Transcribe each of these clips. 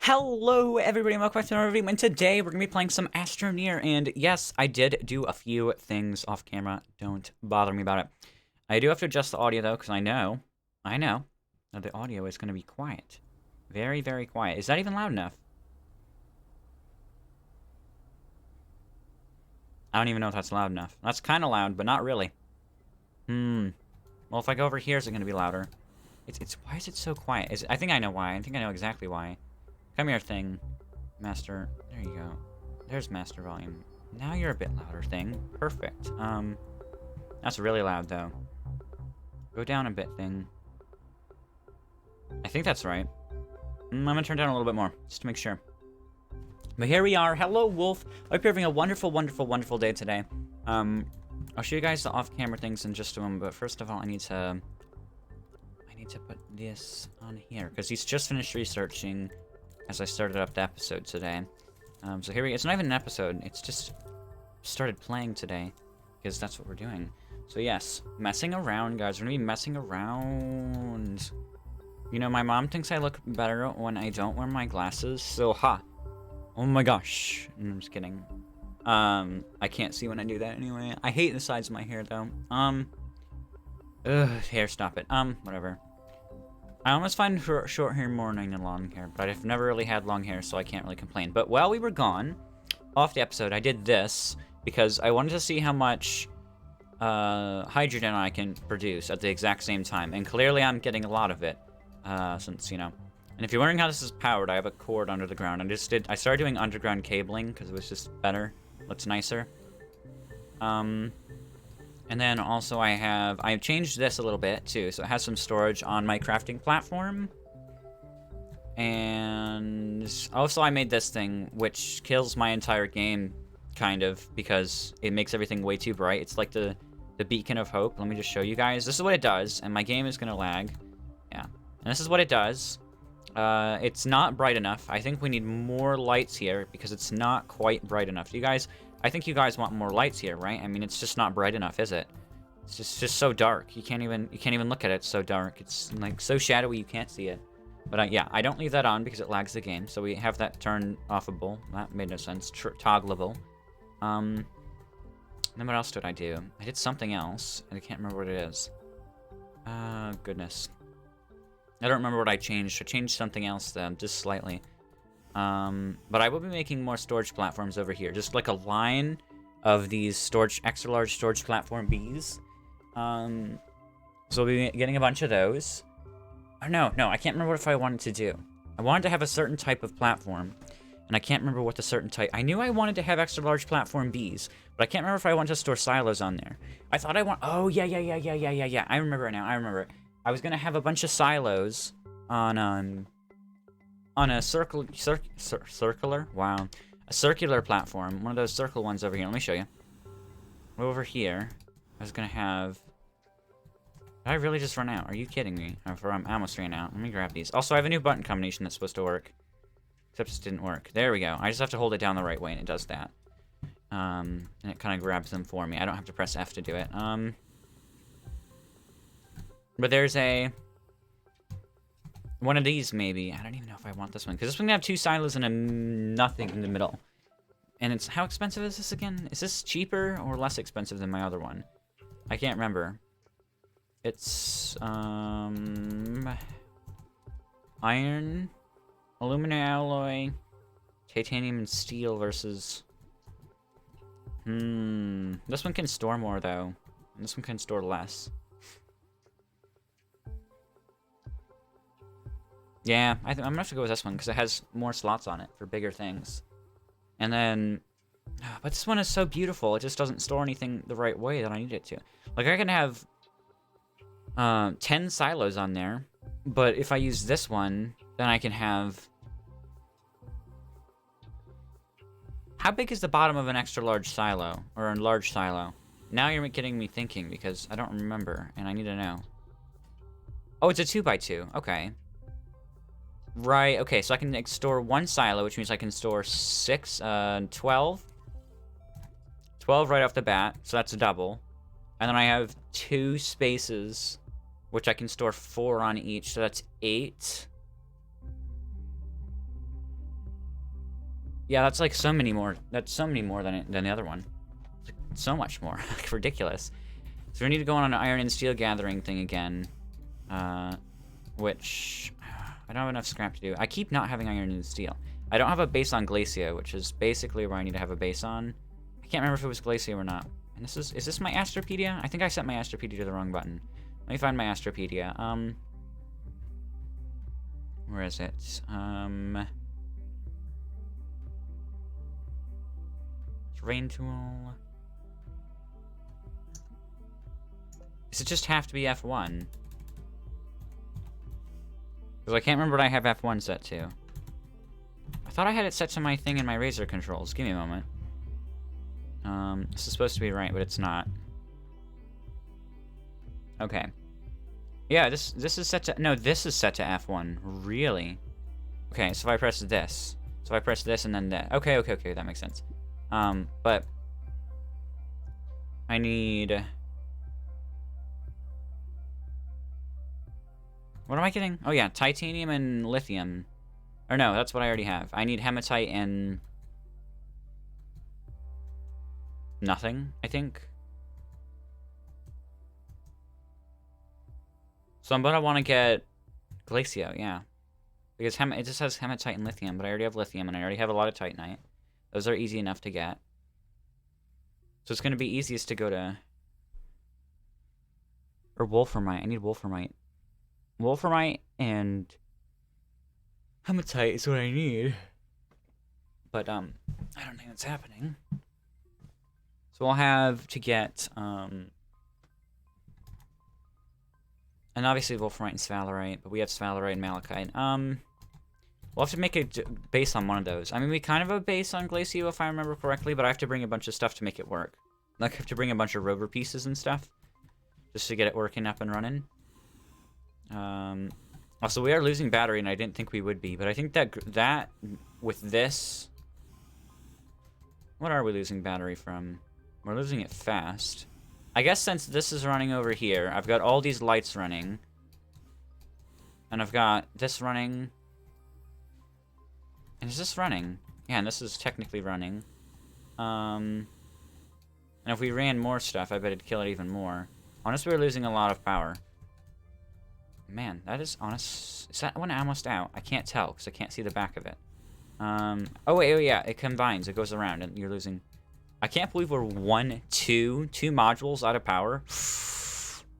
Hello everybody, welcome back to another video, and today we're going to be playing some Astroneer, and yes, I did do a few things off camera, don't bother me about it. I do have to adjust the audio though, because I know, that the audio is going to be quiet. Very, very quiet. Is that even loud enough? I don't even know if that's loud enough. That's kind of loud, but not really. Well, if I go over here, is it going to be louder? Why is it so quiet? I think I know why. I think I know exactly why. Come here, thing. Master. There you go. There's master volume. Now you're a bit louder, thing. Perfect. That's really loud, though. Go down a bit, thing. I think that's right. I'm gonna turn down a little bit more, just to make sure. But here we are. Hello, Wolf. I hope you're having a wonderful, wonderful, wonderful day today. I'll show you guys the off-camera things in just a moment, but first of all, I need to put this on here, because he's just finished researching as I started up the episode today. So here we go. It's not even an episode. It's just started playing today, because that's what we're doing. So yes, messing around, guys. We're going to be messing around. You know, my mom thinks I look better when I don't wear my glasses, so oh my gosh. I'm just kidding. I can't see when I do that anyway. I hate the sides of my hair, though. Hair, stop it. Whatever. I almost find short hair more annoying than long hair, but I've never really had long hair, so I can't really complain. But while we were gone, off the episode, I did this because I wanted to see how much hydrogen I can produce at the exact same time. And clearly I'm getting a lot of it, since, you know. And if you're wondering how this is powered, I have a cord under the ground. I started doing underground cabling because it was just better. Looks nicer. And then also I've changed this a little bit too, so it has some storage on my crafting platform. And also I made this thing, which kills my entire game, kind of, because it makes everything way too bright. It's like the beacon of hope. Let me just show you guys. This is what it does, and my game is gonna lag. Yeah, and this is what it does. It's not bright enough. I think we need more lights here, because it's not quite bright enough. I think you guys want more lights here, right? I mean, it's just not bright enough, is it? It's just so dark. You can't even look at it. It's so dark. It's like so shadowy you can't see it. But yeah, I don't leave that on because it lags the game. So we have that turned offable. That made no sense. Toggleable. Then what else did I do? I did something else, and I can't remember what it is. Goodness. I don't remember what I changed. I changed something else then, just slightly. But I will be making more storage platforms over here. Just like a line of these extra large storage platform Bs. So we'll be getting a bunch of those. Oh, no, I can't remember what I wanted to do. I wanted to have a certain type of platform, and I can't remember what the certain type... I knew I wanted to have extra large platform Bs, but I can't remember if I wanted to store silos on there. I thought I want... Oh, yeah. I remember it now, I remember it. I was gonna have a bunch of silos on a circular? Wow. A circular platform. One of those circle ones over here. Let me show you. Over here, I was gonna have... Did I really just run out? Are you kidding me? I'm almost ran out. Let me grab these. Also, I have a new button combination that's supposed to work. Except it didn't work. There we go. I just have to hold it down the right way, and it does that. And it kind of grabs them for me. I don't have to press F to do it. But there's one of these, maybe. I don't even know if I want this one. Because this one can have two silos and a nothing in the middle. And it's... How expensive is this again? Is this cheaper or less expensive than my other one? I can't remember. It's... Iron, aluminum alloy, titanium and steel versus... This one can store more, though. And this one can store less. Yeah, I'm gonna have to go with this one because it has more slots on it for bigger things. And then, but this one is so beautiful. It just doesn't store anything the right way that I need it to. Like, I can have 10 silos on there, but if I use this one, then I can have... How big is the bottom of an extra large silo, or a large silo? Now you're getting me thinking because I don't remember, and I need to know. Oh, it's a 2x2. Okay. Right, okay, so I can store one silo, which means I can store 12. 12 right off the bat, so that's a double. And then I have 2 spaces, which I can store 4 on each, so that's 8. Yeah, that's like so many more. That's so many more than the other one. Like, so much more. Like, ridiculous. So we need to go on an iron and steel gathering thing again. Which I don't have enough scrap to do. I keep not having iron and steel. I don't have a base on Glacio, which is basically where I need to have a base on. I can't remember if it was Glacio or not. And this is this my Astropedia? I think I set my Astropedia to the wrong button. Let me find my Astropedia. Where is it? Terrain tool. Does it just have to be F1? Because I can't remember what I have F1 set to. I thought I had it set to my thing in my Razer controls. Give me a moment. This is supposed to be right, but it's not. Okay. Yeah, this is set to... No, this is set to F1. Really? Okay, so if I press this. So if I press this and then that. Okay, that makes sense. But... I need... What am I getting? Oh yeah, titanium and lithium. Or no, that's what I already have. I need hematite and... nothing, I think. So I'm gonna want to get Glacio, yeah. Because it just has hematite and lithium, but I already have lithium and I already have a lot of titanite. Those are easy enough to get. So it's gonna be easiest to go to... Or wolframite. I need wolframite. Wolframite and hematite is what I need. But, I don't think that's happening. So I'll have to get, and obviously wolframite and sphalerite, but we have sphalerite and malachite. We'll have to make a base on one of those. I mean, we kind of have a base on Glacio, if I remember correctly, but I have to bring a bunch of stuff to make it work. Like, I have to bring a bunch of rover pieces and stuff, just to get it working up and running. Also, we are losing battery, and I didn't think we would be, but I think that with this... What are we losing battery from? We're losing it fast. I guess since this is running over here, I've got all these lights running. And I've got this running. And is this running? Yeah, and this is technically running. And if we ran more stuff, I bet it'd kill it even more. Honestly, we're losing a lot of power. Man, that is honest. Is that one almost out? I can't tell because I can't see the back of it. Oh wait, oh yeah, it combines. It goes around, and you're losing. I can't believe we're two modules out of power.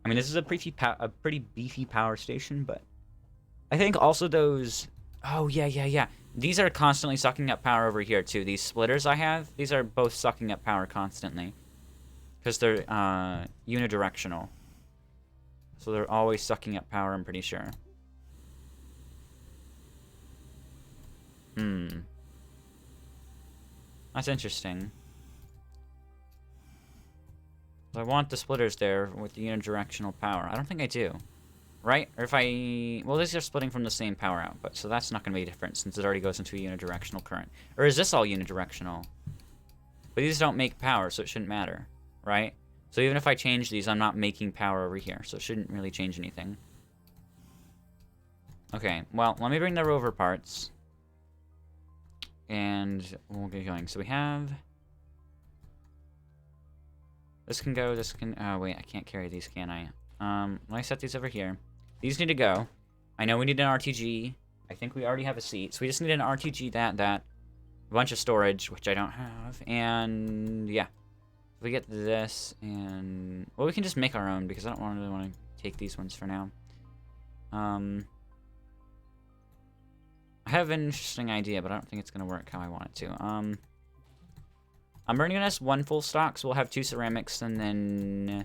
I mean, this is a pretty beefy power station, but I think also those. Oh yeah. These are constantly sucking up power over here too. These splitters I have, these are both sucking up power constantly because they're unidirectional. So they're always sucking up power, I'm pretty sure. That's interesting. I want the splitters there with the unidirectional power. I don't think I do. Right? Or if I... Well, these are splitting from the same power output, so that's not going to be different since it already goes into a unidirectional current. Or is this all unidirectional? But these don't make power, so it shouldn't matter. Right? So even if I change these, I'm not making power over here, so it shouldn't really change anything. Okay, well, let me bring the rover parts. And we'll get going. So we have... This can go, this can... Oh, wait, I can't carry these, can I? Let me set these over here. These need to go. I know we need an RTG. I think we already have a seat. So we just need an RTG, that, a bunch of storage, which I don't have, and yeah. We get this, and... Well, we can just make our own, because I don't really want to take these ones for now. I have an interesting idea, but I don't think it's going to work how I want it to. I'm burning us one full stock, so we'll have 2 ceramics, and then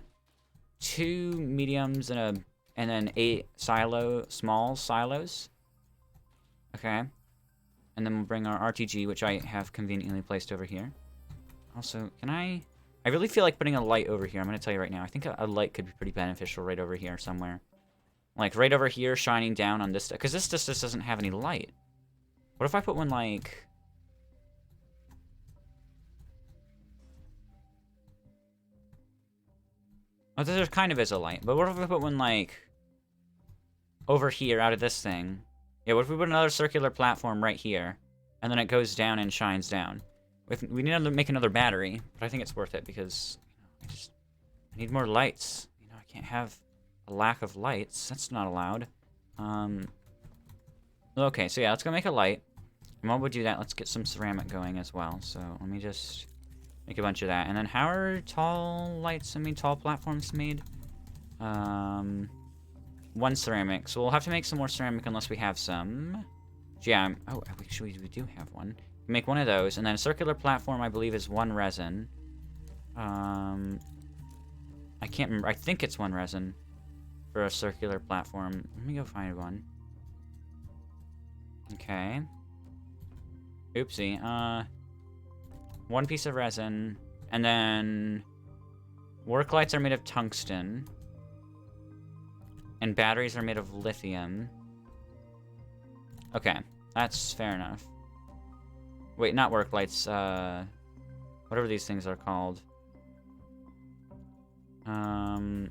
2 mediums, and then 8 small silos. Okay. And then we'll bring our RTG, which I have conveniently placed over here. Also, can I really feel like putting a light over here. I'm going to tell you right now. I think a light could be pretty beneficial right over here somewhere. Like, right over here, shining down on this... Because this just doesn't have any light. What if I put one, like... Oh, there kind of is a light. But what if I put one, like... over here, out of this thing? Yeah, what if we put another circular platform right here? and then it goes down and shines down. We need to make another battery, but I think it's worth it because I need more lights. You know, I can't have a lack of lights. That's not allowed. Okay, so yeah, let's go make a light. And while we do that, let's get some ceramic going as well. So let me just make a bunch of that. And then how are tall platforms made? 1 ceramic. So we'll have to make some more ceramic unless we have some. Yeah, actually we do have one. Make one of those, and then a circular platform I believe is 1 resin. I can't remember. I think it's 1 resin for a circular platform. Let me go find one. Okay. Oopsie. 1 piece of resin, and then work lights are made of tungsten, and batteries are made of lithium. Okay, that's fair enough. Wait, not work lights, whatever these things are called. Well,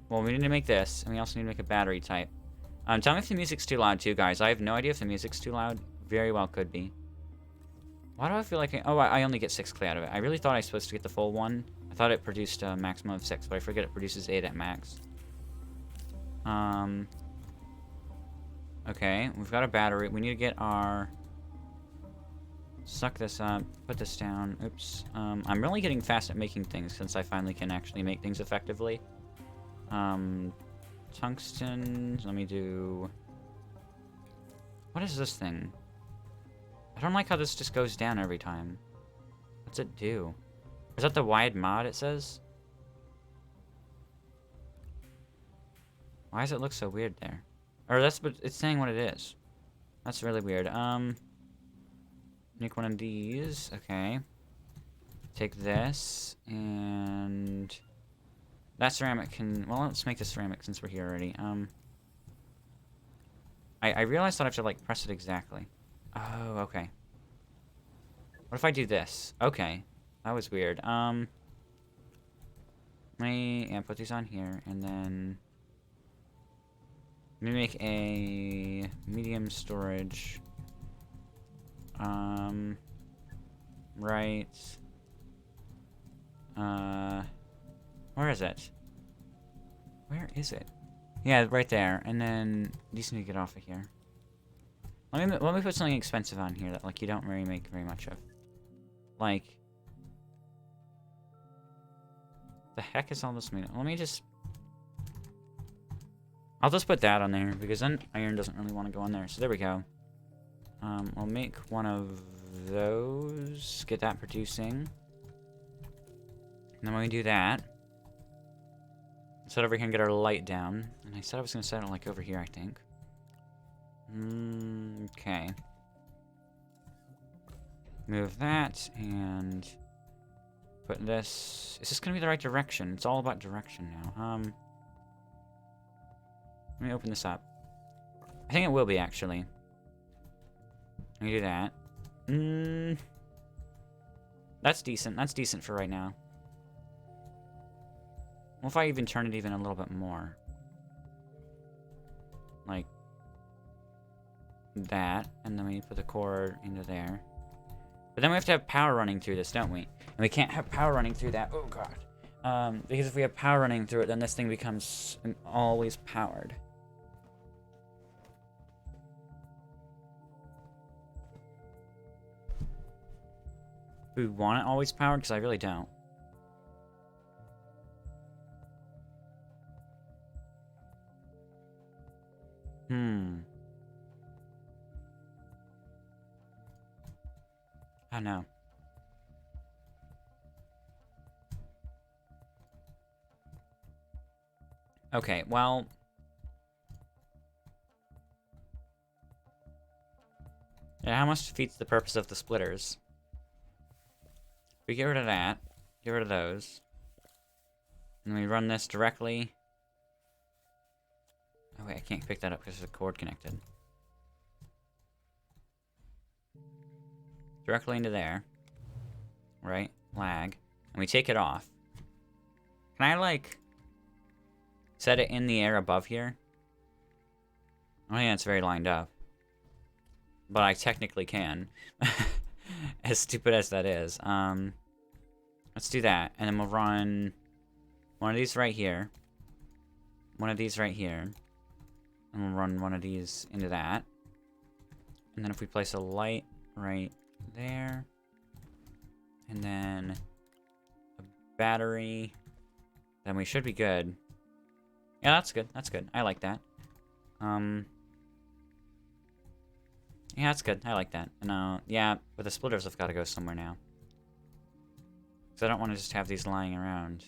we need to make this, and we also need to make a battery type. Tell me if the music's too loud, too, guys. I have no idea if the music's too loud. Very well could be. Why do I feel like... I only get 6 clay out of it. I really thought I was supposed to get the full one. I thought it produced a maximum of 6, but I forget it produces 8 at max. Okay, we've got a battery. We need to get our... Suck this up, put this down. Oops. I'm really getting fast at making things since I finally can actually make things effectively. Tungsten. Let me do... What is this thing? I don't like how this just goes down every time. What's it do? Is that the wide mod it says? Why does it look so weird there? Or that's what it's saying what it is. That's really weird. Make one of these. Okay. Take this and that ceramic can... Well, let's make the ceramic since we're here already. I realized that I have to, like, press it exactly. Oh, okay. What if I do this? Okay. That was weird. Let me put these on here, and then... Let me make a medium storage. Right. Where is it? Where is it? Yeah, right there. And then these need to get off of here. Let me put something expensive on here that like you don't really make very much of. Like, the heck is all this mean? Let me just... I'll just put that on there because then iron doesn't really want to go on there. So there we go. I'll make one of those. Get that producing. And then when we do that, set over here and get our light down. And I said I was going to set it like over here, I think. Okay. Move that and put this. Is this going to be the right direction? It's all about direction now. Let me open this up. I think it will be, actually. Let me do that. That's decent. That's decent for right now. What if I even turn it even a little bit more? Like that. And then we put the cord into there. But then we have to have power running through this, don't we? And we can't have power running through that. Oh, God. Because if we have power running through it, then this thing becomes always powered. Do we want it always powered? Because I really don't. I don't know. Okay, well... Yeah, how much defeats the purpose of the splitters? We get rid of that. Get rid of those. And we run this directly... Oh wait, I can't pick that up because there's a cord connected. Directly into there. Right? Lag. And we take it off. Can I, like... set it in the air above here? Oh yeah, it's very lined up. but I technically can. As stupid as that is. Let's do that, and then we'll run one of these right here. One of these right here. And we'll run one of these into that. And then if we place a light right there. And then a battery. Then we should be good. Yeah, that's good. That's good. I like that. Yeah, that's good. I like that. And, yeah, but the splitters have got to go somewhere now. So I don't want to just have these lying around.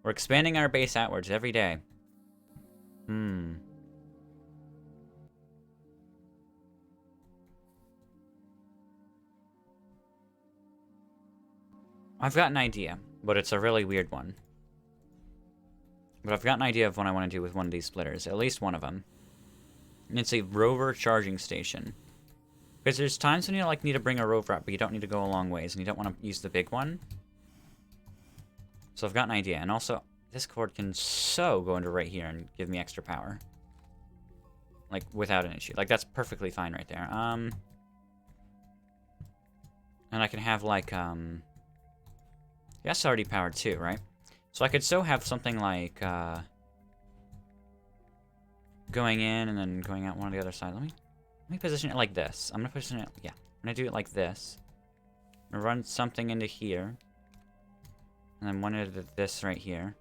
We're expanding our base outwards every day. I've got an idea, but it's a really weird one. But I've got an idea of what I want to do with one of these splitters. At least one of them. And it's a rover charging station. Because there's times when you like need to bring a rover up, but you don't need to go a long ways, and you don't want to use the big one. So I've got an idea. And also, this cord can so go into right here and give me extra power. Like, without an issue. Like, that's perfectly fine right there. And I can have, like, that's already powered too, right? So I could so have something like, going in and then going out one on the other side. Let me position it like this. I'm gonna position it, yeah. I'm gonna do it like this. I'm gonna run something into here. And then one into this right here.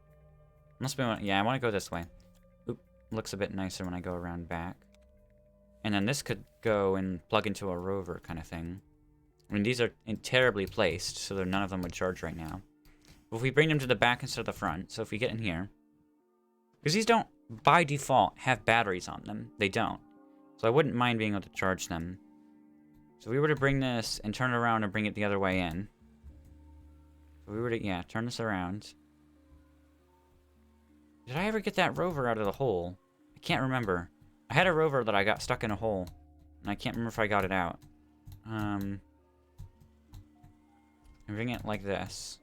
Must be one, yeah, I want to go this way. Oop, looks a bit nicer when I go around back. And then this could go and plug into a rover kind of thing. I mean, these are terribly placed, so none of them would charge right now. But if we bring them to the back instead of the front, so if we get in here... Because these don't, by default, have batteries on them. They don't. So I wouldn't mind being able to charge them. So if we were to bring this and turn it around and bring it the other way in. If we were to, yeah, turn this around. Did I ever get that rover out of the hole? I can't remember. I had a rover that I got stuck in a hole. And I can't remember if I got it out. And bring it like this.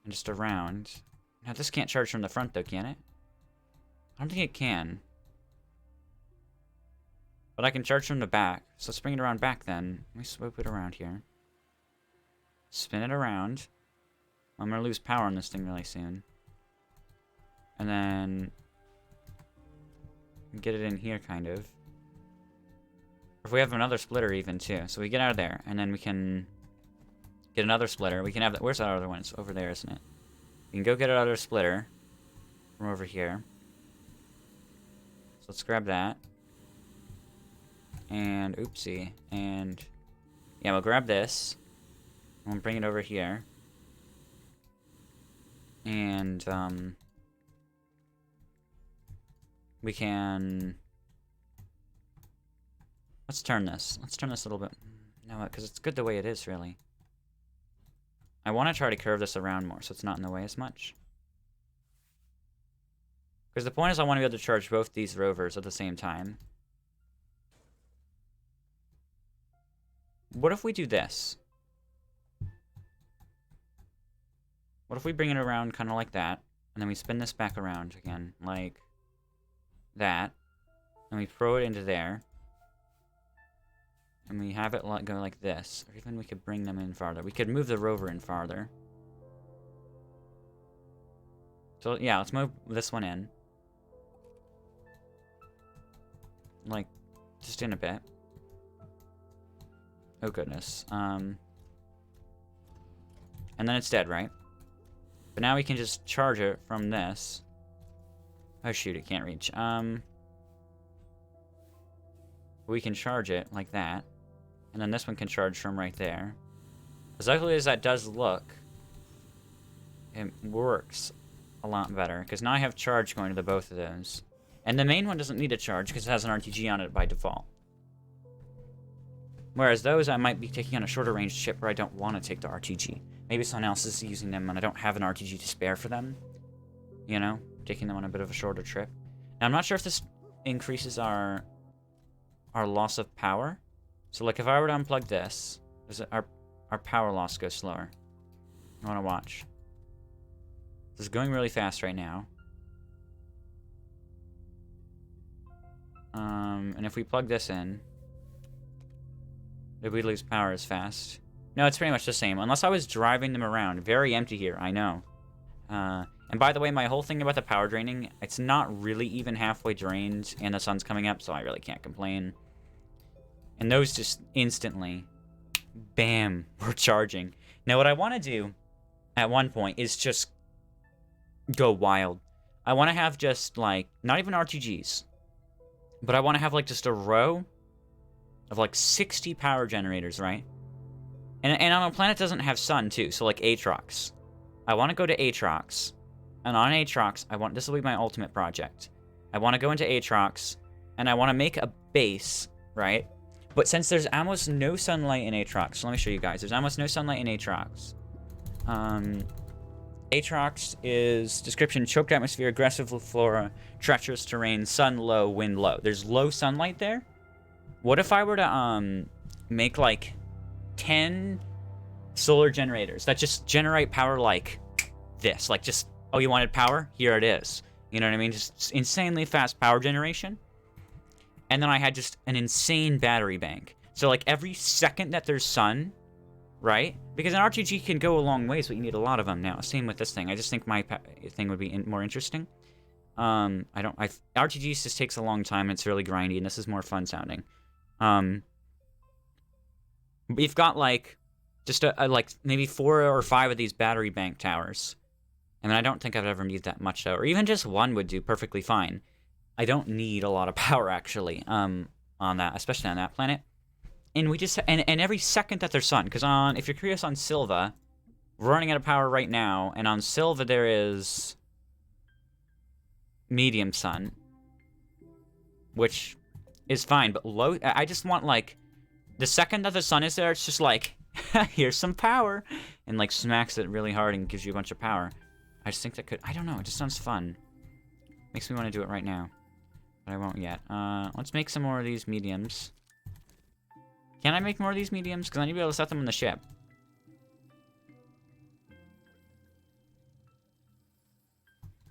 And just around. Now this can't charge from the front though, can it? I don't think it can. But I can charge from the back. So let's bring it around back then. Let me swoop it around here. Spin it around. I'm gonna lose power on this thing really soon. And then... get it in here, kind of. If we have another splitter even, too. So we get out of there, and then we can... get another splitter. We can have that... Where's that other one? It's over there, isn't it? We can go get another splitter. From over here. So let's grab that. And... oopsie. And... yeah, we'll grab this. And we'll bring it over here. And, we can... let's turn this. Let's turn this a little bit. No, because it's good the way it is, really. I want to try to curve this around more so it's not in the way as much. Because the point is I want to be able to charge both these rovers at the same time. What if we do this? What if we bring it around kind of like that, and then we spin this back around again, like that, and we throw it into there, and we have it go like this, or even we could bring them in farther. We could move the rover in farther. So yeah, let's move this one in. Like, just in a bit. Oh goodness. And then it's dead, right? But now we can just charge it from this. Oh shoot, it can't reach. We can charge it like that. And then this one can charge from right there. As ugly as that does look, it works a lot better. Because now I have charge going to the both of those. And the main one doesn't need a charge because it has an RTG on it by default. Whereas those, I might be taking on a shorter range ship where I don't want to take the RTG. Maybe someone else is using them and I don't have an RTG to spare for them. You know? Taking them on a bit of a shorter trip. Now, I'm not sure if this increases our loss of power. So, like, if I were to unplug this, our power loss goes slower. I want to watch. This is going really fast right now. And if we plug this in... Did we lose power as fast? No, it's pretty much the same. Unless I was driving them around. Very empty here, I know. And by the way, my whole thing about the power draining, it's not really even halfway drained, and the sun's coming up, so I really can't complain. And those just instantly, bam, we're charging. Now, what I want to do at one point is just go wild. I want to have just, like, not even RTGs, but I want to have, like, just a row of, like, 60 power generators, right? And on a planet that doesn't have sun, too, so, like, Aatrox. I want to go to Aatrox, and on Aatrox, this will be my ultimate project. I want to go into Aatrox, and I want to make a base, right? But since there's almost no sunlight in Aatrox, let me show you guys. There's almost no sunlight in Aatrox. Aatrox is description: choked atmosphere, aggressive flora, treacherous terrain, sun low, wind low. There's low sunlight there. What if I were to make like 10 solar generators that just generate power like this? Like just, oh, you wanted power? Here it is. You know what I mean? Just insanely fast power generation. And then I had just an insane battery bank. So like every second that there's sun, right? Because an RPG can go a long ways, but you need a lot of them now. Same with this thing. I just think my thing would be more interesting. RTGs just takes a long time. It's really grindy, and this is more fun sounding. We've got like just like maybe 4 or 5 of these battery bank towers. I mean, I don't think I'd ever need that much though, or even just one would do perfectly fine. I don't need a lot of power actually, on that, especially on that planet. And we just and every second that there's sun, because if you're curious on Silva, we're running out of power right now, and on Silva there is medium sun, which is fine, but low. I just want like the second that the sun is there, it's just like here's some power, and like smacks it really hard and gives you a bunch of power. I just think that could, I don't know, it just sounds fun. Makes me want to do it right now, but I won't yet. Let's make some more of these mediums. Can I make more of these mediums? Because I need to be able to set them on the ship.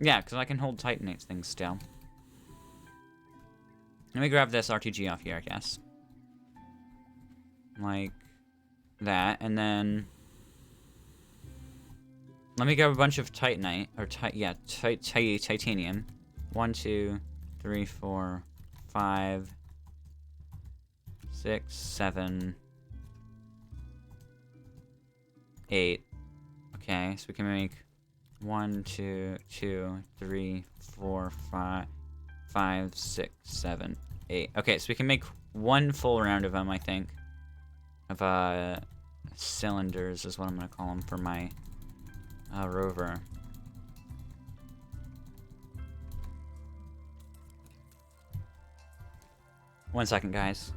Yeah, because I can hold Titanate things still. Let me grab this RTG off here, I guess. Like that, and then let me grab a bunch of Titanite, or titanium. 1, 2, 3, 4, 5, 6, 7, 8. Okay, so we can make 1, 2, 2, 3, 4, 5, 6, 7, 8. Okay, so we can make 1 full round of them, I think. Of cylinders is what I'm gonna call them for my rover. One second, guys.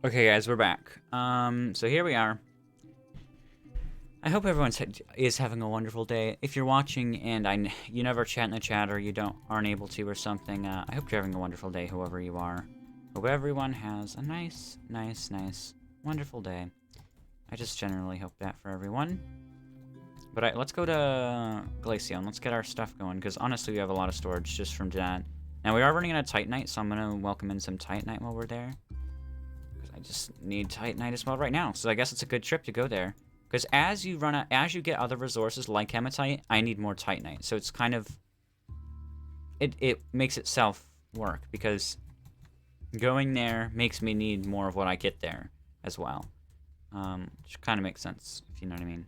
Okay, guys, we're back. So here we are. I hope everyone is having a wonderful day. If you're watching and you never chat in the chat, or you aren't able to or something, I hope you're having a wonderful day, whoever you are. Hope everyone has a nice, wonderful day. I just generally hope that for everyone. But let's go to Glaceon. Let's get our stuff going, because honestly, we have a lot of storage just from that. Now, we are running out of Titanite, so I'm going to welcome in some Titanite while we're there. Because I just need Titanite as well right now. So I guess it's a good trip to go there. Because as you get other resources like hematite, I need more Titanite. So it's kind of... It makes itself work. Because going there makes me need more of what I get there as well. Which kind of makes sense, if you know what I mean.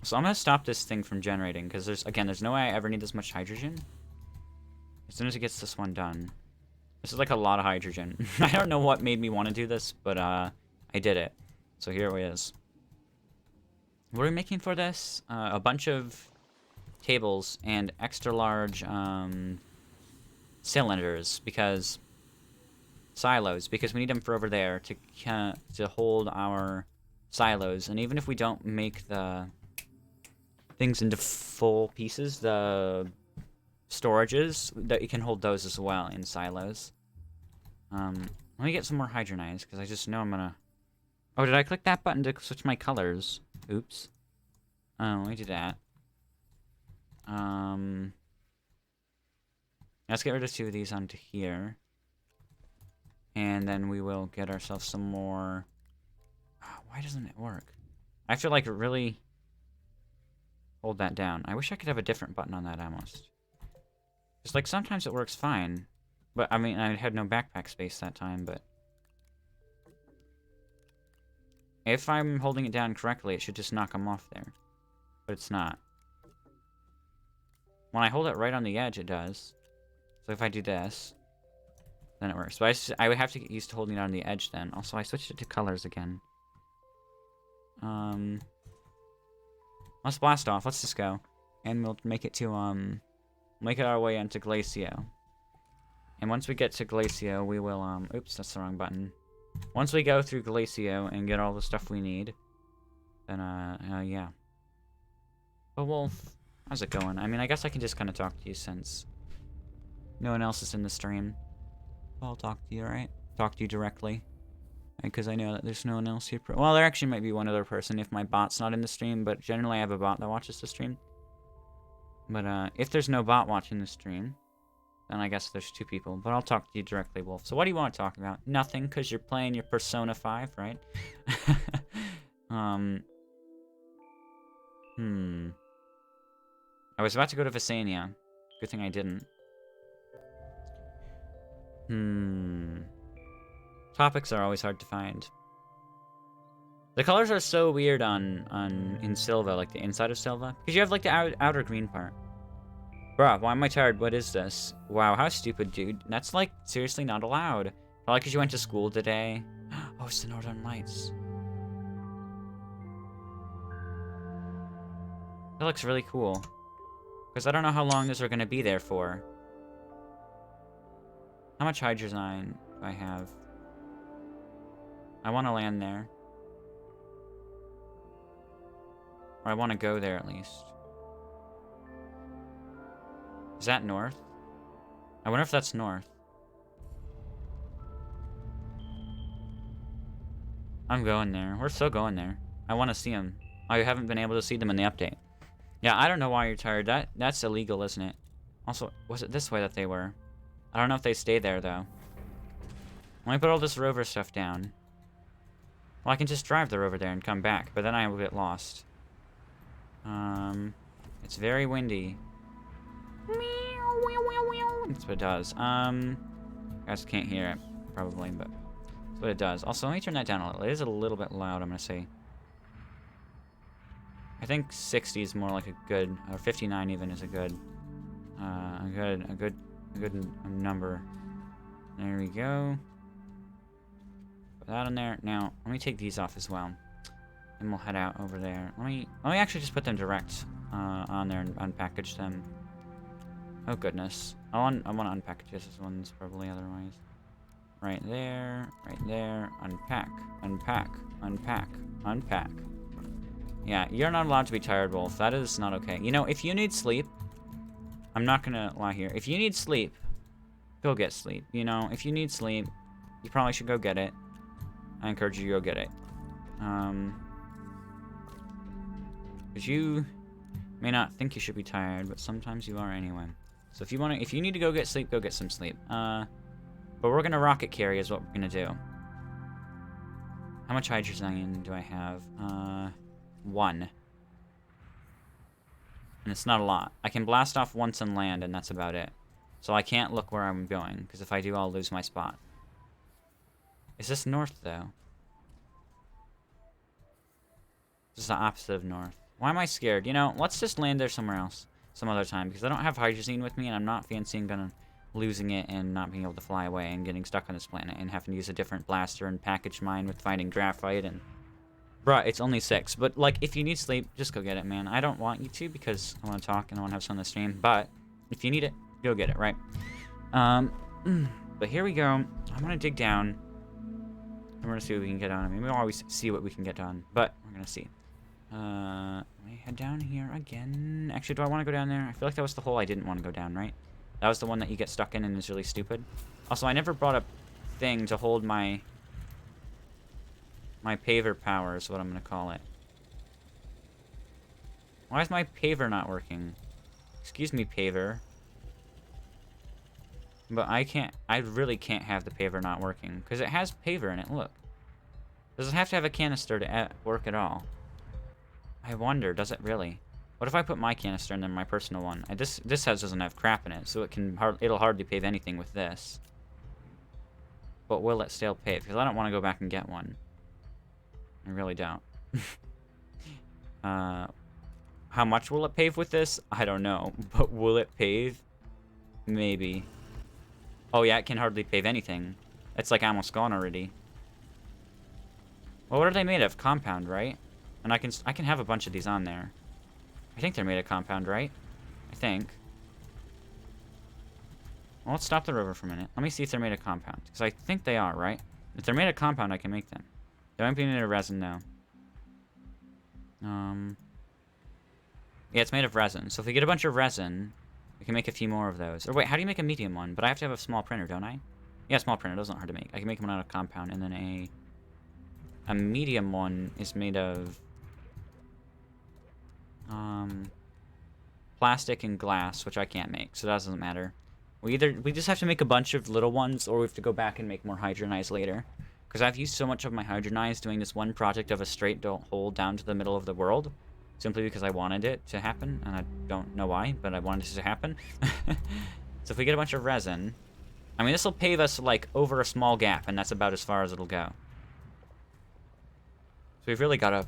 So I'm going to stop this thing from generating. Because there's no way I ever need this much hydrogen. As soon as it gets this one done. This is like a lot of hydrogen. I don't know what made me want to do this, but I did it. So here it is. What are we making for this? A bunch of tables and extra large cylinders because silos, because we need them for over there to hold our silos. And even if we don't make the things into full pieces, the storages, that you can hold those as well in silos. Let me get some more hydronize, because I just know I'm gonna... Oh, did I click that button to switch my colors? Oops. Oh, let me do that. Let's get rid of 2 of these onto here. And then we will get ourselves some more... Oh, why doesn't it work? I have to, like, really hold that down. I wish I could have a different button on that, almost. Just like, sometimes it works fine. But, I mean, I had no backpack space that time, but... If I'm holding it down correctly, it should just knock them off there. But it's not. When I hold it right on the edge, it does. So if I do this, then it works. But I would have to get used to holding it on the edge then. Also, I switched it to colors again. Let's blast off. Let's just go. And we'll make it to, make it our way into Glacio. And once we get to Glacio, we will, oops, that's the wrong button. Once we go through Glacio and get all the stuff we need, then, yeah. But Wolf, how's it going? I mean, I guess I can just kind of talk to you since no one else is in the stream. I'll talk to you, right? Talk to you directly. Because I know that there's no one else here. Well, there actually might be one other person if my bot's not in the stream, but generally I have a bot that watches the stream. But, if there's no bot watching the stream, then I guess there's 2 people. But I'll talk to you directly, Wolf. So what do you want to talk about? Nothing, because you're playing your Persona 5, right? I was about to go to Visania. Good thing I didn't. Topics are always hard to find. The colors are so weird in Silva, like the inside of Silva. Because you have, like, the outer green part. Bruh, why am I tired? What is this? Wow, how stupid, dude. That's, like, seriously not allowed. Probably because you went to school today. Oh, it's the Northern Lights. That looks really cool. Because I don't know how long those are going to be there for. How much hydrogen do I have? I want to land there. Or I want to go there, at least. Is that north? I wonder if that's north. I'm going there. We're still going there. I want to see them. I haven't been able to see them in the update. Yeah, I don't know why you're tired. That's illegal, isn't it? Also, was it this way that they were? I don't know if they stay there, though. Let me put all this rover stuff down. Well, I can just drive the rover there and come back, but then I will get lost. It's very windy. That's what it does. You guys can't hear it, probably, but that's what it does. Also, let me turn that down a little. It is a little bit loud, I'm gonna say. I think 60 is more like a good, or 59 even is a good number. There we go. Put that on there. Now, let me take these off as well. And we'll head out over there. Let me actually just put them direct on there and unpackage them. Oh goodness. I want to unpackage this ones probably otherwise. Right there, unpack, unpack, unpack, unpack. Yeah, you're not allowed to be tired, Wolf. That is not okay. You know, if you need sleep, I'm not gonna lie here. If you need sleep, go get sleep. You know, if you need sleep, you probably should go get it. I encourage you to go get it. Because you may not think you should be tired, but sometimes you are anyway. So if you need to go get sleep, go get some sleep. But we're gonna rocket carry is what we're gonna do. How much hydrogen do I have? 1. And it's not a lot. I can blast off once on land, and that's about it. So I can't look where I'm going, because if I do, I'll lose my spot. Is this north, though? This is the opposite of north. Why am I scared? You know, let's just land there somewhere else. Some other time, because I don't have hydrazine with me, and I'm not fancying losing it and not being able to fly away and getting stuck on this planet and having to use a different blaster and package mine with finding graphite and... Bruh, it's only 6. But, like, if you need sleep, just go get it, man. I don't want you to because I want to talk and I want to have fun on the stream. But, if you need it, go get it, right? But here we go. I'm going to dig down. And we're going to see what we can get on. I mean, we always see what we can get done. But, we're going to see. Let me head down here again. Actually, do I want to go down there? I feel like that was the hole I didn't want to go down, right? That was the one that you get stuck in and is really stupid. Also, I never brought a thing to hold my paver power is what I'm going to call it. Why is my paver not working? Excuse me, paver. But I really can't have the paver not working. Because it has paver in it, look. Does it have to have a canister to work at all? I wonder, does it really? What if I put my canister and then my personal one? This doesn't have crap in it, so it'll hardly pave anything with this. But will it still pave? Because I don't want to go back and get one. I really don't. How much will it pave with this? I don't know. But will it pave? Maybe. Oh yeah, it can hardly pave anything. It's like almost gone already. Well, what are they made of? Compound, right? And I can have a bunch of these on there. I think they're made of compound, right? I think. Well, let's stop the river for a minute. Let me see if they're made of compound. Because I think they are, right? If they're made of compound, I can make them. They might be made of resin, though. Yeah, it's made of resin. So if we get a bunch of resin, we can make a few more of those. Or wait, how do you make a medium one? But I have to have a small printer, don't I? Yeah, small printer. Those aren't hard to make. I can make them out of compound. And then a medium one is made of... plastic and glass, which I can't make, so that doesn't matter. We just have to make a bunch of little ones, or we have to go back and make more hydronized later. Because I've used so much of my hydronized doing this one project of a straight hole down to the middle of the world, simply because I wanted it to happen, and I don't know why, but I wanted it to happen. So if we get a bunch of resin, I mean, this will pave us like over a small gap, and that's about as far as it'll go. So we've really got to...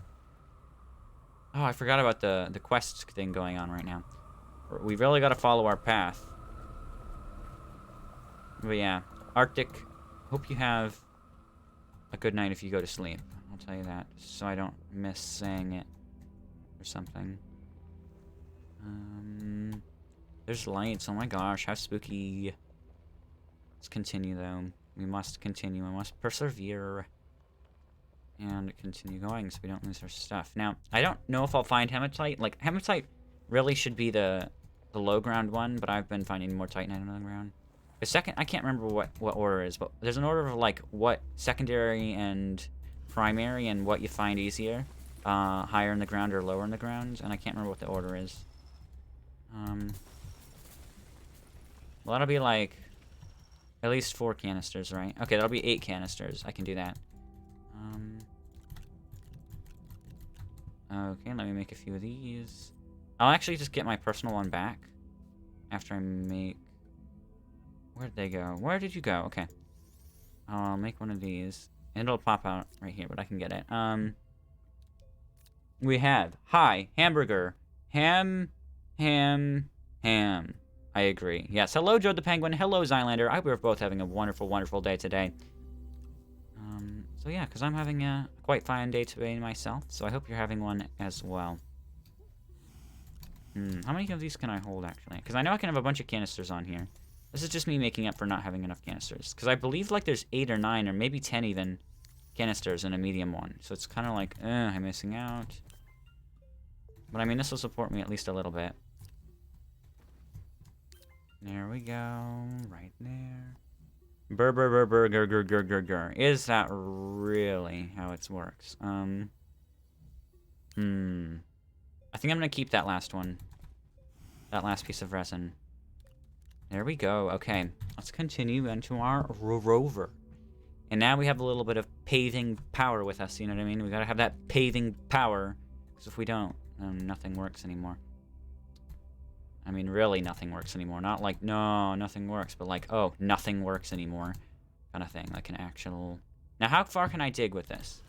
Oh, I forgot about the quest thing going on right now. We really got to follow our path. But yeah, Arctic, hope you have a good night if you go to sleep. I'll tell you that, so I don't miss saying it or something. There's lights, oh my gosh, how spooky. Let's continue though. We must continue, we must persevere. And continue going so we don't lose our stuff. Now, I don't know if I'll find hematite. Like, hematite really should be the low ground one, but I've been finding more titanite on the ground. The second, I can't remember what order is, but there's an order of, like, what secondary and primary and what you find easier. Higher in the ground or lower in the ground, and I can't remember what the order is. Well, that'll be, like, at least 4 canisters, right? Okay, that'll be 8 canisters. I can do that. Okay, let me make a few of these. I'll actually just get my personal one back after I make... Where'd they go? Where did you go? Okay. I'll make one of these. And it'll pop out right here, but I can get it. We have... Hi, hamburger. Ham. I agree. Yes, hello, Joe the Penguin. Hello, Zylander. I hope we're both having a wonderful, wonderful day today. So yeah, because I'm having a quite fine day today myself, so I hope you're having one as well. How many of these can I hold, actually? Because I know I can have a bunch of canisters on here. This is just me making up for not having enough canisters. Because I believe, like, there's 8 or 9, or maybe 10 even, canisters in a medium one. So it's kind of like, I'm missing out. But, I mean, this will support me at least a little bit. There we go. Right there. Burger. Is that really how it works? I think I'm gonna keep that last one. That last piece of resin. There we go. Okay, let's continue into our rover. And now we have a little bit of paving power with us, you know what I mean? We gotta have that paving power, because if we don't, nothing works anymore. I mean, really nothing works anymore. Not like, no, nothing works, but like, oh, nothing works anymore kind of thing. Like an actual... Now, how far can I dig with this?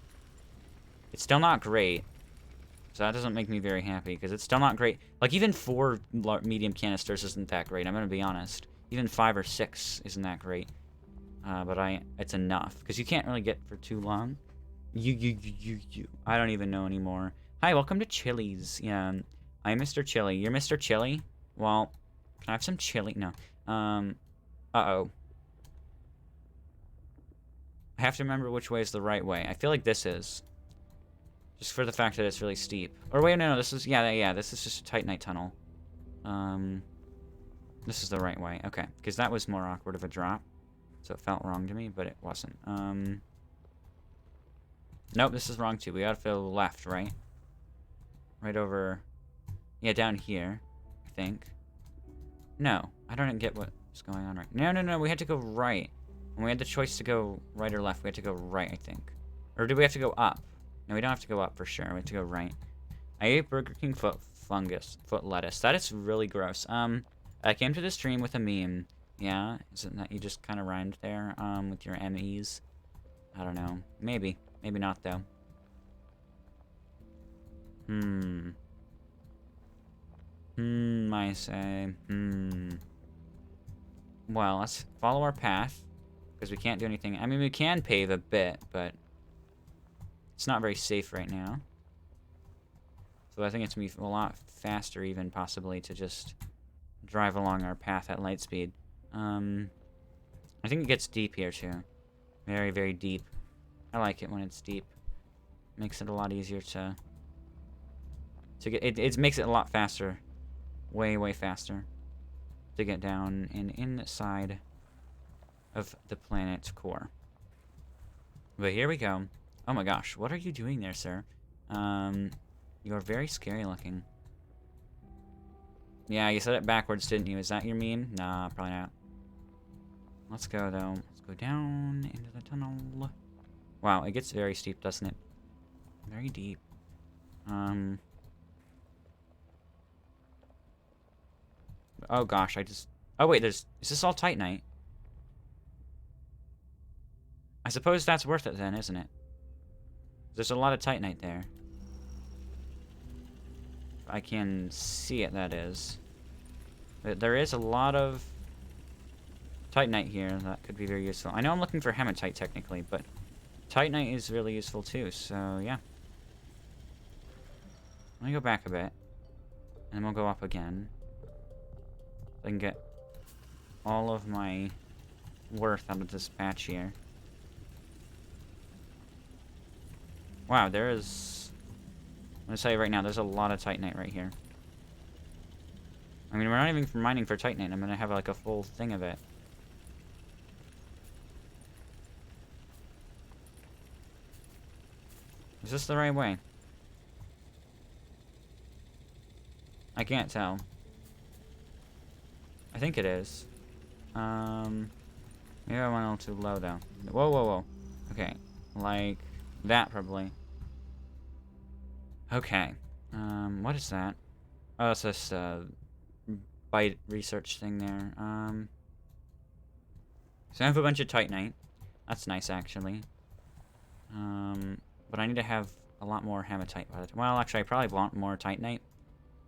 It's still not great. So that doesn't make me very happy, because it's still not great. Like, even 4 medium canisters isn't that great, I'm gonna be honest. Even 5 or 6 isn't that great. But it's enough, because you can't really get for too long. You. I don't even know anymore. Hi, welcome to Chili's. Yeah, I'm Mr. Chili. You're Mr. Chili? Well, can I have some chili? No. Uh-oh. I have to remember which way is the right way. I feel like this is. Just for the fact that it's really steep. Or wait, no, this is, yeah, this is just a Titanite tunnel. This is the right way. Okay, because that was more awkward of a drop. So it felt wrong to me, but it wasn't. Nope, this is wrong too. We gotta go left, right? Right over... Yeah, down here, I think. No, I don't get what's going on right... No, we had to go right. When we had the choice to go right or left, we had to go right, I think. Or did we have to go up? No, we don't have to go up for sure. We have to go right. I ate Burger King foot lettuce. That is really gross. I came to the stream with a meme. Yeah, isn't that you just kind of rhymed there, with your MEs? I don't know. Maybe. Maybe not, though. I say. Well, let's follow our path, because we can't do anything. I mean, we can pave a bit, but it's not very safe right now. So I think it's going to be a lot faster, even, possibly, to just drive along our path at light speed. I think it gets deep here, too. Very, very deep. I like it when it's deep. Makes it a lot easier to get... It makes it a lot faster. Way, way faster. To get down and inside of the planet's core. But here we go. Oh my gosh, what are you doing there, sir? You are very scary looking. Yeah, you said it backwards, didn't you? Is that your meme? Nah, probably not. Let's go, though. Let's go down into the tunnel. Wow, it gets very steep, doesn't it? Very deep. Oh gosh, oh wait, is this all Titanite? I suppose that's worth it then, isn't it? There's a lot of Titanite there. I can see it, that is. But there is a lot of Titanite here that could be very useful. I know I'm looking for hematite technically, but Titanite is really useful too, so yeah. Let me go back a bit. And then we'll go up again. So I can get all of my worth out of this patch here. Wow, there is... I'm gonna tell you right now, there's a lot of Titanite right here. I mean, we're not even mining for Titanite. I'm gonna have like a full thing of it. Is this the right way? I can't tell. I think it is. Maybe I went a little too low though. Whoa. Okay, like that probably. Okay. What is that? Oh, it's this bite research thing there. So I have a bunch of Titanite. That's nice actually. But I need to have a lot more hematite by the time. Well, actually, I probably want more Titanite,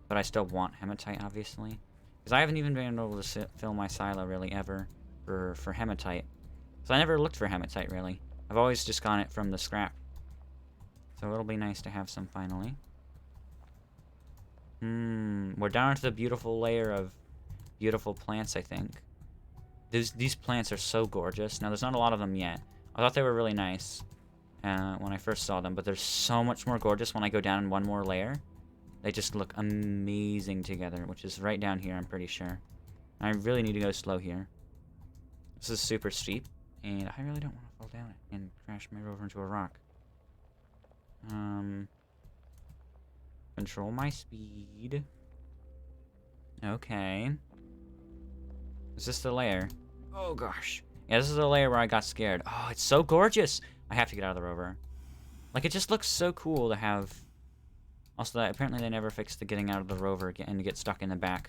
but I still want hematite, obviously, because I haven't even been able to fill my silo really ever for hematite. So I never looked for hematite really. I've always just gotten it from the scrap. So it'll be nice to have some finally. We're down to the beautiful layer of beautiful plants, I think. These plants are so gorgeous. Now, there's not a lot of them yet. I thought they were really nice when I first saw them, but they're so much more gorgeous when I go down one more layer. They just look amazing together, which is right down here, I'm pretty sure. I really need to go slow here. This is super steep, and I really don't want to fall down it and crash my rover into a rock. Control my speed. Okay. Is this the layer? Oh, gosh. Yeah, this is the layer where I got scared. Oh, it's so gorgeous. I have to get out of the rover. Like, it just looks so cool to have... Also, that apparently they never fixed the getting out of the rover and to get stuck in the back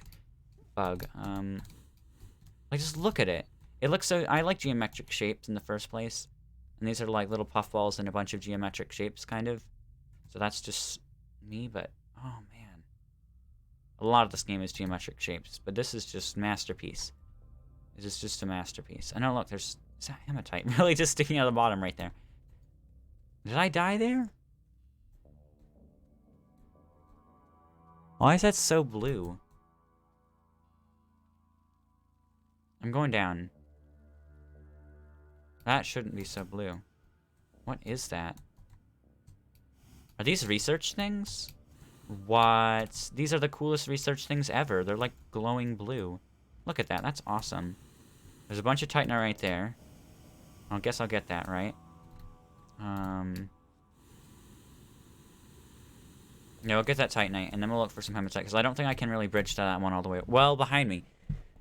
bug. Like, just look at it. It looks so... I like geometric shapes in the first place. And these are like little puffballs and a bunch of geometric shapes, kind of. So that's just me, but... Oh, man. A lot of this game is geometric shapes, but this is just masterpiece. It is just a masterpiece. I know, look, there's... Is that hematite really just sticking out of the bottom right there? Did I die there? Why is that so blue? I'm going down. That shouldn't be so blue. What is that? Are these research things? What? These are the coolest research things ever. They're like glowing blue. Look at that. That's awesome. There's a bunch of titanite right there. I guess I'll get that, right? Yeah, we'll get that titanite, and then we'll look for some hematite, because I don't think I can really bridge to that one all the way. Well, behind me.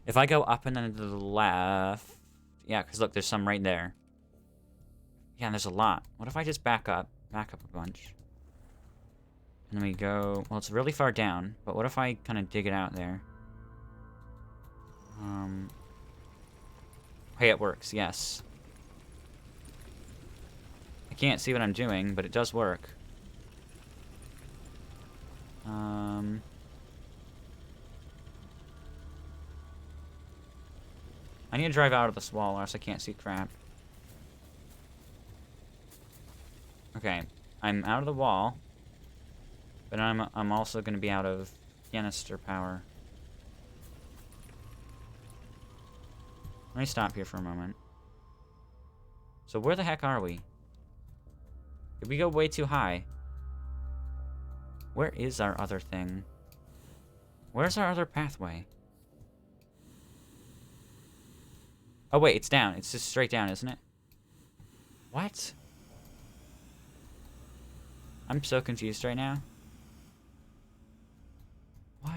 If I go up and then to the left... Yeah, because look, there's some right there. Yeah, and there's a lot. What if I just back up a bunch? And then we go... Well, it's really far down, but what if I kind of dig it out there? Hey, it works, yes. I can't see what I'm doing, but it does work. I need to drive out of this wall or else I can't see crap. Okay, I'm out of the wall, but I'm also going to be out of canister power. Let me stop here for a moment. So where the heck are we? Did we go way too high? Where is our other thing? Where's our other pathway? Oh wait, it's down. It's just straight down, isn't it? What? I'm so confused right now. What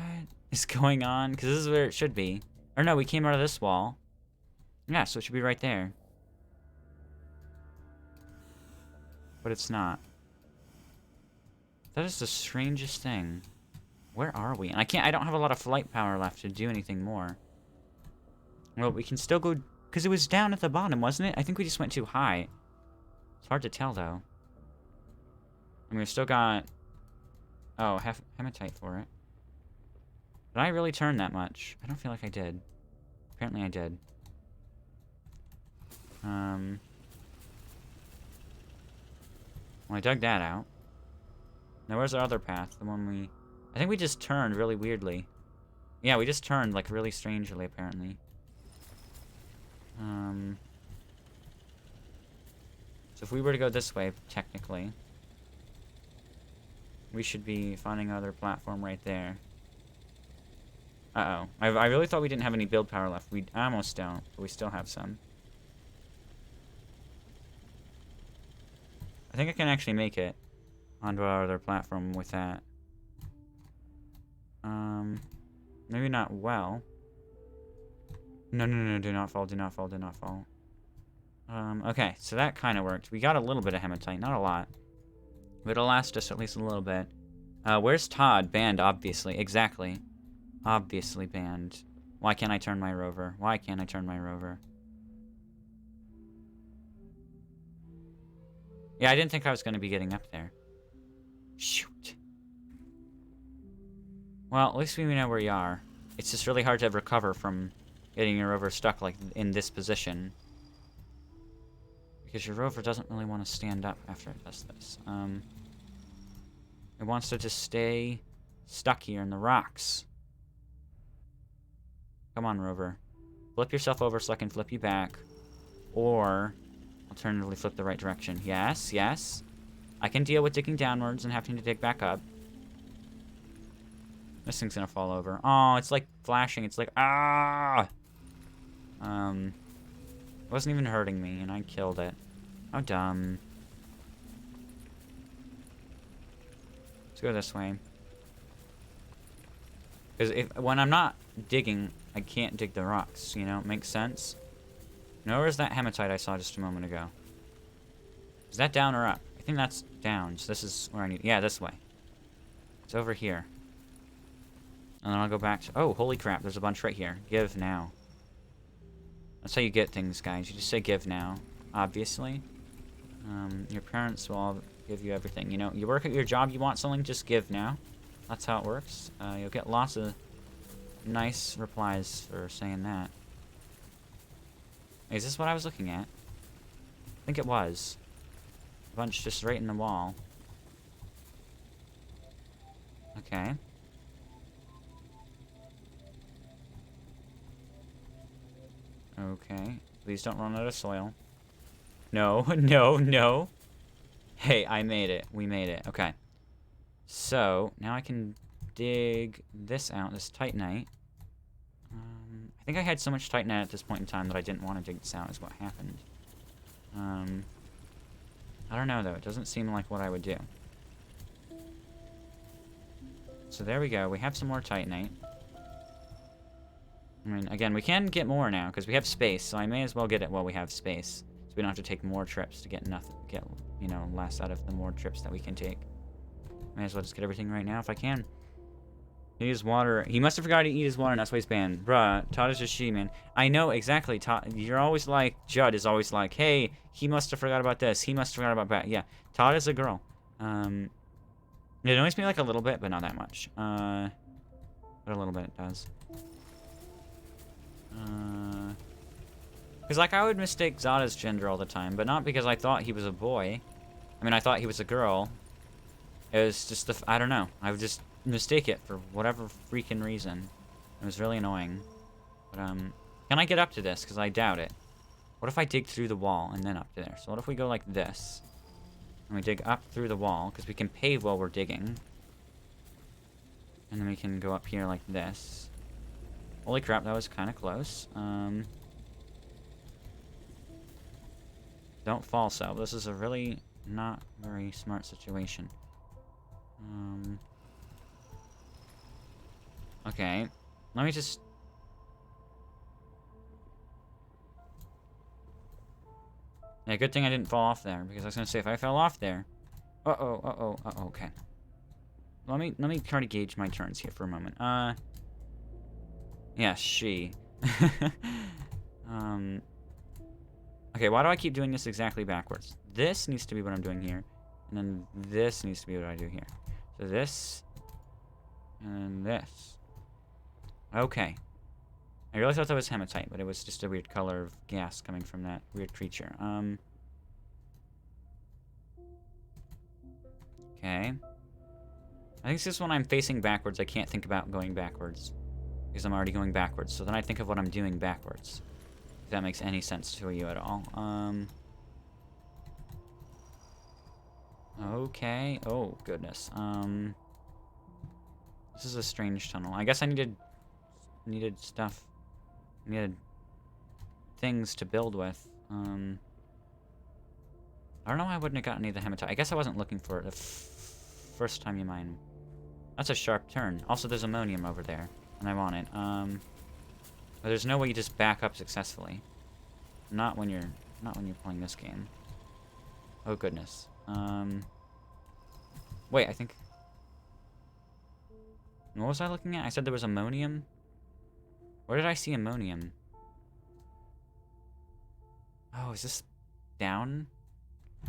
is going on? Because this is where it should be. Or no, we came out of this wall. Yeah, so it should be right there. But it's not. That is the strangest thing. Where are we? And I don't have a lot of flight power left to do anything more. Well, we can still go... Because it was down at the bottom, wasn't it? I think we just went too high. It's hard to tell, though. And we've still got... Oh, hematite for it. Did I really turn that much? I don't feel like I did. Apparently I did. Well, I dug that out. Now, where's our other path? The one we... I think we just turned really weirdly. Yeah, we just turned, like, really strangely, apparently. So if we were to go this way, technically, we should be finding another platform right there. Uh-oh. I really thought we didn't have any build power left. We almost don't, but we still have some. I think I can actually make it onto our other platform with that. Maybe not well. No, do not fall, do not fall, do not fall. Okay, so that kind of worked. We got a little bit of hematite, not a lot. But it'll last us at least a little bit. Where's Todd? Banned, obviously. Exactly. Obviously banned. Why can't I turn my rover? Why can't I turn my rover? Yeah, I didn't think I was going to be getting up there. Shoot. Well, at least we know where you are. It's just really hard to recover from getting your rover stuck like in this position. Because your rover doesn't really want to stand up after it does this. It wants to just stay stuck here in the rocks. Come on, rover. Flip yourself over so I can flip you back. Or, alternatively, flip the right direction. Yes, yes. I can deal with digging downwards and having to dig back up. This thing's gonna fall over. Oh, it's like flashing. It's like, ah! It wasn't even hurting me, and I killed it. How dumb. Let's go this way. Because when I'm not digging I can't dig the rocks, you know? Makes sense? Now, where's that hematite I saw just a moment ago? Is that down or up? I think that's down, so this is where I need... Yeah, this way. It's over here. And then I'll go back to... Oh, holy crap, there's a bunch right here. Give now. That's how you get things, guys. You just say give now, obviously. Your parents will all give you everything. You know, you work at your job, you want something, just give now. That's how it works. You'll get lots of nice replies for saying that. Is this what I was looking at? I think it was. A bunch just right in the wall. Okay. Okay. Please don't run out of soil. No, no, no. Hey, I made it. We made it. Okay. So, now I can dig this out, this titanite. I think I had so much titanite at this point in time that I didn't want to dig this out is what happened. I don't know, though. It doesn't seem like what I would do. So there we go. We have some more titanite. I mean, again, we can get more now, because we have space, so I may as well get it while we have space. So we don't have to take more trips to get nothing, you know, less out of the more trips that we can take. May as well just get everything right now if I can. Eat his water. He must have forgot to eat his water, and that's why he's banned. Bruh, Todd is just she, man. I know, exactly. Todd, you're always like, Judd is always like, hey, he must have forgot about this. He must have forgot about that. Yeah, Todd is a girl. It annoys me like a little bit, but not that much. But a little bit it does. Because, like, I would mistake Zada's gender all the time, but not because I thought he was a boy. I mean, I thought he was a girl. It was just, I don't know. I would just mistake it for whatever freaking reason. It was really annoying. But, can I get up to this? Because I doubt it. What if I dig through the wall and then up to there? So what if we go like this? And we dig up through the wall, because we can pave while we're digging. And then we can go up here like this. Holy crap, that was kind of close. Don't fall, so. This is a really not very smart situation. Okay. Let me just... Yeah, good thing I didn't fall off there, because I was gonna say, if I fell off there... Uh-oh, okay. Let me try to gauge my turns here for a moment. Yeah, she. Okay, why do I keep doing this exactly backwards? This needs to be what I'm doing here. And then this needs to be what I do here. So this. And this. Okay. I really thought that was hematite, but it was just a weird color of gas coming from that weird creature. Okay. I think it's just when I'm facing backwards, I can't think about going backwards. Because I'm already going backwards. So then I think of what I'm doing backwards. If that makes any sense to you at all. Okay. Oh, goodness. This is a strange tunnel. I guess I needed stuff. Needed things to build with. I don't know why I wouldn't have gotten any of the hematite. I guess I wasn't looking for it the first time you mine. That's a sharp turn. Also, there's ammonium over there. And I want it. But there's no way you just back up successfully. Not when you're playing this game. Oh goodness. Wait, I think... What was I looking at? I said there was ammonium? Where did I see ammonium? Oh, is this down?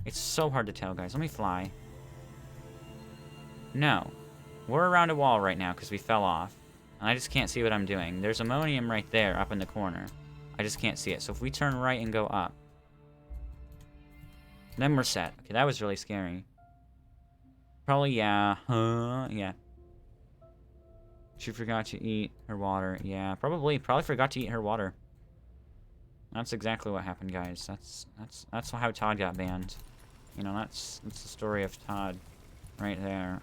It's so hard to tell, guys. Let me fly. No. We're around a wall right now because we fell off. And I just can't see what I'm doing. There's ammonium right there up in the corner. I just can't see it. So if we turn right and go up, then we're set. Okay, that was really scary. Probably, yeah. Yeah. She forgot to eat her water. Yeah, probably forgot to eat her water. That's exactly what happened, guys. That's how Todd got banned. You know, that's the story of Todd right there.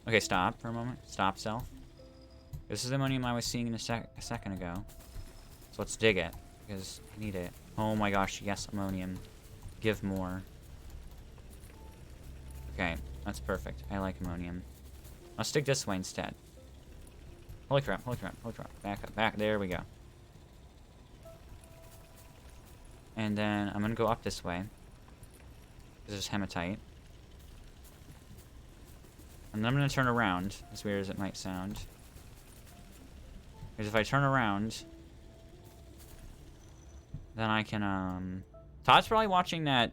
Okay, stop for a moment. Stop, self. This is the ammonium I was seeing a second ago. So let's dig it, because I need it. Oh my gosh, yes, ammonium. Give more. Okay, that's perfect. I like ammonium. Let's dig this way instead. Holy crap, holy crap, holy crap. Back up, back. There we go. And then I'm gonna go up this way. This is hematite. And then I'm gonna turn around, as weird as it might sound. Because if I turn around, then I can, Todd's probably watching that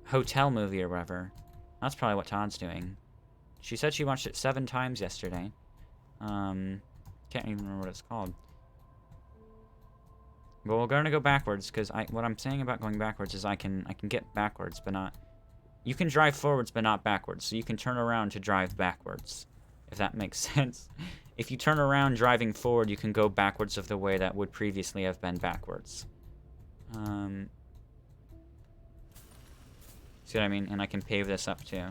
hotel movie or whatever. That's probably what Todd's doing. She said she watched it 7 times yesterday. Can't even remember what it's called. But we're gonna go backwards, because what I'm saying about going backwards is I can get backwards, but not... You can drive forwards, but not backwards. So you can turn around to drive backwards, if that makes sense. If you turn around driving forward, you can go backwards of the way that would previously have been backwards. See what I mean? And I can pave this up too.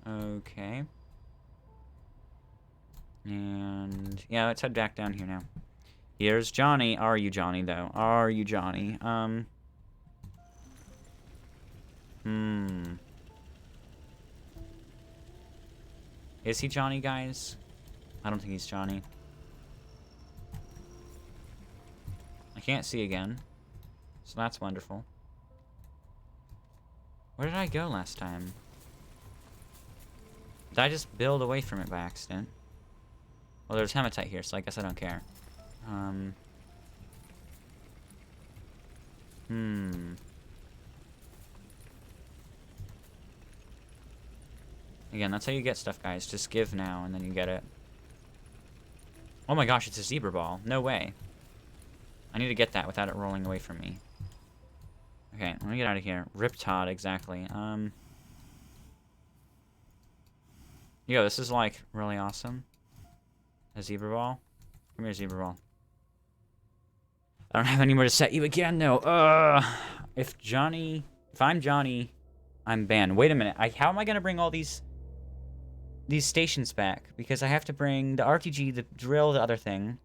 Okay. And yeah, let's head back down here now. Here's Johnny. Are you Johnny, though? Are you Johnny? Is he Johnny, guys? I don't think he's Johnny. I can't see again. So that's wonderful. Where did I go last time? Did I just build away from it by accident? Well, there's hematite here, so I guess I don't care. Again, that's how you get stuff, guys. Just give now, and then you get it. Oh my gosh, it's a zebra ball. No way. I need to get that without it rolling away from me. Okay, let me get out of here. Riptod, exactly. Yo, this is, like, really awesome. A zebra ball? Come here, zebra ball. I don't have anywhere to set you again, no. If I'm Johnny, I'm banned. Wait a minute. How am I gonna bring all these stations back? Because I have to bring the RTG, the drill, the other thing.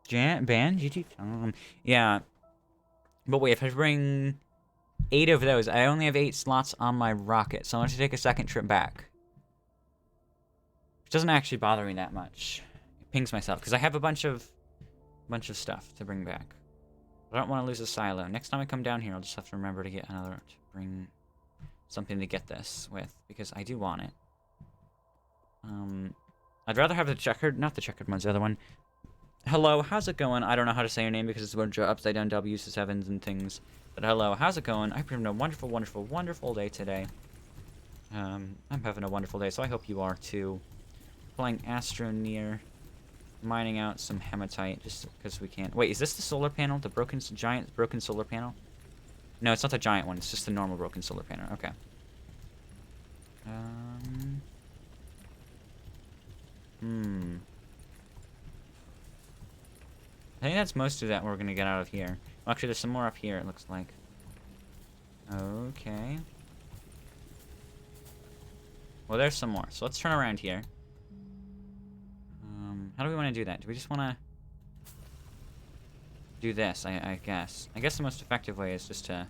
Ban? GG? Yeah. But wait, if I bring 8 of those, I only have 8 slots on my rocket, so I'm going to take a second trip back. Which doesn't actually bother me that much. It pings myself, because I have a bunch of stuff to bring back. I don't want to lose a silo. Next time I come down here, I'll just have to remember to get another, to bring something to get this with, because I do want it. I'd rather have the checkered, not the checkered ones, the other one. Hello, how's it going? I don't know how to say your name because it's a bunch of upside down W's to 7s and things. But hello, how's it going? I hope you're having a wonderful, wonderful, wonderful day today. I'm having a wonderful day, so I hope you are too. Playing Astroneer, mining out some hematite just because we can. Wait, is this the solar panel? The giant broken solar panel? No, it's not the giant one. It's just the normal broken solar panel. Okay. I think that's most of that we're gonna get out of here. Well, actually, there's some more up here, it looks like. Okay. Well, there's some more. So let's turn around here. How do we want to do that? Do we just want to do this, I guess? I guess the most effective way is just to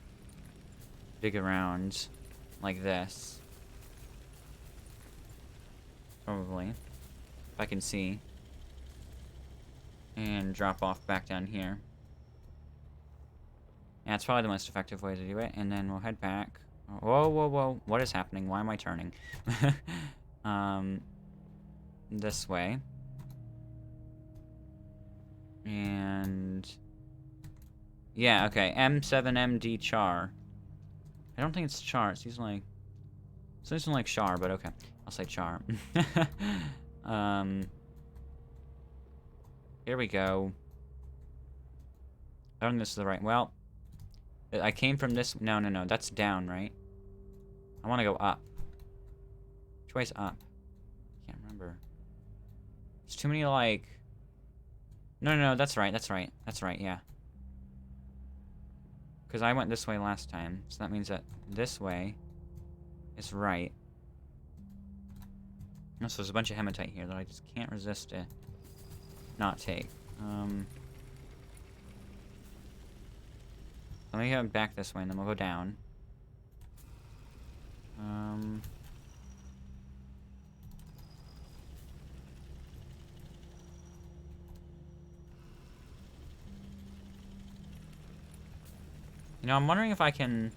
dig around like this. Probably. If I can see. And drop off back down here. Yeah, it's probably the most effective way to do it. And then we'll head back. Whoa, whoa, whoa. What is happening? Why am I turning? This way. And... yeah, okay. M7MD Char. I don't think it's Char. It's usually like Char, but okay. I'll say Char. Here we go. I don't think this is the right... well, I came from this... no, no, no. That's down, right? I want to go up. Which way's up? I can't remember. There's too many, like... no, no, no. That's right. That's right. That's right, yeah. Because I went this way last time. So that means that this way is right. Also, there's a bunch of hematite here that I just can't resist to not take. Let me go back this way and then we'll go down. You know, I'm wondering if I can...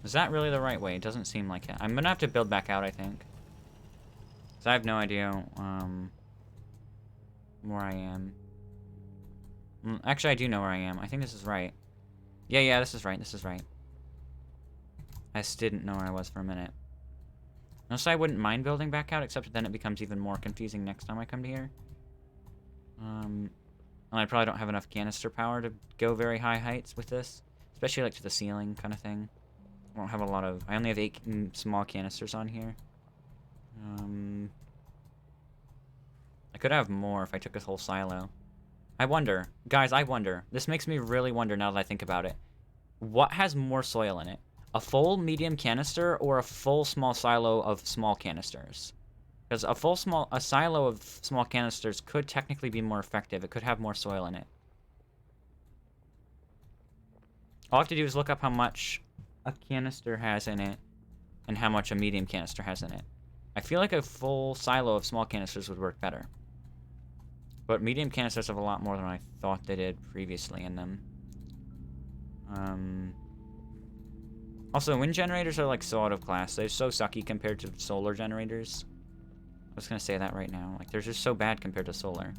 Is that really the right way? It doesn't seem like it. I'm gonna have to build back out, I think. Because I have no idea, where I am. Actually, I do know where I am. I think this is right. Yeah, this is right. This is right. I just didn't know where I was for a minute. Honestly, I wouldn't mind building back out, except then it becomes even more confusing next time I come to here. And I probably don't have enough canister power to go very high heights with this. Especially, like, to the ceiling kind of thing. I don't have a lot of... I only have 8 small canisters on here. I could have more if I took this whole silo. I wonder. Guys, I wonder. This makes me really wonder now that I think about it. What has more soil in it? A full medium canister or a full small silo of small canisters? Because a silo of small canisters could technically be more effective. It could have more soil in it. All I have to do is look up how much a canister has in it and how much a medium canister has in it. I feel like a full silo of small canisters would work better. But medium canisters have a lot more than I thought they did previously in them. Also, wind generators are like so out of class. They're so sucky compared to solar generators. I was gonna say that right now. Like, they're just so bad compared to solar.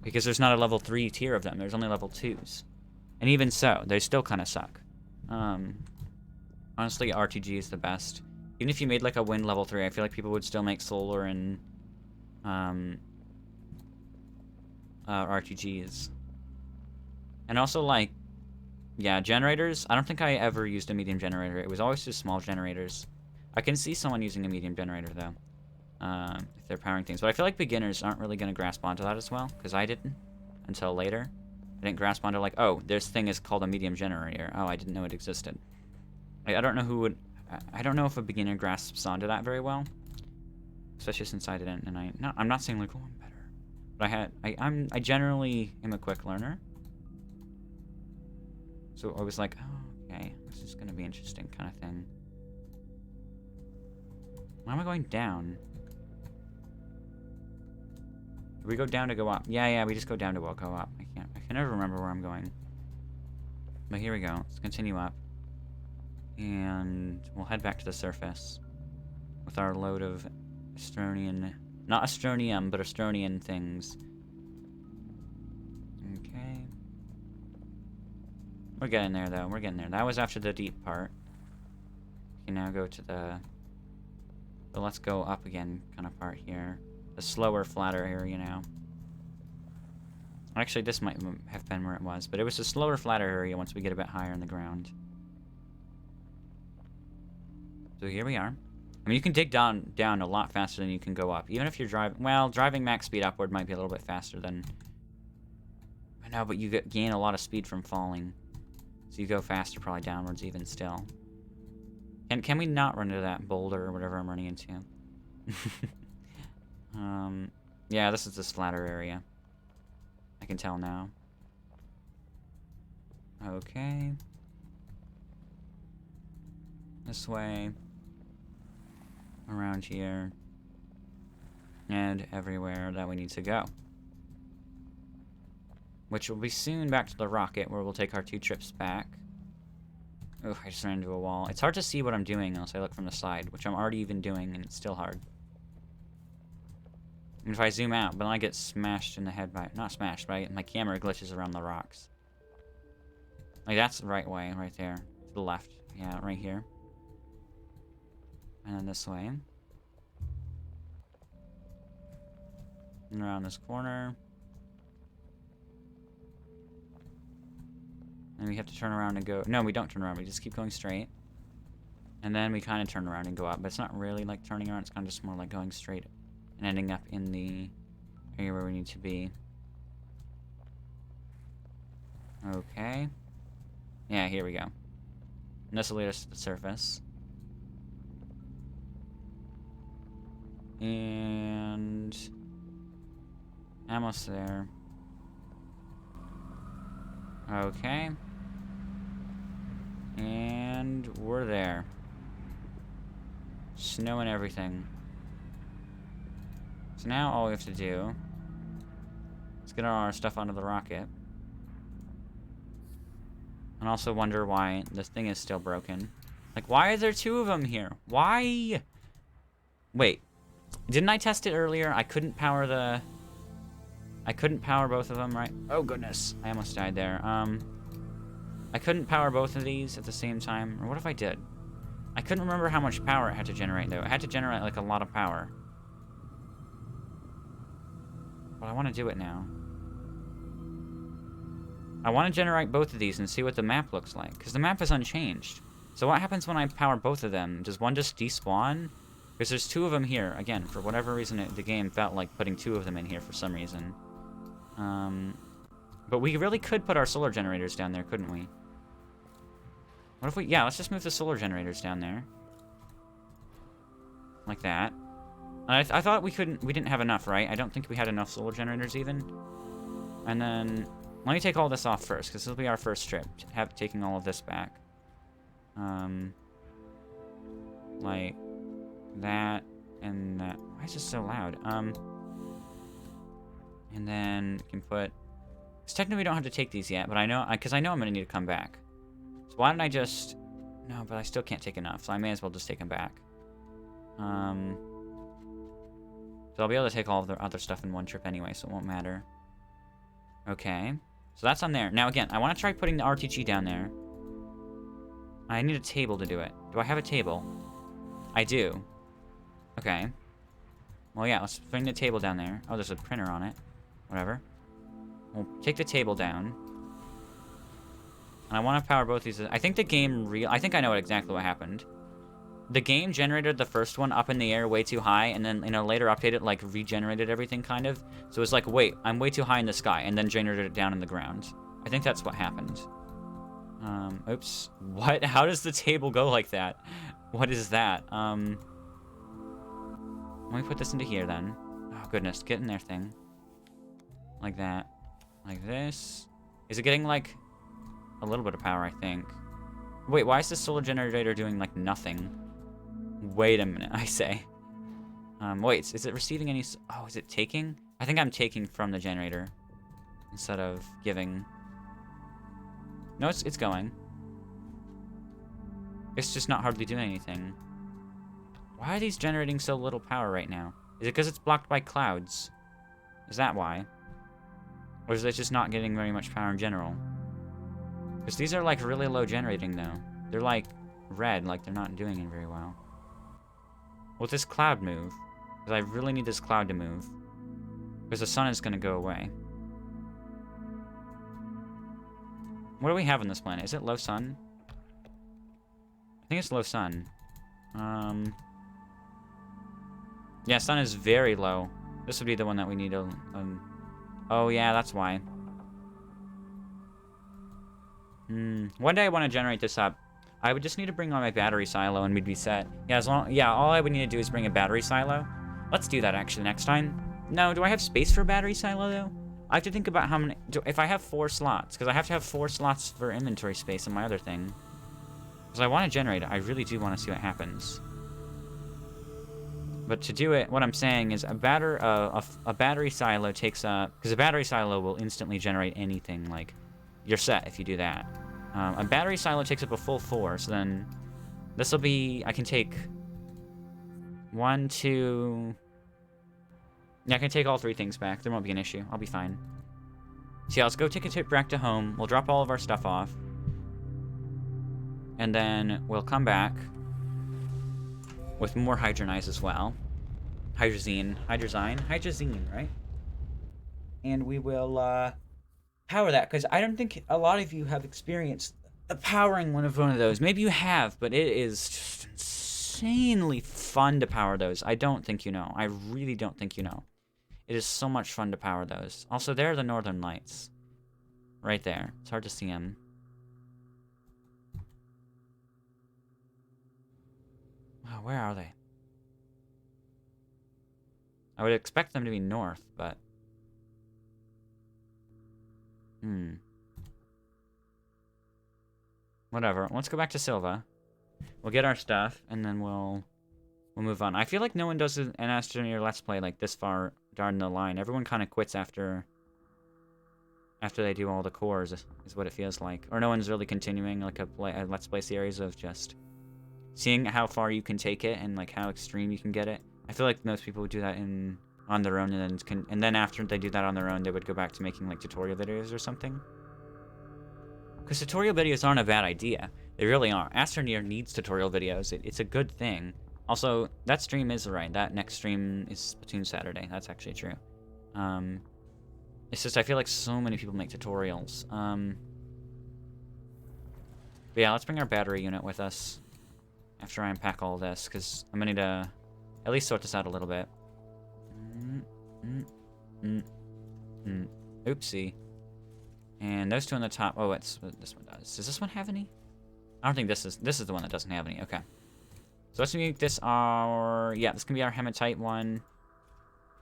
Because there's not a level 3 tier of them. There's only level 2s. And even so, they still kind of suck. Honestly, RTG is the best. Even if you made like a wind level 3, I feel like people would still make solar and RTGs. And also, like, yeah, generators. I don't think I ever used a medium generator. It was always just small generators. I can see someone using a medium generator, though, if they're powering things. But I feel like beginners aren't really going to grasp onto that as well, because I didn't until later. I didn't grasp onto, like, oh, this thing is called a medium generator. Oh, I didn't know it existed. I don't know who would... I don't know if a beginner grasps onto that very well. Especially since I didn't, and I'm not saying, like, oh, I'm better. But I generally am a quick learner. So I was like, oh, okay, this is gonna be interesting kind of thing. Why am I going down? Do we go down to go up? Yeah, we just go down to go up. I can never remember where I'm going. But here we go. Let's continue up. And we'll head back to the surface with our load of Astronian, not Astronium, but Astronian things. Okay. We're getting there, though. We're getting there. That was after the deep part. We can now go to the let's go up again kind of part here. The slower, flatter area now. Actually, this might have been where it was, but it was a slower, flatter area once we get a bit higher in the ground. So here we are. I mean, you can dig down a lot faster than you can go up. Even if you're driving... Well, driving max speed upward might be a little bit faster than... I know, but you gain a lot of speed from falling. So you go faster probably downwards even still. Can we not run into that boulder or whatever I'm running into? Yeah, this is this flatter area. I can tell now. Okay. This way. Around here. And everywhere that we need to go. Which will be soon back to the rocket, where we'll take our 2 trips back. Oh, I just ran into a wall. It's hard to see what I'm doing unless I look from the side, which I'm already even doing, and it's still hard. And if I zoom out, but then I get smashed in the head by... Not smashed, right? My camera glitches around the rocks. Like, that's the right way, right there. To the left. Yeah, right here. And then this way. And around this corner. And we have to turn around and go... No, we don't turn around. We just keep going straight. And then we kind of turn around and go up. But it's not really like turning around. It's kind of just more like going straight and ending up in the area where we need to be. Okay. Yeah, here we go. And this will lead us to the surface. And... almost there. Okay. And we're there. Snow and everything. So now all we have to do is get all our stuff onto the rocket. And also wonder why this thing is still broken. Like, why are there 2 of them here? Why? Wait. Didn't I test it earlier? I couldn't power the... I couldn't power both of them, right? Oh, goodness. I almost died there. I couldn't power both of these at the same time. Or what if I did? I couldn't remember how much power it had to generate, though. It had to generate, like, a lot of power. But I want to do it now. I want to generate both of these and see what the map looks like. Because the map is unchanged. So what happens when I power both of them? Does one just despawn? Because there's 2 of them here. Again, for whatever reason, the game felt like putting 2 of them in here for some reason. But we really could put our solar generators down there, couldn't we? What if we... Yeah, let's just move the solar generators down there. Like that. And I thought we didn't have enough, right? I don't think we had enough solar generators even. And then... Let me take all this off first, because this will be our first trip. Taking all of this back. Like... That... And that... Why is this so loud? And then we can put... Because technically we don't have to take these yet, but I know... Because I know I'm going to need to come back. So why don't I just... No, but I still can't take enough, so I may as well just take them back. So I'll be able to take all of the other stuff in one trip anyway, so it won't matter. Okay. So that's on there. Now again, I want to try putting the RTG down there. I need a table to do it. Do I have a table? I do. Okay. Well, yeah, let's bring the table down there. Oh, there's a printer on it. Whatever. We'll take the table down. And I want to power both these. I think the game I think I know exactly what happened. The game generated the first one up in the air way too high, and then in a later update it like regenerated everything kind of. So it was like, wait, I'm way too high in the sky, and then generated it down in the ground. I think that's what happened. Oops. What? How does the table go like that? What is that? Let me put this into here then. Oh goodness, get in there thing. Like that. Like this. Is it getting like a little bit of power, I think. Wait, why is this solar generator doing like nothing? Wait a minute, I say. Wait, is it receiving any... Oh, is it taking? I think I'm taking from the generator instead of giving. No, it's going. It's just not hardly doing anything. Why are these generating so little power right now? Is it because it's blocked by clouds? Is that why? Or is it just not getting very much power in general? Because these are like really low generating though. They're like red, like they're not doing it very well. Will this cloud move? Because I really need this cloud to move. Because the sun is going to go away. What do we have on this planet? Is it low sun? I think it's low sun. Yeah, sun is very low. This would be the one that we need to... Oh yeah, that's why. One day I want to generate this up. I would just need to bring on my battery silo and we'd be set. Yeah, all I would need to do is bring a battery silo. Let's do that actually next time. No, do I have space for a battery silo though? I have to think about how many... if I have 4 slots, because I have to have 4 slots for inventory space on my other thing. Because I want to generate it. I really do want to see what happens. But to do it, what I'm saying is a battery silo takes up... Because a battery silo will instantly generate anything. Like, you're set if you do that. A battery silo takes up a full 4, so then... This will be... I can take... 1, 2... Yeah, I can take all 3 things back. There won't be an issue. I'll be fine. So yeah, let's go take a trip back to home. We'll drop all of our stuff off. And then we'll come back with more hydronize as well. Hydrazine, right? And we will power that, because I don't think a lot of you have experienced the powering one of those. Maybe you have, but it is just insanely fun to power those. I don't think you know. I really don't think you know. It is so much fun to power those. Also, there are the northern lights. Right there. It's hard to see them. Wow, where are they? I would expect them to be north, but... Whatever. Let's go back to Silva. We'll get our stuff, and then we'll move on. I feel like no one does an Astroneer Let's Play like this far down the line. Everyone kind of quits after after they do all the cores, is what it feels like. Or no one's really continuing like a Let's Play series of just seeing how far you can take it and like how extreme you can get it. I feel like most people would do that on their own, and then after they do that on their own, they would go back to making like tutorial videos or something. Because tutorial videos aren't a bad idea. They really aren't. Astroneer needs tutorial videos. It's a good thing. Also, that stream is right. That next stream is Splatoon Saturday. That's actually true. It's just I feel like so many people make tutorials. But yeah, let's bring our battery unit with us after I unpack all this, because I'm gonna need to at least sort this out a little bit. Oopsie. And those two on the top. Oh, it's what this one does. Does this one have any? I don't think this is the one that doesn't have any. Okay. So let's make this our, yeah, this can be our hematite one.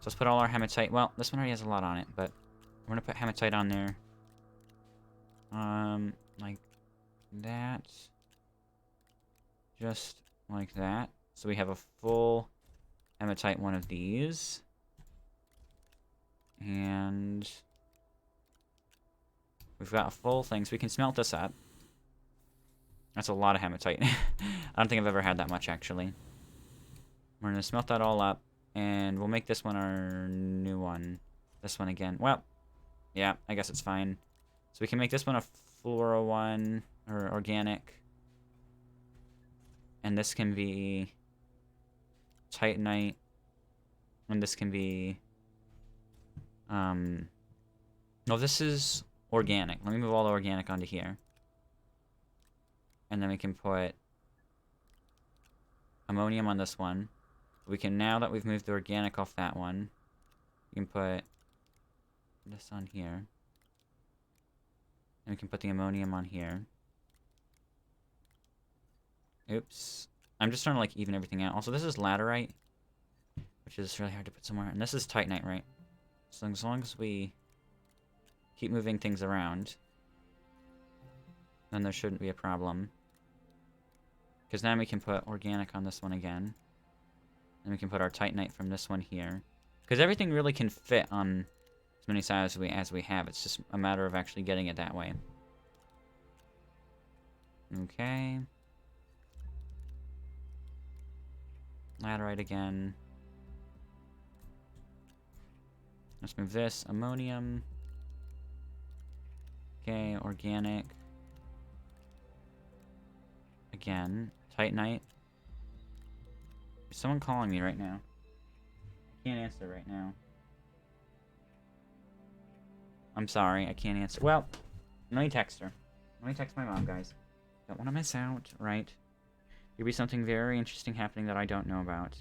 So let's put all our hematite. Well, this one already has a lot on it, but we're gonna put hematite on there. Like that. Just like that. So we have a full hematite one of these. And we've got a full thing, so we can smelt this up. That's a lot of hematite. I don't think I've ever had that much, actually. We're going to smelt that all up, and we'll make this one our new one. This one again. Well, yeah, I guess it's fine. So we can make this one a fluoro one, or organic. And this can be titanite. And this can be... No, this is organic. Let me move all the organic onto here. And then we can put ammonium on this one. We can, now that we've moved the organic off that one, we can put this on here. And we can put the ammonium on here. Oops. I'm just trying to like even everything out. Also, this is laterite, which is really hard to put somewhere. And this is titanite, right? So as long as we keep moving things around, then there shouldn't be a problem. Because now we can put organic on this one again. And we can put our titanite from this one here. Because everything really can fit on as many sides as we have. It's just a matter of actually getting it that way. Okay. Laterite again. Let's move this. Ammonium. Okay, organic. Again. Titanite. Is someone calling me right now? I can't answer right now. I'm sorry, I can't answer. Well, let me text her. Let me text my mom, guys. Don't want to miss out, right? There'll be something very interesting happening that I don't know about.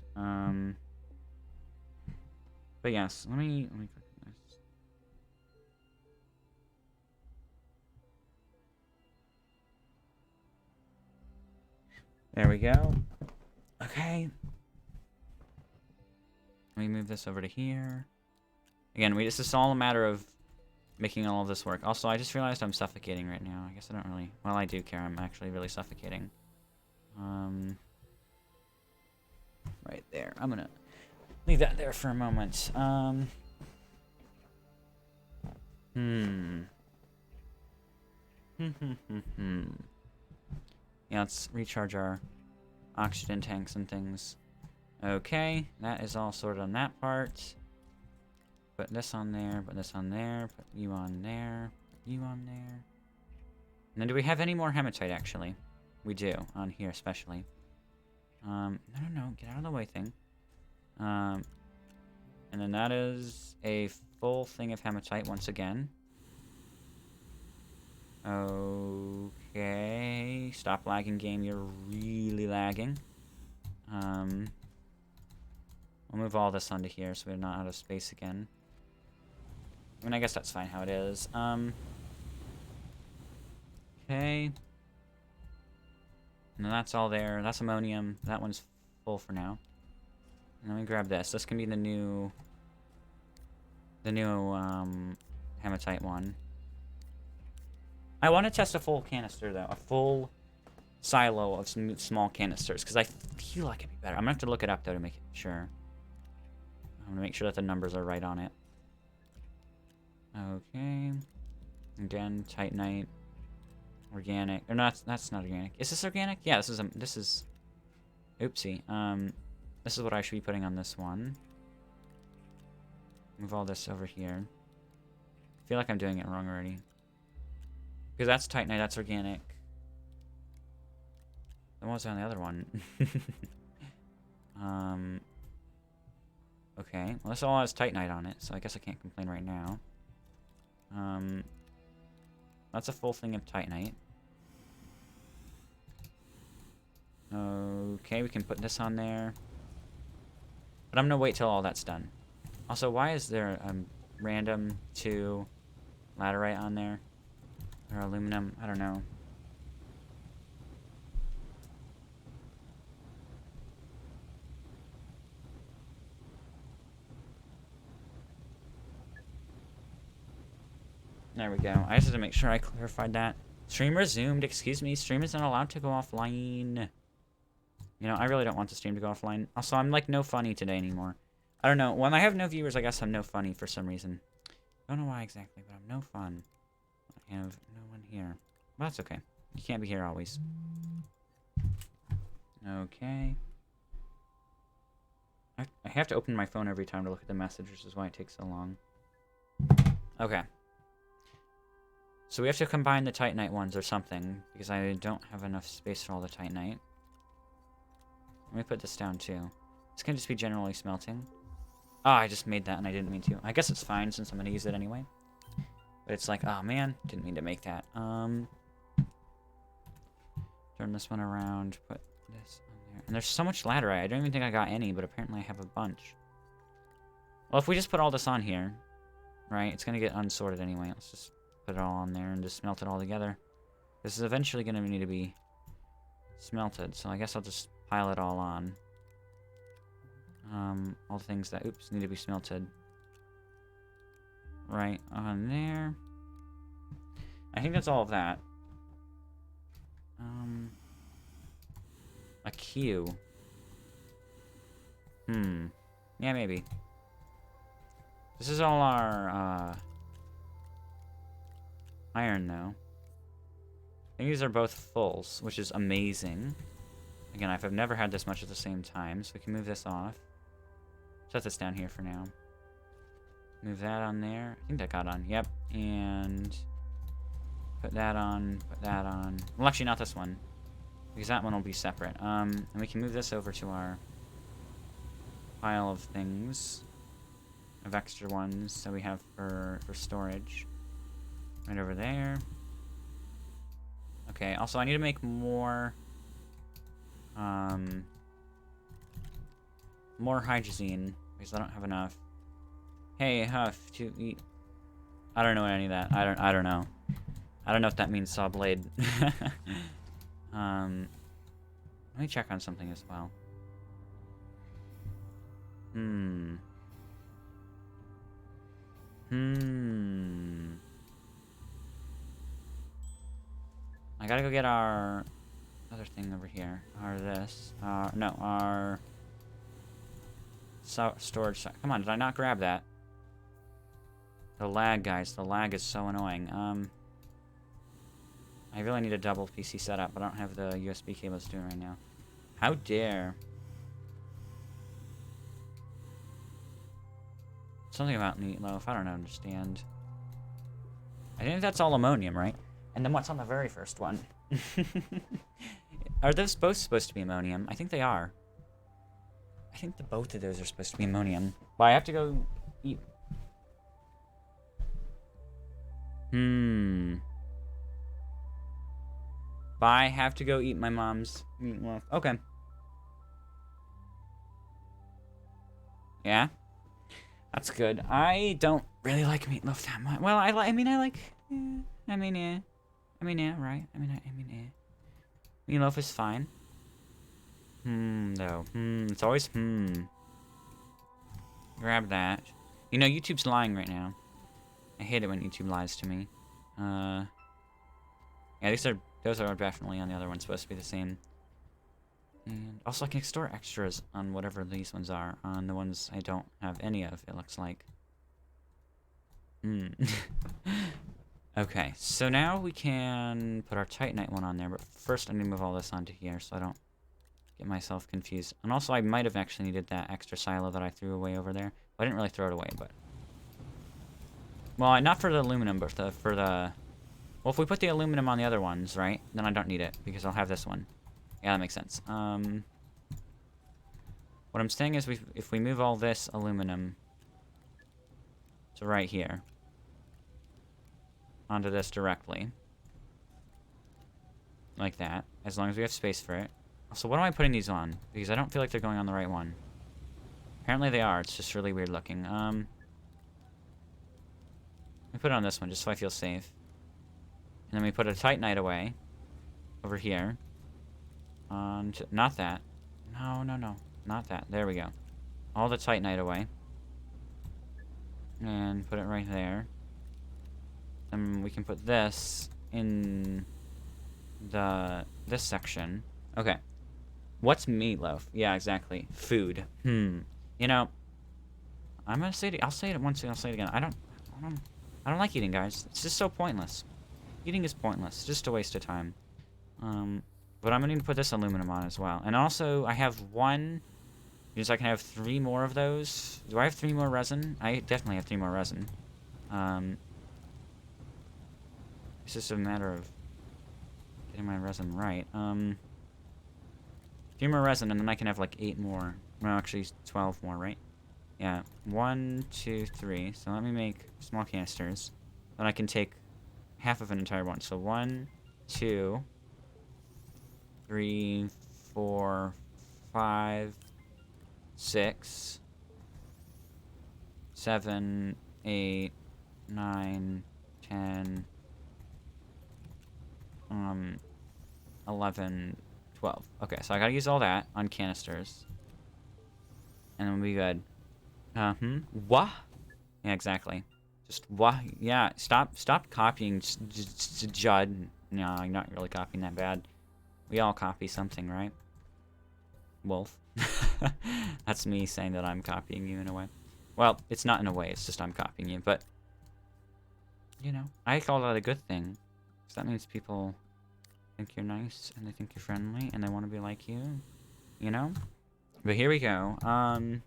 But yes, let me click on this. There we go. Okay. Let me move this over to here. Again, this is all a matter of making all of this work. Also, I just realized I'm suffocating right now. I guess I don't really... Well, I do care. I'm actually really suffocating. Right there. I'm gonna leave that there for a moment. Yeah, let's recharge our oxygen tanks and things. Okay, that is all sorted on that part. Put this on there, put this on there, put you on there, put you on there. And then do we have any more hematite, actually? We do, on here especially. No, get out of the way thing. And then that is a full thing of hematite once again. Okay, stop lagging, game, you're really lagging. We'll move all this onto here so we're not out of space again. I mean, I guess that's fine how it is. Okay. And then that's all there. That's ammonium. That one's full for now. And let me grab this. This can be the new hematite one. I want to test a full canister, though. A full silo of some small canisters, because I feel like it'd be better. I'm going to have to look it up, though, to make sure. I'm going to make sure that the numbers are right on it. Okay. Again, Titanite. Organic. Or not, that's not organic. Is this organic? Yeah, this is oopsie. This is what I should be putting on this one. Move all this over here. I feel like I'm doing it wrong already. Because that's Titanite, that's organic. Then what's on the other one? Okay. Well, this all has Titanite on it, so I guess I can't complain right now. That's a full thing of Titanite. Okay, we can put this on there. But I'm gonna wait till all that's done. Also, why is there a random 2 laterite on there? Or aluminum? I don't know. There we go. I just had to make sure I clarified that. Stream resumed. Excuse me. Stream isn't allowed to go offline. You know, I really don't want the stream to go offline. Also, I'm like no funny today anymore. I don't know. When I have no viewers, I guess I'm no funny for some reason. I don't know why exactly, but I'm no fun. I have no one here. Well, that's okay. You can't be here always. Okay. I have to open my phone every time to look at the message, which is why it takes so long. Okay. So we have to combine the Titanite ones or something, because I don't have enough space for all the Titanite. Let me put this down too. This can just be generally smelting. Ah, I just made that and I didn't mean to. I guess it's fine since I'm gonna use it anyway. But it's like, oh man, didn't mean to make that. Turn this one around, put this on there. And there's so much laterite. I don't even think I got any, but apparently I have a bunch. Well, if we just put all this on here, right, it's gonna get unsorted anyway. Let's just put it all on there and just smelt it all together. This is eventually gonna need to be smelted, so I guess I'll just pile it all on. All the things that, oops, need to be smelted. Right on there. I think that's all of that. A Q. Yeah, maybe. This is all our, iron, though. I think these are both fulls, which is amazing. Again, I've never had this much at the same time, so we can move this off. Set this down here for now. Move that on there. I think that got on. Yep. And put that on. Put that on. Well, actually, not this one, because that one will be separate. And we can move this over to our pile of things, of extra ones that we have for storage. Right over there. Okay. Also, I need to make more. More hydrazine, because I don't have enough. Hey, Huff, to eat. I don't know any of that. I don't know. I don't know if that means saw blade. Let me check on something as well. I gotta go get our other thing over here. Our storage. Come on, did I not grab that? The lag, guys. The lag is so annoying. I really need a double PC setup, but I don't have the USB cables to do it right now. How dare. Something about meatloaf. I don't understand. I think that's all ammonium, right? And then what's on the very first one? Are those both supposed to be ammonium? I think they are. I think both of those are supposed to be ammonium. But I have to go eat. But I have to go eat my mom's meatloaf. Okay. Yeah? That's good. I don't really like meatloaf that much. Well, I mean, right? Meatloaf is fine. Though. It's always Grab that. You know, YouTube's lying right now. I hate it when YouTube lies to me. Yeah, those are definitely on the other one supposed to be the same. And also I can store extras on whatever these ones are, on the ones I don't have any of, it looks like. Okay, so now we can put our Titanite one on there, but first I need to move all this onto here so I don't get myself confused. And also, I might have actually needed that extra silo that I threw away over there. I didn't really throw it away, but... Well, not for the aluminum, but for the... Well, if we put the aluminum on the other ones, right, then I don't need it, because I'll have this one. Yeah, that makes sense. What I'm saying is if we move all this aluminum to right here, onto this directly, like that, as long as we have space for it. So what am I putting these on? Because I don't feel like they're going on the right one. Apparently they are. It's just really weird looking. Let me put it on this one just so I feel safe. And then we put a Titanite away over here. Not that. No, no, no. Not that. There we go. All the Titanite away. And put it right there. Then we can put this in this section. Okay. What's meatloaf? Yeah, exactly. Food. You know, I'm gonna say it. I'll say it once. I'll say it again. I don't like eating, guys. It's just so pointless. Eating is pointless. It's just a waste of time. But I'm gonna need to put this aluminum on as well. And also, I have one. Because I can have 3 more of those. Do I have 3 more resin? I definitely have 3 more resin. It's just a matter of getting my resin right. 3 more resin, and then I can have like 8 more. Well, actually, 12 more, right? Yeah. 1, 2, 3. So let me make small canisters. Then I can take half of an entire one. So 1, 2, 3, 4, 5, 6, 7, 8, 9, 10, 11, 12. Okay, so I gotta use all that on canisters. And then we'll be good. What? Yeah, exactly. Just what? Yeah, stop copying Judd. No, I'm not really copying that bad. We all copy something, right? Wolf. That's me saying that I'm copying you in a way. Well, it's not in a way, it's just I'm copying you, but... You know, I call that a good thing. Because that means people think you're nice, and they think you're friendly, and they want to be like you. You know? But here we go. I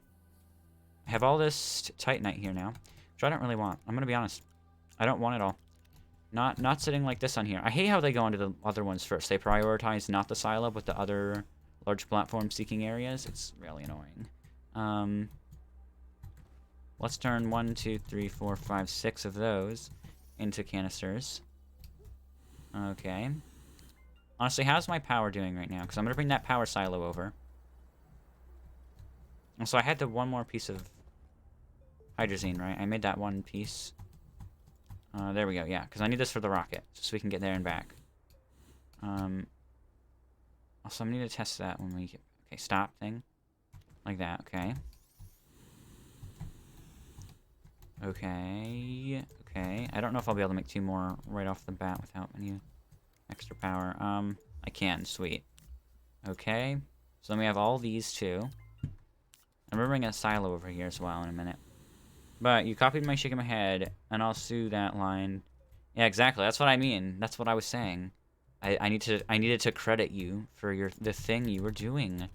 have all this Titanite here now, which I don't really want. I'm gonna be honest. I don't want it all. Not sitting like this on here. I hate how they go into the other ones first. They prioritize not the silo, but the other large platform seeking areas. It's really annoying. Let's turn 1, 2, 3, 4, 5, 6 of those into canisters. Okay. Honestly, how's my power doing right now? Because I'm going to bring that power silo over. So I had the one more piece of hydrazine, right? I made that one piece. There we go, yeah. Because I need this for the rocket, so we can get there and back. Also, I need to test that when we get... Okay, stop thing. Like that, okay. Okay. Okay. I don't know if I'll be able to make 2 more right off the bat without any extra power. I can. Sweet. Okay. So then we have all these 2. I'm gonna bring a silo over here as well in a minute. But you copied my shaking my head, and I'll sue that line. Yeah, exactly. That's what I mean. That's what I was saying. I needed to credit you for the thing you were doing.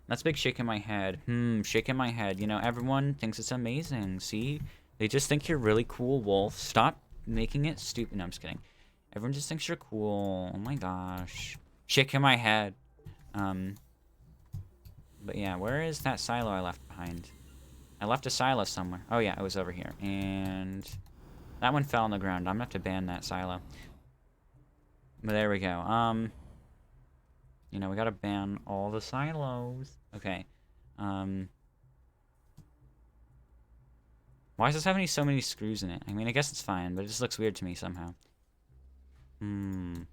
That's big shaking my head. Shaking my head. You know, everyone thinks it's amazing. See? They just think you're really cool, Wolf. Stop making it stupid. No, I'm just kidding. Everyone just thinks you're cool. Oh my gosh. Shaking my head. But yeah, where is that silo I left behind? I left a silo somewhere. Oh yeah, it was over here. And that one fell on the ground. I'm gonna have to ban that silo. But there we go. You know, we gotta ban all the silos. Okay. Why does this have so many screws in it? I mean, I guess it's fine, but it just looks weird to me somehow.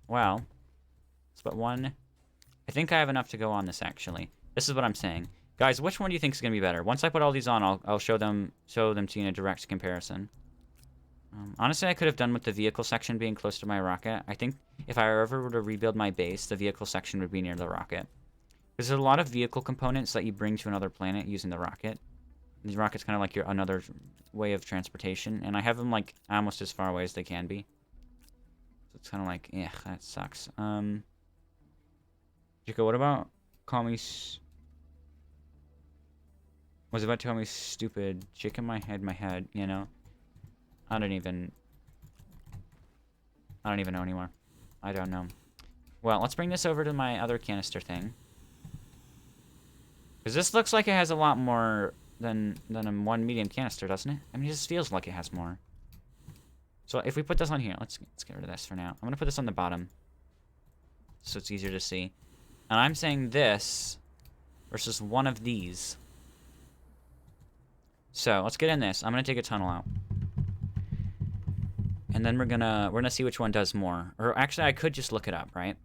Well, let's put one. I think I have enough to go on this, actually. This is what I'm saying. Guys, which one do you think is going to be better? Once I put all these on, I'll show them to you in a direct comparison. Honestly, I could have done with the vehicle section being close to my rocket. I think if I ever were to rebuild my base, the vehicle section would be near the rocket. There's a lot of vehicle components that you bring to another planet using the rocket. These rockets kind of like another way of transportation, and I have them like almost as far away as they can be. So it's kind of like, yeah, that sucks. Chico, what about call me? Was about to call me stupid. Chick in my head. You know, I don't even know anymore. I don't know. Well, let's bring this over to my other canister thing. Because this looks like it has a lot more than a one medium canister, doesn't it? I mean, it just feels like it has more. So if we put this on here, let's get rid of this for now. I'm going to put this on the bottom. So it's easier to see. And I'm saying this versus one of these. So let's get in this. I'm going to take a tunnel out. And then we're gonna see which one does more. Or actually, I could just look it up, right?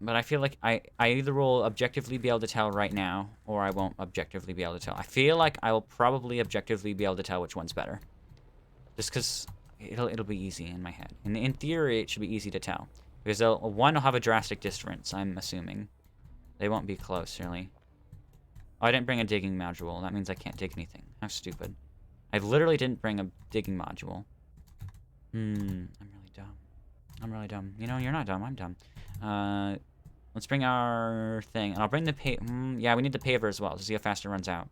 But I feel like I either will objectively be able to tell right now, or I won't objectively be able to tell. I feel like I will probably objectively be able to tell which one's better. Just because it'll be easy in my head. And in theory, it should be easy to tell. Because one will have a drastic difference, I'm assuming. They won't be close, really. Oh, I didn't bring a digging module. That means I can't dig anything. How stupid. I literally didn't bring a digging module. I'm really dumb. I'm really dumb. You know, you're not dumb. I'm dumb. Let's bring our thing. And I'll bring the yeah, we need the paver as well to see how fast it runs out.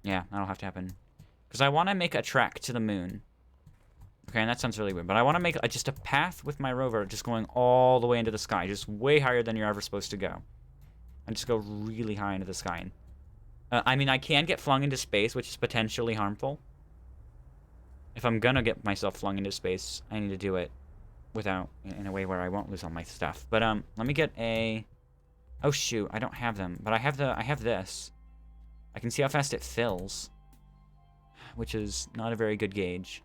Yeah, that'll have to happen. Because I want to make a trek to the moon. Okay, and that sounds really weird. But I want to make just a path with my rover just going all the way into the sky. Just way higher than you're ever supposed to go. And just go really high into the sky. I mean, I can get flung into space, which is potentially harmful. If I'm gonna get myself flung into space, I need to do it without, in a way where I won't lose all my stuff. But let me get a. Oh shoot, I don't have them, but I have this. I can see how fast it fills, which is not a very good gauge.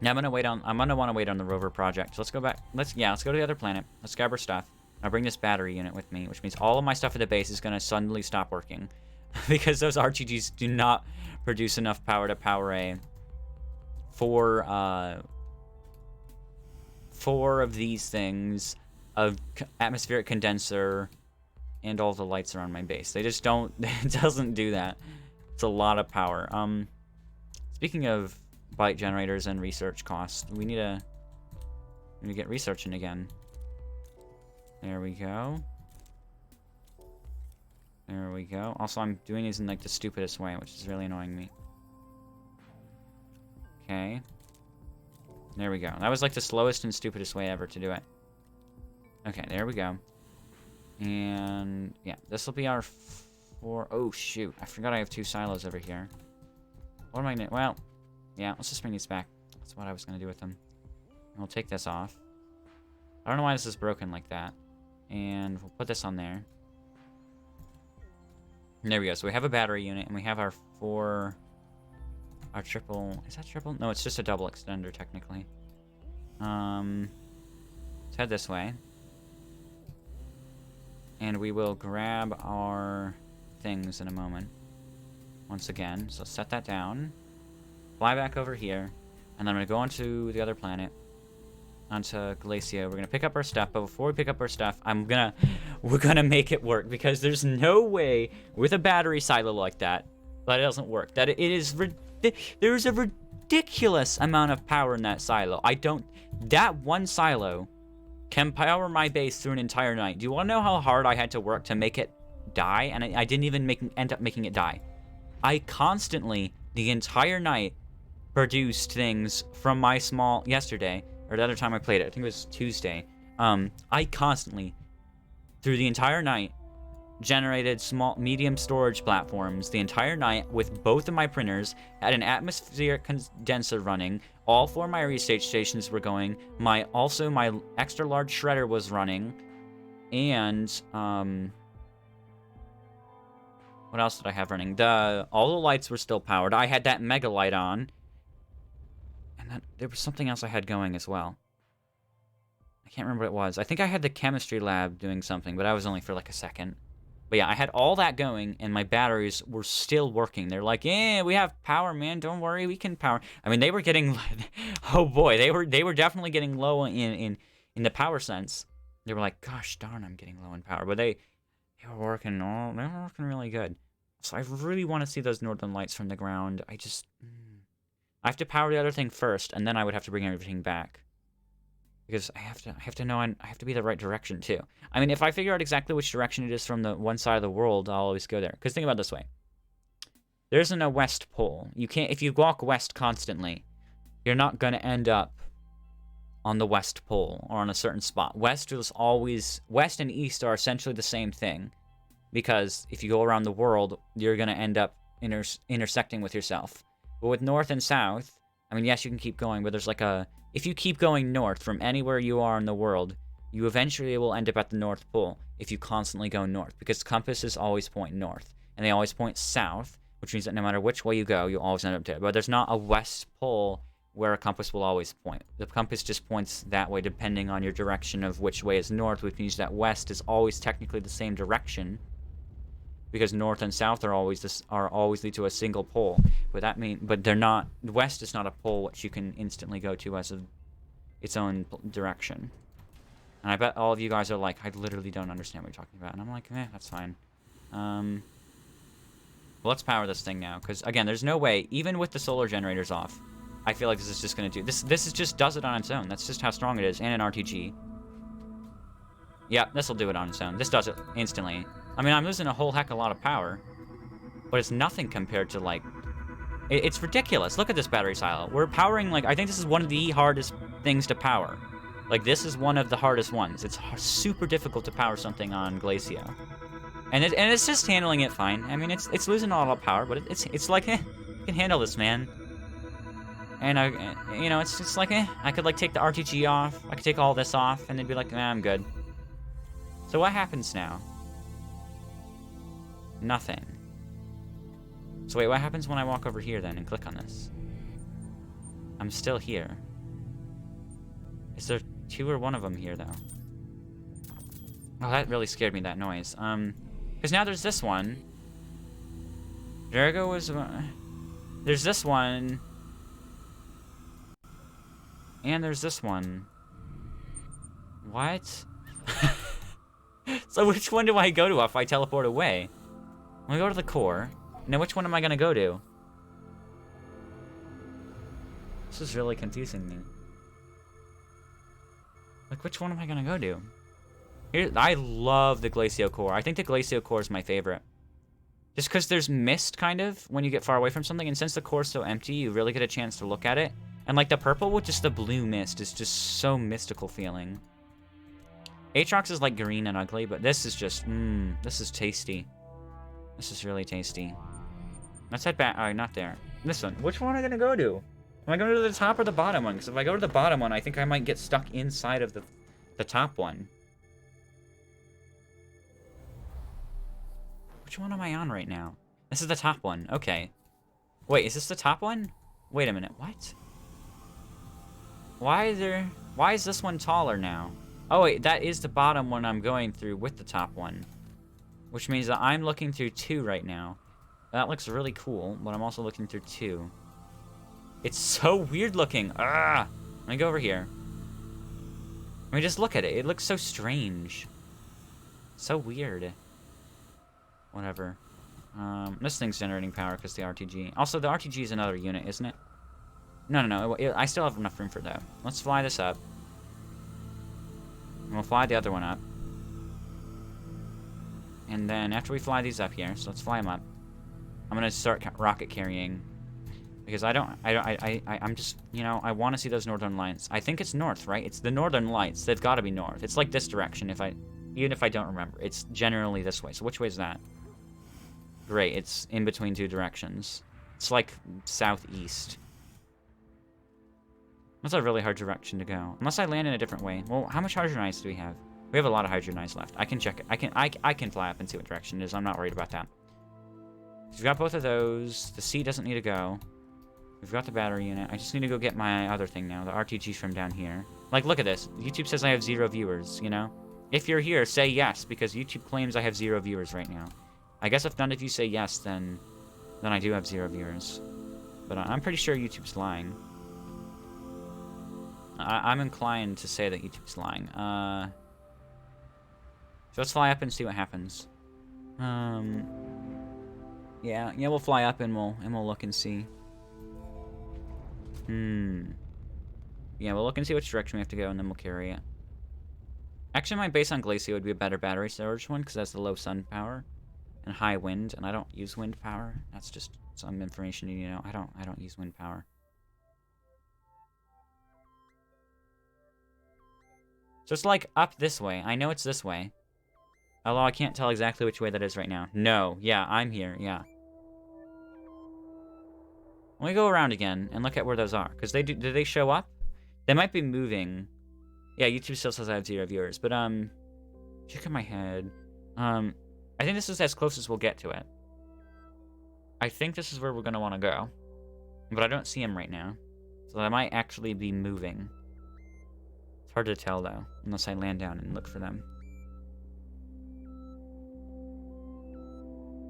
Now I'm gonna want to wait on the rover project. So let's go back. Let's go to the other planet. Let's grab our stuff. I'll bring this battery unit with me, which means all of my stuff at the base is gonna suddenly stop working because those RTGs do not produce enough power to power a. Four of these things, of atmospheric condenser, and all the lights around my base. They just don't. It doesn't do that. It's a lot of power. Speaking of byte generators and research costs, we need to get researching again. There we go. There we go. Also, I'm doing these in like the stupidest way, which is really annoying me. Okay. There we go. That was like the slowest and stupidest way ever to do it. Okay, there we go. And yeah, this will be our oh shoot, I forgot I have 2 silos over here. What am I gonna, well, yeah, let's just bring these back. That's what I was gonna do with them. And we'll take this off. I don't know why this is broken like that. And we'll put this on there. And there we go. So we have a battery unit, and we have our 4... Our triple... Is that triple? No, it's just a double extender, technically. Let's head this way. And we will grab our things in a moment. Once again. So set that down. Fly back over here. And then I'm going to go onto the other planet. Onto Glacia. We're going to pick up our stuff. But before we pick up our stuff, we're going to make it work. Because there's no way with a battery silo like that it doesn't work. That it is ridiculous. There's a ridiculous amount of power in that silo. That one silo can power my base through an entire night. Do you want to know how hard I had to work to make it die? And I didn't even end up making it die. I constantly, the entire night, produced things from my yesterday, or the other time I played it, I think it was Tuesday. I constantly, through the entire night, generated medium storage platforms the entire night with both of my printers, had an atmospheric condenser running, all 4 of my research stations were going, my extra large shredder was running, and what else did I have running? All the lights were still powered. I had that mega light on, and then there was something else I had going as well. I can't remember what it was. I think I had the chemistry lab doing something, but I was only for like a second. But yeah, I had all that going, and my batteries were still working. They're like, "Yeah, we have power, man. Don't worry, we can power." I mean, they were getting, oh boy, they were definitely getting low in the power sense. They were like, "Gosh darn, I'm getting low in power," but they were working really good. So I really want to see those northern lights from the ground. I have to power the other thing first, and then I would have to bring everything back. Because I have to know, I have to be the right direction, too. I mean, if I figure out exactly which direction it is from the one side of the world, I'll always go there. Because think about it this way. There isn't a west pole. You can't, if you walk west constantly, you're not going to end up on the west pole or on a certain spot. West and east are essentially the same thing. Because if you go around the world, you're going to end up intersecting with yourself. But with north and south, I mean, yes, you can keep going, but there's like a... If you keep going north from anywhere you are in the world, you eventually will end up at the North Pole if you constantly go north, because compasses always point north, and they always point south, which means that no matter which way you go, you'll always end up there. But there's not a west pole where a compass will always point. The compass just points that way depending on your direction of which way is north, which means that west is always technically the same direction, because north and south are always lead to a single pole. But they're not. West is not a pole which you can instantly go to as its own direction. And I bet all of you guys are like, I literally don't understand what you're talking about. And I'm like, that's fine. Well, let's power this thing now, because again, there's no way, even with the solar generators off, I feel like this is just gonna do this. This just does it on its own. That's just how strong it is, and an RTG. Yeah, this will do it on its own. This does it instantly. I mean, I'm losing a whole heck of a lot of power, but it's nothing compared to, like... It's ridiculous. Look at this battery silo. We're powering, like, I think this is one of the hardest things to power. Like, this is one of the hardest ones. It's super difficult to power something on Glacio. And it's just handling it fine. I mean, it's losing a lot of power, but it's like, you can handle this, man. And, you know, it's just like, I could, like, take the RTG off. I could take all this off, and then be like, I'm good. So what happens now? Nothing. So wait, what happens when I walk over here then and click on this? I'm still here. Is there two or one of them here though? Oh, that really scared me, that noise. Because now there's this one. Jericho was... there's this one. And there's this one. What? So which one do I go to if I teleport away? I'm gonna go to the core. Now, which one am I gonna go to? This is really confusing me. Like, which one am I gonna go to? Here, I love the Glacio core. I think the Glacio core is my favorite. Just because there's mist, kind of, when you get far away from something. And since the core's so empty, you really get a chance to look at it. And, like, the purple with just the blue mist is just so mystical feeling. Aatrox is, like, green and ugly, but this is just, this is tasty. This is really tasty. Let's head back. Oh, not there. This one. Which one am I gonna go to? Am I going to the top or the bottom one? Because if I go to the bottom one, I think I might get stuck inside of the top one. Which one am I on right now? This is the top one. Okay. Wait, is this the top one? Wait a minute. What? Why is this one taller now? Oh, wait. That is the bottom one I'm going through with the top one. Which means that I'm looking through 2 right now. That looks really cool, but I'm also looking through 2. It's so weird looking. Ah! Let me go over here. I mean, just look at it. It looks so strange. So weird. Whatever. This thing's generating power because the RTG. Also, the RTG is another unit, isn't it? No. I still have enough room for that. Let's fly this up. And we'll fly the other one up. And then after we fly these up here, so let's fly them up. I'm gonna start rocket carrying. Because I'm just, you know, I want to see those northern lights. I think it's north, right? It's the northern lights. They've got to be north. It's like this direction, even if I don't remember. It's generally this way. So which way is that? Great, it's in between 2 directions. It's like southeast. That's a really hard direction to go. Unless I land in a different way. Well, how much hydrogen ice do we have? We have a lot of hydrogen ice left. I can check it. I can fly up and see what direction it is. I'm not worried about that. We've got both of those. The C doesn't need to go. We've got the battery unit. I just need to go get my other thing now. The RTG from down here. Like, look at this. YouTube says I have 0 viewers, you know? If you're here, say yes, because YouTube claims I have 0 viewers right now. I guess if none of you say yes, then I do have 0 viewers. But I'm pretty sure YouTube's lying. I'm inclined to say that YouTube's lying. So let's fly up and see what happens. Yeah, we'll fly up and we'll look and see. Yeah, we'll look and see which direction we have to go, and then we'll carry it. Actually, my base on Glacier would be a better battery storage one, because that's the low sun power and high wind, and I don't use wind power. That's just some information you need to know. I don't use wind power. So it's like up this way. I know it's this way. Although I can't tell exactly which way that is right now. No, yeah, I'm here, yeah. Let me go around again and look at where those are. Because do they show up? They might be moving. Yeah, YouTube still says I have 0 viewers. But, check in my head. I think this is as close as we'll get to it. I think this is where we're going to want to go. But I don't see them right now. So they might actually be moving. It's hard to tell, though. Unless I land down and look for them.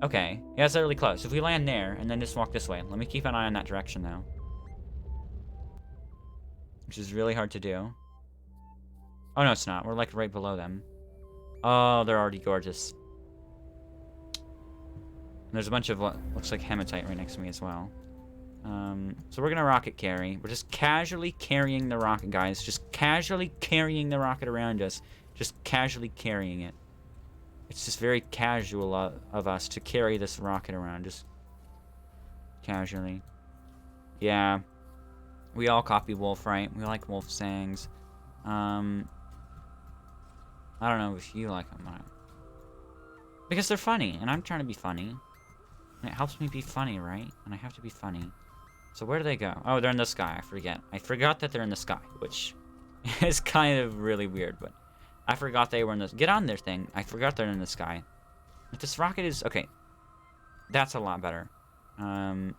Okay. Yeah, it's really close. If we land there, and then just walk this way. Let me keep an eye on that direction, though. Which is really hard to do. Oh, no, it's not. We're, like, right below them. Oh, they're already gorgeous. And there's a bunch of what looks like hematite right next to me as well. So we're gonna rocket carry. We're just casually carrying the rocket, guys. Just casually carrying the rocket around us. Just casually carrying it. It's just very casual of us to carry this rocket around. Just casually. Yeah. We all copy Wolf, right? We like Wolf sayings. I don't know if you like them. Because they're funny, and I'm trying to be funny. And it helps me be funny, right? And I have to be funny. So where do they go? Oh, they're in the sky. I forget. I forgot that they're in the sky, which is kind of really weird, but I forgot they were in the... Get on their thing. I forgot they're in the sky. But this rocket is... Okay. That's a lot better. Now,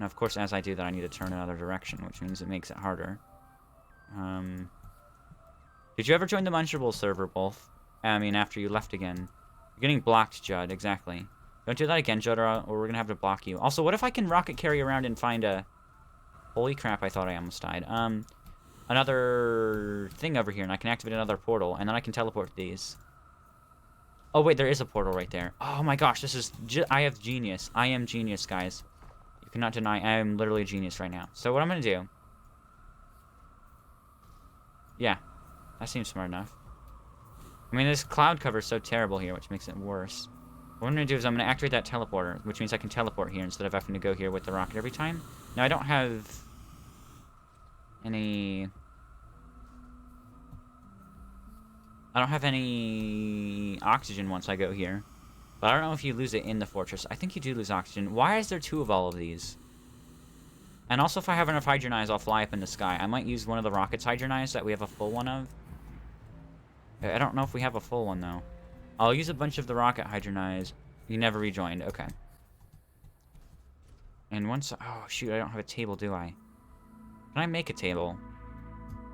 of course, as I do that, I need to turn another direction, which means it makes it harder. Did you ever join the Munchable server, Wolf? I mean, after you left again. You're getting blocked, Judd. Exactly. Don't do that again, Judd, or we're gonna have to block you. Also, what if I can rocket carry around and find a... Holy crap, I thought I almost died. Another thing over here, and I can activate another portal, and then I can teleport these. Oh, wait, there is a portal right there. Oh my gosh, this is... I have genius. I am genius, guys. You cannot deny I am literally a genius right now. So what I'm gonna do... Yeah. That seems smart enough. I mean, this cloud cover is so terrible here, which makes it worse. What I'm going to do is I'm going to activate that teleporter, which means I can teleport here instead of having to go here with the rocket every time. Now, I don't have any... I don't have any oxygen once I go here. But I don't know if you lose it in the fortress. I think you do lose oxygen. Why is there 2 of all of these? And also, if I have enough hydronize, I'll fly up in the sky. I might use one of the rocket's hydronize that we have a full one of. I don't know if we have a full one, though. I'll use a bunch of the rocket hydronize. You never rejoined. Okay. And once... Oh, shoot. I don't have a table, do I? Can I make a table?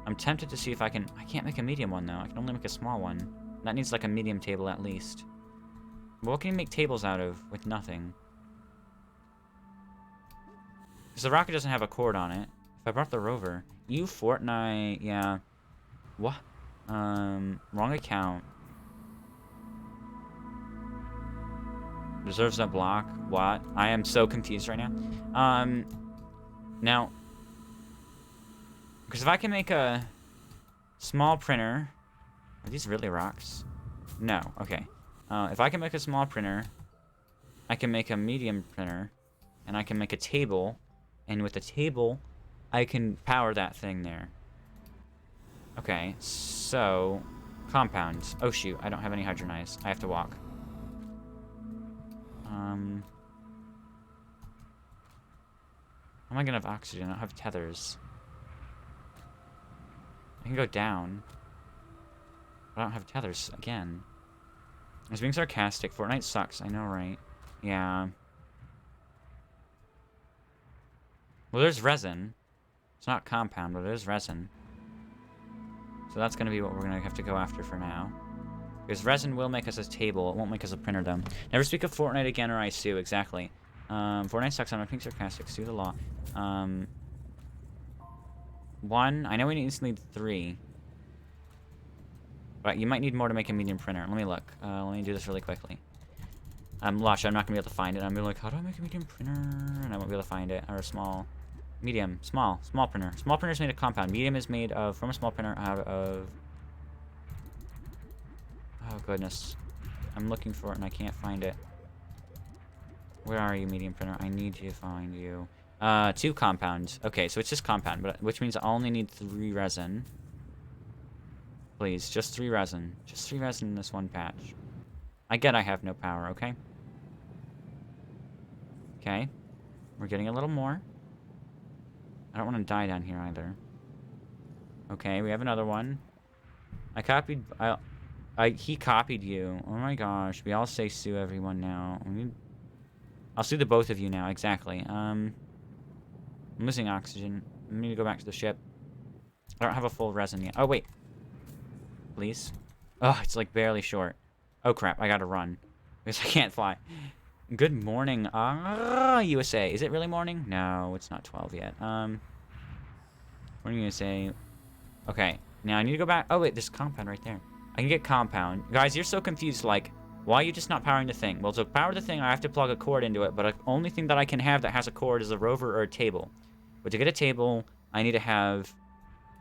I'm tempted to see if I can... I can't make a medium one, though. I can only make a small one. That needs, like, a medium table at least. But what can you make tables out of with nothing? Because the rocket doesn't have a cord on it. If I brought the rover... You Fortnite... Yeah. What? Wrong account. Reserves that block. What? I am so confused right now. Now, because if I can make a small printer, are these really rocks? No. Okay. If I can make a small printer, I can make a medium printer, and I can make a table, and with the table, I can power that thing there. Okay. So, compounds. Oh shoot! I don't have any hydronize. I have to walk. How am I gonna have oxygen? I don't have tethers. I can go down. I don't have tethers again. I was being sarcastic. Fortnite sucks. I know, right? Yeah. Well, there's resin. It's not compound, but it is resin. So that's gonna be what we're gonna have to go after for now. Because resin will make us a table. It won't make us a printer, though. Never speak of Fortnite again or I sue. Exactly. Fortnite sucks. I'm not being sarcastic. Sue the law. 1. I know we need 3. But you might need more to make a medium printer. Let me look. Let me do this really quickly. Watch, I'm not gonna be able to find it. I'm gonna be like, how do I make a medium printer? And I won't be able to find it. Or a small, medium, small printer. Small printer is made of compound. Medium is made of, from a small printer out of, oh goodness. I'm looking for it and I can't find it. Where are you, medium printer? I need to find you. 2 compounds. Okay, so it's just compound, but which means I only need 3 resin. Please, just 3 resin. Just 3 resin in this one patch. I get I have no power, okay? Okay. We're getting a little more. I don't want to die down here either. Okay, we have another one. I copied... he copied you. Oh my gosh. We all say sue everyone now. I'll sue the both of you now, exactly. I'm losing oxygen. I need to go back to the ship. I don't have a full resin yet. Oh, wait. Please. Oh, it's like barely short. Oh, crap. I gotta run. Because I can't fly. Good morning, USA. Is it really morning? No, it's not 12 yet. Morning, USA. Okay. Now I need to go back. Oh, wait. There's compound right there. I can get compound. Guys, you're so confused. Like, why are you just not powering the thing? Well, to power the thing, I have to plug a cord into it. But the only thing that I can have that has a cord is a rover or a table. But to get a table, I need to have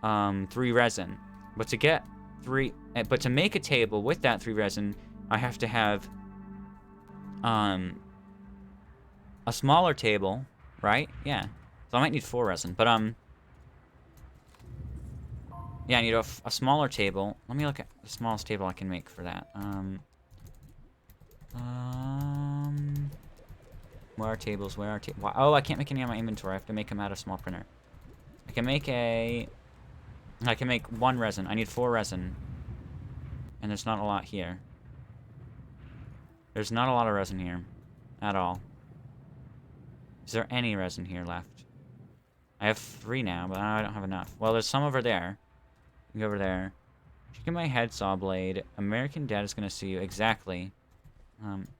3 resin. But to get 3... But to make a table with that 3 resin, I have to have a smaller table, right? Yeah. So I might need 4 resin. But, yeah, I need a smaller table. Let me look at the smallest table I can make for that. Where are tables? Where are tables? Oh, I can't make any on my inventory. I have to make them out of small printer. I can make 1 resin. I need 4 resin. And there's not a lot here. There's not a lot of resin here. At all. Is there any resin here left? I have 3 now, but I don't have enough. Well, there's some over there. Go over there. Chicken my head saw blade. American Dad is gonna see you. Exactly.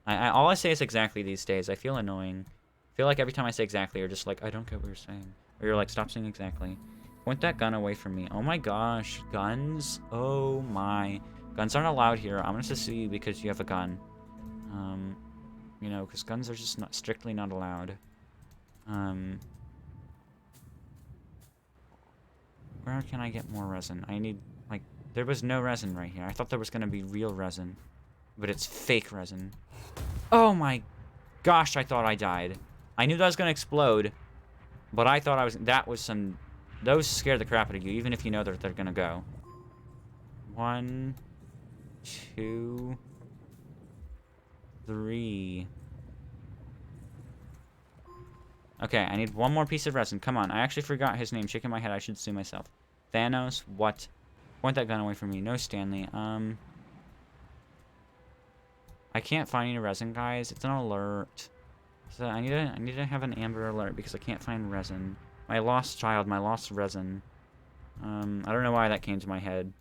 All I say is exactly these days. I feel annoying. I feel like every time I say exactly, you're just like, I don't get what you're saying. Or you're like, stop saying exactly. Point that gun away from me. Oh my gosh. Guns? Oh my. Guns aren't allowed here. I'm gonna sue you because you have a gun. You know, because guns are just not strictly not allowed. Where can I get more resin? I need, like, there was no resin right here. I thought there was gonna be real resin. But it's fake resin. Oh my gosh, I thought I died. I knew that was gonna explode. But I thought those scare the crap out of you, even if you know that they're gonna go. 1, 2, 3. Okay, I need 1 more piece of resin. Come on, I actually forgot his name. Shaking my head, I should sue myself. Thanos, what? Point that gun away from me. No, Stanley. I can't find any resin, guys. It's an alert. So I need to have an amber alert because I can't find resin. My lost child, my lost resin. I don't know why that came to my head.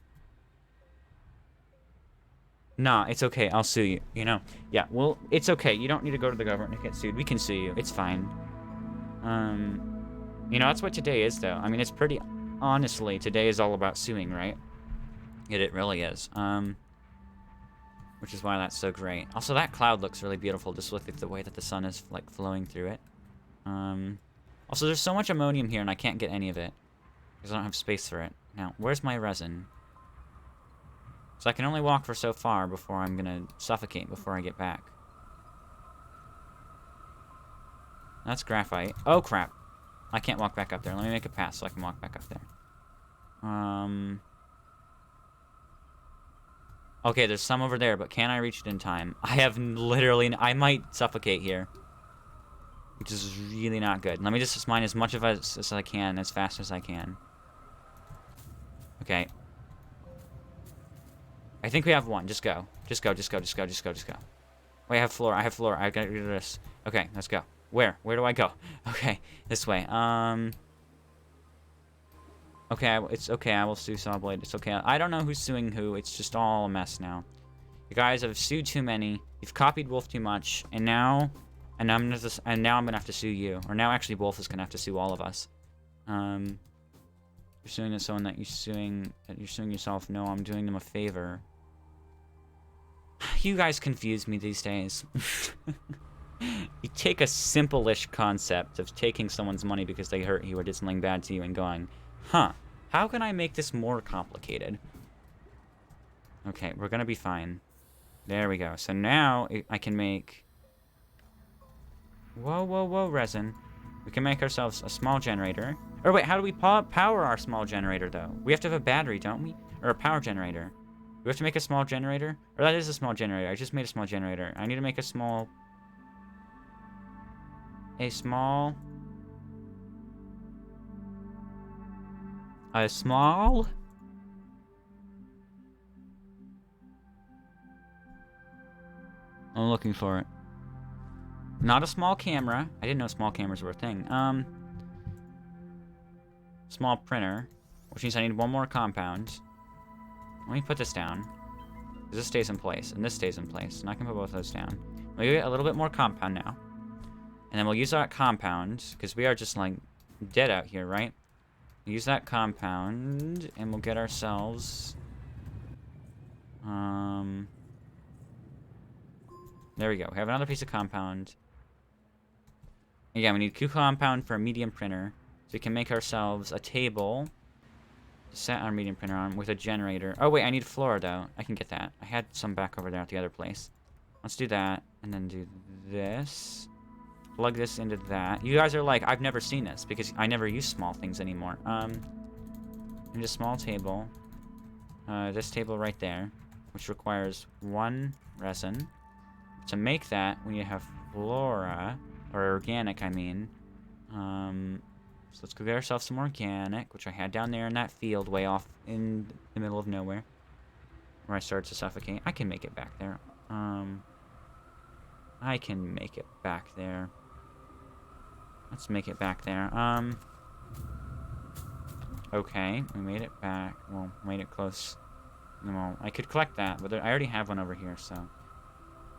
Nah, it's okay. I'll sue you. You know? Yeah, well, it's okay. You don't need to go to the government to get sued. We can sue you. It's fine. You know, that's what today is, though. I mean, it's pretty... Honestly, today is all about suing, right? It really is. Which is why that's so great. Also, that cloud looks really beautiful, just with the way that the sun is, like, flowing through it. Also, there's so much ammonium here, and I can't get any of it. Because I don't have space for it. Now, where's my resin? So I can only walk for so far before I'm gonna suffocate before I get back. That's graphite. Oh, crap. I can't walk back up there. Let me make a path so I can walk back up there. Okay, there's some over there, but can I reach it in time? I have literally... I might suffocate here. Which is really not good. Let me just mine as much of it as I can, as fast as I can. Okay. I think we have 1. Just go. Just go, just go, just go, just go, just go. Wait, I have floor. I have floor. I gotta get rid of this. Okay, let's go. Where? Where do I go? Okay, this way. Okay, it's okay. I will sue Sawblade. It's okay. I don't know who's suing who. It's just all a mess now. You guys have sued too many. You've copied Wolf too much, and now I'm gonna have to sue you. Or now, actually, Wolf is gonna have to sue all of us. You're suing someone that you're suing yourself. No, I'm doing them a favor. You guys confuse me these days. You take a simple-ish concept of taking someone's money because they hurt you or did something bad to you and going, huh, how can I make this more complicated? Okay, we're gonna be fine. There we go. So now I can make... Whoa, whoa, whoa, resin. We can make ourselves a small generator. Or wait, how do we power our small generator, though? We have to have a battery, don't we? Or a power generator. Do we have to make a small generator? Or that is a small generator. I just made a small generator. I need to make a small... A small... I'm looking for it. Not a small camera. I didn't know small cameras were a thing. Small printer. Which means I need one more compound. Let me put this down. This stays in place, and this stays in place. And I can put both those down. We'll get a little bit more compound now. And then we'll use that compound, because we are just, like, dead out here, right? Use that compound, and we'll get ourselves... There we go. We have another piece of compound. Again, we need 2 compound for a medium printer. So we can make ourselves a table to set our medium printer on with a generator. Oh, wait, I need floor, though. I can get that. I had some back over there at the other place. Let's do that, and then do this. Plug this into that. You guys are like, I've never seen this, because I never use small things anymore. Need a small table. This table right there, which requires 1 resin. To make that, we need to have flora, or organic, I mean. So let's go get ourselves some organic, which I had down there in that field way off in the middle of nowhere, where I started to suffocate. I can make it back there. I can make it back there. Let's make it back there. Okay, we made it back. Well, made it close. Well, I could collect that, but I already have one over here, so...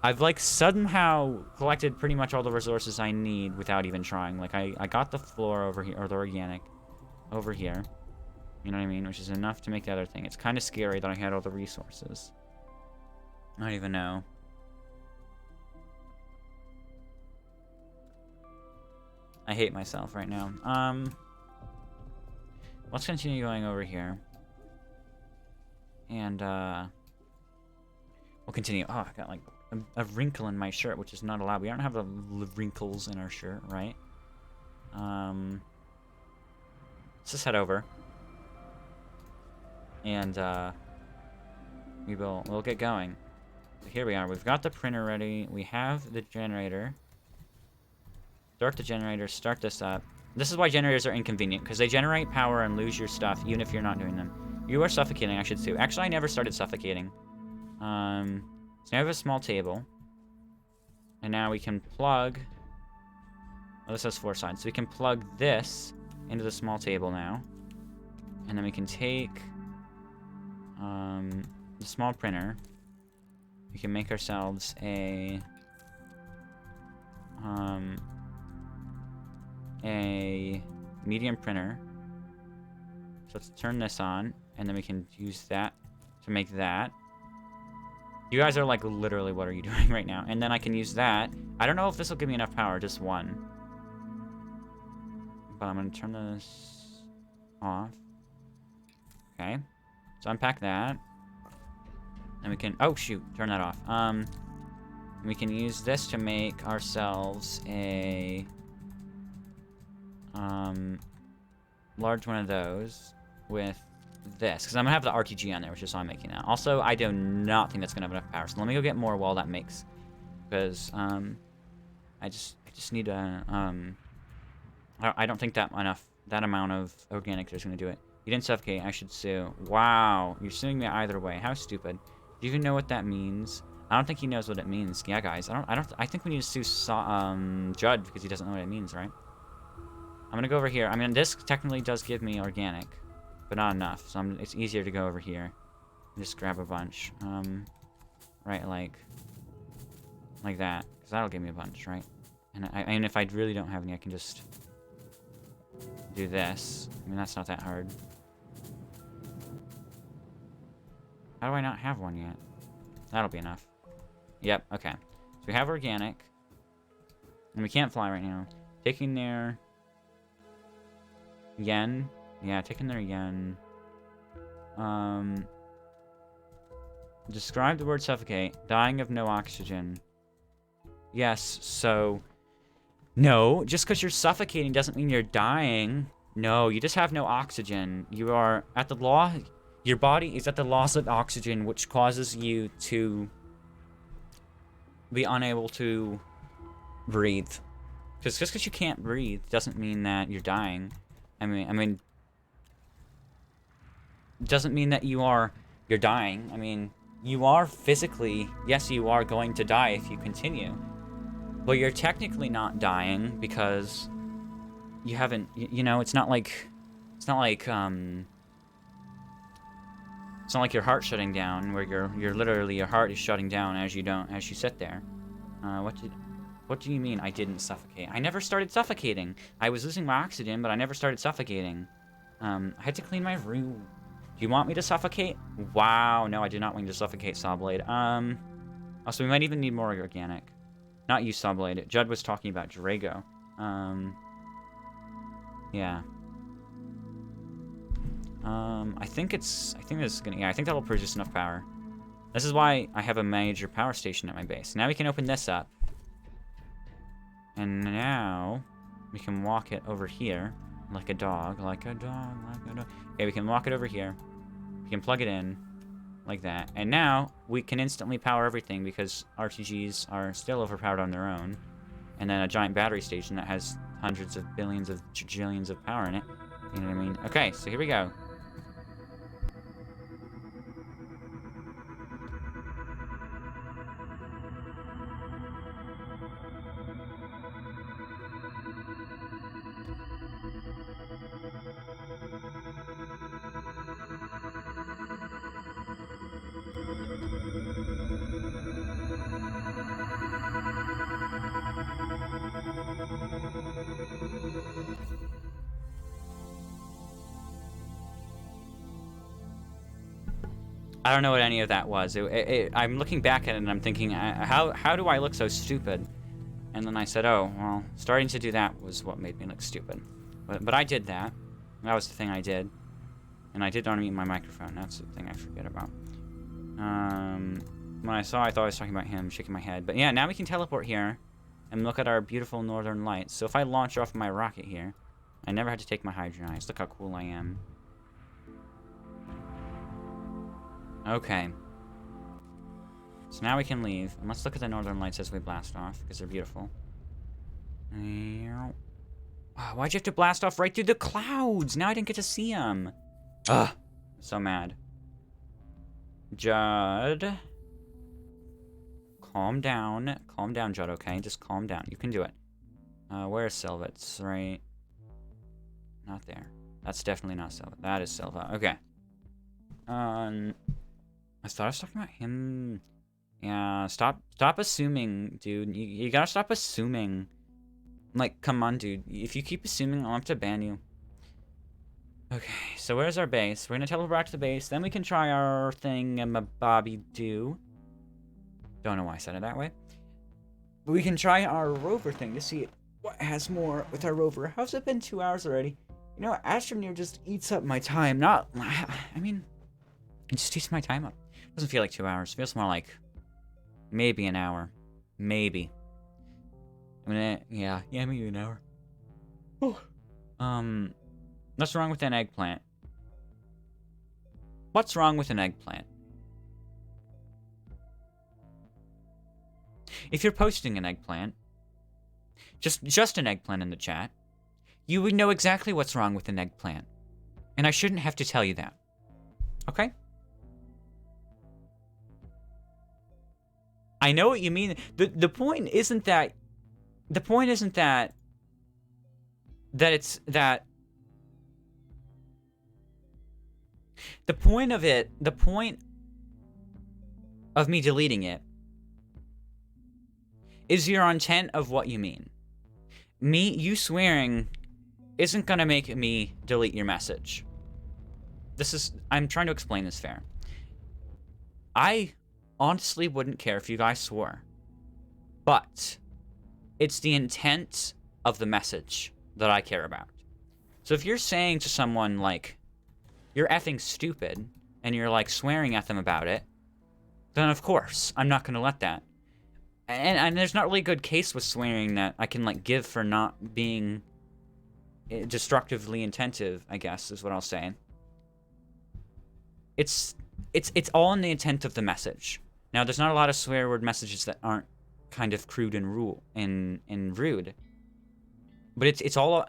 I've, like, somehow collected pretty much all the resources I need without even trying. Like, I got the floor over here, or the organic over here. You know what I mean? Which is enough to make the other thing. It's kind of scary that I had all the resources. I don't even know. I hate myself right now. Let's continue going over here. And, we'll continue. Oh, I got, like... a wrinkle in my shirt, which is not allowed. We don't have the wrinkles in our shirt, right? Let's just head over. And, we'll get going. So here we are. We've got the printer ready. We have the generator. Start the generator. Start this up. This is why generators are inconvenient, because they generate power and lose your stuff, even if you're not doing them. You are suffocating, I should say. Actually, I never started suffocating. So now we have a small table. And now we can plug... Oh, this has 4 sides. So we can plug this into the small table now. And then we can take the small printer. We can make ourselves a medium printer. So let's turn this on. And then we can use that to make that. You guys are like, literally, what are you doing right now? And then I can use that. I don't know if this will give me enough power, just 1. But I'm going to turn this off. Okay. So unpack that. And we can, oh shoot, turn that off. We can use this to make ourselves a large one of those with this, because I'm gonna have the RTG on there, which is why I'm making that. Also, I do not think that's gonna have enough power, so let me go get more while that makes, because I just need a I don't think that amount of organic is gonna do it. You didn't suffocate. I should sue. Wow, you're suing me either way. How stupid. Do you even know what that means? I don't think he knows what it means. Yeah, guys, I think we need to sue Judd because he doesn't know what it means, right? I'm gonna go over here. I mean, this technically does give me organic, but not enough. So it's easier to go over here and just grab a bunch. Right, like that, because that'll give me a bunch, right? And if I really don't have any, I can just do this. I mean, that's not that hard. How do I not have one yet? That'll be enough. Yep, okay. So we have organic. And we can't fly right now. Taking their... yen. Yeah, taking their yen. Describe the word suffocate. Dying of no oxygen. Yes, so... No, just because you're suffocating doesn't mean you're dying. No, you just have no oxygen. You are at the law... Your body is at the loss of oxygen, which causes you to be unable to breathe. Because just because you can't breathe doesn't mean that you're dying. I mean, doesn't mean that you're dying. I mean, you are physically, yes, you are going to die if you continue. But you're technically not dying because you haven't, you know, it's not like your heart shutting down, where you're literally, your heart is shutting down as you sit there. What do you mean I didn't suffocate? I never started suffocating. I was losing my oxygen, but I never started suffocating. I had to clean my room. Do you want me to suffocate? Wow, no, I do not want you to suffocate, Sawblade. Also, we might even need more organic. Not you, Sawblade. Judd was talking about Drago. Yeah. I think this is gonna, yeah, I think that'll produce enough power. This is why I have a major power station at my base. Now we can open this up. And now we can walk it over here like a dog, like a dog, like a dog. Okay, we can walk it over here. We can plug it in like that. And now we can instantly power everything because RTGs are still overpowered on their own. And then a giant battery station that has hundreds of billions of jillions of power in it. You know what I mean? Okay, so here we go. I don't know what any of that was. I'm looking back at it and I'm thinking, how do I look so stupid? And then I said, oh, well, starting to do that was what made me look stupid. But I did that. That was the thing I did. And I did unmute my microphone. That's the thing I forget about. When I thought I was talking about him, shaking my head. But yeah, now we can teleport here and look at our beautiful northern lights. So if I launch off my rocket here, I never had to take my hydrogen ice. Look how cool I am. Okay. So now we can leave. And let's look at the northern lights as we blast off, because they're beautiful. Oh, why'd you have to blast off right through the clouds? Now I didn't get to see them. Ugh. So mad. Judd. Calm down. Calm down, Judd, okay? Just calm down. You can do it. Where's Silvitz? Right. Not there. That's definitely not Silva. That is Silva. Okay. I thought I was talking about him. Yeah, stop assuming, dude. You gotta stop assuming. Like, come on, dude. If you keep assuming, I'll have to ban you. Okay, so where's our base? We're gonna teleport back to the base. Then we can try our thing Bobby-do. Don't know why I said it that way. But we can try our rover thing to see what has more with our rover. How's it been 2 hours already? You know, Astroneer just eats up my time. I mean, it just eats my time up. Doesn't feel like 2 hours. It feels more like maybe an hour. Maybe. I mean, yeah, maybe an hour. Oh. What's wrong with an eggplant? What's wrong with an eggplant? If you're posting an eggplant, just an eggplant in the chat, you would know exactly what's wrong with an eggplant. And I shouldn't have to tell you that. Okay? I know what you mean. The point isn't that it's that the point of me deleting it is your intent of what you mean. You swearing isn't gonna make me delete your message. I'm trying to explain this fair. I honestly wouldn't care if you guys swore. But it's the intent of the message that I care about. So if you're saying to someone, like, you're effing stupid, and you're, like, swearing at them about it, then of course, I'm not going to let that. And there's not really a good case with swearing that I can, like, give for not being destructively intentive, I guess, is what I'll say. It's all in the intent of the message. Now, there's not a lot of swear word messages that aren't kind of crude and rude. But it's all...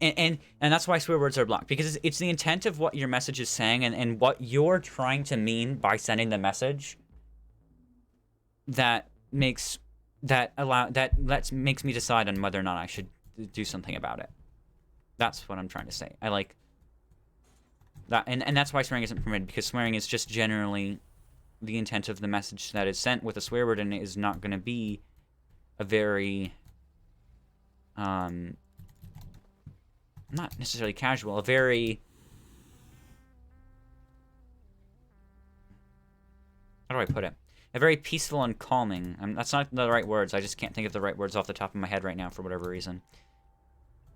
And that's why swear words are blocked, because it's the intent of what your message is saying and what you're trying to mean by sending the message that makes me decide on whether or not I should do something about it. That's what I'm trying to say. I like that, and that's why swearing isn't permitted, because swearing is just generally the intent of the message that is sent with a swear word, and it is not going to be a very not necessarily casual, a very... How do I put it? A very peaceful and calming... that's not the right words. I just can't think of the right words off the top of my head right now for whatever reason.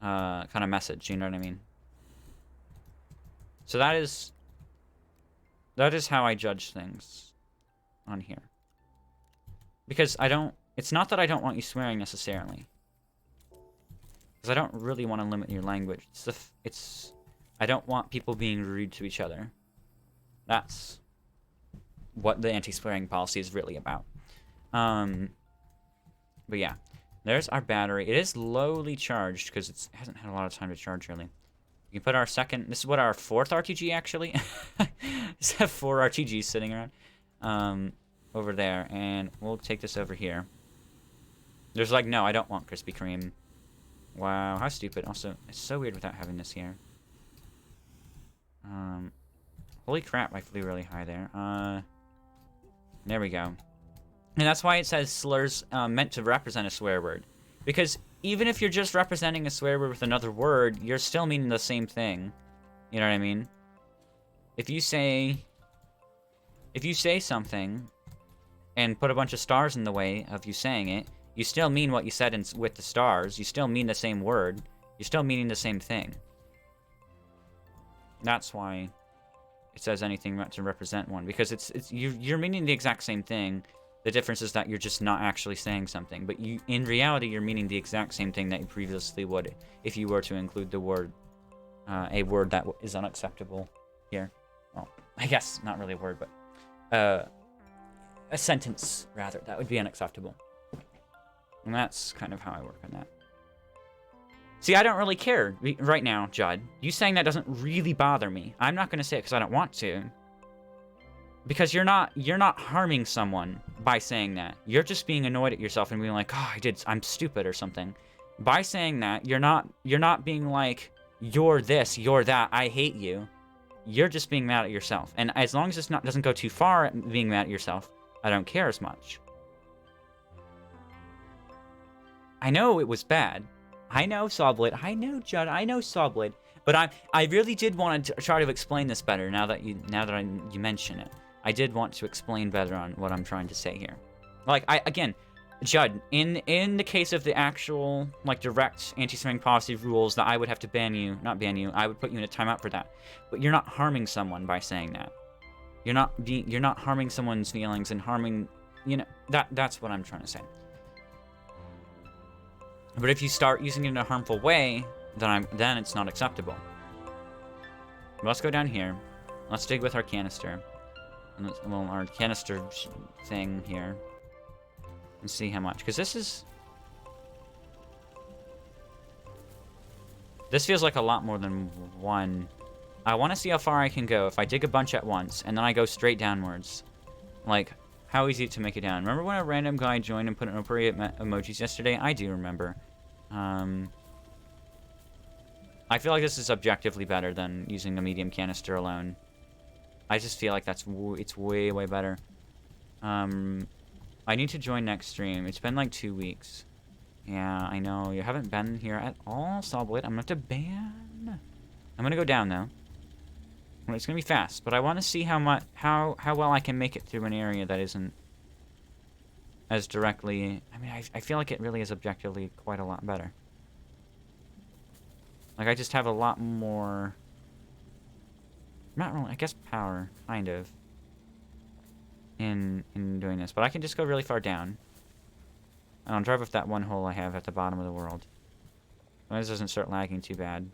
Kind of message, you know what I mean? So that is how I judge things on here. Because I don't... It's not that I don't want you swearing necessarily. Because I don't really want to limit your language. I don't want people being rude to each other. That's what the anti-swearing policy is really about. But yeah, there's our battery. It is lowly charged because it hasn't had a lot of time to charge really. We can put our second... This is what, our fourth RTG actually? Just have 4 RTGs sitting around over there, and we'll take this over here. There's like, no, I don't want Krispy Kreme. Wow, how stupid. Also, it's so weird without having this here. Holy crap, I flew really high there. There we go. And that's why it says slurs meant to represent a swear word. Because even if you're just representing a swear word with another word, you're still meaning the same thing. You know what I mean? If you say something and put a bunch of stars in the way of you saying it, you still mean what you said with the stars. You still mean the same word. You're still meaning the same thing. That's why it says anything meant to represent one, because you're meaning the exact same thing. The difference is that you're just not actually saying something, but in reality you're meaning the exact same thing that you previously would if you were to include the word, a word that is unacceptable here. Well, I guess not really a word, but a sentence rather that would be unacceptable. And that's kind of how I work on that. See, I don't really care right now, Judd. You saying that doesn't really bother me. I'm not going to say it because I don't want to. Because you're not harming someone by saying that. You're just being annoyed at yourself and being like, oh, I'm stupid or something. By saying that, you're not being like, you're this, you're that, I hate you. You're just being mad at yourself. And as long as it doesn't go too far at being mad at yourself, I don't care as much. I know it was bad. I know, Sawblade. I know, Judd. I know, Sawblade. But I really did want to try to explain this better now that you mention it. I did want to explain better on what I'm trying to say here. Like, again, Judd, in the case of the actual, like, direct anti-swearing policy rules that I would have to not ban you, I would put you in a timeout for that. But you're not harming someone by saying that. You're not harming someone's feelings and harming, that's what I'm trying to say. But if you start using it in a harmful way, then it's not acceptable. Let's go down here. Let's dig with our canister. And our canister thing here. And see how much. Because this feels like a lot more than one. I want to see how far I can go if I dig a bunch at once, and then I go straight downwards. Like, how easy to make it down. Remember when a random guy joined and put an appropriate emojis yesterday? I do remember. I feel like this is objectively better than using the medium canister alone. I just feel like it's way, way better. I need to join next stream. It's been like 2 weeks. Yeah, I know. You haven't been here at all, Sawblade. I'm gonna have to ban. I'm gonna go down, though. Well, it's gonna be fast, but I want to see how well I can make it through an area that isn't as directly... I mean, I feel like it really is objectively quite a lot better. Like, I just have a lot more... Not really, I guess power, kind of, in doing this. But I can just go really far down. And I'll drive off that one hole I have at the bottom of the world. Well, this doesn't start lagging too bad.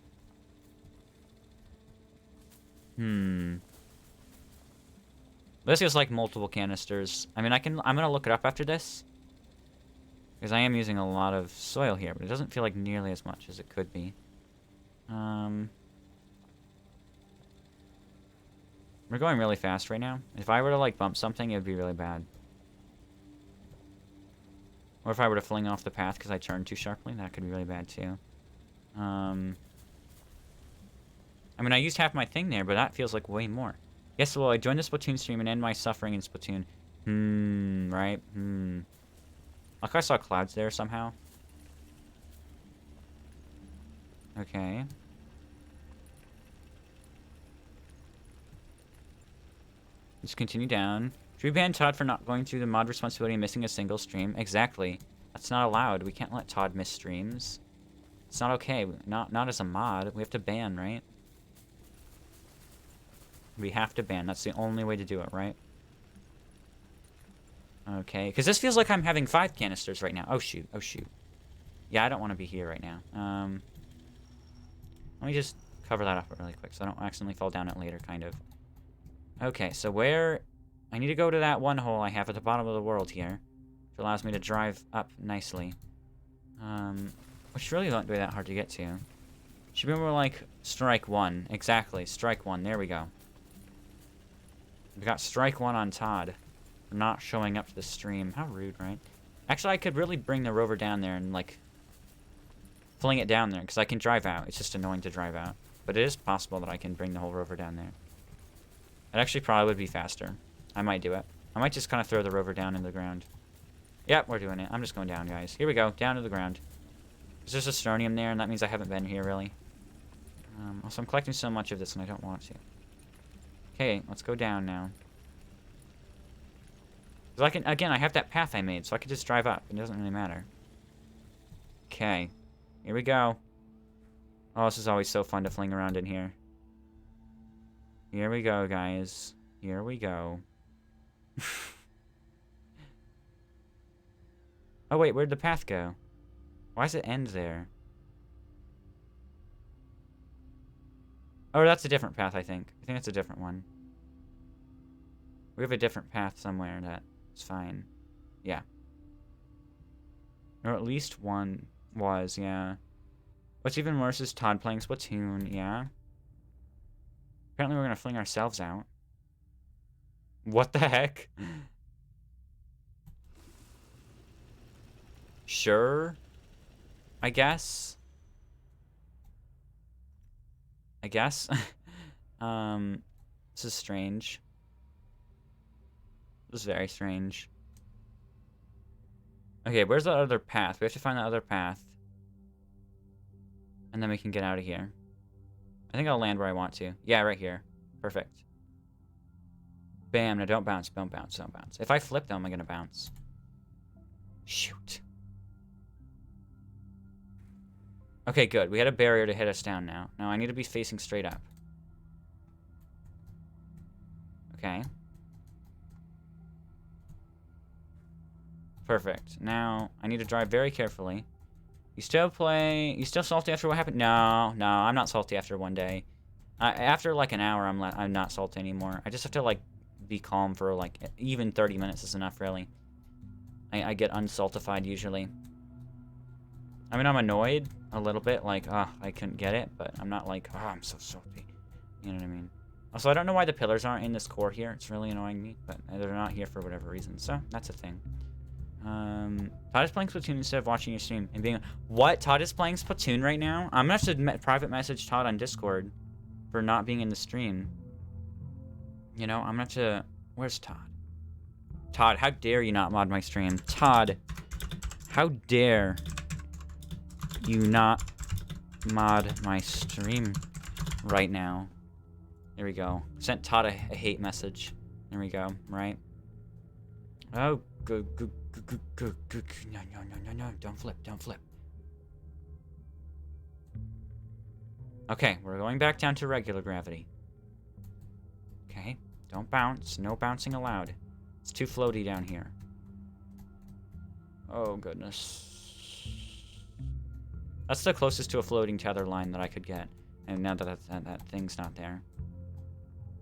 This is like multiple canisters. I mean, I'm gonna look it up after this. Because I am using a lot of soil here, but it doesn't feel like nearly as much as it could be. We're going really fast right now. If I were to, like, bump something, it would be really bad. Or if I were to fling off the path because I turned too sharply, that could be really bad, too. I mean, I used half my thing there, but that feels like way more. Yes, well, I joined the Splatoon stream and end my suffering in Splatoon. Right? Like, I saw clouds there somehow. Okay. Just continue down. Should we ban Todd for not going through the mod responsibility and missing a single stream? Exactly. That's not allowed. We can't let Todd miss streams. It's not okay. Not as a mod. We have to ban, right? We have to ban. That's the only way to do it, right? Okay. Because this feels like I'm having 5 canisters right now. Oh, shoot. Oh, shoot. Yeah, I don't want to be here right now. Let me just cover that up really quick so I don't accidentally fall down it later, kind of. Okay, so where... I need to go to that one hole I have at the bottom of the world here. Which allows me to drive up nicely. Which really don't be that hard to get to. Should be more like strike 1. Exactly, strike 1. There we go. We got strike 1 on Todd. For not showing up to the stream. How rude, right? Actually, I could really bring the rover down there and, like... fling it down there, because I can drive out. It's just annoying to drive out. But it is possible that I can bring the whole rover down there. It actually probably would be faster. I might do it. I might just kind of throw the rover down in the ground. Yep, we're doing it. I'm just going down, guys. Here we go. Down to the ground. There's Astroneer there, and that means I haven't been here, really. Also, I'm collecting so much of this, and I don't want to. Okay, let's go down now. Because again, I have that path I made, so I can just drive up. It doesn't really matter. Okay. Here we go. Oh, this is always so fun to fling around in here. Here we go, guys. Here we go. Oh, wait, where'd the path go? Why does it end there? Oh, that's a different path, I think. I think that's a different one. We have a different path somewhere that's fine. Yeah. Or at least one was, yeah. What's even worse is Todd playing Splatoon, yeah. Apparently we're gonna fling ourselves out. What the heck? Sure. I guess. This is strange. This is very strange. Okay, where's the other path? We have to find the other path. And then we can get out of here. I think I'll land where I want to. Yeah, right here. Perfect. Bam. Now don't bounce. Don't bounce. Don't bounce. If I flip, though, am I going to bounce? Shoot. Okay, good. We had a barrier to hit us down now. Now I need to be facing straight up. Okay. Perfect. Now, I need to drive very carefully. You still salty after what happened? No, I'm not salty after one day. After like an hour, I'm not salty anymore. I just have to like be calm for like even 30 minutes is enough, really. I get unsaltified usually. I mean, I'm annoyed a little bit, like, I couldn't get it, but I'm not like, I'm so salty. You know what I mean? Also, I don't know why the pillars aren't in this core here. It's really annoying me, but they're not here for whatever reason, so that's a thing. Todd is playing Splatoon instead of watching your stream and being... What? Todd is playing Splatoon right now? I'm gonna have to private message Todd on Discord for not being in the stream. You know, I'm gonna have to... Where's Todd? Todd, how dare you not mod my stream? Todd, how dare you not mod my stream right now? There we go. Sent Todd a hate message. There we go, right? Oh, good. No. Don't flip. Okay, we're going back down to regular gravity. Okay, don't bounce. No bouncing allowed. It's too floaty down here. Oh, goodness. That's the closest to a floating tether line that I could get. And now that thing's not there.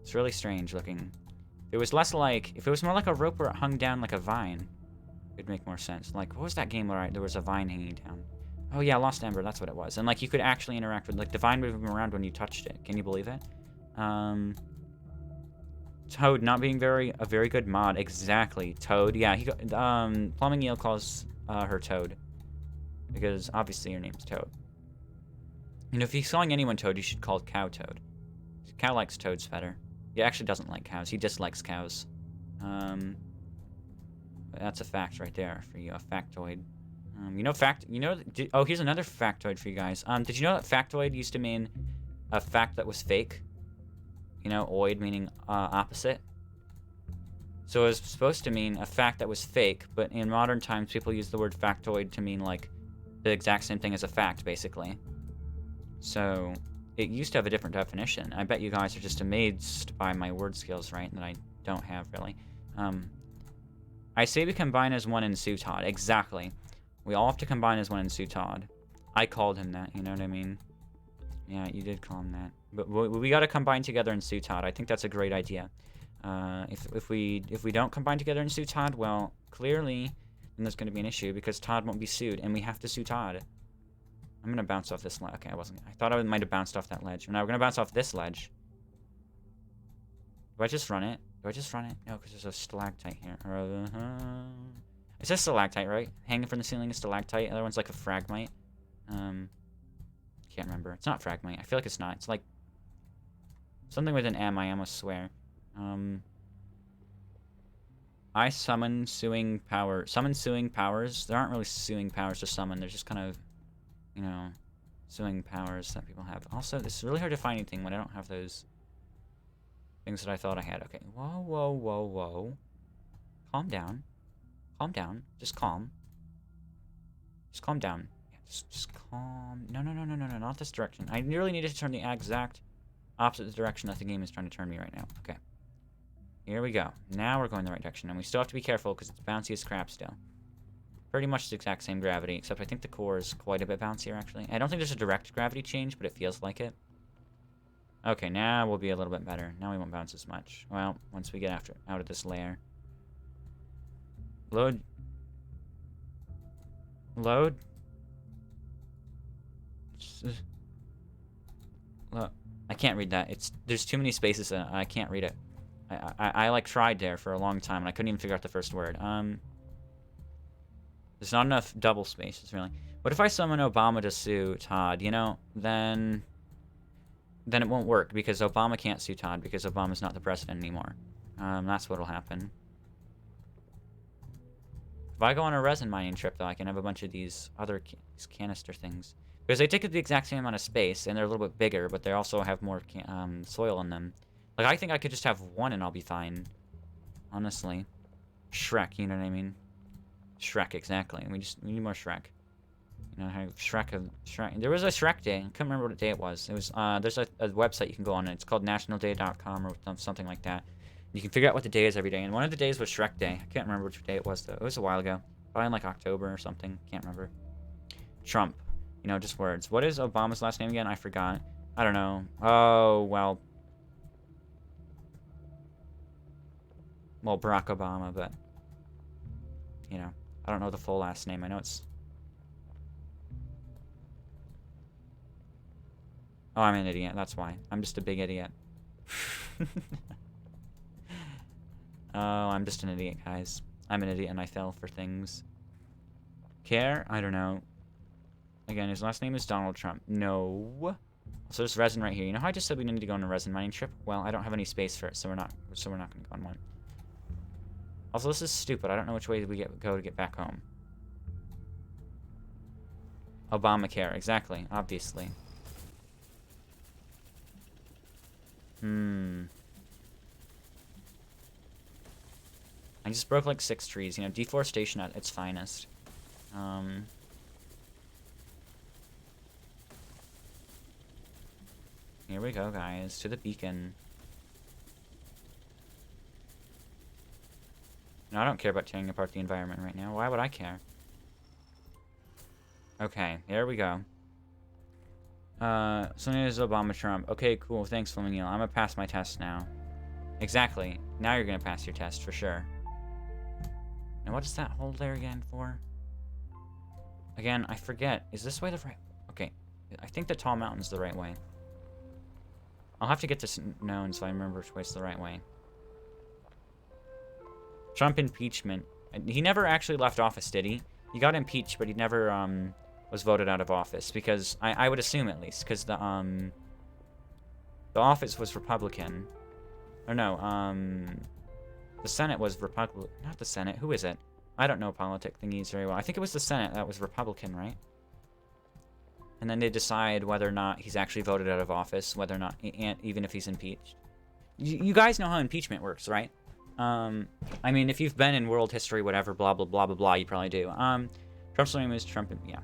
It's really strange looking. If it was more like a rope where it hung down like a vine, it'd make more sense. Like, what was that game where there was a vine hanging down? Oh yeah, Lost Ember, that's what it was. And like, you could actually interact with, like, the vine moving around when you touched it. Can you believe it? Toad not being a very good mod. Exactly, Toad. Yeah, Plumbing Eel calls her Toad. Because obviously your name's Toad. You know, if he's calling anyone Toad, you should call Cow Toad. Cow likes toads better. He actually doesn't like cows. He dislikes cows. That's a fact right there for you, a factoid. Oh, here's another factoid for you guys. Did you know that factoid used to mean a fact that was fake? You know, oid meaning opposite. So it was supposed to mean a fact that was fake, but in modern times, people use the word factoid to mean, like, the exact same thing as a fact, basically. So it used to have a different definition. I bet you guys are just amazed by my word skills, right? That I don't have, really. I say we combine as one in Sutod. Exactly. We all have to combine as one in Sutod. I called him that, you know what I mean? Yeah, you did call him that. But we gotta combine together in Sutod. I think that's a great idea. If we don't combine together in Sutod, well, clearly, then there's gonna be an issue, because Todd won't be sued, and we have to sue Todd. I'm gonna bounce off this ledge. Okay, I wasn't. I thought I might have bounced off that ledge. Now we're gonna bounce off this ledge. Do I just run it? No, because there's a stalactite here. It says stalactite, right? Hanging from the ceiling is stalactite. The other one's like a fragmite. Can't remember. It's not fragmite. I feel like it's not. It's like something with an M. I almost swear. I summon suing power. Summon suing powers. There aren't really suing powers to summon. They're just kind of, you know, suing powers that people have. Also, it's really hard to find anything when I don't have those things that I thought I had. Okay. Whoa. Calm down. Just calm. Just calm down. Yeah, just calm. No, not this direction. I really needed to turn the exact opposite direction that the game is trying to turn me right now. Okay. Here we go. Now we're going the right direction, and we still have to be careful because it's bouncy as crap still. Pretty much the exact same gravity, except I think the core is quite a bit bouncier, actually. I don't think there's a direct gravity change, but it feels like it. Okay, now we'll be a little bit better. Now we won't bounce as much. Well, once we get out of this layer. Load. Load. Look, I can't read that. There's too many spaces in it. I can't read it. I like tried there for a long time and I couldn't even figure out the first word. There's not enough double spaces, really. What if I summon Obama to sue Todd? You know, then it won't work because Obama can't sue Todd because Obama's not the president anymore. That's what'll happen. If I go on a resin mining trip, though, I can have a bunch of these other canister things. Because they take up the exact same amount of space, and they're a little bit bigger, but they also have more soil in them. Like, I think I could just have one and I'll be fine. Honestly. Shrek, you know what I mean? Shrek, exactly. We need more Shrek. You know, Shrek. There was a Shrek Day. I can't remember what day it was. It was, there's a website you can go on, and it's called nationalday.com or something like that. You can figure out what the day is every day, and one of the days was Shrek Day. I can't remember which day it was, though. It was a while ago. Probably in, like, October or something. Can't remember. Trump. You know, just words. What is Obama's last name again? I forgot. I don't know. Oh, well, Barack Obama, but, you know, I don't know the full last name. I know it's... Oh, I'm an idiot. That's why. I'm just a big idiot. Oh, I'm just an idiot, guys. I'm an idiot and I fell for things. Care? I don't know. Again, his last name is Donald Trump. No. So there's resin right here. You know how I just said we need to go on a resin mining trip? Well, I don't have any space for it, so we're not going to go on one. Also, this is stupid. I don't know which way we go to get back home. Obamacare, exactly. Obviously. I just broke like 6 trees. You know, deforestation at its finest. Here we go, guys. To the beacon. No, I don't care about tearing apart the environment right now. Why would I care? Okay, here we go. Sonia is Obama Trump. Okay, cool. Thanks, Flamingo. I'm gonna pass my test now. Exactly. Now you're gonna pass your test for sure. Now, what is that hole there again for? Again, I forget. Is this way the right? Okay, I think the tall mountain's the right way. I'll have to get this known so I remember which way's the right way. Trump impeachment. He never actually left office, did he? He got impeached, but he never was voted out of office because I would assume at least because the office was Republican. Or no, the Senate was Republican. Not the Senate. Who is it? I don't know politic thingies very well. I think it was the Senate that was Republican, right? And then they decide whether or not he's actually voted out of office, whether or not, even if he's impeached. You guys know how impeachment works, right? I mean, if you've been in world history, whatever, blah, blah, blah, blah, blah, you probably do. Trump's name is Trump, yeah.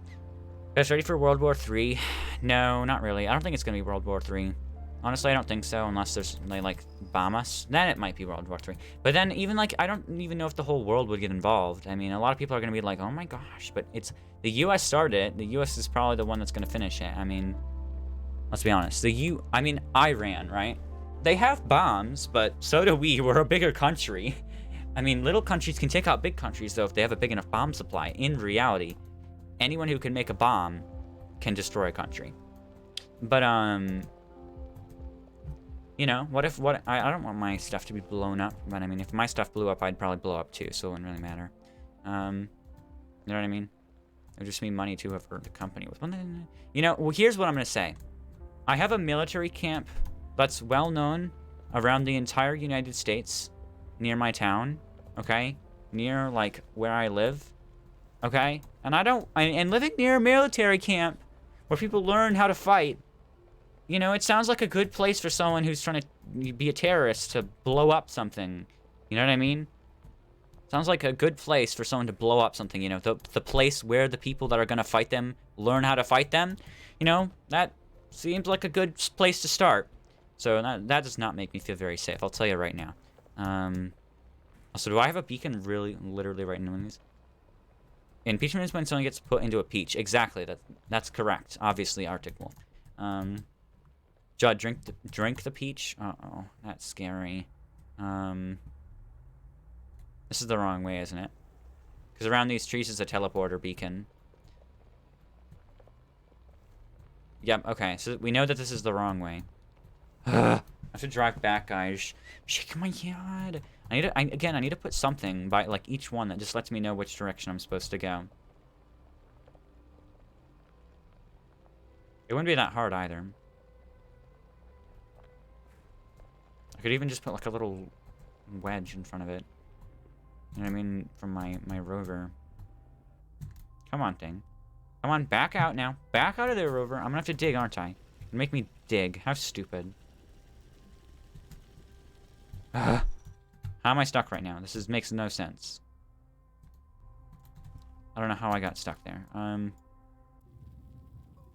Guys, ready for World War III? No, not really. I don't think it's going to be World War III. Honestly, I don't think so, unless they, like, bomb us. Then it might be World War III. But then, even, like, I don't even know if the whole world would get involved. I mean, a lot of people are going to be like, oh my gosh, but it's... The U.S. started it. The U.S. is probably the one that's going to finish it. I mean, let's be honest. I mean, Iran, right? They have bombs, but so do we. We're a bigger country. I mean, little countries can take out big countries, though, if they have a big enough bomb supply. In reality, anyone who can make a bomb can destroy a country. But, you know, I don't want my stuff to be blown up, but I mean, if my stuff blew up, I'd probably blow up too, so it wouldn't really matter. You know what I mean? It would just mean money to for the company. You know, well, here's what I'm going to say. I have a military camp that's well known around the entire United States near my town, okay? Near, like, where I live, okay? And and living near a military camp where people learn how to fight, you know, it sounds like a good place for someone who's trying to be a terrorist to blow up something. You know what I mean? Sounds like a good place for someone to blow up something, you know, the place where the people that are going to fight them learn how to fight them. You know, that seems like a good place to start. So that does not make me feel very safe, I'll tell you right now. Also, do I have a beacon literally right in these? Impeachment is when someone gets put into a peach. Exactly, that's correct. Obviously, Arctic Wolf. Judd, drink the peach? Uh-oh, that's scary. This is the wrong way, isn't it? Because around these trees is a teleporter beacon. Yep, okay, so we know that this is the wrong way. I have to drive back, guys. Shaking my head. I need to put something by, like, each one that just lets me know which direction I'm supposed to go. It wouldn't be that hard, either. I could even just put, like, a little wedge in front of it. You know what I mean? From my rover. Come on, thing. Come on, back out now. Back out of there, rover. I'm gonna have to dig, aren't I? Make me dig. How stupid. How am I stuck right now? This makes no sense. I don't know how I got stuck there.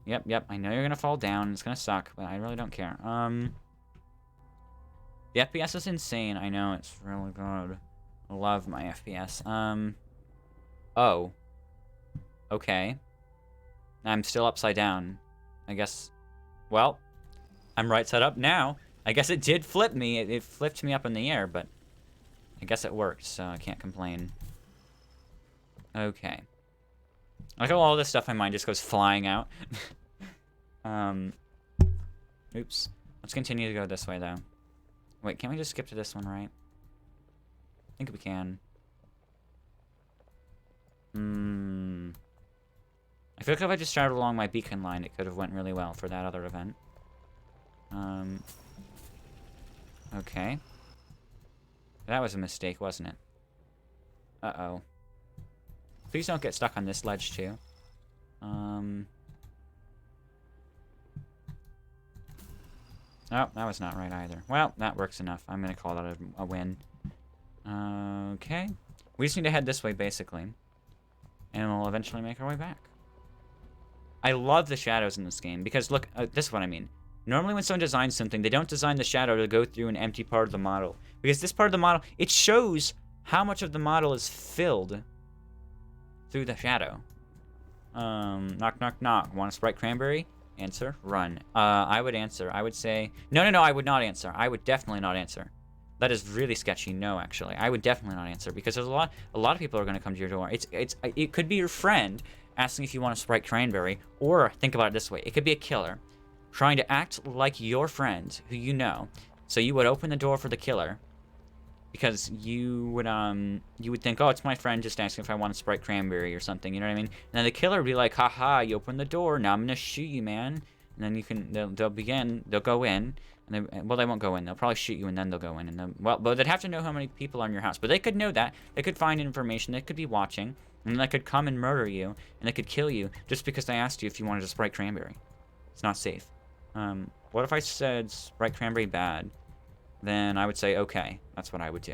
Yep. I know you're gonna fall down. It's gonna suck, but I really don't care. The FPS is insane. I know, it's really good. I love my FPS. Oh. Okay. I'm still upside down. I guess... Well, I'm right side up now. I guess it did flip me. It flipped me up in the air, but... I guess it worked, so I can't complain. Okay. I like how all this stuff in my mind just goes flying out. Oops. Let's continue to go this way, though. Wait, can't we just skip to this one, right? I think we can. I feel like if I just traveled along my beacon line, it could have went really well for that other event. Okay. That was a mistake, wasn't it? Uh-oh. Please don't get stuck on this ledge, too. Oh, that was not right either. Well, that works enough. I'm gonna call that a win. Okay. We just need to head this way, basically. And we'll eventually make our way back. I love the shadows in this game, because look, this is what I mean. Normally when someone designs something, they don't design the shadow to go through an empty part of the model. Because this part of the model, it shows how much of the model is filled through the shadow. Knock, knock, knock. Want a Sprite Cranberry? Answer, run. I would answer. I would say, no, I would not answer. I would definitely not answer. That is really sketchy. No, actually, I would definitely not answer, because there's a lot of people are going to come to your door. It could be your friend asking if you want a Sprite Cranberry, or think about it this way: it could be a killer trying to act like your friend who you know. So you would open the door for the killer, because you would think, oh, it's my friend just asking if I want a Sprite Cranberry or something. You know what I mean? And then the killer would be like, haha, you opened the door. Now I'm gonna shoot you, man. And then they'll go in. Well, they won't go in. They'll probably shoot you, and then they'll go in. But they'd have to know how many people are in your house. But they could know that. They could find information. They could be watching, and they could come and murder you, and they could kill you just because they asked you if you wanted a Sprite Cranberry. It's not safe. What if I said Sprite Cranberry bad? Then I would say okay. That's what I would do.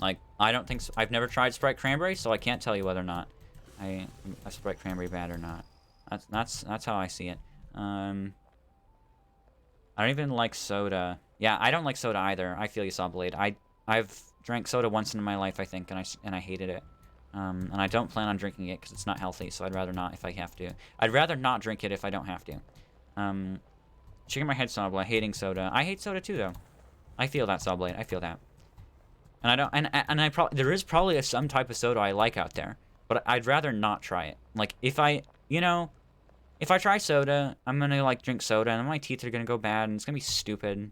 Like, I don't think so. I've never tried Sprite Cranberry, so I can't tell you whether or not a Sprite Cranberry bad or not. That's how I see it. I don't even like soda. Yeah, I don't like soda either. I feel you, Sawblade. I've drank soda once in my life, I think, and I hated it. And I don't plan on drinking it because it's not healthy, so I'd rather not if I have to. I'd rather not drink it if I don't have to. Shaking my head, Sawblade, hating soda. I hate soda too, though. I feel that, Sawblade. I feel that. And I don't. And I probably there is probably some type of soda I like out there, but I'd rather not try it. Like if I try soda, I'm gonna like drink soda, and then my teeth are gonna go bad, and it's gonna be stupid,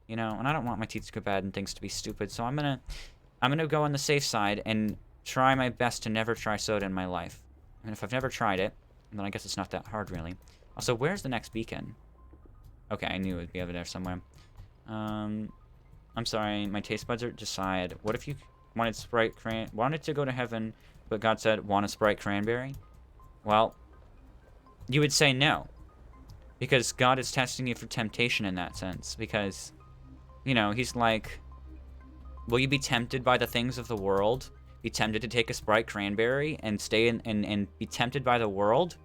you know. And I don't want my teeth to go bad and things to be stupid, so I'm gonna go on the safe side and try my best to never try soda in my life. And if I've never tried it, then I guess it's not that hard, really. Also, where's the next beacon? Okay, I knew it would be over there somewhere. I'm sorry, my taste buds are decide. What if you wanted to go to heaven, but God said, want a Sprite Cranberry? Well, you would say no. Because God is testing you for temptation in that sense. Because, you know, he's like, will you be tempted by the things of the world? Be tempted to take a Sprite Cranberry and stay and be tempted by the world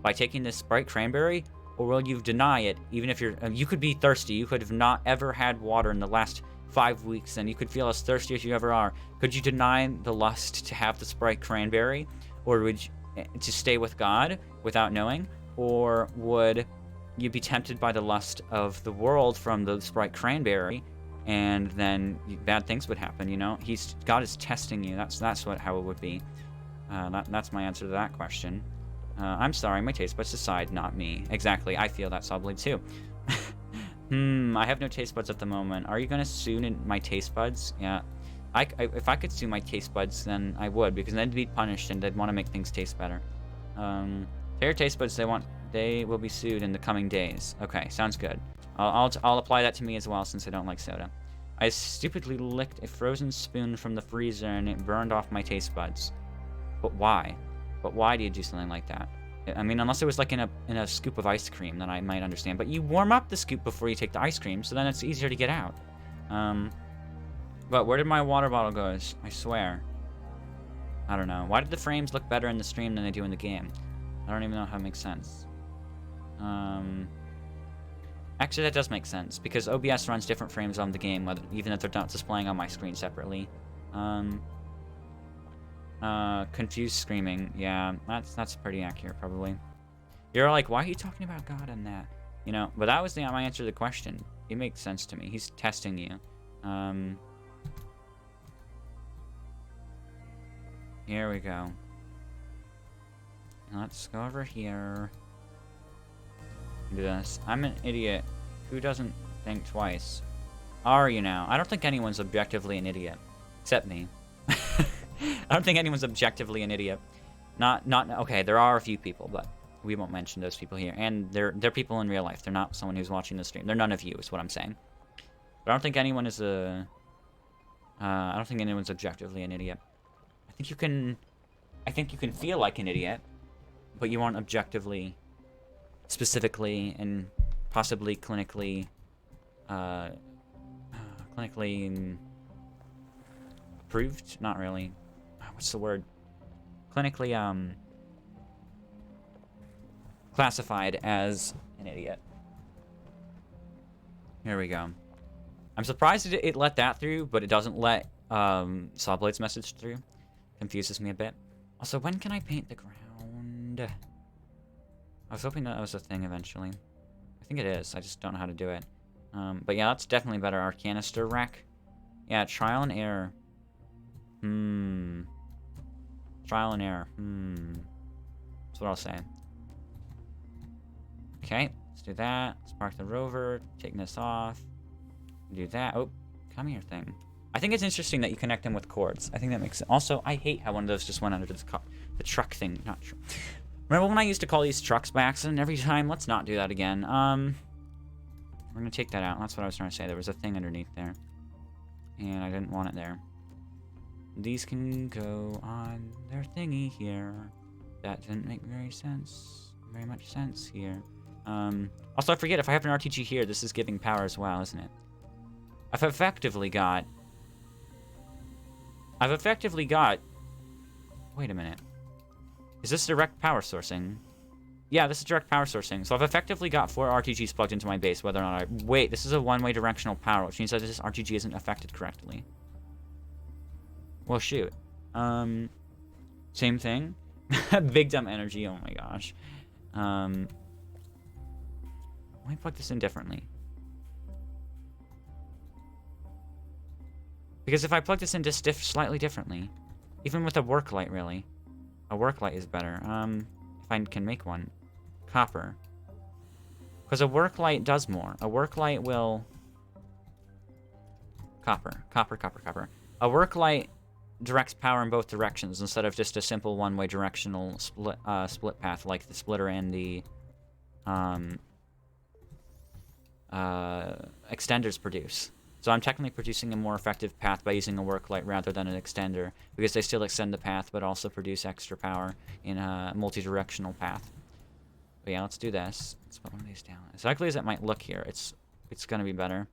by taking this Sprite Cranberry? Or will you deny it, even if you could be thirsty. You could have not ever had water in the last 5 weeks, and you could feel as thirsty as you ever are. Could you deny the lust to have the Sprite Cranberry? Or would you, to stay with God without knowing? Or would you be tempted by the lust of the world from the Sprite Cranberry, and then bad things would happen, you know? God is testing you. That's how it would be. That's my answer to that question. I'm sorry, my taste buds decide, not me. Exactly, I feel that, Sawblade, too. I have no taste buds at the moment. Are you gonna sue my taste buds? Yeah. If I could sue my taste buds, then I would, because then they'd be punished, and they'd want to make things taste better. Fair taste buds, they will be sued in the coming days. Okay, sounds good. I'll apply that to me as well, since I don't like soda. I stupidly licked a frozen spoon from the freezer, and it burned off my taste buds. But why? But why do you do something like that? I mean, unless it was like in a scoop of ice cream, then I might understand. But you warm up the scoop before you take the ice cream, so then it's easier to get out. But where did my water bottle go? I swear. I don't know. Why did the frames look better in the stream than they do in the game? I don't even know how it makes sense. Actually, that does make sense, because OBS runs different frames on the game, even if they're not displaying on my screen separately. Confused screaming. Yeah, that's pretty accurate, probably. You're like, why are you talking about God in that? You know, but that was my answer to the question. It makes sense to me. He's testing you. Here we go. Let's go over here. Do this. I'm an idiot. Who doesn't think twice? Are you now? I don't think anyone's objectively an idiot. Except me. I don't think anyone's objectively an idiot. Okay, there are a few people, but we won't mention those people here. And they're people in real life. They're not someone who's watching the stream. They're none of you, is what I'm saying. But I don't think anyone is I don't think anyone's objectively an idiot. I think you can feel like an idiot, but you aren't objectively, specifically, and possibly clinically uh, clinically approved? Not really. What's the word? Clinically, classified as an idiot. Here we go. I'm surprised it let that through, but it doesn't let Sawblade's message through. Confuses me a bit. Also, when can I paint the ground? I was hoping that was a thing eventually. I think it is. I just don't know how to do it. But yeah, that's definitely better. Arcanister wreck. Yeah, trial and error. Trial and error. That's what I'll say. Okay, let's do that. Spark the rover. Taking this off. Do that. Oh, come here thing. I think it's interesting that you connect them with cords. I think that makes sense. Also, I hate how one of those just went under the truck thing. Not true. Remember when I used to call these trucks by accident every time? Let's not do that again. We're gonna take that out. That's what I was trying to say. There was a thing underneath there. And I didn't want it there. These can go on their thingy here. That didn't make very much sense here. Also, I forget, if I have an RTG here, this is giving power as well, isn't it? I've effectively got... Wait a minute. Is this direct power sourcing? Yeah, this is direct power sourcing. So I've effectively got 4 RTGs plugged into my base, whether or not I... Wait, this is a one-way directional power, which means that this RTG isn't affected correctly. Well, shoot. Same thing. Big dumb energy, oh my gosh. Let me plug this in differently. Because if I plug this in just slightly differently, even with a work light, really, a work light is better. If I can make one. Copper. Because a work light does more. A work light will... Copper. A work light directs power in both directions instead of just a simple one-way directional split path like the splitter and the extenders produce. So I'm technically producing a more effective path by using a work light rather than an extender, because they still extend the path but also produce extra power in a multi-directional path. But yeah, let's do this. Let's put one of these down. As ugly as it might look here, it's gonna be better.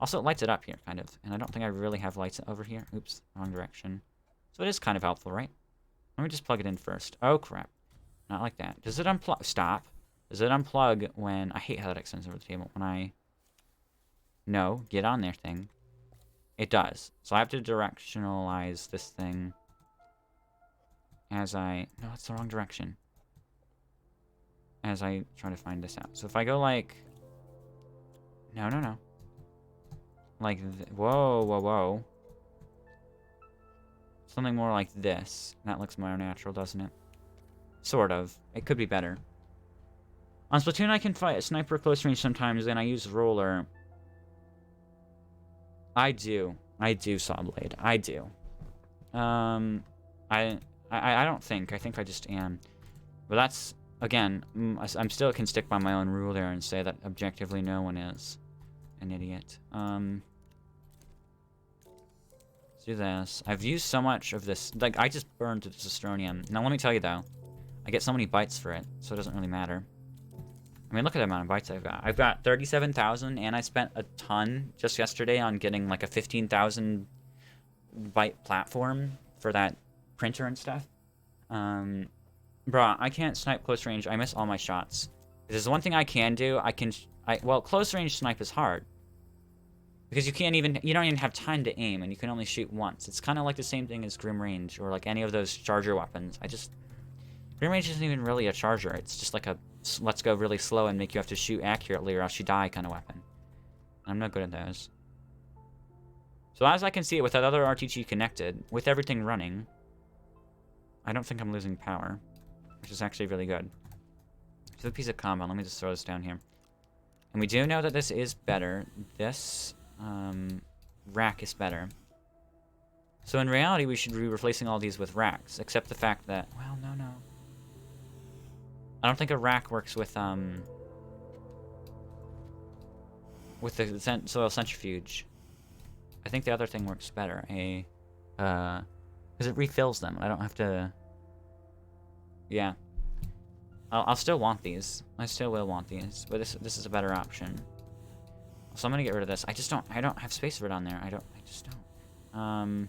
Also, it lights it up here, kind of. And I don't think I really have lights over here. Oops, wrong direction. So it is kind of helpful, right? Let me just plug it in first. Oh, crap. Not like that. Does it unplug? Stop. Does it unplug when... I hate how that extends over the table. When I... No, get on there thing. It does. So I have to directionalize this thing as I... No, that's the wrong direction. As I try to find this out. So if I go like... No. Like, whoa. Something more like this. That looks more natural, doesn't it? Sort of. It could be better. On Splatoon, I can fight a sniper close range sometimes, and I use roller. I do, Sawblade. I do. I don't think. I think I just am. But that's, again, I'm still can stick by my own rule there and say that objectively no one is an idiot. Let's do this. I've used so much of this. Like, I just burned this Astroneer. Now, let me tell you, though. I get so many bytes for it, so it doesn't really matter. I mean, look at the amount of bytes I've got. I've got 37,000, and I spent a ton just yesterday on getting, like, a 15,000 byte platform for that printer and stuff. Bruh, I can't snipe close range. I miss all my shots. There's one thing I can do. Well, close range snipe is hard. Because you don't even have time to aim, and you can only shoot once. It's kind of like the same thing as Grim Range, or like any of those charger weapons. Grim Range isn't even really a charger. It's just like a, let's go really slow and make you have to shoot accurately or else you die kind of weapon. I'm not good at those. So as I can see it, with that other RTG connected, with everything running, I don't think I'm losing power, which is actually really good. So a piece of combo. Let me just throw this down here. And we do know that this is better. This rack is better. So in reality, we should be replacing all these with racks, except the fact that, well, no. I don't think a rack works with the soil centrifuge. I think the other thing works better. Because it refills them. I don't have to... Yeah. I'll still want these. I still will want these, but this is a better option. So I'm gonna get rid of this. I don't have space for it on there. I just don't. I'm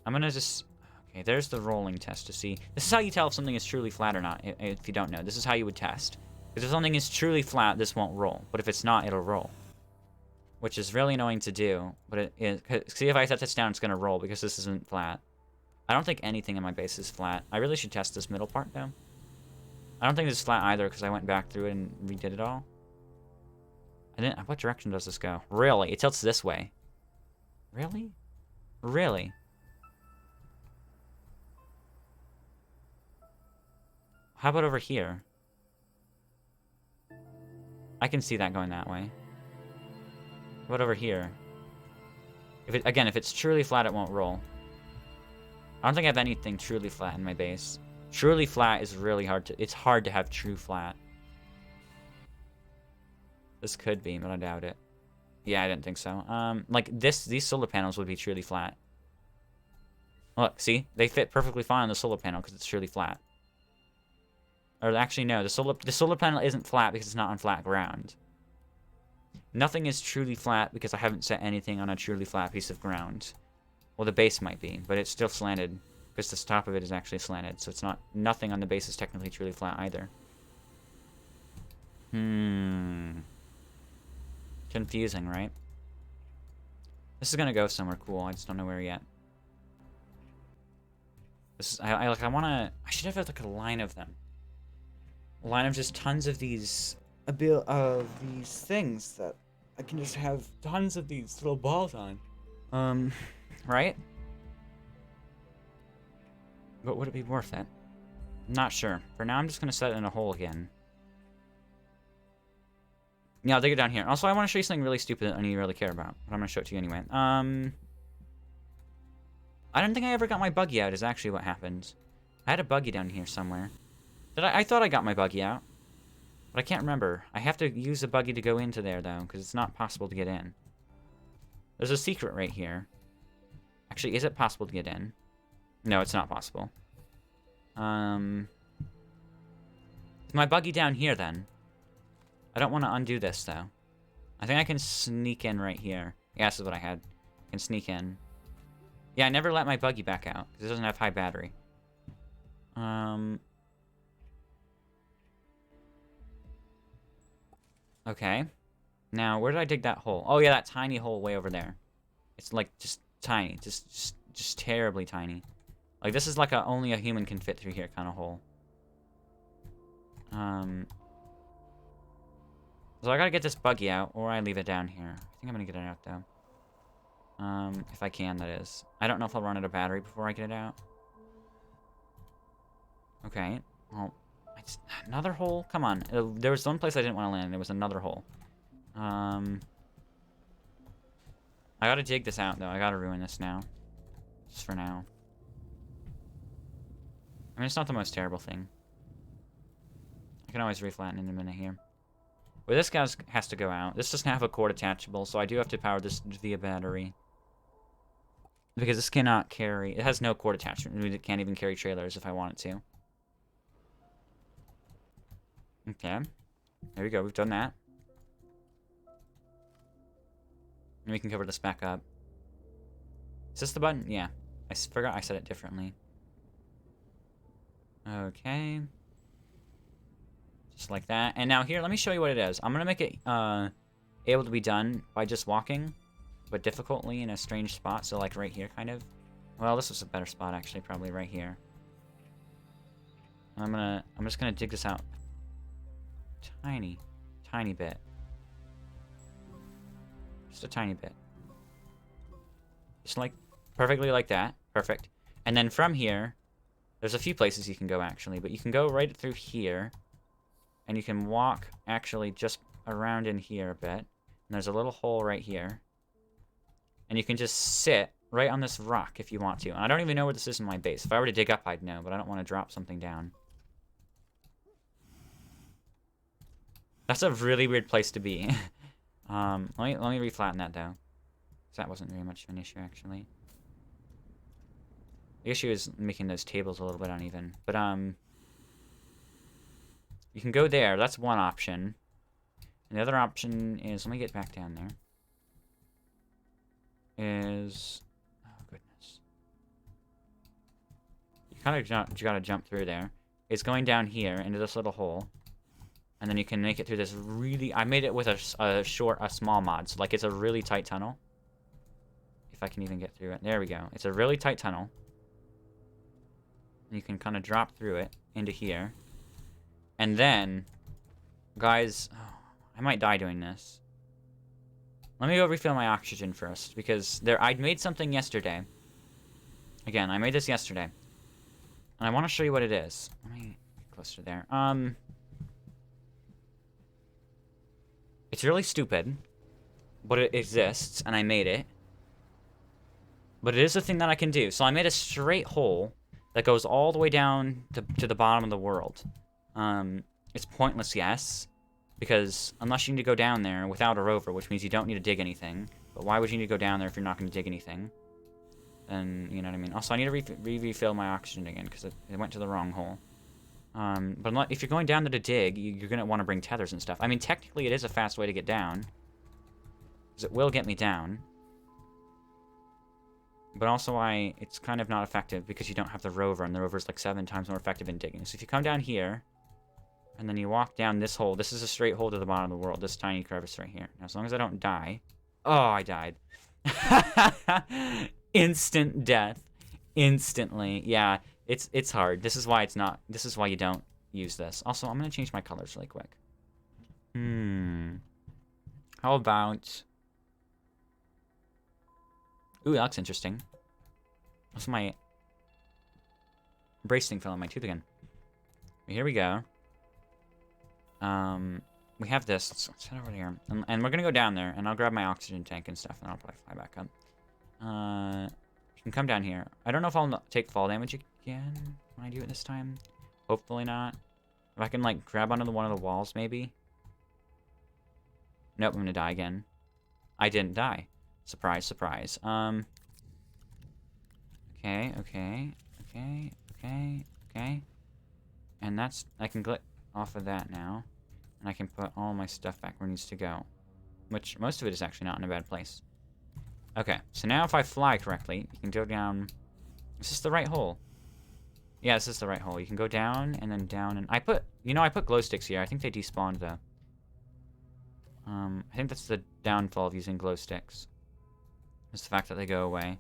gonna just... Okay, there's the rolling test to see. This is how you tell if something is truly flat or not, if you don't know. This is how you would test. Because if something is truly flat, this won't roll. But if it's not, it'll roll. Which is really annoying to do. But see, if I set this down, it's gonna roll because this isn't flat. I don't think anything in my base is flat. I really should test this middle part, though. I don't think this is flat either because I went back through it and redid it all. What direction does this go? Really? It tilts this way. Really? Really? How about over here? I can see that going that way. How about over here? Again, if it's truly flat, it won't roll. I don't think I have anything truly flat in my base. Truly flat is really hard to... It's hard to have true flat. This could be, but I doubt it. Yeah, I didn't think so. Like, these solar panels would be truly flat. Look, see? They fit perfectly fine on the solar panel because it's truly flat. Or actually, no. The solar panel isn't flat because it's not on flat ground. Nothing is truly flat because I haven't set anything on a truly flat piece of ground. Well, the base might be, but it's still slanted because the top of it is actually slanted. So it's not... Nothing on the base is technically truly flat either. Confusing, right? This is gonna go somewhere cool. I just don't know where yet. This is... I should have like a line of them. A line of just tons of these things that I can just have tons of these little balls on. Right? But would it be worth it? Not sure. For now, I'm just gonna set it in a hole again. Yeah, I'll dig it down here. Also, I want to show you something really stupid that none of you really care about. But I'm gonna show it to you anyway. I don't think I ever got my buggy out, is actually what happened. I had a buggy down here somewhere. I thought I got my buggy out. But I can't remember. I have to use a buggy to go into there, though, because it's not possible to get in. There's a secret right here. Actually, is it possible to get in? No, it's not possible. My buggy down here, then. I don't want to undo this, though. I think I can sneak in right here. Yeah, this is what I had. I can sneak in. Yeah, I never let my buggy back out, because it doesn't have high battery. Okay. Now, where did I dig that hole? Oh, yeah, that tiny hole way over there. It's, like, just tiny. Just terribly tiny. Like, this is like only a human can fit through here kind of hole. So I gotta get this buggy out, or I leave it down here. I think I'm gonna get it out, though. If I can, that is. I don't know if I'll run out of battery before I get it out. Okay. Well, another hole? Come on. There was one place I didn't want to land, and there was another hole. I gotta dig this out, though. I gotta ruin this now. Just for now. I mean, it's not the most terrible thing. I can always reflatten in a minute here. Well, this guy has to go out. This doesn't have a cord attachable, so I do have to power this via battery. Because this cannot carry... It has no cord attachment. It can't even carry trailers if I want it to. Okay. There we go. We've done that. And we can cover this back up. Is this the button? Yeah. I forgot I said it differently. Okay. Just like that. And now here, let me show you what it is. I'm going to make it able to be done by just walking, but difficultly in a strange spot. So like right here, kind of. Well, this was a better spot, actually, probably right here. I'm just gonna dig this out. Tiny bit. Just a tiny bit. Just like, perfectly like that. Perfect. And then from here, there's a few places you can go, actually, but you can go right through here. And you can walk, actually, just around in here a bit. And there's a little hole right here. And you can just sit right on this rock if you want to. And I don't even know where this is in my base. If I were to dig up, I'd know, but I don't want to drop something down. That's a really weird place to be. let me reflatten that, though. 'Cause that wasn't very much of an issue, actually. The issue is making those tables a little bit uneven. But, you can go there. That's one option. And the other option is, let me get back down there, is, oh goodness. You gotta jump through there. It's going down here into this little hole. And then you can make it through this really... I made it with a small mod. So, like, it's a really tight tunnel. If I can even get through it. There we go. It's a really tight tunnel. And you can kind of drop through it into here. And then... Guys... Oh, I might die doing this. Let me go refill my oxygen first. Because I made something yesterday. Again, I made this yesterday. And I want to show you what it is. Let me get closer there. It's really stupid, but it exists, and I made it. But it is a thing that I can do. So I made a straight hole that goes all the way down to the bottom of the world. It's pointless, yes, because unless you need to go down there without a rover, which means you don't need to dig anything. But why would you need to go down there if you're not going to dig anything? Then, you know what I mean? Also, I need to refill my oxygen again, because it went to the wrong hole. But if you're going down there to dig, you're going to want to bring tethers and stuff. I mean, technically, it is a fast way to get down. Because it will get me down. But also, it's kind of not effective because you don't have the rover, and the rover's like 7 times more effective in digging. So if you come down here, and then you walk down this hole, this is a straight hole to the bottom of the world, this tiny crevice right here. Now, as long as I don't die... Oh, I died. Instant death. Instantly. Yeah. It's hard. This is why it's not... This is why you don't use this. Also, I'm going to change my colors really quick. How about... Ooh, that looks interesting. What's my... brace thing fell on my tooth again. Here we go. We have this. Let's head over here. And we're going to go down there, and I'll grab my oxygen tank and stuff, and I'll probably fly back up. You can come down here. I don't know if I'll take fall damage again when I do it this time. Hopefully not. If I can, like, grab onto one of the walls, maybe. Nope, I'm gonna die again. I didn't die. Surprise, surprise. Okay. And that's... I can click off of that now. And I can put all my stuff back where it needs to go. Which, most of it is actually not in a bad place. Okay, so now if I fly correctly, you can go down... Is this the right hole? Yeah, this is the right hole. You can go down, and then down, and... I put glow sticks here. I think they despawned, though. I think that's the downfall of using glow sticks. It's the fact that they go away.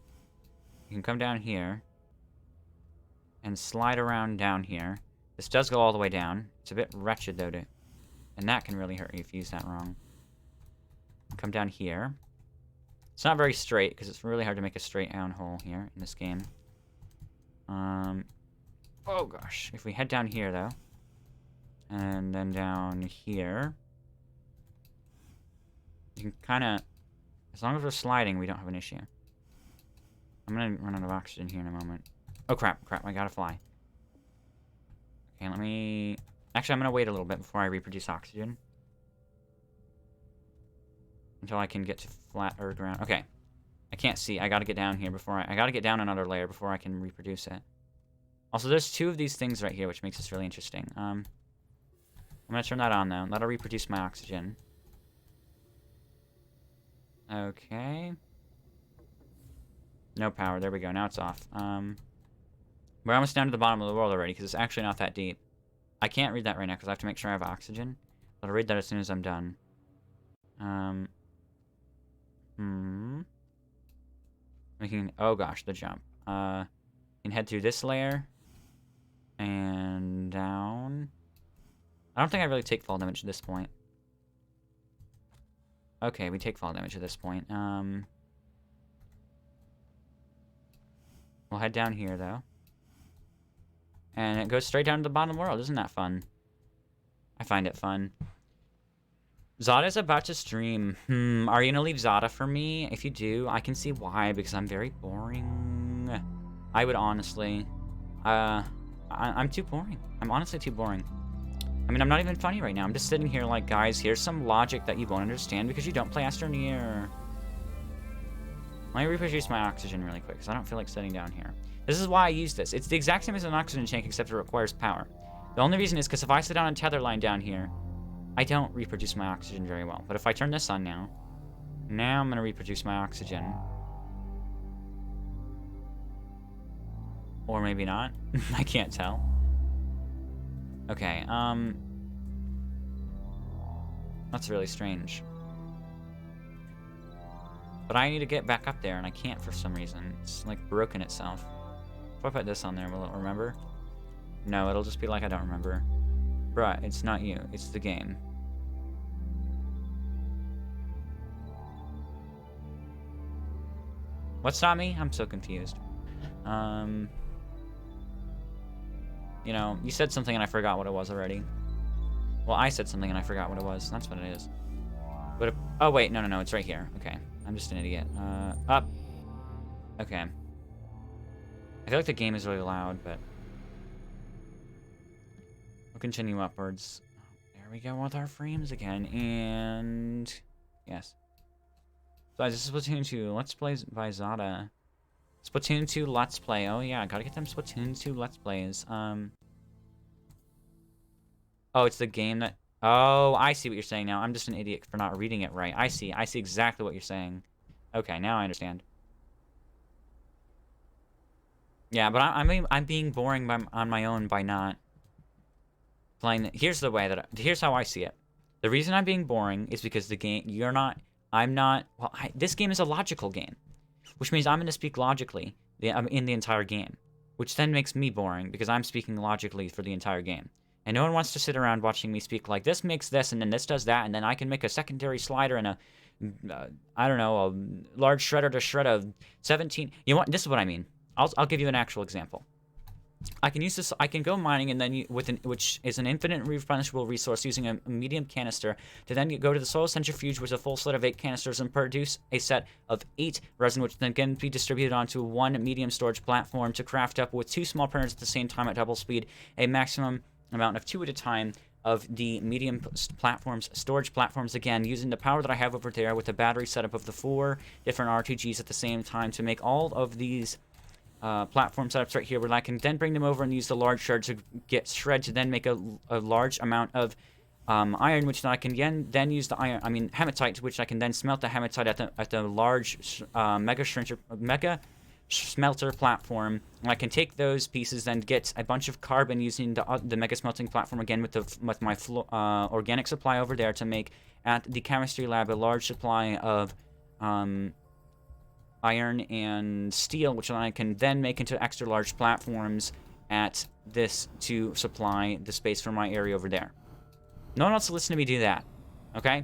You can come down here. And slide around down here. This does go all the way down. It's a bit wretched, though, and that can really hurt you if you use that wrong. Come down here. It's not very straight, because it's really hard to make a straight down hole here in this game. Oh gosh. If we head down here, though. And then down here. You can kind of... As long as we're sliding, we don't have an issue. I'm going to run out of oxygen here in a moment. Oh crap, I gotta fly. Okay, let me... Actually, I'm going to wait a little bit before I reproduce oxygen. Until I can get to flatter ground. Okay. I can't see. I gotta get down here before I gotta get down another layer before I can reproduce it. Also, there's 2 of these things right here, which makes this really interesting. I'm gonna turn that on, though. That'll reproduce my oxygen. Okay. No power. There we go. Now it's off. We're almost down to the bottom of the world already, because it's actually not that deep. I can't read that right now, because I have to make sure I have oxygen. But I'll read that as soon as I'm done. We can... Oh gosh, the jump. You can head through this layer. And down. I don't think I really take fall damage at this point. Okay, we take fall damage at this point. We'll head down here, though. And it goes straight down to the bottom of the world. Isn't that fun? I find it fun. Zada's about to stream. Are you gonna leave Zada for me? If you do, I can see why, because I'm very boring. I would honestly... I'm too boring. I'm honestly too boring. I mean, I'm not even funny right now. I'm just sitting here like, guys, here's some logic that you won't understand because you don't play Astroneer. Let me reproduce my oxygen really quick, because I don't feel like sitting down here. This is why I use this. It's the exact same as an oxygen tank, except it requires power. The only reason is because if I sit on a tether line down here, I don't reproduce my oxygen very well. But if I turn this on now, now I'm gonna reproduce my oxygen. Or maybe not. I can't tell. Okay, that's really strange. But I need to get back up there, and I can't for some reason. It's, like, broken itself. If I put this on there, will it remember? No, it'll just be like I don't remember. Bruh, it's not you. It's the game. What's not me? I'm so confused. You know, you said something and I forgot what it was already. Well, I said something and I forgot what it was. That's what it is. But if, oh, wait. No, no, no. It's right here. Okay. I'm just an idiot. Up. Okay. I feel like the game is really loud, but... we'll continue upwards. There we go with our frames again. And... yes. So this is Splatoon 2. Let's Play by Zada. Splatoon 2 Let's Play. Oh, yeah. Gotta get them Splatoon 2 Let's Plays. Oh, it's the game that... oh, I see what you're saying now. I'm just an idiot for not reading it right. I see. I see exactly what you're saying. Okay, now I understand. Yeah, but I'm being boring on my own by not playing... here's the way that... here's how I see it. The reason I'm being boring is because the game... you're not... I'm not... well, this game is a logical game. Which means I'm going to speak logically in the entire game. Which then makes me boring, because I'm speaking logically for the entire game. And no one wants to sit around watching me speak like, this makes this, and then this does that, and then I can make a secondary slider and a... I don't know, a large shredder to shred a 17... you know what? This is what I mean. I'll give you an actual example. I can use this. I can go mining and then which is an infinite replenishable resource using a medium canister to then go to the soil centrifuge with a full set of 8 canisters and produce a set of 8 resin, which then can be distributed onto one medium storage platform to craft up with 2 small printers at the same time at double speed, a maximum amount of 2 at a time of the medium storage platforms, again using the power that I have over there with the battery setup of the 4 different RTGs at the same time to make all of these platform setups right here, where I can then bring them over and use the large shred to get shred to then make a large amount of iron, which then I can then use the iron, hematite, which I can then smelt the hematite at the large mega smelter platform. And I can take those pieces and get a bunch of carbon using the mega smelting platform again with my organic supply over there to make at the chemistry lab a large supply of iron and steel, which I can then make into extra large platforms at this to supply the space for my area over there. No one wants to listen to me do that, okay?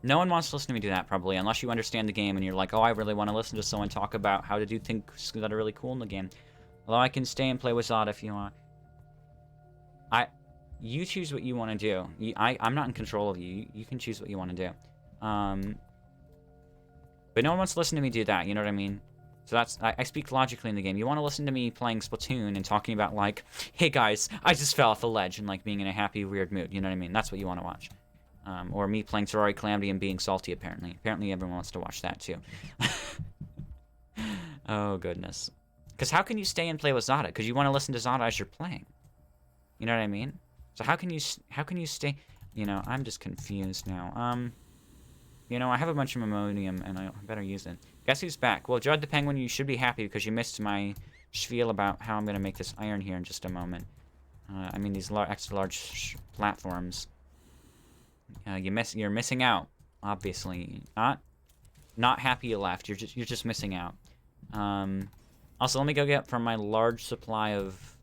No one wants to listen to me do that, probably, unless you understand the game and you're like, oh, I really want to listen to someone talk about how to do things that are really cool in the game. Although I can stay and play with Zod if you want. You choose what you want to do. I'm not in control of you. You can choose what you want to do. But no one wants to listen to me do that, you know what I mean? So that's... I speak logically in the game. You want to listen to me playing Splatoon and talking about, like, hey guys, I just fell off the ledge, and, like, being in a happy, weird mood, you know what I mean? That's what you want to watch. Or me playing Terraria Calamity and being salty, apparently. Apparently everyone wants to watch that, too. Oh, goodness. Because how can you stay and play with Zada? Because you want to listen to Zada as you're playing. You know what I mean? So how can you stay... you know, I'm just confused now. You know, I have a bunch of ammonium, and I better use it. Guess who's back? Well, Judd the Penguin, you should be happy because you missed my spiel about how I'm going to make this iron here in just a moment. These extra large platforms. You're missing out, obviously. Not happy you left. You're just missing out. Also, let me go get from my large supply of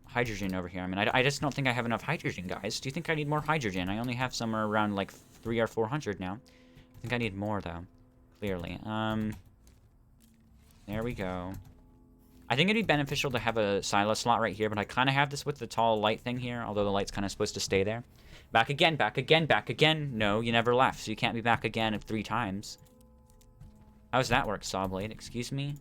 hydrogen over here. I just don't think I have enough hydrogen, guys. Do you think I need more hydrogen? I only have somewhere around like 300 or 400 now. I think I need more though. Clearly. There we go. I think it'd be beneficial to have a silo slot right here, but I kind of have this with the tall light thing here, although the light's kind of supposed to stay there. Back again, back again, back again. No, you never left, so you can't be back again 3 times. How does that work, Sawblade? Excuse me?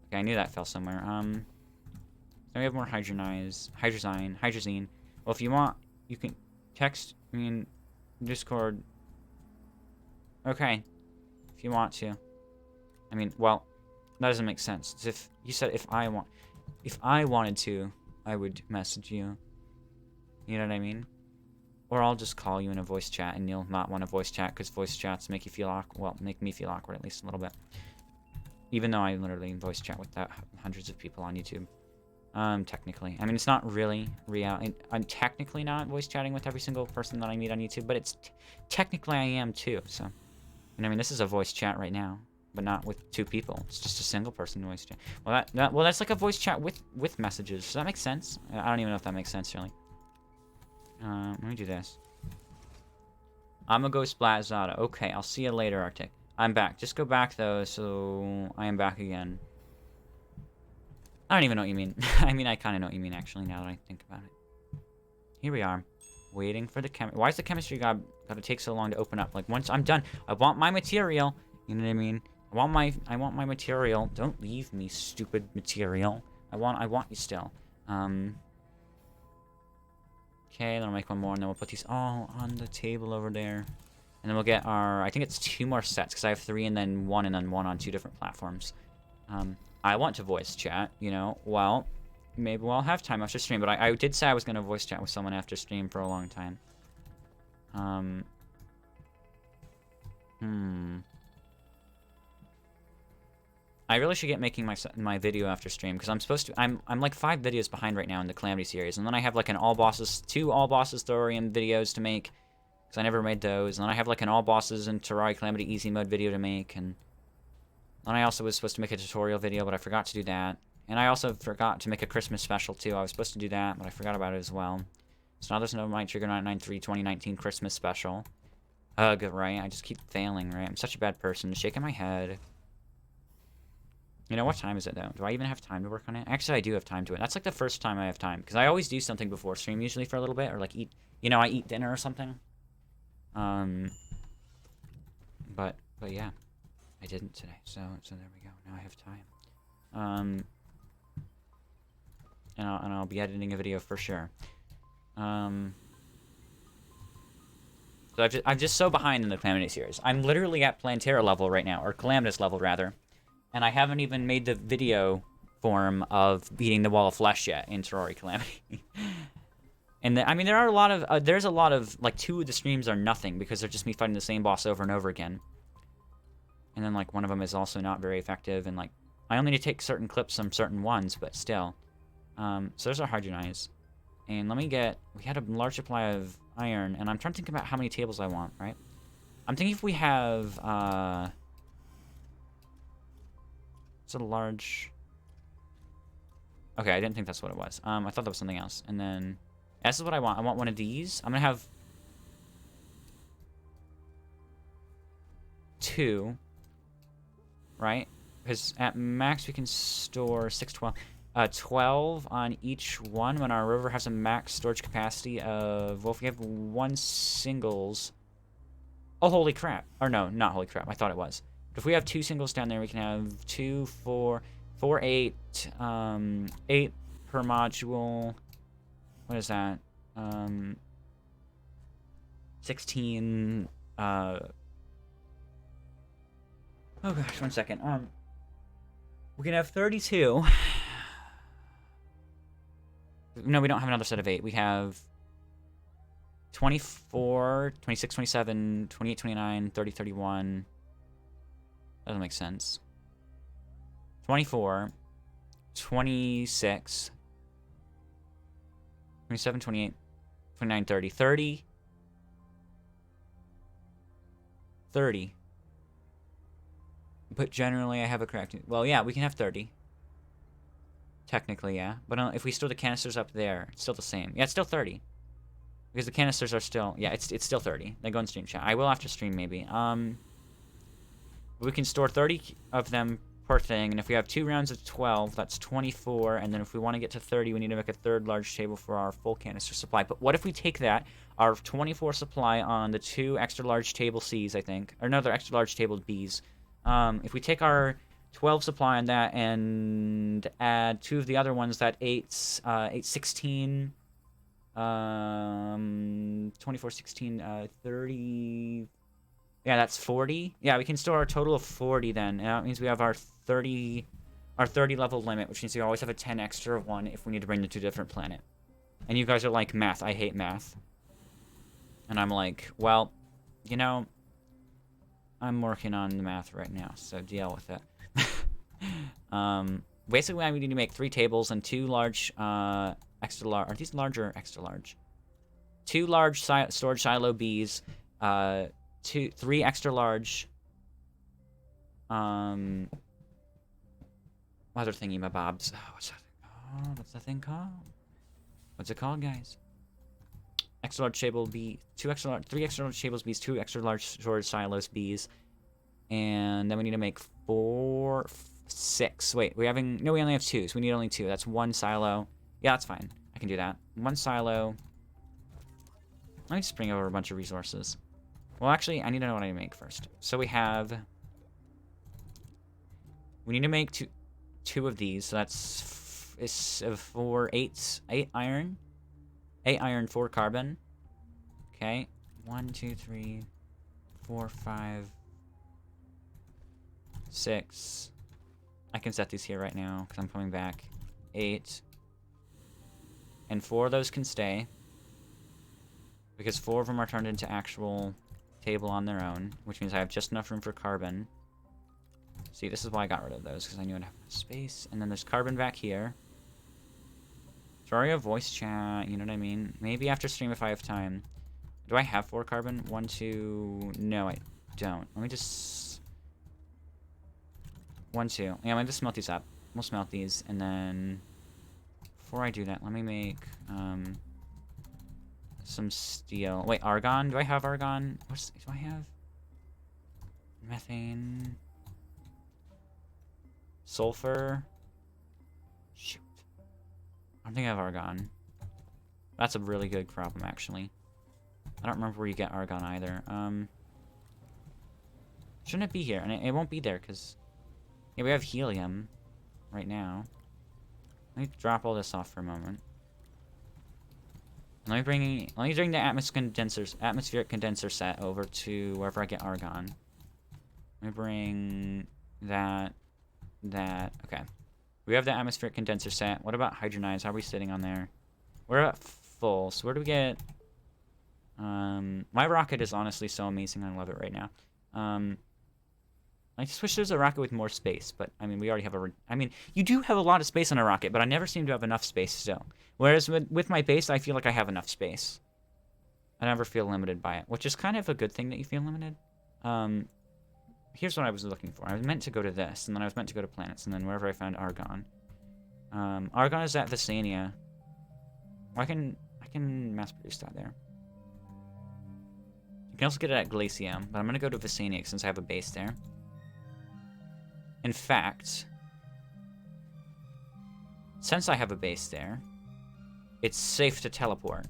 Okay, I knew that fell somewhere. Then we have more hydrazine. Well, if you want, you can text, Discord. Okay. If you want to. Well, that doesn't make sense. If you said if I wanted to, I would message you. You know what I mean? Or I'll just call you in a voice chat, and you'll not want to voice chat, because voice chats make you feel awkward. Well, make me feel awkward, at least a little bit. Even though I literally voice chat with hundreds of people on YouTube. Technically. I mean, it's not really real. I'm technically not voice chatting with every single person that I meet on YouTube, but it's technically I am too, so. And I mean, this is a voice chat right now, but not with 2 people. It's just a single person voice chat. Well, well, that's like a voice chat with messages. Does that make sense? I don't even know if that makes sense, really. Let me do this. I'm gonna go Splatzada. Okay, I'll see you later, Arctic. I'm back. Just go back, though, so I am back again. I don't even know what you mean. I mean, I kind of know what you mean, actually, now that I think about it. Here we are. Waiting for the Why is the chemistry gotta take so long to open up? Like, once I'm done, I want my material. You know what I mean? I want my material. Don't leave me, stupid material. I want you still. Okay, then I'll make one more, and then we'll put these all on the table over there. And then we'll get our, I think it's 2 more sets, because I have 3 and then one on 2 different platforms. I want to voice chat, you know, well, maybe we'll have time after stream, but I did say I was going to voice chat with someone after stream for a long time. I really should get making my video after stream, because I'm supposed to, I'm like 5 videos behind right now in the Calamity series, and then I have like an 2 all bosses thorium videos to make, because I never made those, and then I have like an all bosses and Terraria Calamity easy mode video to make, and then I also was supposed to make a tutorial video, but I forgot to do that, and I also forgot to make a Christmas special too. I was supposed to do that, but I forgot about it as well. So now there's no my Trigger 993 2019 Christmas special. Ugh, right? I just keep failing, right? I'm such a bad person. Shaking my head. You know, what time is it, though? Do I even have time to work on it? Actually, I do have time to it. That's, like, the first time I have time. Because I always do something before stream, usually for a little bit. Or, like, eat... You know, I eat dinner or something. But yeah. I didn't today. So there we go. Now I have time. And I'll be editing a video for sure. So I'm just so behind in the Calamity series. I'm literally at Plantera level right now. Or Calamitous level, rather. And I haven't even made the video form of beating the Wall of Flesh yet in Terraria Calamity. And I mean, there are a lot of, there's a lot of, like, 2 of the streams are nothing because they're just me fighting the same boss over and over again. And then, like, one of them is also not very effective, and, like, I only need to take certain clips from certain ones, but still. So there's our Hydrogen Eyes. And let me get, we had a large supply of iron, and I'm trying to think about how many tables I want, right? I'm thinking if we have, it's a large... Okay, I didn't think that's what it was. I thought that was something else. And then, this is what I want. I want one of these. I'm gonna have 2, right? Because at max we can store 12 on each one when our rover has a max storage capacity of, well, if we have 1 singles... Oh, holy crap. Or no, not holy crap. I thought it was. If we have 2 singles down there, we can have 2, 4, 8, 8 per module. What is that? 16, oh gosh, 1 second. We can have 32. No, we don't have another set of 8. We have 24, 26, 27, 28, 29, 30, 31. Doesn't make sense. 24, 26, 27, 28, 29, 30. 30. 30. But generally I have a correct... Well, yeah, we can have 30. Technically, yeah. But if we store the canisters up there, it's still the same. Yeah, it's still 30. Because the canisters are still... Yeah, it's still 30. They go in stream chat. I will after stream, maybe. We can store 30 of them per thing, and if we have 2 rounds of 12, that's 24, and then if we want to get to 30, we need to make a 3rd large table for our full canister supply. But what if we take that, our 24 supply on the 2 extra large table C's, I think, or another extra large table B's. If we take our 12 supply on that and add 2 of the other ones, that 8, 16, 24, 16, 30... Yeah, that's 40. Yeah, we can store a total of 40 then. And that means we have our 30 level limit, which means we always have a 10 extra of 1 if we need to bring them to a different planet. And you guys are like, math, I hate math. And I'm like, well, you know, I'm working on the math right now, so deal with it. Basically, I need to make 3 tables and 2 large, extra large. Are these large or extra large? 2 large storage silo Bs, 3 extra large, other thingy my bobs. Oh, what's that thing called? What's that thing called? What's it called, guys? Extra large table B, 3 extra large tables Bs, 2 extra large storage silos Bs, and then we need to make 6. Wait, we only have 2, so we need only 2. That's 1 silo. Yeah, that's fine. I can do that. 1 silo. Let me just bring over a bunch of resources. Well, actually, I need to know what I make first. So we need to make two of these. So that's 8 iron. 8 iron, 4 carbon. Okay. 1, 2, 3, 4, 5, 6. I can set these here right now because I'm coming back. 8. And 4 of those can stay. Because 4 of them are turned into actual table on their own, which means I have just enough room for carbon. See, this is why I got rid of those, because I knew I'd have space. And then there's carbon back here. Sorry, a voice chat, you know what I mean? Maybe after stream if I have time. Do I have 4 carbon? 1, 2... No, I don't. Let me just... 1, 2. Yeah, I'm gonna just smelt these up. We'll smelt these, and then... Before I do that, let me make, some steel. Wait, argon? Do I have argon? Do I have? Methane... Sulfur... Shoot. I don't think I have argon. That's a really good problem, actually. I don't remember where you get argon either. Shouldn't it be here? And it won't be there, because... Yeah, we have helium right now. Let me drop all this off for a moment. And let me bring the atmospheric condenser set over to wherever I get argon. Let me bring that. Okay. We have the atmospheric condenser set. What about hydronize? How are we sitting on there? We're at full. So where do we get... my rocket is honestly so amazing. I love it right now. I just wish there's a rocket with more space, but, I mean, we already have you do have a lot of space on a rocket, but I never seem to have enough space still. Whereas with my base, I feel like I have enough space. I never feel limited by it, which is kind of a good thing that you feel limited. Here's what I was looking for. I was meant to go to this, and then I was meant to go to planets, and then wherever I found argon. Argon is at Visania. Well, I can mass produce that there. You can also get it at Glacium, but I'm gonna go to Visania since I have a base there. In fact, since I have a base there, it's safe to teleport.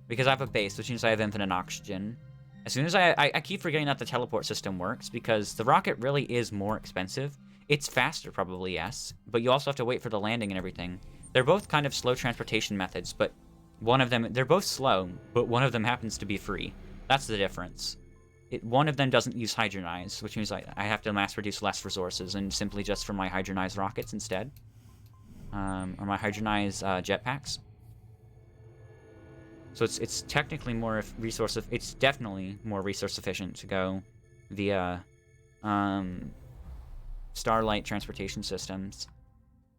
Because I have a base, which means I have infinite oxygen. As soon as I keep forgetting that the teleport system works, because the rocket really is more expensive. It's faster, probably, yes, but you also have to wait for the landing and everything. They're both kind of slow transportation methods, but they're both slow, but one of them happens to be free. That's the difference. One of them doesn't use hydronize, which means I have to mass produce less resources and simply just for my hydronized rockets instead. Or my hydronized jetpacks. So it's technically more it's definitely more resource efficient to go via Starlight transportation systems.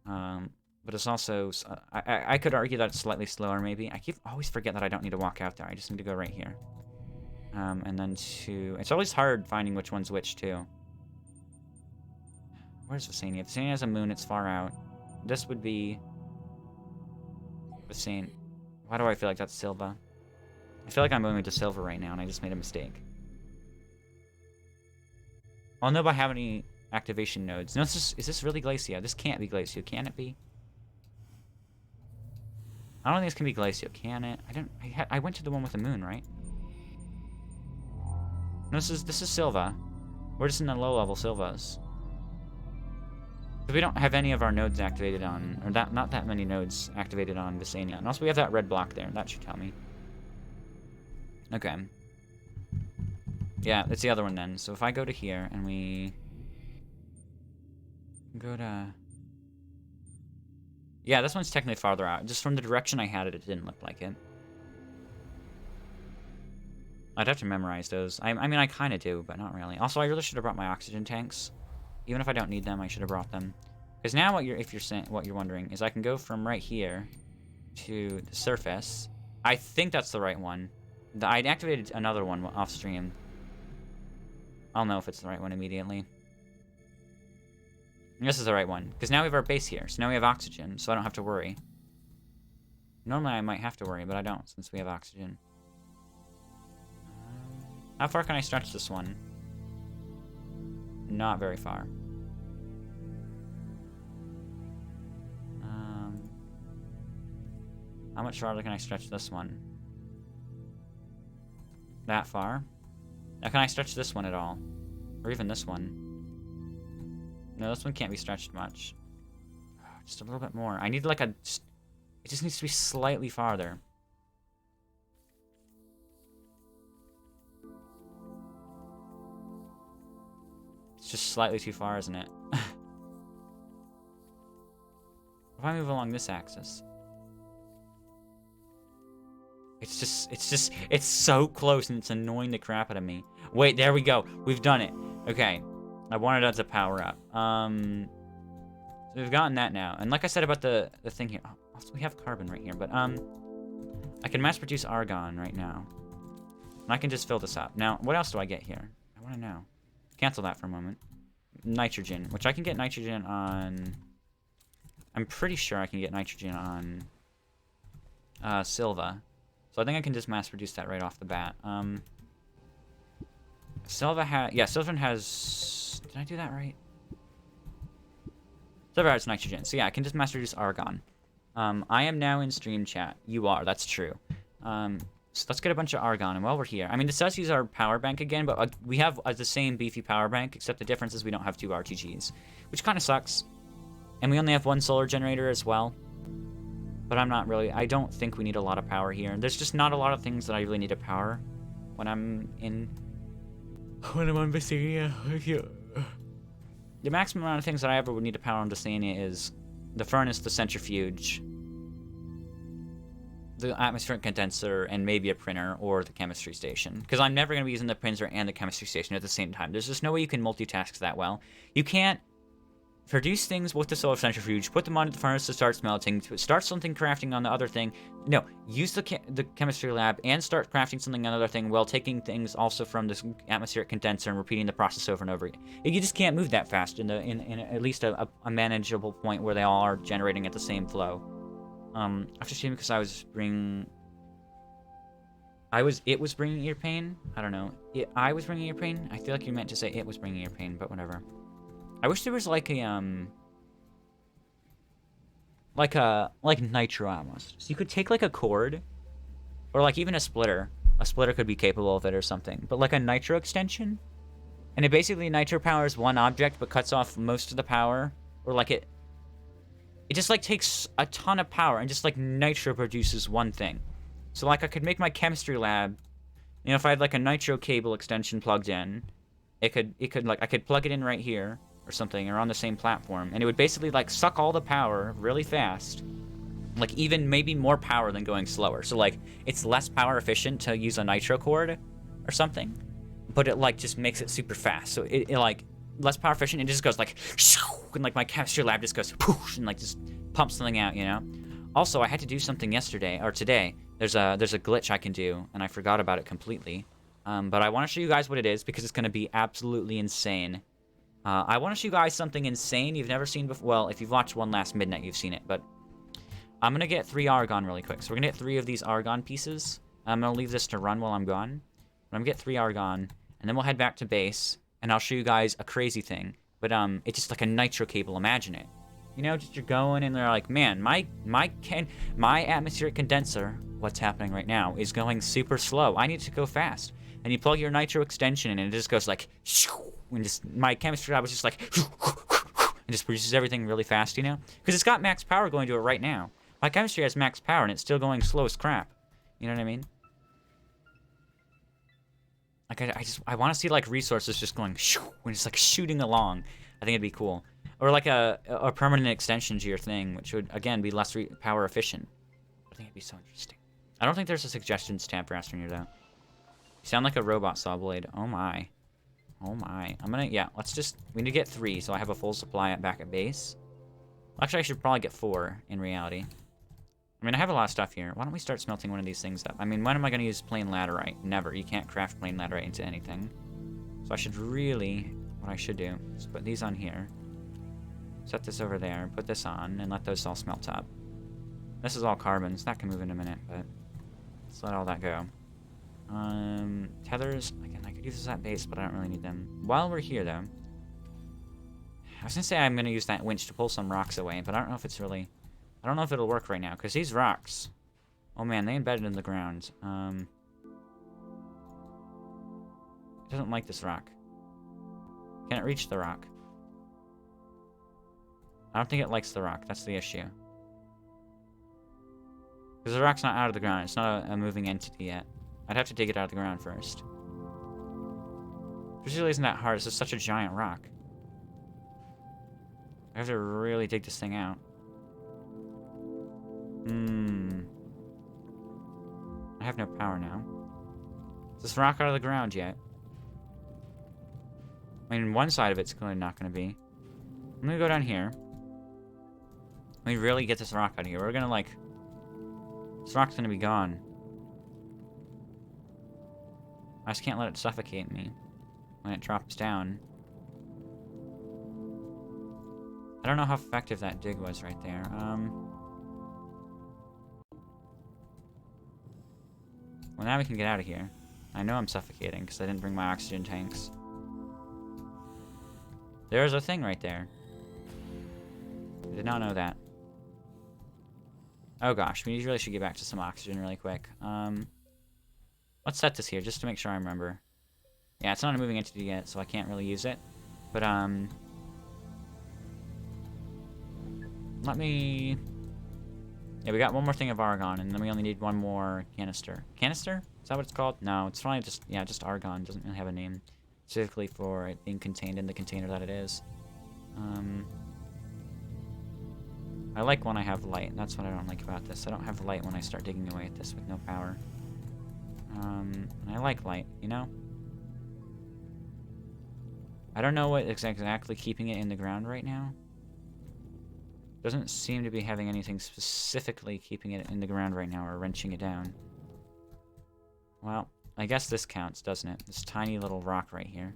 But it's also I could argue that it's slightly slower maybe. I always forget that I don't need to walk out there. I just need to go right here. And then it's always hard finding which one's which, too. Where's Visania? Visania has a moon, it's far out. This would be... Visania. Why do I feel like that's Silva? I feel like I'm moving to Silva right now, and I just made a mistake. I'll know by how many activation nodes. No, is this really Glacia? This can't be Glacia, can it be? I don't think this can be Glacia, can it? I went to the one with the moon, right? No, this is Silva. We're just in the low-level Silvas. Because we don't have any of our nodes activated on... Or not that many nodes activated on Visania. And also we have that red block there. That should tell me. Okay. Yeah, it's the other one then. So if I go to here and we... Go to... Yeah, this one's technically farther out. Just from the direction I had it, it didn't look like it. I'd have to memorize those. I mean, I kind of do, but not really. Also, I really should have brought my oxygen tanks. Even if I don't need them, I should have brought them. Because now, what you're wondering is, I can go from right here to the surface. I think that's the right one. I activated another one off stream. I'll know if it's the right one immediately. This is the right one, because now we have our base here. So now we have oxygen, so I don't have to worry. Normally I might have to worry, but I don't, since we have oxygen. How far can I stretch this one? Not very far. How much farther can I stretch this one? That far? Now can I stretch this one at all? Or even this one? No, this one can't be stretched much. Just a little bit more. I need like a... It just needs to be slightly farther. It's just slightly too far, isn't it? If I move along this axis... It's so close and it's annoying the crap out of me. Wait, there we go. We've done it. Okay. I wanted that to power up. So we've gotten that now. And like I said about the thing here. Oh, also we have carbon right here, but I can mass produce argon right now. And I can just fill this up. Now, what else do I get here? I want to know. Cancel that for a moment. Nitrogen, which I can get nitrogen on... I'm pretty sure I can get nitrogen on Silva. So I think I can just mass produce that right off the bat. Silva has... Yeah, Silva has... Did I do that right? Silva has nitrogen. So yeah, I can just mass produce argon. I am now in stream chat. You are. That's true. So let's get a bunch of argon. And while we're here... I mean, this does use our power bank again, but we have the same beefy power bank, except the difference is we don't have 2 RTGs. Which kind of sucks. And we only have 1 solar generator as well. But I'm not really... I don't think we need a lot of power here. There's just not a lot of things that I really need to power when I'm in... When I'm on Visania. The maximum amount of things that I ever would need to power on Visania is the furnace, the centrifuge, the atmospheric condenser, and maybe a printer or the chemistry station. Because I'm never going to be using the printer and the chemistry station at the same time. There's just no way you can multitask that well. You can't produce things with the solar centrifuge, put them onto the furnace to start smelting, to start something crafting on the other thing. No, use the chemistry lab and start crafting something on the other thing while taking things also from this atmospheric condenser and repeating the process over and over again. You just can't move that fast in at least a manageable point where they all are generating at the same flow. After streaming because it was bringing your pain? I don't know. I was bringing your pain? I feel like you meant to say it was bringing your pain, but whatever. I wish there was like a, like nitro almost. So you could take like a cord, or like even a splitter. A splitter could be capable of it or something. But like a nitro extension, and it basically nitro powers one object but cuts off most of the power, or like it just like takes a ton of power and just like nitro produces one thing. So like I could make my chemistry lab, you know, if I had like a nitro cable extension plugged in, it could like I could plug it in right here or something, or on the same platform, and it would basically like suck all the power really fast, like even maybe more power than going slower. So like it's less power efficient to use a nitro cord or something, but it like just makes it super fast. So it like less power efficient, it just goes like and like my chemistry lab just goes poosh and like just pumps something out, you know. Also, I had to do something yesterday or today. There's a glitch I can do, and I forgot about it completely. But I want to show you guys what it is because it's going to be absolutely insane. I want to show you guys something insane you've never seen before. Well, if you've watched One Last Midnight, you've seen it. But I'm going to get 3 argon really quick. So we're going to get 3 of these argon pieces. I'm going to leave this to run while I'm gone. But I'm going to get 3 argon, and then we'll head back to base, and I'll show you guys a crazy thing. But it's just like a nitro cable. Imagine it. You know, just you're going, and they're like, man, my atmospheric condenser, what's happening right now, is going super slow. I need to go fast. And you plug your nitro extension in, and it just goes like, and just my chemistry lab was just like, and just produces everything really fast, you know? Because it's got max power going to it right now. My chemistry has max power, and it's still going slow as crap. You know what I mean? Like, I want to see, like, resources just going, and just, like, shooting along. I think it'd be cool. Or like a permanent extension to your thing, which would, again, be less power efficient. I think it'd be so interesting. I don't think there's a suggestions tab for Astroneer, though. You sound like a robot saw blade. Oh my. Oh my. Yeah, we need to get 3, so I have a full supply back at base. Actually, I should probably get 4, in reality. I mean, I have a lot of stuff here. Why don't we start smelting one of these things up? I mean, when am I going to use plain laterite? Never. You can't craft plain laterite into anything. So I should really... What I should do is put these on here. Set this over there, put this on, and let those all smelt up. This is all carbons. That can move in a minute, but let's let all that go. Tethers. Again, I could use this at base, but I don't really need them. While we're here, though, I was gonna say I'm gonna use that winch to pull some rocks away, but I don't know if it's really... I don't know if it'll work right now, because these rocks... Oh man, they embedded in the ground. It doesn't like this rock. Can it reach the rock? I don't think it likes the rock. That's the issue. Because the rock's not out of the ground. It's not a moving entity yet. I'd have to dig it out of the ground first. Which really isn't that hard. It's just such a giant rock. I have to really dig this thing out. I have no power now. Is this rock out of the ground yet? I mean, one side of it's clearly not going to be. I'm going to go down here. Let me really get this rock out of here. We're going to, like... This rock's going to be gone. I just can't let it suffocate me when it drops down. I don't know how effective that dig was right there. Well, now we can get out of here. I know I'm suffocating because I didn't bring my oxygen tanks. There's a thing right there. I did not know that. Oh gosh, we really should get back to some oxygen really quick. Let's set this here just to make sure I remember. Yeah, it's not a moving entity yet, so I can't really use it. But, let me... Yeah, we got one more thing of argon, and then we only need one more canister. Canister? Is that what it's called? No, it's probably just, yeah, just argon. It doesn't really have a name specifically for it being contained in the container that it is. I like when I have light. That's what I don't like about this. I don't have light when I start digging away at this with no power. And I like light, you know? I don't know what is exactly keeping it in the ground right now. Doesn't seem to be having anything specifically keeping it in the ground right now or wrenching it down. Well, I guess this counts, doesn't it? This tiny little rock right here.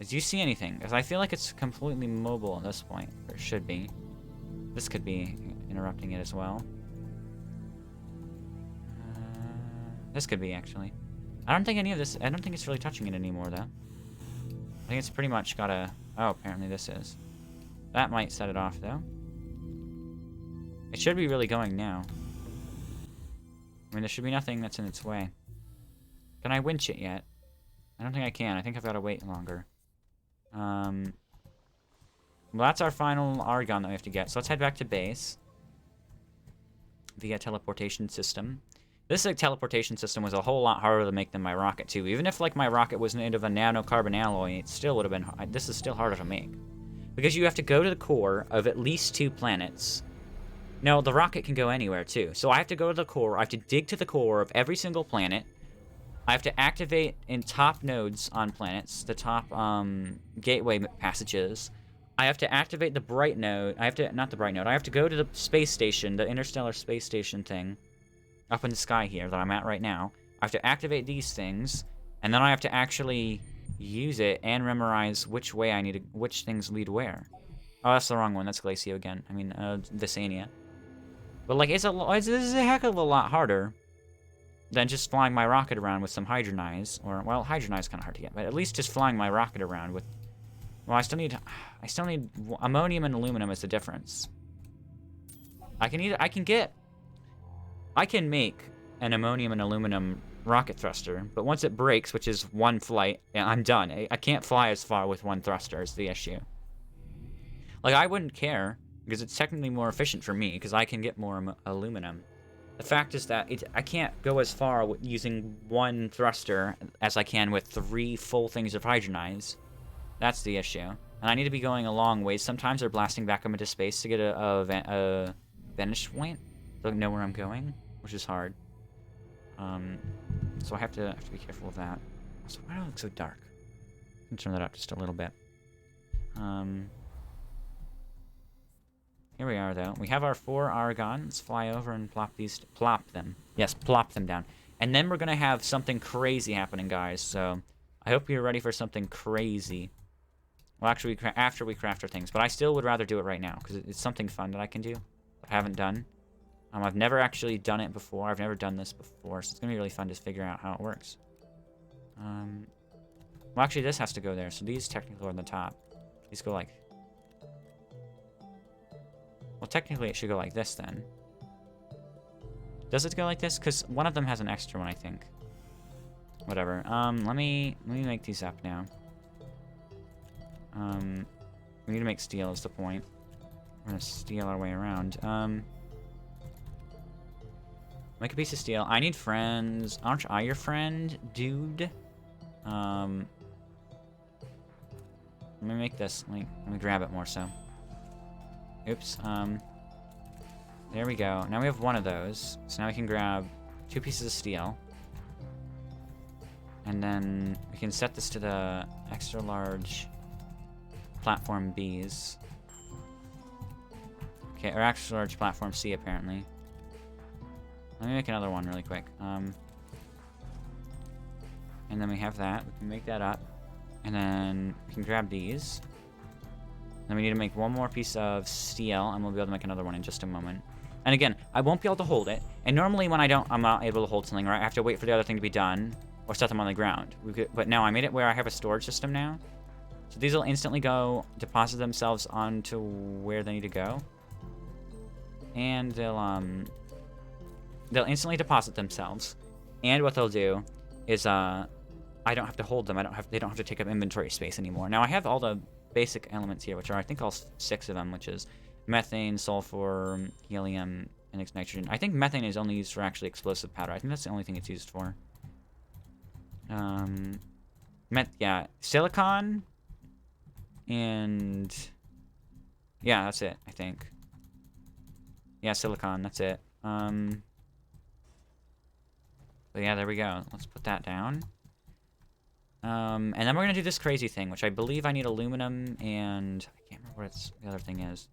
Do you see anything? Because I feel like it's completely mobile at this point. Or it should be. This could be interrupting it as well. This could be, actually. I don't think any of this... I don't think it's really touching it anymore, though. I think it's pretty much got a... Oh, apparently this is. That might set it off, though. It should be really going now. I mean, there should be nothing that's in its way. Can I winch it yet? I don't think I can. I think I've got to wait longer. Well, that's our final argon that we have to get. So let's head back to base. Via teleportation system. This teleportation system was a whole lot harder to make than my rocket, too. Even if, like, my rocket was made of a nanocarbon alloy, it still would have been... This is still harder to make. Because you have to go to the core of at least 2 planets. No, the rocket can go anywhere, too. So I have to go to the core. I have to dig to the core of every single planet. I have to activate in top nodes on planets, the top gateway passages. I have to activate the bright node. Not the bright node. I have to go to the space station, the interstellar space station thing, up in the sky here that I'm at right now. I have to activate these things, and then I have to actually use it and memorize which way I need to, which things lead where. Oh, that's the wrong one. That's Glacio again. I mean, Visania. But like, it's a heck of a lot harder than just flying my rocket around with some hydronize, or, well, hydronize kind of hard to get, but at least just flying my rocket around with, well, I still need ammonium and aluminum is the difference. I can make an ammonium and aluminum rocket thruster, but once it breaks, which is one flight, yeah, I'm done. I can't fly as far with one thruster is the issue. Like, I wouldn't care, because it's technically more efficient for me, because I can get more aluminum. The fact is that I can't go as far using one thruster as I can with 3 full things of hydronize. That's the issue. And I need to be going a long ways sometimes, or blasting back up into space to get a vantage point. So I know where I'm going, which is hard. So I have to be careful of that. So why do I look so dark? I can turn that up just a little bit. Here we are, though. We have our 4 Argon. Let's fly over and plop them. Yes, plop them down. And then we're going to have something crazy happening, guys. So I hope you're ready for something crazy. Well, actually, after we craft our things. But I still would rather do it right now, because it's something fun that I can do. I haven't done. I've never actually done it before. I've never done this before, so it's going to be really fun to figure out how it works. Well, actually, this has to go there, so these technically are on the top. These go like... Well, technically, it should go like this, then. Does it go like this? Because one of them has an extra one, I think. Whatever. Let me make these up now. We need to make steel is the point. We're going to steal our way around. Make a piece of steel. I need friends. Aren't I your friend, dude? Let me make this. Let me grab it more so. Oops. There we go. Now we have one of those. So now we can grab 2 pieces of steel. And then we can set this to the extra large platform Bs. Okay, or extra large platform C apparently. Let me make another one really quick. And then we have that. We can make that up. And then we can grab these. Then we need to make one more piece of steel, and we'll be able to make another one in just a moment. And again, I won't be able to hold it. And normally when I'm not able to hold something, right, I have to wait for the other thing to be done, or set them on the ground. But now I made it where I have a storage system now. So these will instantly go, deposit themselves onto where they need to go. And they'll instantly deposit themselves. And what they'll do is, I don't have to hold them. They don't have to take up inventory space anymore. Now I have all the basic elements here, which are, I think, all 6 of them, which is methane, sulfur, helium, and nitrogen. I think methane is only used for actually explosive powder. I think that's the only thing it's used for. Yeah, silicon, and yeah, that's it, I think. Yeah, silicon, that's it. But yeah, there we go. Let's put that down. And then we're gonna do this crazy thing, which I believe I need aluminum, and I can't remember what the other thing is.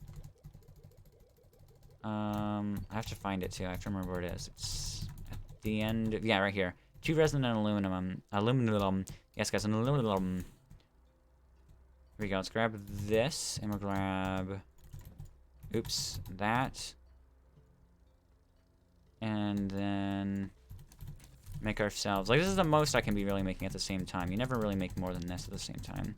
I have to find it too. I have to remember where it is. It's at the end. Yeah, right here. 2 resin and aluminum. Aluminum. Yes, guys, an aluminum. Here we go. Let's grab this, and we'll grab. Oops, that. And then make ourselves, like, this is the most I can be really making at the same time. You never really make more than this at the same time.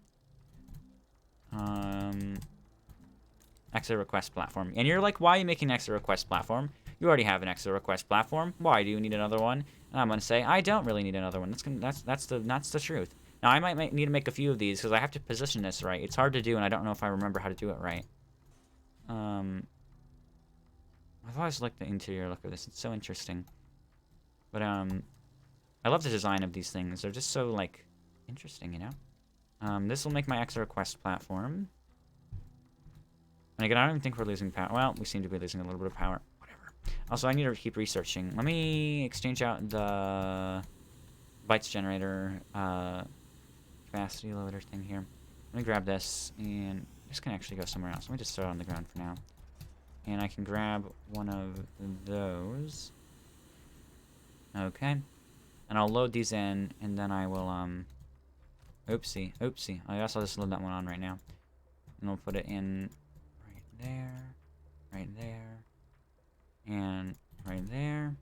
Extra request platform. And you're like, why are you making an extra request platform? You already have an extra request platform. Why do you need another one? And I'm gonna say, I don't really need another one. That's the truth. Now I might need to make a few of these because I have to position this right. It's hard to do, and I don't know if I remember how to do it right. I've always liked the interior look of this. It's so interesting. But I love the design of these things. They're just so, like, interesting, you know? This will make my extra request platform. And again, I don't even think we're losing power. Well, we seem to be losing a little bit of power. Whatever. Also, I need to keep researching. Let me exchange out the bytes generator capacity loader thing here. Let me grab this, and this can actually go somewhere else. Let me just throw it on the ground for now. And I can grab one of those. Okay. And I'll load these in, and then I will, oopsie. I guess I'll just load that one on right now. And we'll put it in right there, and right there.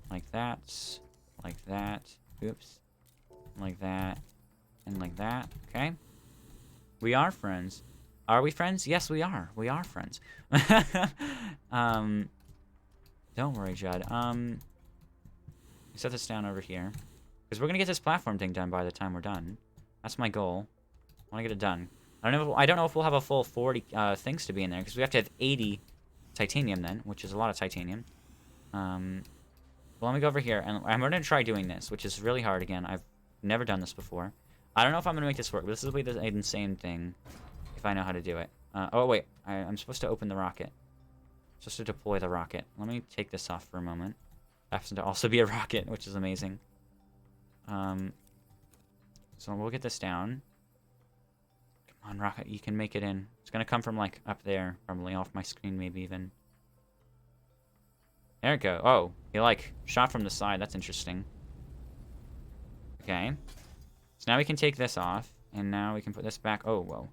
Like that, oops. Like that, and like that, okay? We are friends. Are we friends? Yes, we are. We are friends. Don't worry, Judd. Set this down over here. Because we're going to get this platform thing done by the time we're done. That's my goal. I want to get it done. I don't know if we'll have a full 40 things to be in there. Because we have to have 80 titanium then. Which is a lot of titanium. Well, let me go over here. And I'm going to try doing this. Which is really hard again. I've never done this before. I don't know if I'm gonna make this work, but this will be the insane thing. If I know how to do it. Oh, wait. I'm supposed to open the rocket. I'm supposed to deploy the rocket. Let me take this off for a moment. Happens to also be a rocket, which is amazing. So we'll get this down. Come on, rocket. You can make it in. It's gonna come from, like, up there. Probably off my screen, maybe even. There it go. Oh, he, like, shot from the side. That's interesting. Okay. So now we can take this off. And now we can put this back. Oh, whoa.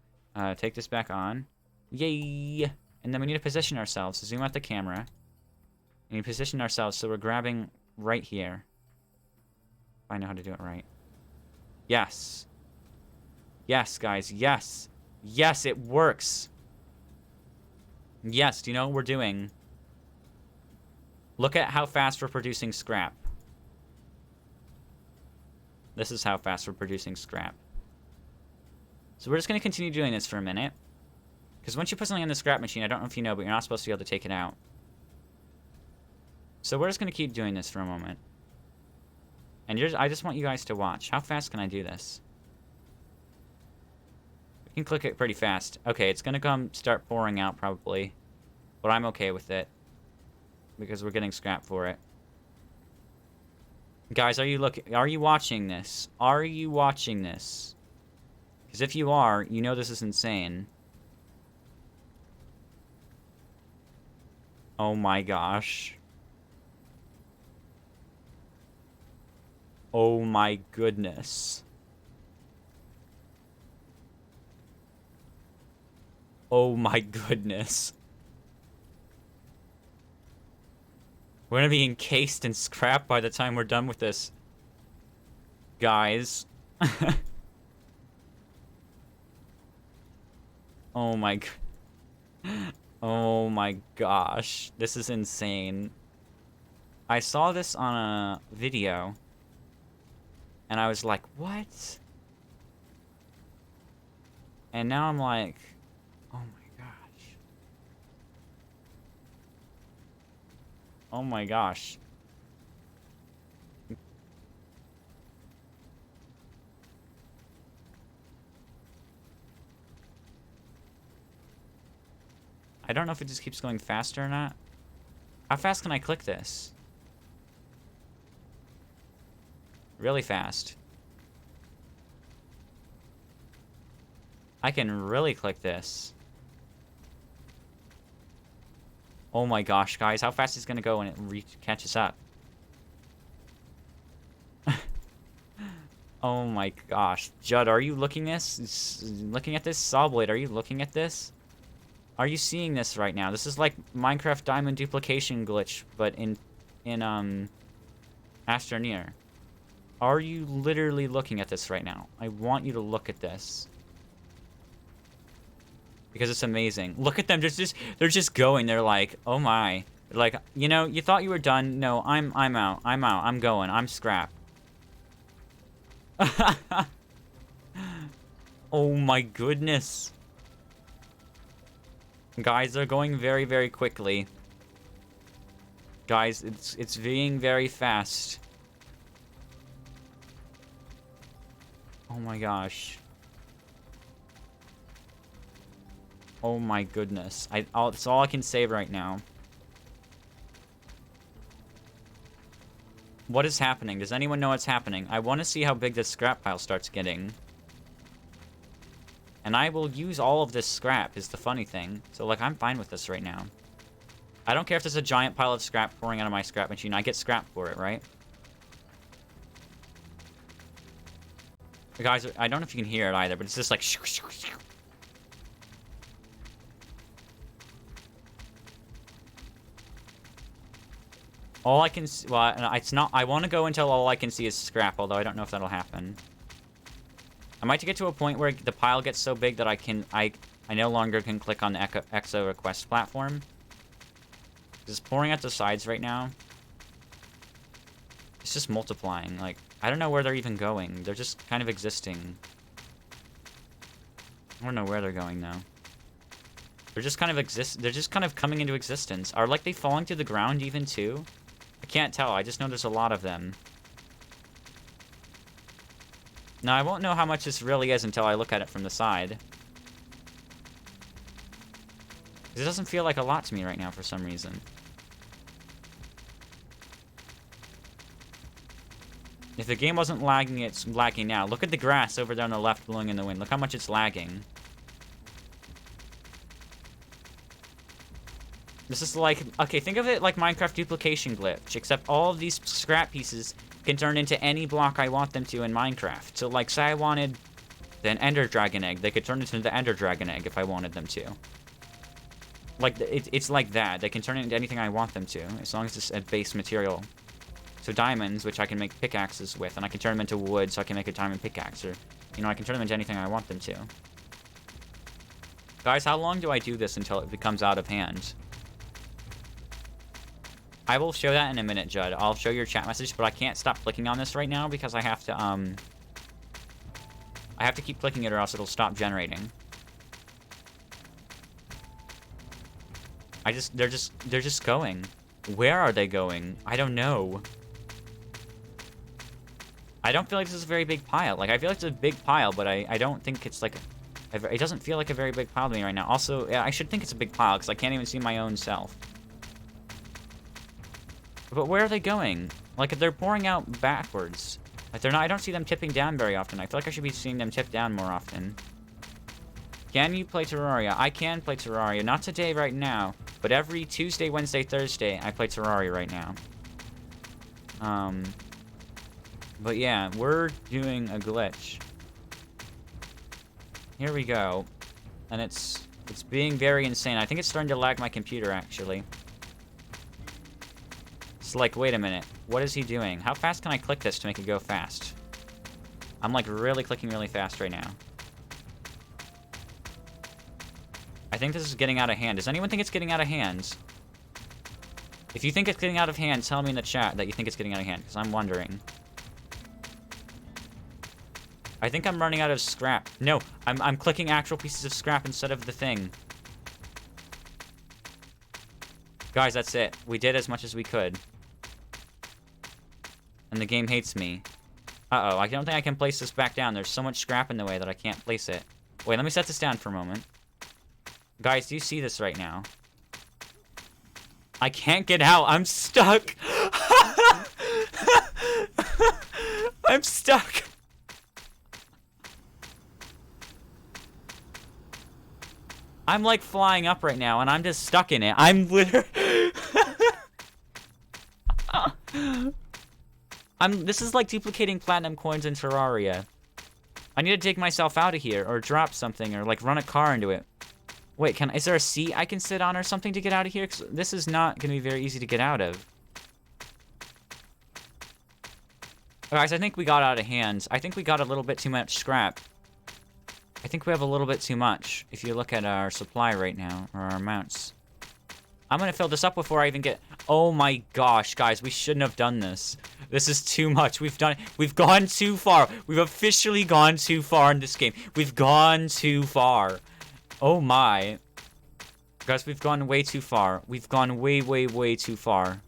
Take this back on. Yay! And then we need to position ourselves. Zoom out the camera. We need to position ourselves so we're grabbing right here. If I know how to do it right. Yes. Yes, guys. Yes. Yes, it works. Yes, do you know what we're doing? Look at how fast we're producing scrap. This is how fast we're producing scrap. So we're just going to continue doing this for a minute. Because once you put something in the scrap machine, I don't know if you know, but you're not supposed to be able to take it out. So we're just going to keep doing this for a moment. And I just want you guys to watch. How fast can I do this? We can click it pretty fast. Okay, it's going to start pouring out probably. But I'm okay with it. Because we're getting scrap for it. Guys, are you watching this? Are you watching this? Because if you are, you know this is insane. Oh my gosh. Oh my goodness. Oh my goodness. We're gonna be encased in scrap by the time we're done with this. Guys. Oh my... Oh my gosh. This is insane. I saw this on a video. And I was like, what? And now I'm like, oh my gosh. Oh my gosh. I don't know if it just keeps going faster or not. How fast can I click this? Really fast. I can really click this. Oh my gosh, guys. How fast is it going to go when it catches up? Oh my gosh. Judd, are you looking at this? Sawblade, are you looking at this? Are you seeing this right now? This is like Minecraft diamond duplication glitch, but in Astroneer. Are you literally looking at this right now? I want you to look at this. Because it's amazing. Look at them, they're just going. They're like, oh my. They're like, you know, you thought you were done. No, I'm out. I'm out. I'm going. I'm scrap. Oh my goodness. Guys, they're going very, very quickly. Guys, it's being very fast. Oh my gosh. Oh my goodness. It's all I can say right now. What is happening? Does anyone know what's happening? I want to see how big this scrap pile starts getting. And I will use all of this scrap, is the funny thing. So, like, I'm fine with this right now. I don't care if there's a giant pile of scrap pouring out of my scrap machine. I get scrap for it, right? Guys, I don't know if you can hear it either, but it's just like... All I can see... Well, it's not... I want to go until all I can see is scrap, although I don't know if that'll happen. I might get to a point where the pile gets so big that I no longer can click on the EXO request platform. It's pouring out the sides right now. It's just multiplying. Like, I don't know where they're even going. They're just kind of existing. I don't know where they're going, though. They're just kind of They're just kind of coming into existence. Are, like, they falling to the ground even, too? I can't tell. I just know there's a lot of them. Now, I won't know how much this really is until I look at it from the side. It doesn't feel like a lot to me right now for some reason. If the game wasn't lagging, it's lagging now. Look at the grass over there on the left blowing in the wind. Look how much it's lagging. This is like... Okay, think of it like Minecraft duplication glitch, except all of these scrap pieces can turn into any block I want them to in Minecraft. So, like, say I wanted an Ender Dragon egg. They could turn it into the Ender Dragon egg if I wanted them to. Like, it's like that. They can turn it into anything I want them to, as long as it's a base material. So diamonds, which I can make pickaxes with, and I can turn them into wood, so I can make a diamond pickaxe, or, you know, I can turn them into anything I want them to. Guys, how long do I do this until it becomes out of hand? I will show that in a minute, Judd. I'll show your chat message, but I can't stop clicking on this right now because I have to keep clicking it or else it'll stop generating. They're just going. Where are they going? I don't know. I don't feel like this is a very big pile. Like, I feel like it's a big pile, but I don't think it's like... It doesn't feel like a very big pile to me right now. Also, yeah, I should think it's a big pile, because I can't even see my own self. But where are they going? Like, they're pouring out backwards. Like, they're not... I don't see them tipping down very often. I feel like I should be seeing them tip down more often. Can you play Terraria? I can play Terraria. Not today, right now. But every Tuesday, Wednesday, Thursday, I play Terraria right now. But yeah, we're doing a glitch. Here we go. And it's being very insane. I think it's starting to lag my computer, actually. It's like, wait a minute. What is he doing? How fast can I click this to make it go fast? I'm, like, really clicking really fast right now. I think this is getting out of hand. Does anyone think it's getting out of hand? If you think it's getting out of hand, tell me in the chat that you think it's getting out of hand, because I'm wondering. I think I'm running out of scrap. No, I'm clicking actual pieces of scrap instead of the thing. Guys, that's it. We did as much as we could. And the game hates me. Uh-oh, I don't think I can place this back down. There's so much scrap in the way that I can't place it. Wait, let me set this down for a moment. Guys, do you see this right now? I can't get out. I'm stuck. I'm stuck. I'm like flying up right now, and I'm just stuck in it. I'm literally... This is like duplicating platinum coins in Terraria. I need to take myself out of here, or drop something, or like run a car into it. Wait, is there a seat I can sit on or something to get out of here? 'Cause this is not going to be very easy to get out of. Guys, I think we got out of hand. I think we got a little bit too much scrap. I think we have a little bit too much, if you look at our supply right now, or our amounts. I'm going to fill this up before I even get... Oh my gosh, guys, we shouldn't have done this. This is too much. We've gone too far. We've officially gone too far in this game. We've gone too far. Oh my. Guys, we've gone way too far. We've gone way, way, way too far.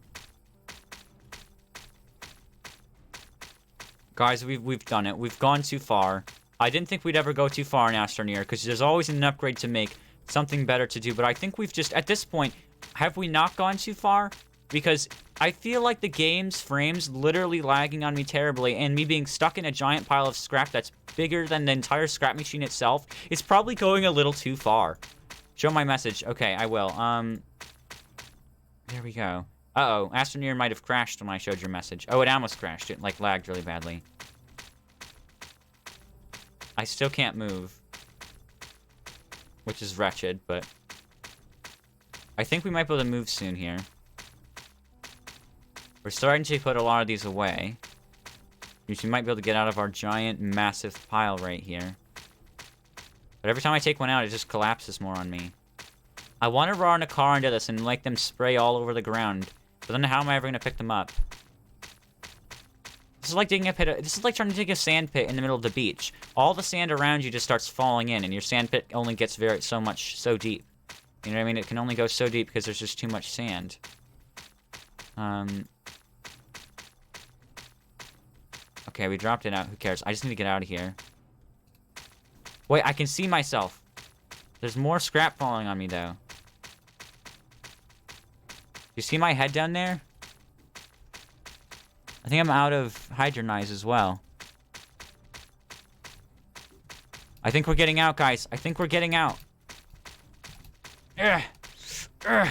Guys, we've done it. We've gone too far. I didn't think we'd ever go too far in Astroneer, because there's always an upgrade to make, something better to do. But I think we've just, at this point, have we not gone too far? Because I feel like the game's frames literally lagging on me terribly, and me being stuck in a giant pile of scrap that's bigger than the entire scrap machine itself is probably going a little too far. Show my message. Okay, I will. There we go. Uh-oh, Astroneer might have crashed when I showed your message. Oh, it almost crashed. It, like, lagged really badly. I still can't move. Which is wretched, but... I think we might be able to move soon here. We're starting to put a lot of these away. Which we might be able to get out of our giant, massive pile right here. But every time I take one out, it just collapses more on me. I want to run a car into this and make them spray all over the ground. But then how am I ever going to pick them up? This is like digging a pit. This is like trying to dig a sand pit in the middle of the beach. All the sand around you just starts falling in, and your sand pit only gets so deep. You know what I mean? It can only go so deep because there's just too much sand. Okay, we dropped it out. Who cares? I just need to get out of here. Wait, I can see myself. There's more scrap falling on me, though. You see my head down there? I think I'm out of hydronize as well. I think we're getting out, guys. I think we're getting out. Ugh. Ugh.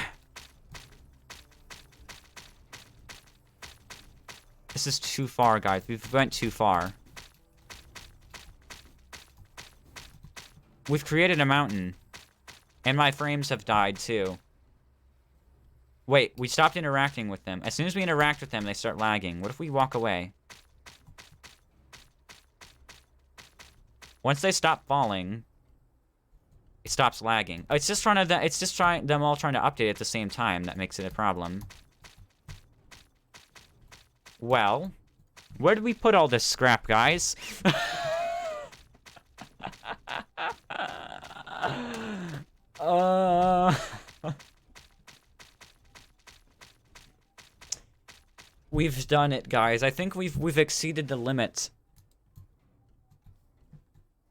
This is too far, guys. We've went too far. We've created a mountain. And my frames have died, too. Wait, we stopped interacting with them. As soon as we interact with them, they start lagging. What if we walk away? Once they stop falling, it stops lagging. It's just them all trying to update at the same time that makes it a problem. Well, where did we put all this scrap, guys? We've done it, guys. I think we've exceeded the limit.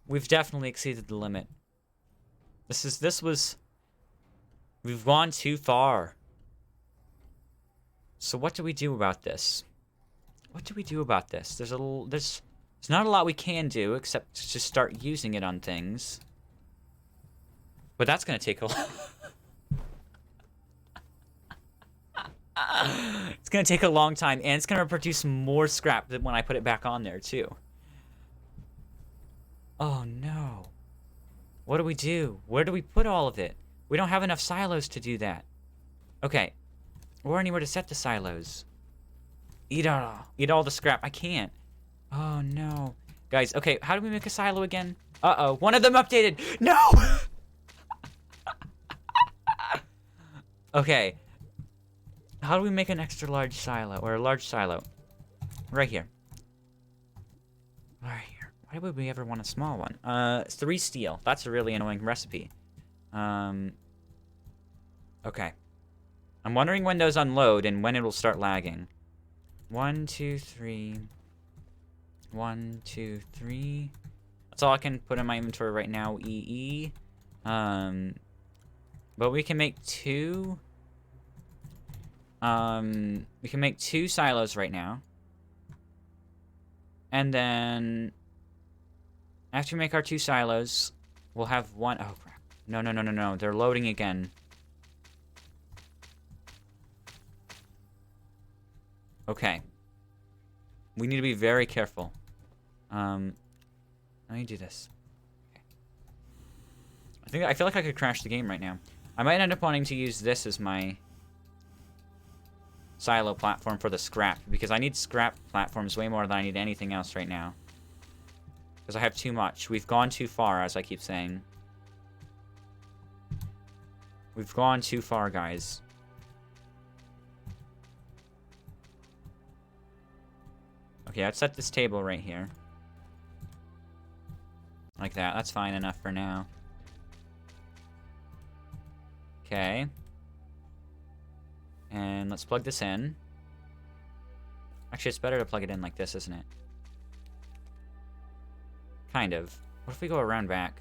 We've definitely exceeded the limit. We've gone too far. So what do we do about this? What do we do about this? There's not a lot we can do except to just start using it on things. But that's gonna take a It's gonna take a long time, and it's gonna produce more scrap than when I put it back on there too. Oh no. What do we do? Where do we put all of it? We don't have enough silos to do that. Okay. Or anywhere to set the silos. Eat all the scrap. I can't. Oh no. Guys, okay, how do we make a silo again? Uh-oh, one of them updated. No! Okay. How do we make an extra large silo, or a large silo? Right here. Right here. Why would we ever want a small one? 3 steel. That's a really annoying recipe. Okay. I'm wondering when those unload and when it'll start lagging. 1, 2, 3. 1, 2, 3. That's all I can put in my inventory right now. EE. But we can make 2. We can make 2 silos right now. And then after we make our 2 silos, we'll have 1. Oh crap. No. They're loading again. Okay. We need to be very careful. Let me do this. Okay. I feel like I could crash the game right now. I might end up wanting to use this as my silo platform for the scrap, because I need scrap platforms way more than I need anything else right now. Because I have too much. We've gone too far, as I keep saying. We've gone too far, guys. Okay, I'd set this table right here. Like that. That's fine enough for now. Okay. And let's plug this in. Actually, it's better to plug it in like this, isn't it? Kind of. What if we go around back?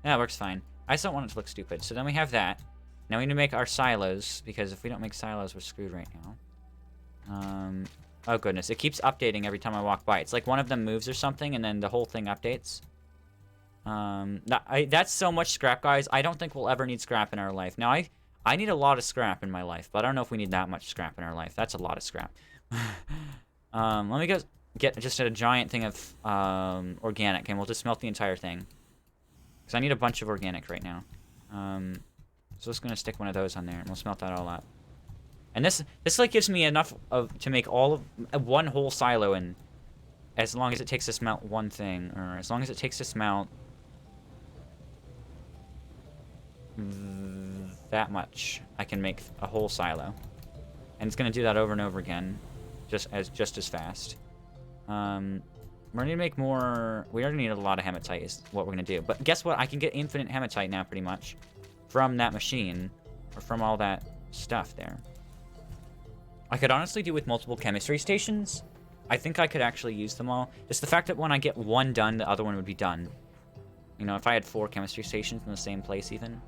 Yeah, it works fine. I just don't want it to look stupid. So then we have that. Now we need to make our silos, because if we don't make silos, we're screwed right now. Oh goodness, it keeps updating every time I walk by. It's like one of them moves or something, and then the whole thing updates. That's so much scrap, guys. I don't think we'll ever need scrap in our life. Now, I need a lot of scrap in my life, but I don't know if we need that much scrap in our life. That's a lot of scrap. Let me go get just a giant thing of organic, and we'll just smelt the entire thing. Because I need a bunch of organic right now. So just gonna stick one of those on there, and we'll smelt that all up. And this like gives me enough to make all of one whole silo, and as long as it takes to smelt one thing, or as long as it takes to smelt that much, I can make a whole silo. And it's gonna do that over and over again, just as fast. We're gonna make more. We already need a lot of hematite is what we're gonna do. But guess what? I can get infinite hematite now, pretty much, from that machine, or from all that stuff there. I could honestly do with multiple chemistry stations. I think I could actually use them all. Just the fact that when I get one done, the other one would be done. You know, if I had 4 chemistry stations in the same place even.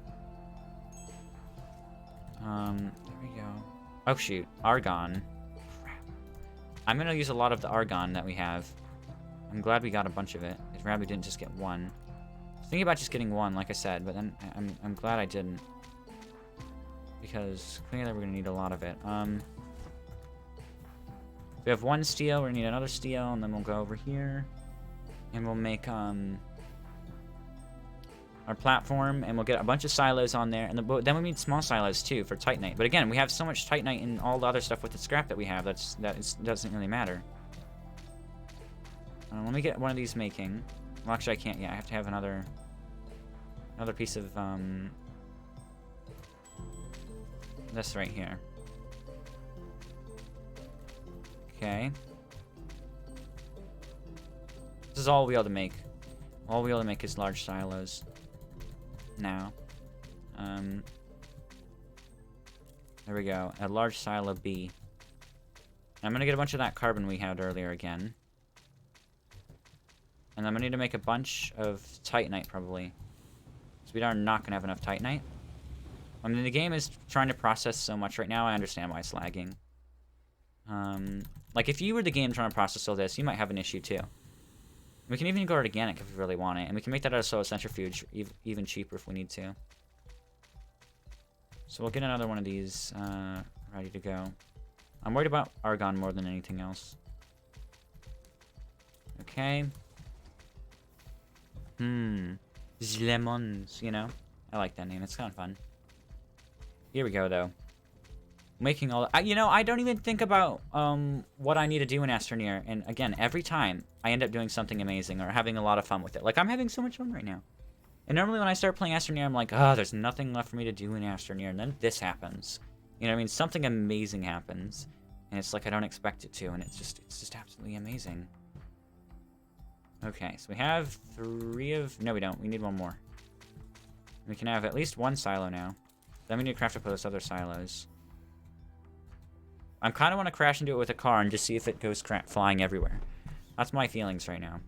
There we go. Oh, shoot. Argon. Crap. I'm gonna use a lot of the argon that we have. I'm glad we got a bunch of it. I'd rather we didn't just get one. I was thinking about just getting one, like I said, but then I'm glad I didn't. Because clearly we're gonna need a lot of it. We have 1 steel, we're gonna need another steel, and then we'll go over here. And we'll make, our platform, and we'll get a bunch of silos on there, and then we need small silos too for titanite. But again, we have so much titanite and all the other stuff with the scrap that we have doesn't really matter. Let me get one of these making. Well, actually, I can't yet. I have to have another piece of this right here. Okay. This is all we'll be able to make. All we'll be able to make is large silos. Now. There we go. A large silo B. I'm gonna get a bunch of that carbon we had earlier again. And I'm gonna need to make a bunch of titanite probably. So we are not gonna have enough titanite. I mean, the game is trying to process so much right now, I understand why it's lagging. Like, if you were the game trying to process all this, you might have an issue too. We can even go organic if we really want it, and we can make that out of soil centrifuge even cheaper if we need to. So we'll get another one of these ready to go. I'm worried about argon more than anything else. Okay. Lemons, you know? I like that name, it's kind of fun. Here we go, though. Making all you know, I don't even think about what I need to do in Astroneer, and again, every time I end up doing something amazing or having a lot of fun with it. Like, I'm having so much fun right now. And normally when I start playing Astroneer, I'm like, oh, there's nothing left for me to do in Astroneer, and then this happens. You know what I mean? Something amazing happens, and it's like I don't expect it to, and it's just absolutely amazing. Okay, so we have 3 of... No, we don't. We need 1 more. We can have at least 1 silo now. Then we need to craft up those other silos. I kind of want to crash into it with a car and just see if it goes flying everywhere. That's my feelings right now.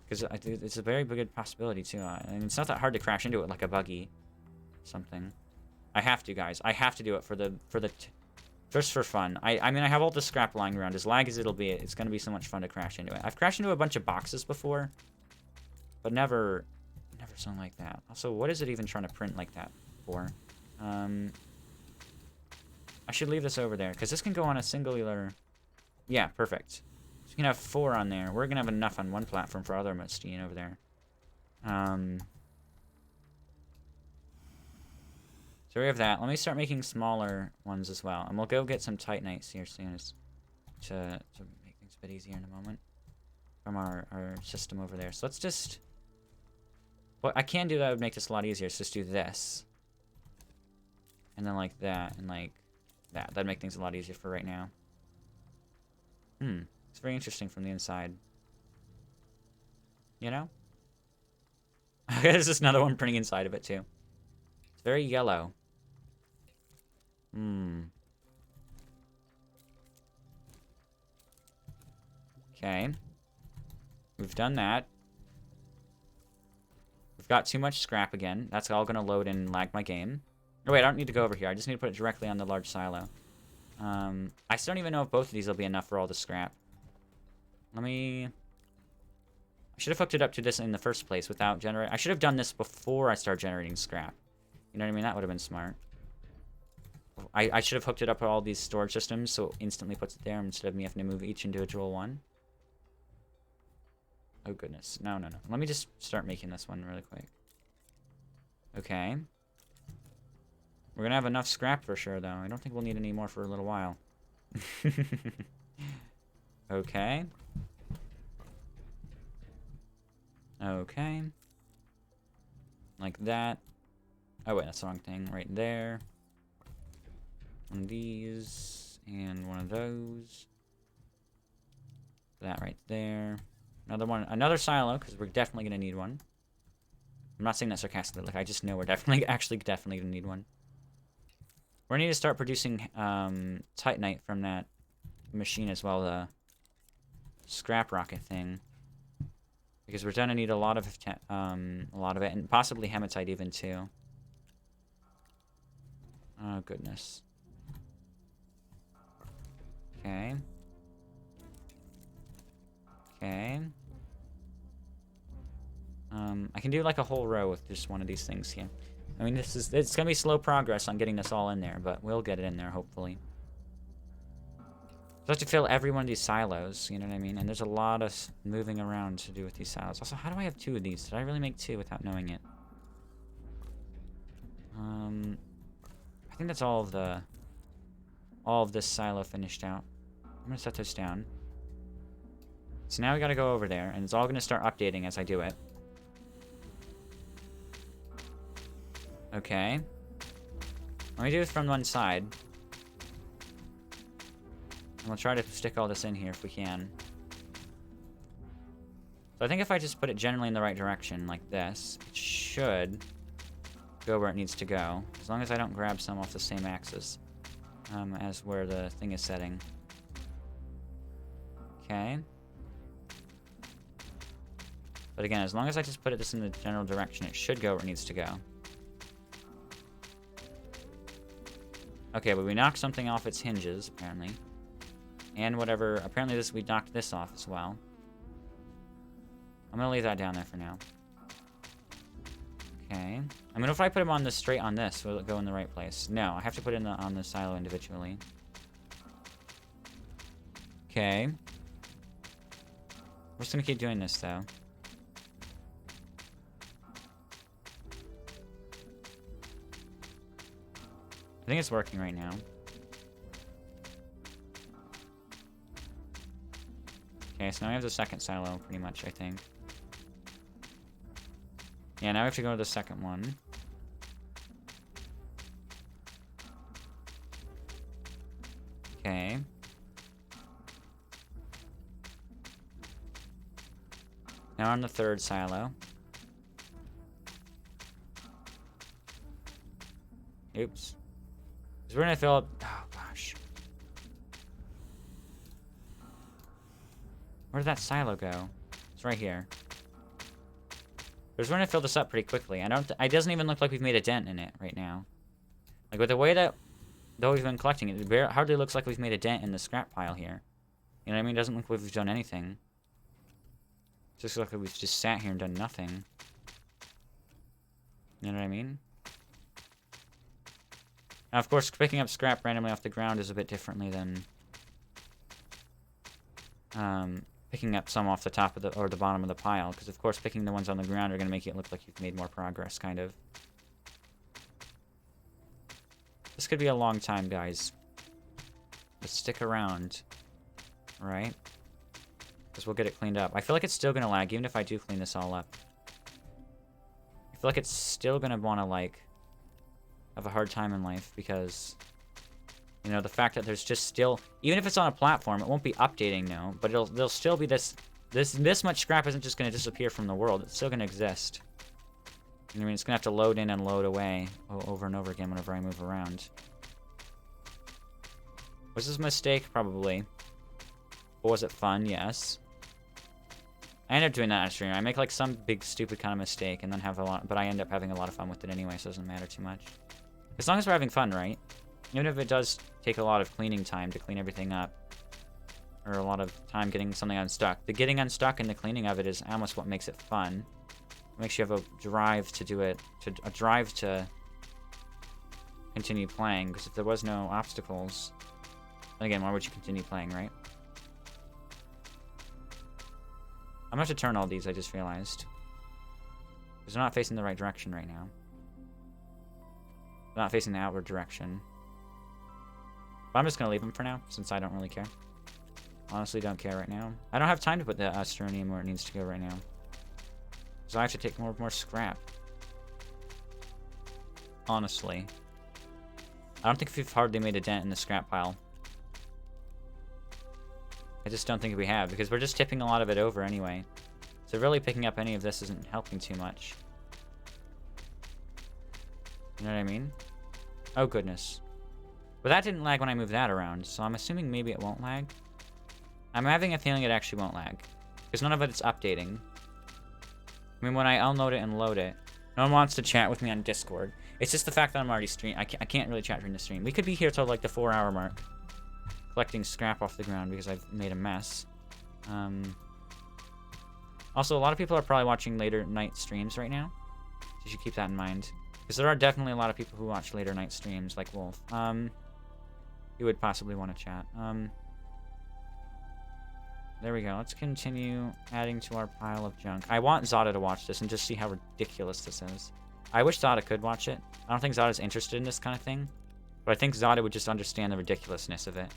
Because it's a very good possibility, too. I mean, it's not that hard to crash into it like a buggy. Something. I have to, guys. I have to do it just for fun. I mean, I have all the scrap lying around. As lag as it'll be, it's going to be so much fun to crash into it. I've crashed into a bunch of boxes before. But never something like that. Also, what is it even trying to print like that for? I should leave this over there, because this can go on a singular... Yeah, perfect. So you can have 4 on there. We're going to have enough on 1 platform for other Mustine over there. So we have that. Let me start making smaller ones as well. And we'll go get some titanites here soon to make things a bit easier in a moment. From our system over there. So let's just... What I can do that would make this a lot easier is just do this. And then like that, and like... That'd make things a lot easier for right now. It's very interesting from the inside. You know? There's just another one printing inside of it, too. It's very yellow. Okay. We've done that. We've got too much scrap again. That's all gonna load and lag my game. Oh, wait, I don't need to go over here. I just need to put it directly on the large silo. I still don't even know if both of these will be enough for all the scrap. I should have hooked it up to this in the first place without generating... I should have done this before I start generating scrap. You know what I mean? That would have been smart. I should have hooked it up with all these storage systems so it instantly puts it there instead of me having to move each individual one. Oh, goodness. No. Let me just start making this one really quick. Okay. We're gonna have enough scrap for sure, though. I don't think we'll need any more for a little while. Okay. Okay. Like that. Oh, wait, that's the wrong thing. Right there. One of these. And one of those. That right there. Another one. Another silo, because we're definitely gonna need one. I'm not saying that sarcastically. Like, I just know we're definitely, definitely gonna need one. We're gonna need to start producing titanite from that machine as well, the scrap rocket thing. Because we're gonna need a lot of it, and possibly hematite even too. Oh goodness. Okay. Okay. I can do like a whole row with just one of these things here. I mean, it's gonna be slow progress on getting this all in there, but we'll get it in there hopefully. So I have to fill every one of these silos, you know what I mean? And there's a lot of moving around to do with these silos. Also, how do I have 2 of these? Did I really make 2 without knowing it? I think that's all of this silo finished out. I'm gonna set this down. So now we gotta go over there, and it's all gonna start updating as I do it. Okay. Let me do it from one side. And we'll try to stick all this in here if we can. So I think if I just put it generally in the right direction, like this, it should go where it needs to go. As long as I don't grab some off the same axis as where the thing is setting. Okay. But again, as long as I just put this in the general direction, it should go where it needs to go. Okay, but we knocked something off its hinges, apparently. And whatever, apparently we knocked this off as well. I'm gonna leave that down there for now. Okay. I mean, if I put them on this straight on this, will it go in the right place? No, I have to put it on the silo individually. Okay. We're just gonna keep doing this, though. I think it's working right now. Okay, so now we have the second silo, pretty much, I think. Yeah, now we have to go to the second one. Okay. Now on the third silo. Oops. Because we're gonna fill up... Oh, gosh. Where did that silo go? It's right here. We're gonna fill this up pretty quickly. It doesn't even look like we've made a dent in it right now. Like, with the way that... Though we've been collecting it, it hardly looks like we've made a dent in the scrap pile here. You know what I mean? It doesn't look like we've done anything. It just looks like we've just sat here and done nothing. You know what I mean? Now, of course, picking up scrap randomly off the ground is a bit differently than picking up some off the top of the bottom of the pile, because of course picking the ones on the ground are going to make it look like you've made more progress, kind of. This could be a long time, guys. But stick around, right? Because we'll get it cleaned up. I feel like it's still going to lag, even if I do clean this all up. I feel like it's still going to want to, like, have a hard time in life, because, you know, the fact that there's just still, even if it's on a platform, it won't be updating now, but there'll still be this much scrap isn't just going to disappear from the world. It's still going to exist. I mean, it's going to have to load in and load away over and over again whenever I move around. Was this a mistake? Probably. But was it fun? Yes. I end up doing that on stream. I make like some big stupid kind of mistake and then have a lot, but I end up having a lot of fun with it anyway, so it doesn't matter too much. As long as we're having fun, right? Even if it does take a lot of cleaning time to clean everything up, or a lot of time getting something unstuck. The getting unstuck and the cleaning of it is almost what makes it fun. It makes you have a drive to do it, a drive to continue playing, because if there was no obstacles, then again, why would you continue playing, right? I'm gonna have to turn all these, I just realized. Because they're not facing the right direction right now. They're not facing the outward direction. But I'm just gonna leave them for now, since I don't really care. Honestly, don't care right now. I don't have time to put the Astroneer where it needs to go right now. So I have to take more scrap. Honestly. I don't think we've hardly made a dent in the scrap pile. I just don't think we have, because we're just tipping a lot of it over anyway. So really picking up any of this isn't helping too much. You know what I mean? Oh, goodness. But that didn't lag when I moved that around, so I'm assuming maybe it won't lag. I'm having a feeling it actually won't lag. Because none of it's updating. I mean, when I unload it and load it, no one wants to chat with me on Discord. It's just the fact that I'm already I can't really chat during the stream. We could be here till like the 4-hour mark. Collecting scrap off the ground because I've made a mess. Also, a lot of people are probably watching later night streams right now. So you should keep that in mind. Because there are definitely a lot of people who watch later night streams, like Wolf. You would possibly want to chat. There we go. Let's continue adding to our pile of junk. I want Zada to watch this and just see how ridiculous this is. I wish Zada could watch it. I don't think Zada's interested in this kind of thing. But I think Zada would just understand the ridiculousness of it.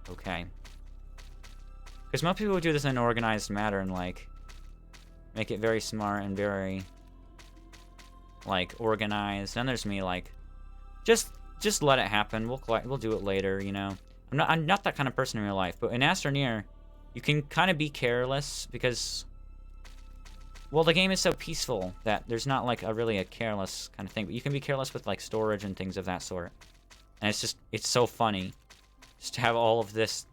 Okay. Because most people would do this in an organized manner and, like, make it very smart and very, like, organized. Then there's me, like, just let it happen. We'll do it later, you know. I'm not that kind of person in real life, but in Astroneer, you can kind of be careless because, well, the game is so peaceful that there's not like really a careless kind of thing, but you can be careless with like storage and things of that sort. And it's so funny just to have all of this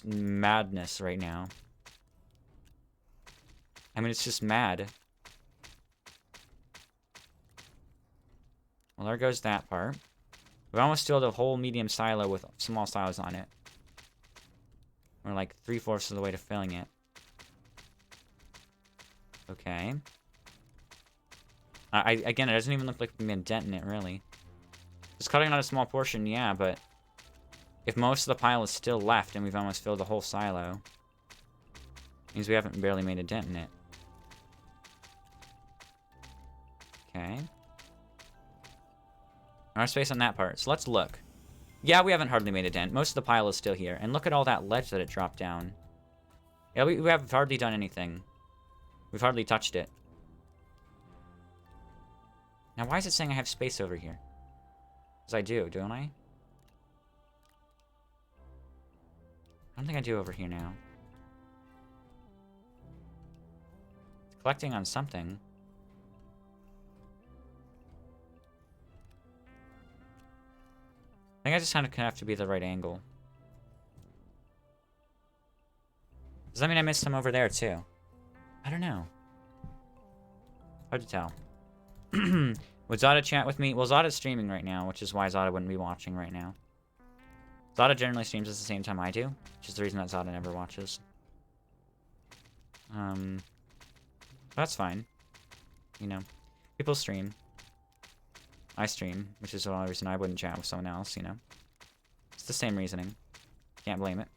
madness right now. I mean, it's just mad. Well, there goes that part. We almost filled a whole medium silo with small silos on it. We're like 3/4 of the way to filling it. Okay. Again, it doesn't even look like we made a dent in it, really. Just cutting out a small portion, yeah, but if most of the pile is still left and we've almost filled the whole silo, means we haven't barely made a dent in it. Okay. Our space on that part. So let's look. Yeah, we haven't hardly made a dent. Most of the pile is still here. And look at all that ledge that it dropped down. Yeah, we have hardly done anything. We've hardly touched it. Now, why is it saying I have space over here? Because I do, don't I? I don't think I do over here now. It's collecting on something. I think I just kind of have to be the right angle. Does that mean I missed some over there, too? I don't know. Hard to tell. Would Zada chat with me? Well, Zada's streaming right now, which is why Zada wouldn't be watching right now. Zada generally streams at the same time I do, which is the reason that Zada never watches. That's fine. You know, people stream. I stream, which is the only reason I wouldn't chat with someone else, you know. It's the same reasoning. Can't blame it.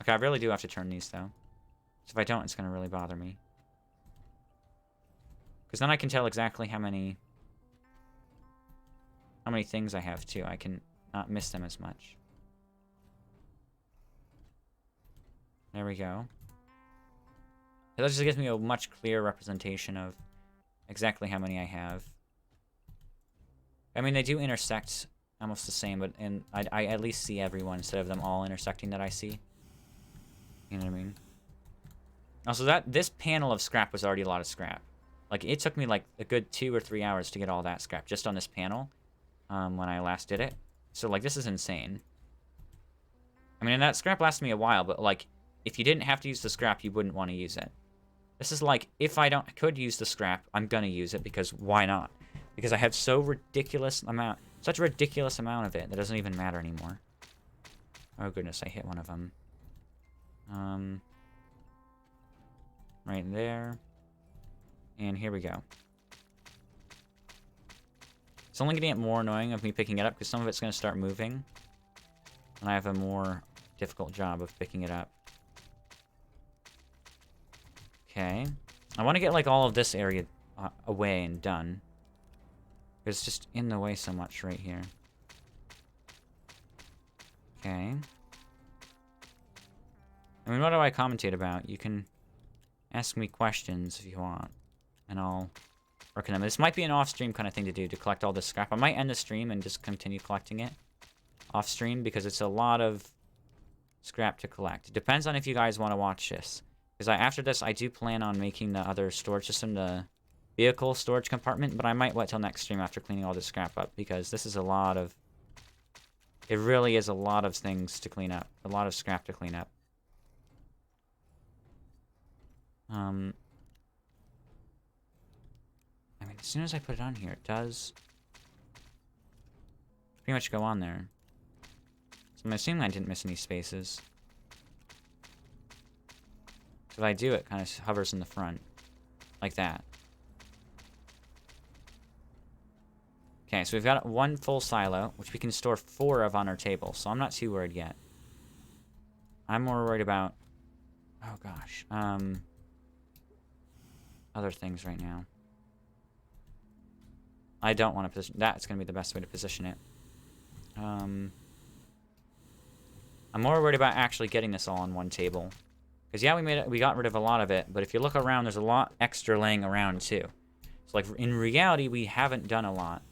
Okay, I really do have to turn these, though. So if I don't, it's going to really bother me. Because then I can tell exactly how many things I have, too. I can not miss them as much. There we go. That just gives me a much clearer representation of exactly how many I have. I mean, they do intersect almost the same, but I at least see everyone instead of them all intersecting that I see. You know what I mean? Also, this panel of scrap was already a lot of scrap. Like, it took me like a good 2 or 3 hours to get all that scrap just on this panel when I last did it. So, like, this is insane. I mean, and that scrap lasted me a while, but, like, if you didn't have to use the scrap, you wouldn't want to use it. This is like, if I could use the scrap, I'm gonna use it because why not? Because I have such a ridiculous amount of it that doesn't even matter anymore. Oh goodness, I hit one of them. Right there. And here we go. It's only gonna get more annoying of me picking it up because some of it's gonna start moving. And I have a more difficult job of picking it up. Okay. I want to get like all of this area away and done. It's just in the way so much right here. Okay. I mean, what do I commentate about? You can ask me questions if you want, and I'll work on them. This might be an off-stream kind of thing to do, to collect all this scrap. I might end the stream and just continue collecting it off-stream, because it's a lot of scrap to collect. It depends on if you guys want to watch this. Because after this, I do plan on making the other storage system, the vehicle storage compartment, but I might wait till next stream after cleaning all this scrap up, because this is a lot of... It really is a lot of things to clean up. A lot of scrap to clean up. I mean, as soon as I put it on here, it does pretty much go on there. So I'm assuming I didn't miss any spaces. So if I do, it kind of hovers in the front. Like that. Okay, so we've got one full silo, which we can store 4 of on our table, so I'm not too worried yet. I'm more worried about... Oh, gosh. Other things right now. I don't want to position... That's going to be the best way to position it. I'm more worried about actually getting this all on one table. Because, yeah, we got rid of a lot of it, but if you look around, there's a lot extra laying around, too. So, like, in reality, we haven't done a lot.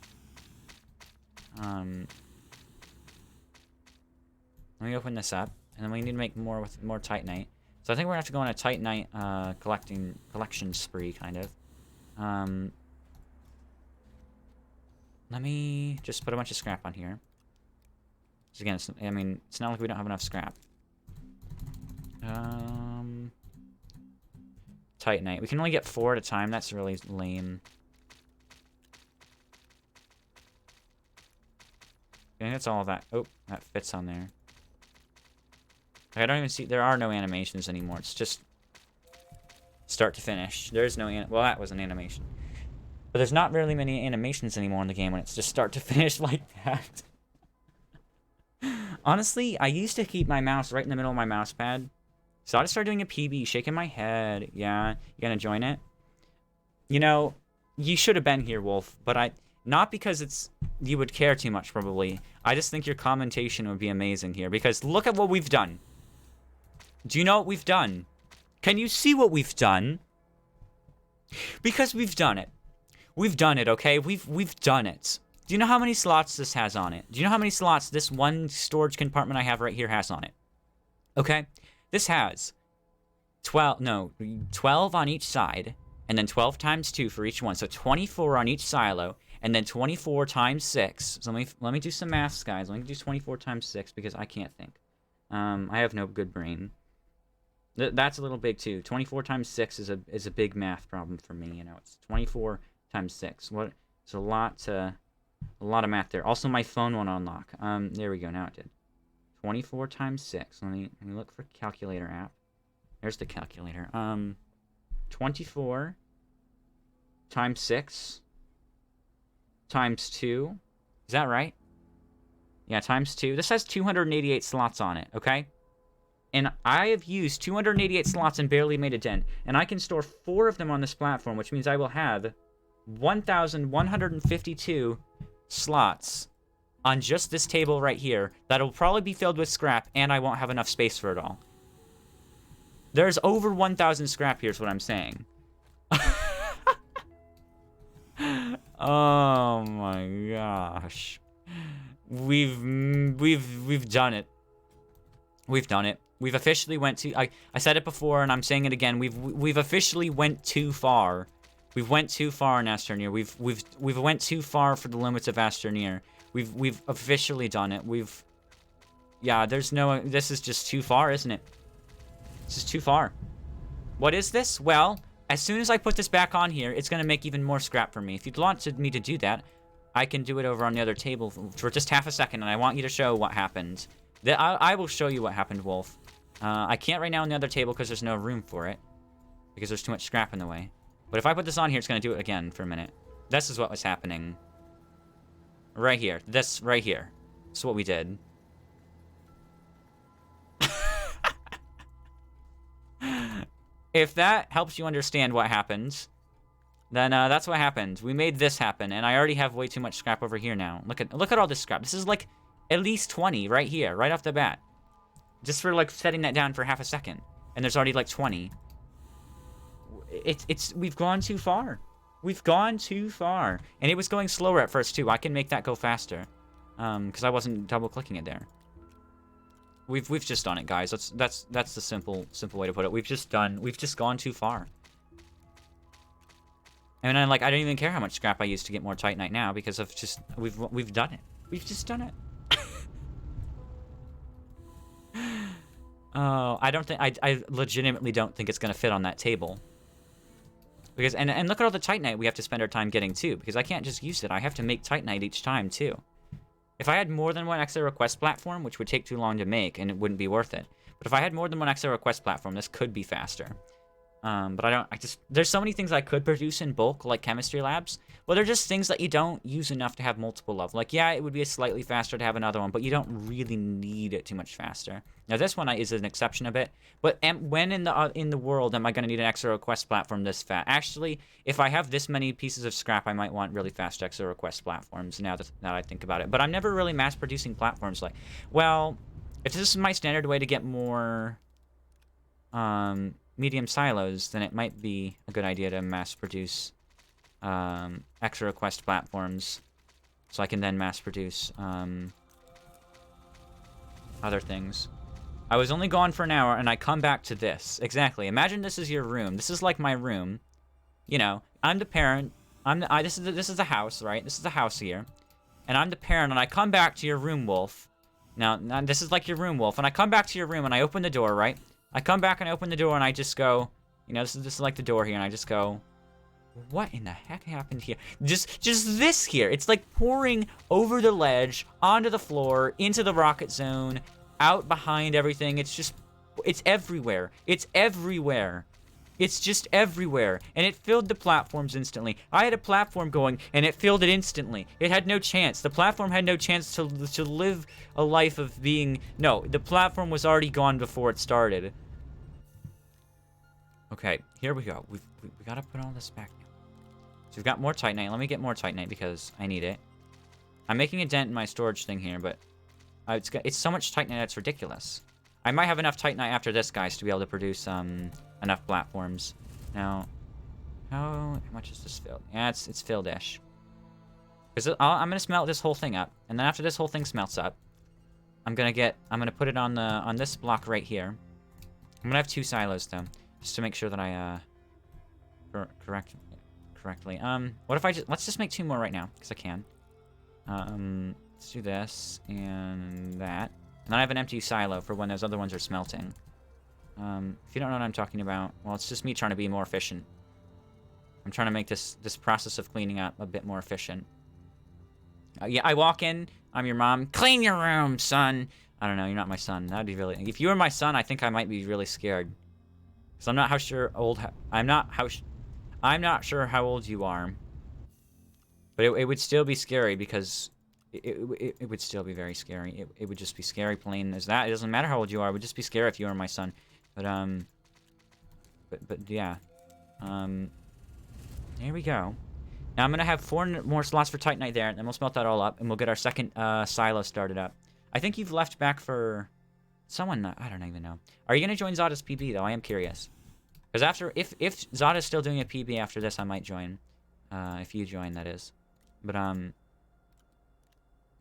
Let me open this up, and then we need to make more with more Titanite. So I think we're gonna have to go on a Titanite collection spree, kind of. Let me just put a bunch of scrap on here. So again, it's not like we don't have enough scrap. Titanite. We can only get 4 at a time. That's really lame. I think that's all of that. Oh, that fits on there. I don't even see... There are no animations anymore. It's just start to finish. There's no... Well, that was an animation. But there's not really many animations anymore in the game when it's just start to finish like that. Honestly, I used to keep my mouse right in the middle of my mouse pad. So I just started doing a PB, shaking my head. Yeah, you gonna join it? You know, you should have been here, Wolf, but I... Not because you would care too much, probably. I just think your commentation would be amazing here. Because look at what we've done. Do you know what we've done? Can you see what we've done? Because we've done it. We've done it, okay? We've done it. Do you know how many slots this has on it? Do you know how many slots this one storage compartment I have right here has on it? Okay? This has 12 on each side. And then 12 times 2 for each one. So 24 on each silo. And then 24 times 6. So let me do some maths, guys. Let me do 24 times 6 because I can't think. I have no good brain. That's a little big too. 24 times 6 is a big math problem for me. You know, it's 24 times 6. What? It's a lot of math there. Also, my phone won't unlock. There we go. Now it did. 24 times 6. Let me look for calculator app. There's the calculator. 24 times 6. Times 2. Is that right? Yeah, times 2. This has 288 slots on it, okay? And I have used 288 slots and barely made a dent. And I can store 4 of them on this platform, which means I will have 1,152 slots on just this table right here that'll probably be filled with scrap, and I won't have enough space for it all. There's over 1,000 scrap here is what I'm saying. Oh my gosh. We've done it. We've done it. We've officially went to... I said it before, and I'm saying it again. We've officially went too far. We've went too far in Astroneer. We've went too far for the limits of Astroneer. We've officially done it. Yeah, there's no... This is just too far, isn't it? This is too far. What is this? Well, as soon as I put this back on here, it's going to make even more scrap for me. If you'd want me to do that, I can do it over on the other table for just half a second, and I want you to show what happened. I will show you what happened, Wolf. I can't right now on the other table because there's no room for it. Because there's too much scrap in the way. But if I put this on here, it's going to do it again for a minute. This is what was happening. Right here. This right here. This is what we did. If that helps you understand what happened, then that's what happened. We made this happen, and I already have way too much scrap over here now. Look at all this scrap. This is like at least 20 right here, right off the bat. Just for like setting that down for half a second. And there's already like 20. We've gone too far. We've gone too far. And it was going slower at first too. I can make that go faster. Because I wasn't double clicking it there. We've just done it, guys. That's the simple way to put it. We've just gone too far. And I'm like, I don't even care how much scrap I use to get more Titanite now because of just we've done it. We've just done it. Oh, I don't think I legitimately don't think it's gonna fit on that table. Because and look at all the Titanite we have to spend our time getting too, because I can't just use it. I have to make Titanite each time too. If I had more than one extra request platform, which would take too long to make and it wouldn't be worth it. But if I had more than one extra request platform, this could be faster. But there's so many things I could produce in bulk, like chemistry labs. Well, they're just things that you don't use enough to have multiple of. Like, yeah, it would be slightly faster to have another one, but you don't really need it too much faster. Now, this one is an exception a bit. But when in the world am I going to need an extra request platform this fast? Actually, if I have this many pieces of scrap, I might want really fast extra request platforms, now that I think about it. But I'm never really mass-producing platforms like... Well, if this is my standard way to get more... medium silos, then it might be a good idea to mass produce extra request platforms so I can then mass produce other things. I was only gone for an hour and I come back to this. Exactly. Imagine this is your room. This is like my room. You know, I'm the parent. This is the house, right? This is the house here. And I'm the parent and I come back to your room, Wolf. Now this is like your room, Wolf. And I come back to your room and I open the door, right? I come back and I open the door and I just go, you know, this is like the door here, and I just go, what in the heck happened here? Just this here. It's like pouring over the ledge, onto the floor, into the rocket zone, out behind everything. It's everywhere. It's everywhere. It's just everywhere. And it filled the platforms instantly. I had a platform going, and it filled it instantly. It had no chance. The platform had no chance to live a life of being... No, the platform was already gone before it started. Okay, here we go. We gotta put all this back now. So we've got more Titanite. Let me get more Titanite because I need it. I'm making a dent in my storage thing here, but it's so much Titanite it's ridiculous. I might have enough Titanite after this, guys, to be able to produce enough platforms. Now, how much is this filled? Yeah, it's filled-ish. Because I'm gonna smelt this whole thing up, and then after this whole thing smelts up, I'm gonna put it on this block right here. I'm gonna have 2 silos though, just to make sure that I correctly. What if let's just make 2 more right now, because I can. Let's do this and that. And then I have an empty silo for when those other ones are smelting. If you don't know what I'm talking about, well, it's just me trying to be more efficient. I'm trying to make this process of cleaning up a bit more efficient. Yeah, I walk in, I'm your mom. Clean your room, son! I don't know, you're not my son. That'd be really... If you were my son, I think I might be really scared. Because I'm not sure how old you are. But it would still be scary because... It would still be very scary. It would just be scary plain as that. It doesn't matter how old you are. It would just be scary if you were my son. But yeah. There we go. Now I'm gonna have 4 more slots for Titanite there, and then we'll smelt that all up, and we'll get our second silo started up. I think you've left back for someone. I don't even know. Are you gonna join Zada's PB though? I am curious. Because if Zada's still doing a PB after this, I might join. If you join, that is. But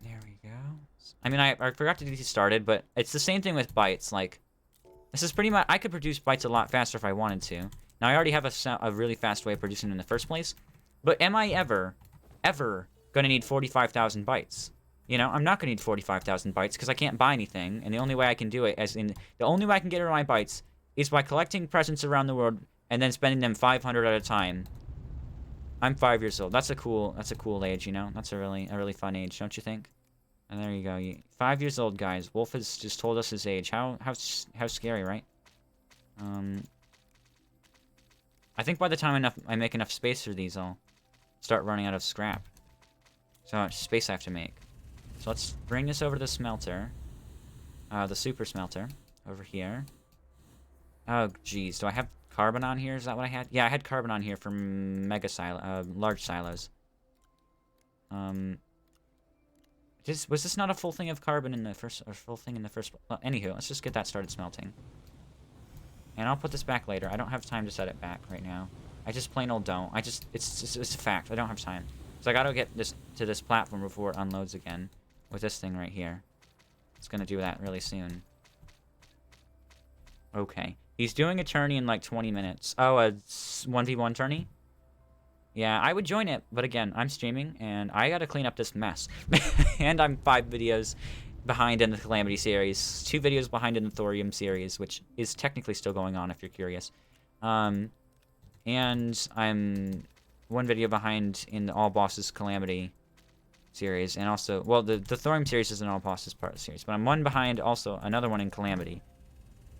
there we go. I mean, I forgot to get these started, but it's the same thing with bytes. Like, this is pretty much... I could produce bytes a lot faster if I wanted to. Now, I already have a really fast way of producing them in the first place. But am I ever going to need 45,000 bytes? You know, I'm not going to need 45,000 bytes because I can't buy anything. And the only way I can do it, the only way I can get my bytes is by collecting presents around the world and then spending them 500 at a time. I'm 5 years old. That's a cool age, you know? That's a really fun age, don't you think? And there you go. 5 years old, guys. Wolf has just told us his age. How scary, right? I think by the time I make enough space for these, I'll start running out of scrap. So much space I have to make. So let's bring this over to the smelter. The super smelter. Over here. Oh, geez. Do I have carbon on here? Is that what I had? Yeah, I had carbon on here for large silos. Was this not a full thing of carbon in the first, or full thing in the first? Well, anywho, let's just get that started smelting. And I'll put this back later. I don't have time to set it back right now. I just plain old don't. It's a fact. I don't have time. So I gotta get to this platform before it unloads again. With this thing right here. It's gonna do that really soon. Okay. He's doing a tourney in like 20 minutes. Oh, a 1v1 tourney? Yeah, I would join it, but again, I'm streaming, and I gotta clean up this mess. And I'm 5 videos behind in the Calamity series, 2 videos behind in the Thorium series, which is technically still going on if you're curious. And I'm 1 video behind in the All Bosses Calamity series, and also, well, the Thorium series is an All Bosses part of the series, but I'm 1 behind also another one in Calamity.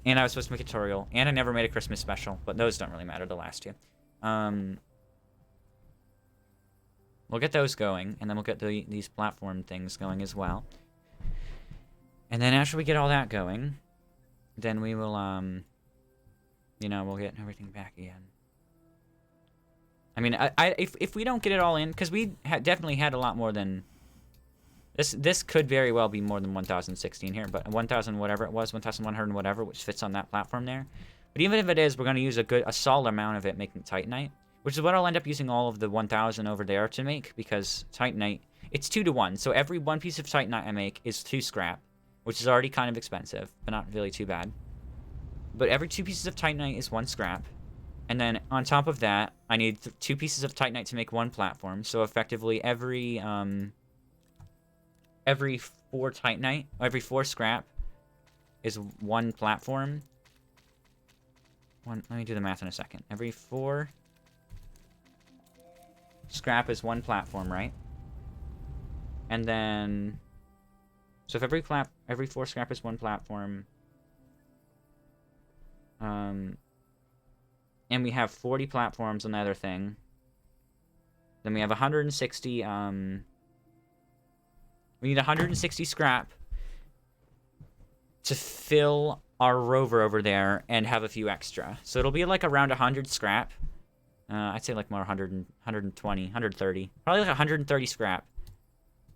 And I was supposed to make a tutorial, and I never made a Christmas special, but those don't really matter, the last 2. We'll get those going, and then we'll get these platform things going as well. And then after we get all that going, then we will, you know, we'll get everything back again. I mean, if we don't get it all in, because we definitely had a lot more than... This could very well be more than 1,016 here, but 1,000 whatever it was, 1,100 whatever, which fits on that platform there. But even if it is, we're going to use a solid amount of it making Titanite, which is what I'll end up using all of the 1,000 over there to make, because Titanite, it's 2 to 1, so every 1 piece of Titanite I make is 2 scrap, which is already kind of expensive, but not really too bad. But every 2 pieces of Titanite is 1 scrap, and then on top of that, I need 2 pieces of Titanite to make 1 platform, so effectively every 4 Titanite, every 4 scrap is 1 platform. Let me do the math in a second. Every 4 scrap is 1 platform, right? And then, so if every 4 scrap is 1 platform, and we have 40 platforms on the other thing, then we have 160, we need 160 scrap to fill our rover over there and have a few extra. So it'll be like around 100 scrap. I'd say like more 100, 120, 130. Probably like 130 scrap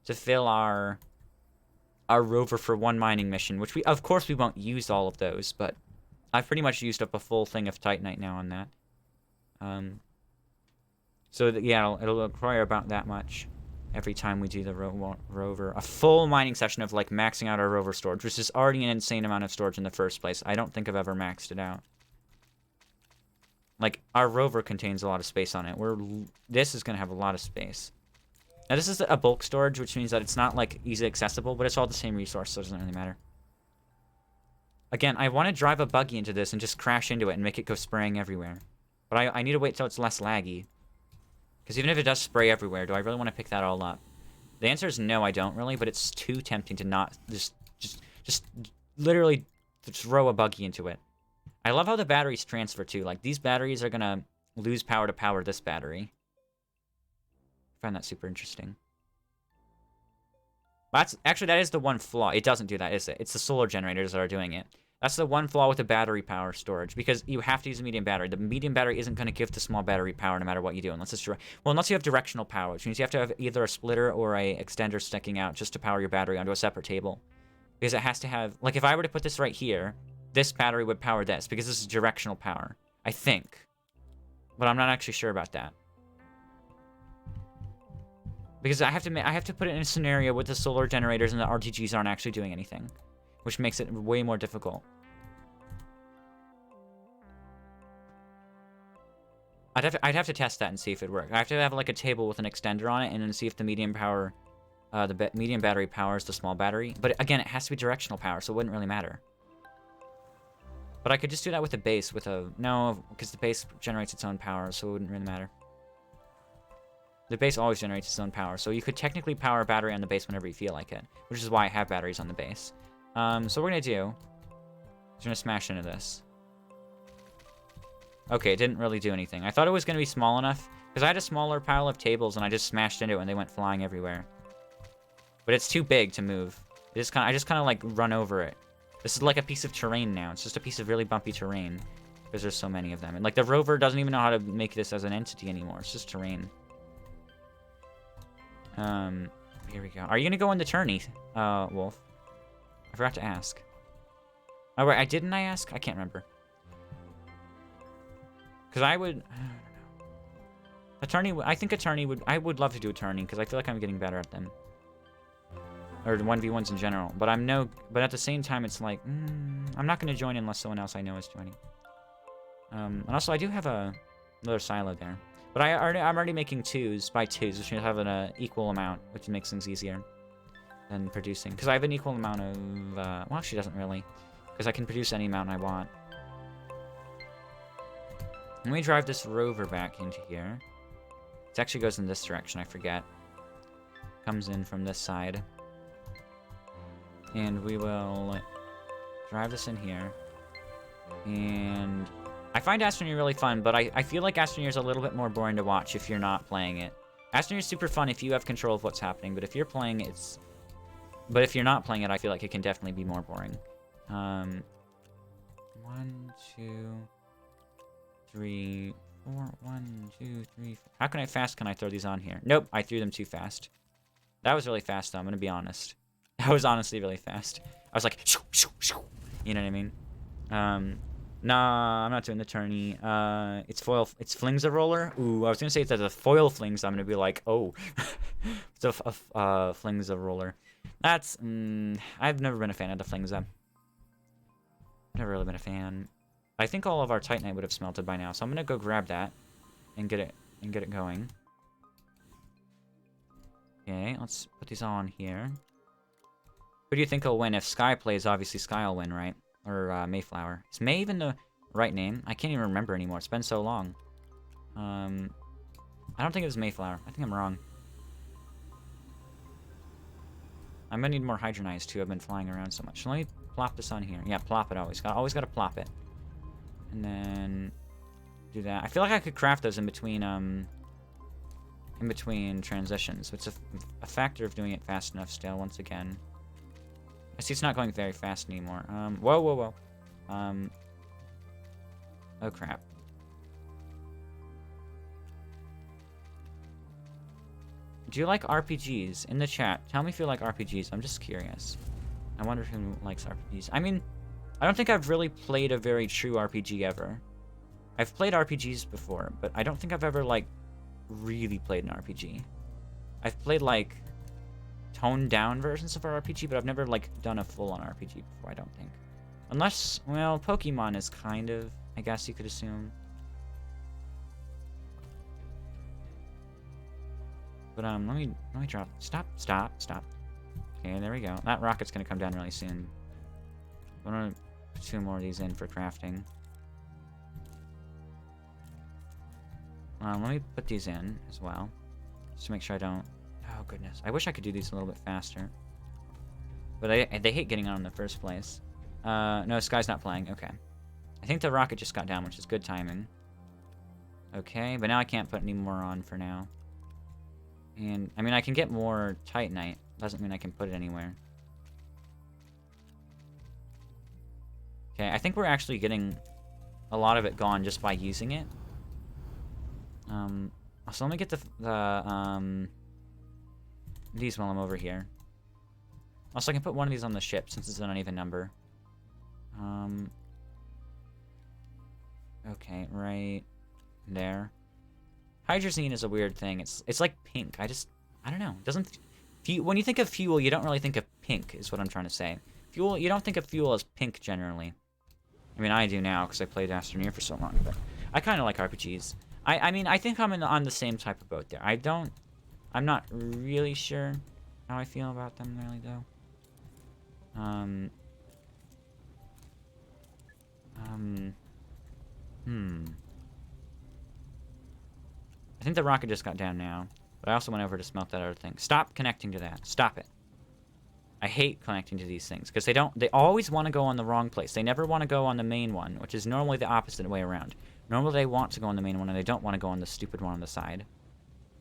to fill our rover for 1 mining mission, which of course we won't use all of those, but I've pretty much used up a full thing of Titanite now on that. So yeah, it'll require about that much every time we do the rover. A full mining session of like maxing out our rover storage, which is already an insane amount of storage in the first place. I don't think I've ever maxed it out. Like, our rover contains a lot of space on it. This is going to have a lot of space. Now, this is a bulk storage, which means that it's not, like, easily accessible, but it's all the same resource, so it doesn't really matter. Again, I want to drive a buggy into this and just crash into it and make it go spraying everywhere. But I need to wait till it's less laggy. Because even if it does spray everywhere, do I really want to pick that all up? The answer is no, I don't really, but it's too tempting to not just literally throw a buggy into it. I love how the batteries transfer, too. Like, these batteries are gonna lose power to power this battery. I find that super interesting. Actually, that is the one flaw. It doesn't do that, is it? It's the solar generators that are doing it. That's the one flaw with the battery power storage, because you have to use a medium battery. The medium battery isn't going to give the small battery power no matter what you do, unless you have directional power, which means you have to have either a splitter or a extender sticking out just to power your battery onto a separate table. Because it has to have... Like, if I were to put this right here, this battery would power this, because this is directional power. I think. But I'm not actually sure about that. Because I have to put it in a scenario where the solar generators and the RTGs aren't actually doing anything, which makes it way more difficult. I'd have to test that and see if it works. I have to have like a table with an extender on it and then see if the medium power, medium battery powers the small battery. But again, it has to be directional power, so it wouldn't really matter. But I could just do that with the base, no, because the base generates its own power, so it wouldn't really matter. The base always generates its own power, so you could technically power a battery on the base whenever you feel like it, which is why I have batteries on the base. So what we're gonna do is we're gonna smash into this. Okay, it didn't really do anything. I thought it was gonna be small enough, because I had a smaller pile of tables and I just smashed into it and they went flying everywhere. But it's too big to move. I just kind of like run over it. This is like a piece of terrain now. It's just a piece of really bumpy terrain, because there's so many of them. And like the rover doesn't even know how to make this as an entity anymore. It's just terrain. Here we go. Are you gonna go in the tourney, Wolf? I forgot to ask. Oh, wait, didn't I ask? I can't remember. Because I don't know. Attorney, I think Attorney I would love to do Attorney, because I feel like I'm getting better at them. Or 1v1s in general. But but at the same time, it's like, I'm not going to join unless someone else I know is joining. And also, I do have another silo there. But I'm already making 2s by 2s, which means I have an equal amount, which makes things easier than producing. Because I have an equal amount of... well, actually doesn't really. Because I can produce any amount I want. Let me drive this rover back into here. It actually goes in this direction, I forget. Comes in from this side. And we will drive this in here. And I find Astroneer really fun, but I feel like Astroneer is a little bit more boring to watch if you're not playing it. Astroneer is super fun if you have control of what's happening, but if you're playing it, it's... But if you're not playing it, I feel like it can definitely be more boring. 1, 2, 3, 4. 1, 2, 3, 4. How fast can I throw these on here? Nope, I threw them too fast. That was really fast, though, I'm gonna be honest. That was honestly really fast. I was like, shoo, shoo, shoo. You know what I mean? Nah, I'm not doing the tourney. It's flings a roller. Ooh, I was gonna say it's a foil flings. I'm gonna be like, oh, it's a flings a roller. That's I've never been a fan of the flings up. Never really been a fan. I think all of our Titanite would have smelted by now, so I'm gonna go grab that and get it going. Okay, let's put these all on here. Who do you think will win? If Sky plays, obviously Sky will win, right? Or Mayflower. Is May even the right name? I can't even remember anymore. It's been so long. I don't think it was Mayflower. I think I'm wrong. I'm gonna need more Hydronize too. I've been flying around so much. So let me plop this on here. Yeah, plop it always. Always gotta plop it. And then do that. I feel like I could craft those in between transitions. It's a factor of doing it fast enough still, once again. I see it's not going very fast anymore. Whoa, whoa, whoa. Oh, crap. Do you like RPGs? In the chat, tell me if you like RPGs. I'm just curious. I wonder who likes RPGs. I mean, I don't think I've really played a very true RPG ever. I've played RPGs before, but I don't think I've ever, like, really played an RPG. I've played, like, toned down versions of our RPG, but I've never, like, done a full-on RPG before, I don't think. Unless, well, Pokemon is kind of, I guess you could assume. But, let me drop. Stop. Okay, there we go. That rocket's gonna come down really soon. I'm gonna put 2 more of these in for crafting. Let me put these in as well, just to make sure I don't... Oh, goodness. I wish I could do these a little bit faster. But they hate getting on in the first place. No, Sky's not playing. Okay. I think the rocket just got down, which is good timing. Okay, but now I can't put any more on for now. And, I mean, I can get more Titanite. Doesn't mean I can put it anywhere. Okay, I think we're actually getting a lot of it gone just by using it. So let me get these while I'm over here. Also, I can put one of these on the ship since it's an uneven number. Okay, right there. Hydrazine is a weird thing. It's like pink. I don't know. It doesn't... When you think of fuel, you don't really think of pink, is what I'm trying to say. Fuel, you don't think of fuel as pink generally. I mean, I do now, because I played Astroneer for so long, but I kind of like RPGs. I mean, I think I'm on the same type of boat there. I'm not really sure how I feel about them, really, though. I think the rocket just got down now, but I also went over to smelt that other thing. Stop connecting to that. Stop it. I hate connecting to these things, because they always want to go on the wrong place. They never want to go on the main one, which is normally the opposite way around. Normally they want to go on the main one, and they don't want to go on the stupid one on the side.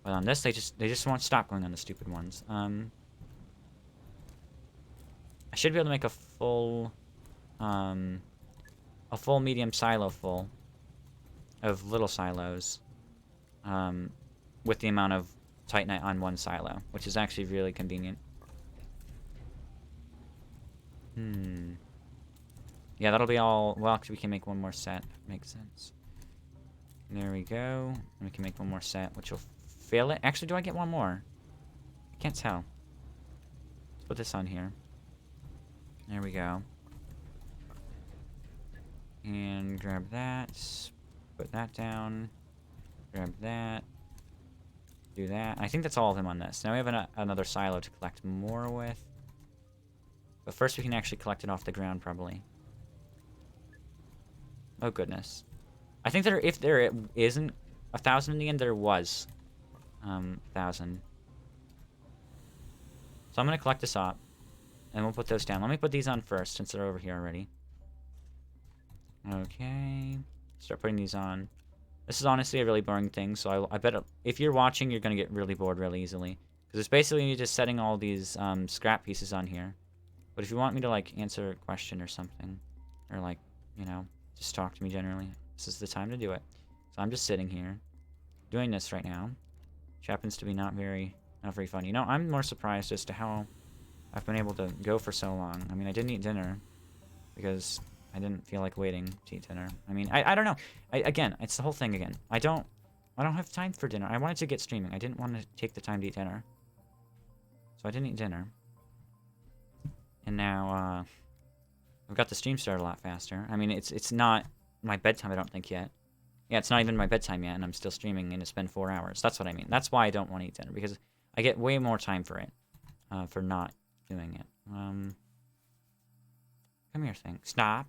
But on this, they just won't stop going on the stupid ones. I should be able to make a full medium silo full of little silos, with the amount of Titanite on one silo, which is actually really convenient. Yeah, that'll be all... Well, actually, we can make one more set. Makes sense. There we go. And we can make one more set, which will fill it. Actually, do I get one more? I can't tell. Let's put this on here. There we go. And grab that. Put that down. Grab that. Do that. I think that's all of them on this. Now we have another silo to collect more with. But first we can actually collect it off the ground, probably. Oh, goodness. I think that if there isn't 1,000 in the end, there was 1,000. So I'm going to collect this up. And we'll put those down. Let me put these on first, since they're over here already. Okay. Start putting these on. This is honestly a really boring thing, so I bet if you're watching, you're going to get really bored really easily. Because it's basically just setting all these scrap pieces on here. But if you want me to, like, answer a question or something, or, like, you know, just talk to me generally, this is the time to do it. So I'm just sitting here, doing this right now, which happens to be not very fun. You know, I'm more surprised as to how I've been able to go for so long. I mean, I didn't eat dinner, because I didn't feel like waiting to eat dinner. I mean, I don't know. Again, it's the whole thing again. I don't have time for dinner. I wanted to get streaming. I didn't want to take the time to eat dinner. So I didn't eat dinner. And now, I've got the stream started a lot faster. I mean, it's not my bedtime, I don't think, yet. Yeah, it's not even my bedtime yet, and I'm still streaming, and it's been 4 hours. That's what I mean. That's why I don't want to eat dinner, because I get way more time for it, for not doing it. Come here, thing. Stop.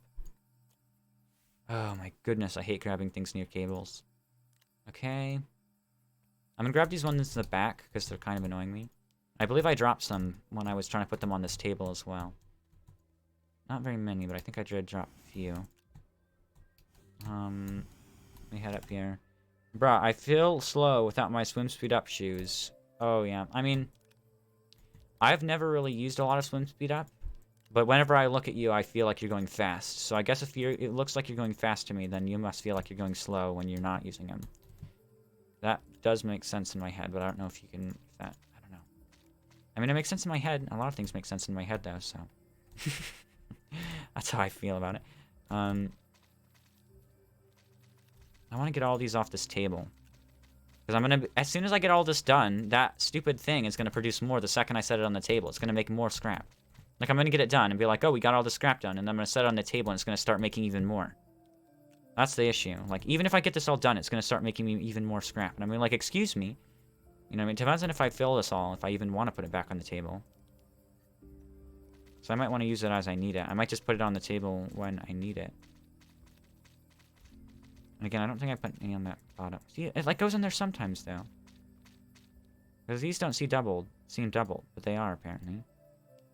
Oh my goodness, I hate grabbing things near cables. Okay. I'm gonna grab these ones in the back, because they're kind of annoying me. I believe I dropped some when I was trying to put them on this table as well. Not very many, but I think I did drop a few. Let me head up here. Bruh, I feel slow without my swim speed up shoes. Oh, yeah. I mean, I've never really used a lot of swim speed up. But whenever I look at you, I feel like you're going fast. So I guess if it looks like you're going fast to me, then you must feel like you're going slow when you're not using them. That does make sense in my head, but I don't know if you can... I don't know. I mean, it makes sense in my head. A lot of things make sense in my head, though, so... That's how I feel about it. I want to get all these off this table. Because I'm going to... As soon as I get all this done, that stupid thing is going to produce more the second I set it on the table. It's going to make more scrap. Like, I'm going to get it done and be like, oh, we got all the scrap done. And then I'm going to set it on the table and it's going to start making even more. That's the issue. Like, even if I get this all done, it's going to start making me even more scrap. And I'm like, excuse me. You know, I mean, it depends on if I fill this all, if I even want to put it back on the table. So I might want to use it as I need it. I might just put it on the table when I need it. And again, I don't think I put any on that bottom. See, it like goes in there sometimes, though. Because these don't seem doubled, but they are, apparently.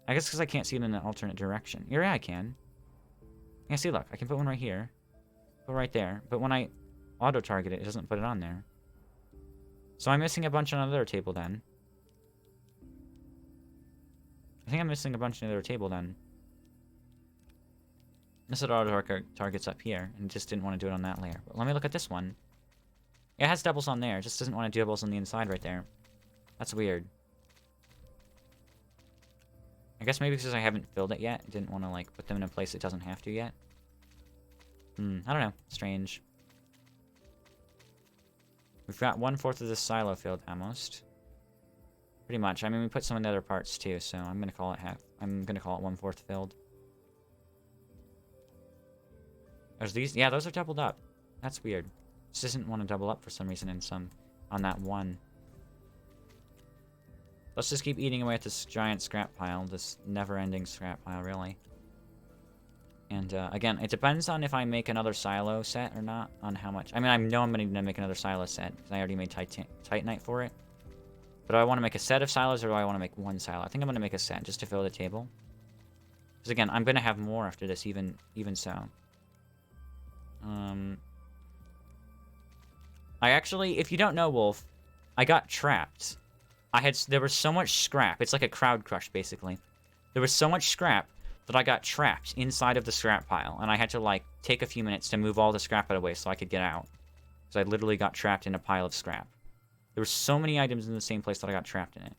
I guess because I can't see them in an alternate direction. Yeah, I can. Yeah, see, look. I can put one right here. Put right there. But when I auto-target it, it doesn't put it on there. So I'm missing a bunch on another table, then. I think I'm missing a bunch on the other table, then. This auto-targets up here, and it just didn't want to do it on that layer. But let me look at this one. Yeah, it has doubles on there. It just doesn't want to do doubles on the inside right there. That's weird. I guess maybe because I haven't filled it yet. I didn't want to, like, put them in a place it doesn't have to yet. I don't know. Strange. We've got 1/4 of this silo filled, almost. Pretty much. I mean, we put some in the other parts, too, so I'm gonna call it half. I'm gonna call it 1/4 filled. There's these? Yeah, those are doubled up. That's weird. This doesn't want to double up for some reason in some... on that one. Let's just keep eating away at this giant scrap pile. This never-ending scrap pile, really. And, again, it depends on if I make another silo set or not, on how much. I mean, I know I'm going to make another silo set, because I already made Titanite for it. But do I want to make a set of silos, or do I want to make one silo? I think I'm going to make a set, just to fill the table. Because, again, I'm going to have more after this, even so. I actually, if you don't know, Wolf, I got trapped. There was so much scrap. It's like a crowd crush, basically. There was so much scrap that I got trapped inside of the scrap pile. And I had to, like, take a few minutes to move all the scrap out of the way so I could get out. Because I literally got trapped in a pile of scrap. There were so many items in the same place that I got trapped in it.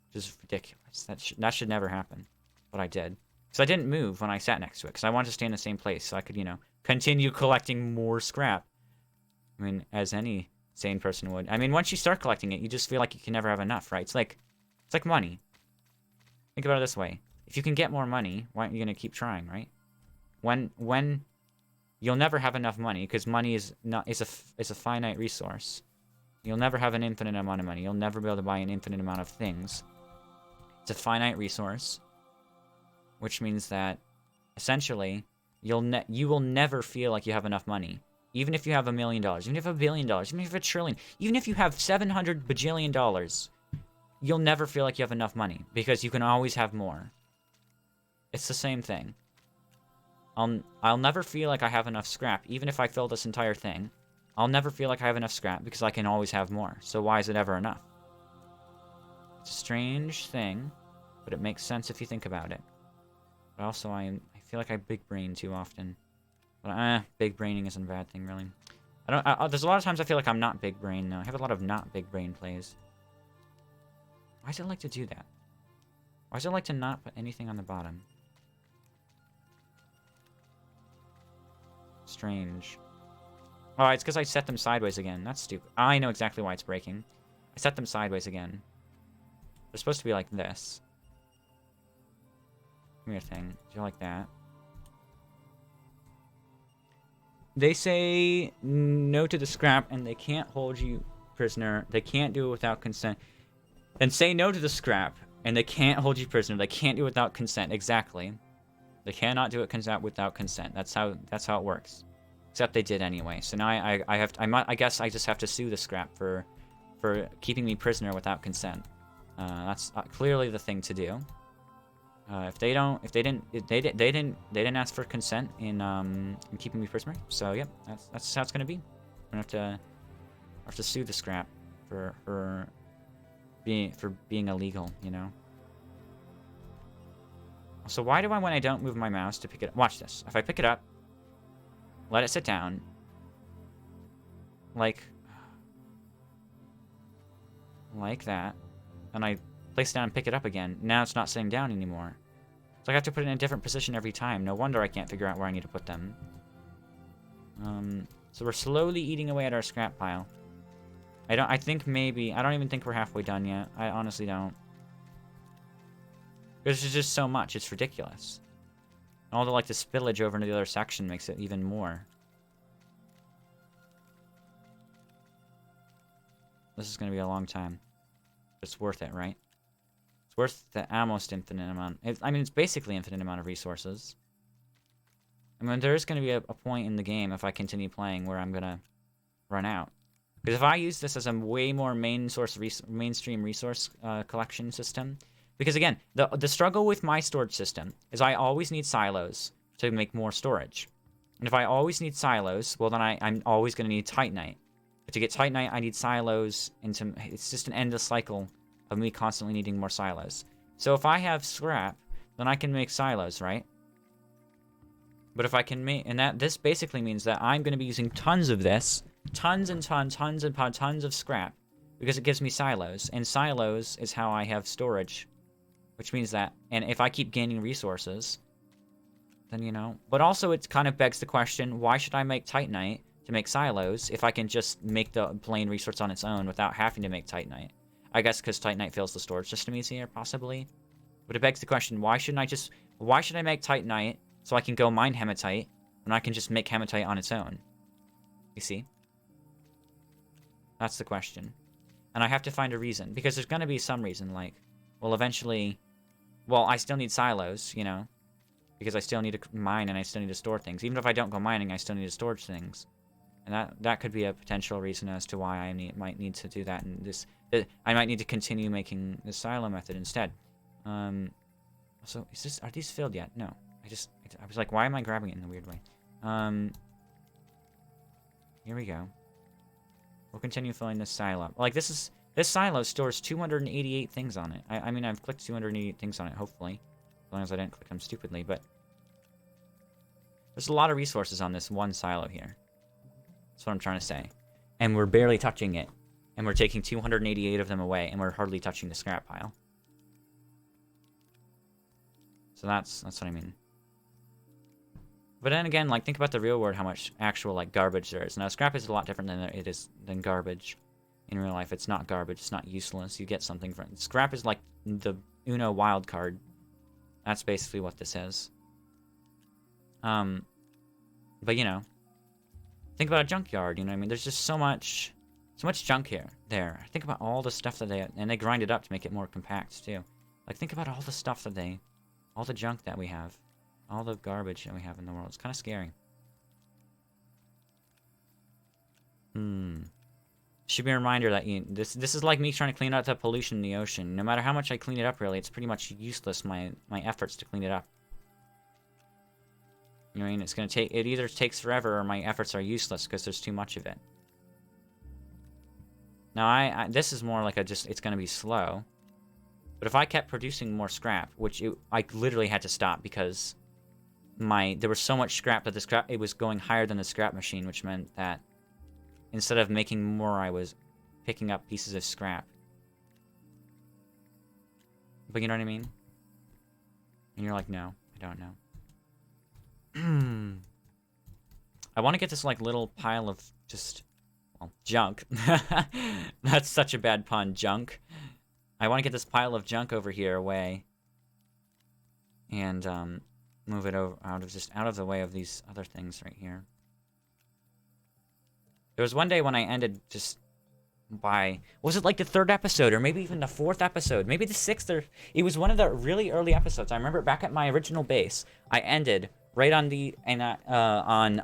Which is ridiculous. That should never happen. But I did. Because I didn't move when I sat next to it. Because I wanted to stay in the same place so I could, you know, continue collecting more scrap. I mean, as any sane person would. I mean, once you start collecting it, you just feel like you can never have enough, right? It's like money. Think about it this way. If you can get more money, why aren't you going to keep trying, right? When you'll never have enough money, because money is a finite resource. You'll never have an infinite amount of money. You'll never be able to buy an infinite amount of things. It's a finite resource, which means that essentially you will never feel like you have enough money. Even if you have $1 million, even if you have $1 billion, even if you have $1 trillion, even if you have 700 bajillion dollars, you'll never feel like you have enough money because you can always have more. It's the same thing. I'll never feel like I have enough scrap, even if I fill this entire thing. I'll never feel like I have enough scrap because I can always have more. So why is it ever enough? It's a strange thing, but it makes sense if you think about it. But also, I feel like I big brain too often. But big braining isn't a bad thing, really. There's a lot of times I feel like I'm not big brain now. I have a lot of not big brain plays. Why does it like to do that? Why does it like to not put anything on the bottom? Strange. Oh, it's because I set them sideways again. That's stupid. I know exactly why it's breaking. I set them sideways again. They're supposed to be like this. Give me a thing. Do you like that? They say no to the scrap, and they can't hold you prisoner. They can't do it without consent. And say no to the scrap, and they can't hold you prisoner. They can't do it without consent. Exactly. They cannot do it without consent. That's how it works. Except they did anyway. So now I guess I just have to sue the scrap for keeping me prisoner without consent. That's clearly the thing to do. If they didn't ask for consent in keeping me prisoner. So yeah, that's how it's gonna be. I'm gonna have to sue the scrap for being illegal, you know. So why do I, when I don't move my mouse to pick it up, watch this. If I pick it up, let it sit down, like that, and I place it down and pick it up again, now it's not sitting down anymore. So I have to put it in a different position every time. No wonder I can't figure out where I need to put them. So we're slowly eating away at our scrap pile. I don't even think we're halfway done yet. I honestly don't. Because there's just so much, it's ridiculous. And all the, like, the spillage over into the other section makes it even more. This is going to be a long time. It's worth it, right? It's worth the almost infinite amount. I mean, it's basically infinite amount of resources. I mean, there is going to be a point in the game, if I continue playing, where I'm going to run out. Because if I use this as a way more mainstream resource collection system... Because again, the struggle with my storage system is I always need silos to make more storage. And if I always need silos, well then I'm always going to need Titanite. But to get Titanite, I need silos into... It's just an endless cycle of me constantly needing more silos. So if I have scrap, then I can make silos, right? But if I can make... And this basically means that I'm going to be using tons of this. Tons and tons of scrap. Because it gives me silos. And silos is how I have storage. Which means that, and if I keep gaining resources, then, you know. But also, it kind of begs the question, why should I make Titanite to make silos if I can just make the plain resource on its own without having to make Titanite? I guess because Titanite fills the storage system easier, possibly. But it begs the question, why should I make Titanite so I can go mine hematite when I can just make hematite on its own? You see? That's the question. And I have to find a reason, because there's going to be some reason, like, well, eventually... Well, I still need silos, you know, because I still need to mine and I still need to store things. Even if I don't go mining, I still need to storage things. And that could be a potential reason as to why I might need to do that. And I might need to continue making the silo method instead. So, are these filled yet? No. I was like, why am I grabbing it in a weird way? Here we go. We'll continue filling this silo up. Like, this silo stores 288 things on it. I mean, I've clicked 288 things on it, hopefully. As long as I didn't click them stupidly, but... There's a lot of resources on this one silo here. That's what I'm trying to say. And we're barely touching it. And we're taking 288 of them away, and we're hardly touching the scrap pile. So that's what I mean. But then again, like, think about the real world, how much actual, like, garbage there is. Now, scrap is a lot different than garbage. In real life, it's not garbage. It's not useless. You get something from it. Scrap is like the Uno wild card. That's basically what this is. But, you know, think about a junkyard, you know what I mean? There's just so much So much junk here. There. Think about all the stuff that and they grind it up to make it more compact, too. Like, think about all the stuff that all the junk that we have. All the garbage that we have in the world. It's kind of scary. Should be a reminder that this is like me trying to clean out the pollution in the ocean. No matter how much I clean it up, really, it's pretty much useless, my efforts to clean it up. You know what I mean? It's gonna take, it either takes forever or my efforts are useless because there's too much of it. Now, this is more like it's gonna be slow. But if I kept producing more scrap, which I literally had to stop because there was so much scrap that it was going higher than the scrap machine, which meant that instead of making more, I was picking up pieces of scrap. But you know what I mean? And you're like, no, I don't know. I want to get this, like, little pile of just, well, junk. That's such a bad pun, junk. I want to get this pile of junk over here away. And, move it out of the way of these other things right here. There was one day when I ended just by... Was it like the 3rd episode, or maybe even the 4th episode? Maybe the 6th, or... It was one of the really early episodes. I remember back at my original base, I ended right on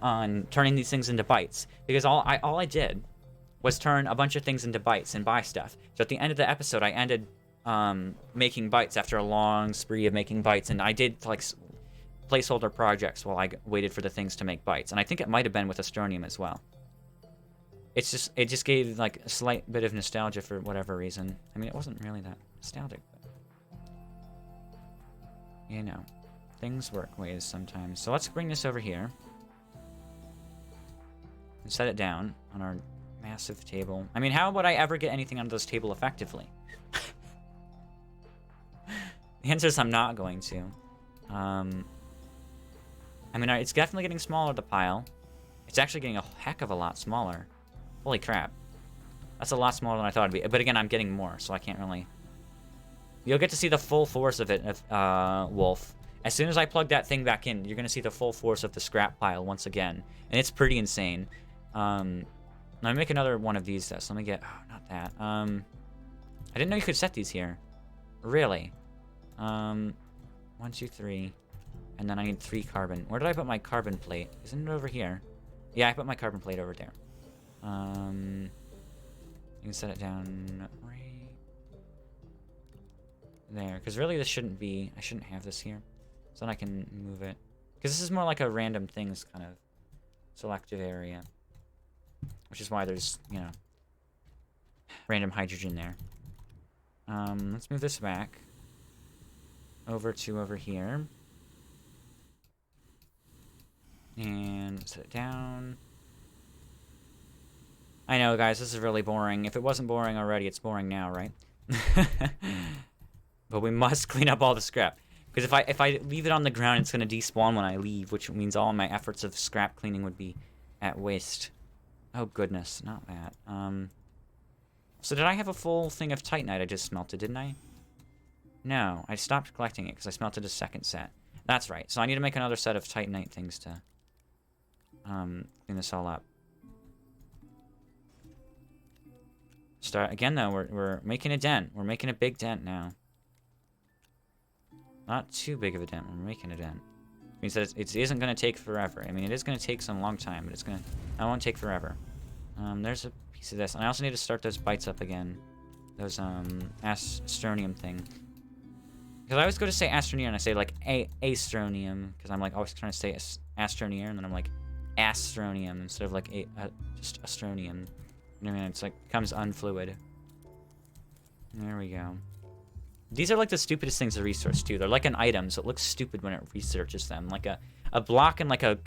on turning these things into bytes. Because all I did was turn a bunch of things into bytes and buy stuff. So at the end of the episode, I ended making bytes after a long spree of making bytes. And I did, like, placeholder projects while I waited for the things to make bytes. And I think it might have been with Astroneer as well. It just gave, like, a slight bit of nostalgia for whatever reason. I mean, it wasn't really that nostalgic, but... You know. Things work ways sometimes. So let's bring this over here. And set it down on our massive table. I mean, how would I ever get anything onto this table effectively? The answer is I'm not going to. I mean, it's definitely getting smaller, the pile. It's actually getting a heck of a lot smaller. Holy crap. That's a lot smaller than I thought it'd be. But again, I'm getting more, so I can't really... You'll get to see the full force of it, Wolf. As soon as I plug that thing back in, you're going to see the full force of the scrap pile once again. And it's pretty insane. Let me make another one of these, though. So let me get... Oh, not that. I didn't know you could set these here. Really? 1, 2, 3. And then I need 3 carbon. Where did I put my carbon plate? Isn't it over here? Yeah, I put my carbon plate over there. You can set it down right there. Because really this shouldn't be... I shouldn't have this here. So then I can move it. Because this is more like a random things kind of selective area. Which is why there's, you know, random hydrogen there. Let's move this back. Over here. And set it down. I know, guys, this is really boring. If it wasn't boring already, it's boring now, right? But we must clean up all the scrap. Because if I leave it on the ground, it's going to despawn when I leave, which means all my efforts of scrap cleaning would be at waste. Oh, goodness, not that. So did I have a full thing of Titanite I just smelted, didn't I? No, I stopped collecting it because I smelted a second set. That's right. So I need to make another set of Titanite things to clean this all up. Start again, though. We're making a dent. We're making a big dent now. Not too big of a dent. We're making a dent. It means that it isn't going to take forever. I mean, it is going to take some long time, but it won't take forever. There's a piece of this. And I also need to start those bytes up again. Those, Astronium thing. Because I always go to say Astroneer, and I say, like, Astronium. Because I'm, like, always trying to say Astroneer, and then I'm, like, Astronium instead of, like, just Astronium. You know what I mean? It's, like, becomes unfluid. There we go. These are, like, the stupidest things to research, too. They're like an item, so it looks stupid when it researches them. Like, a block and, like, a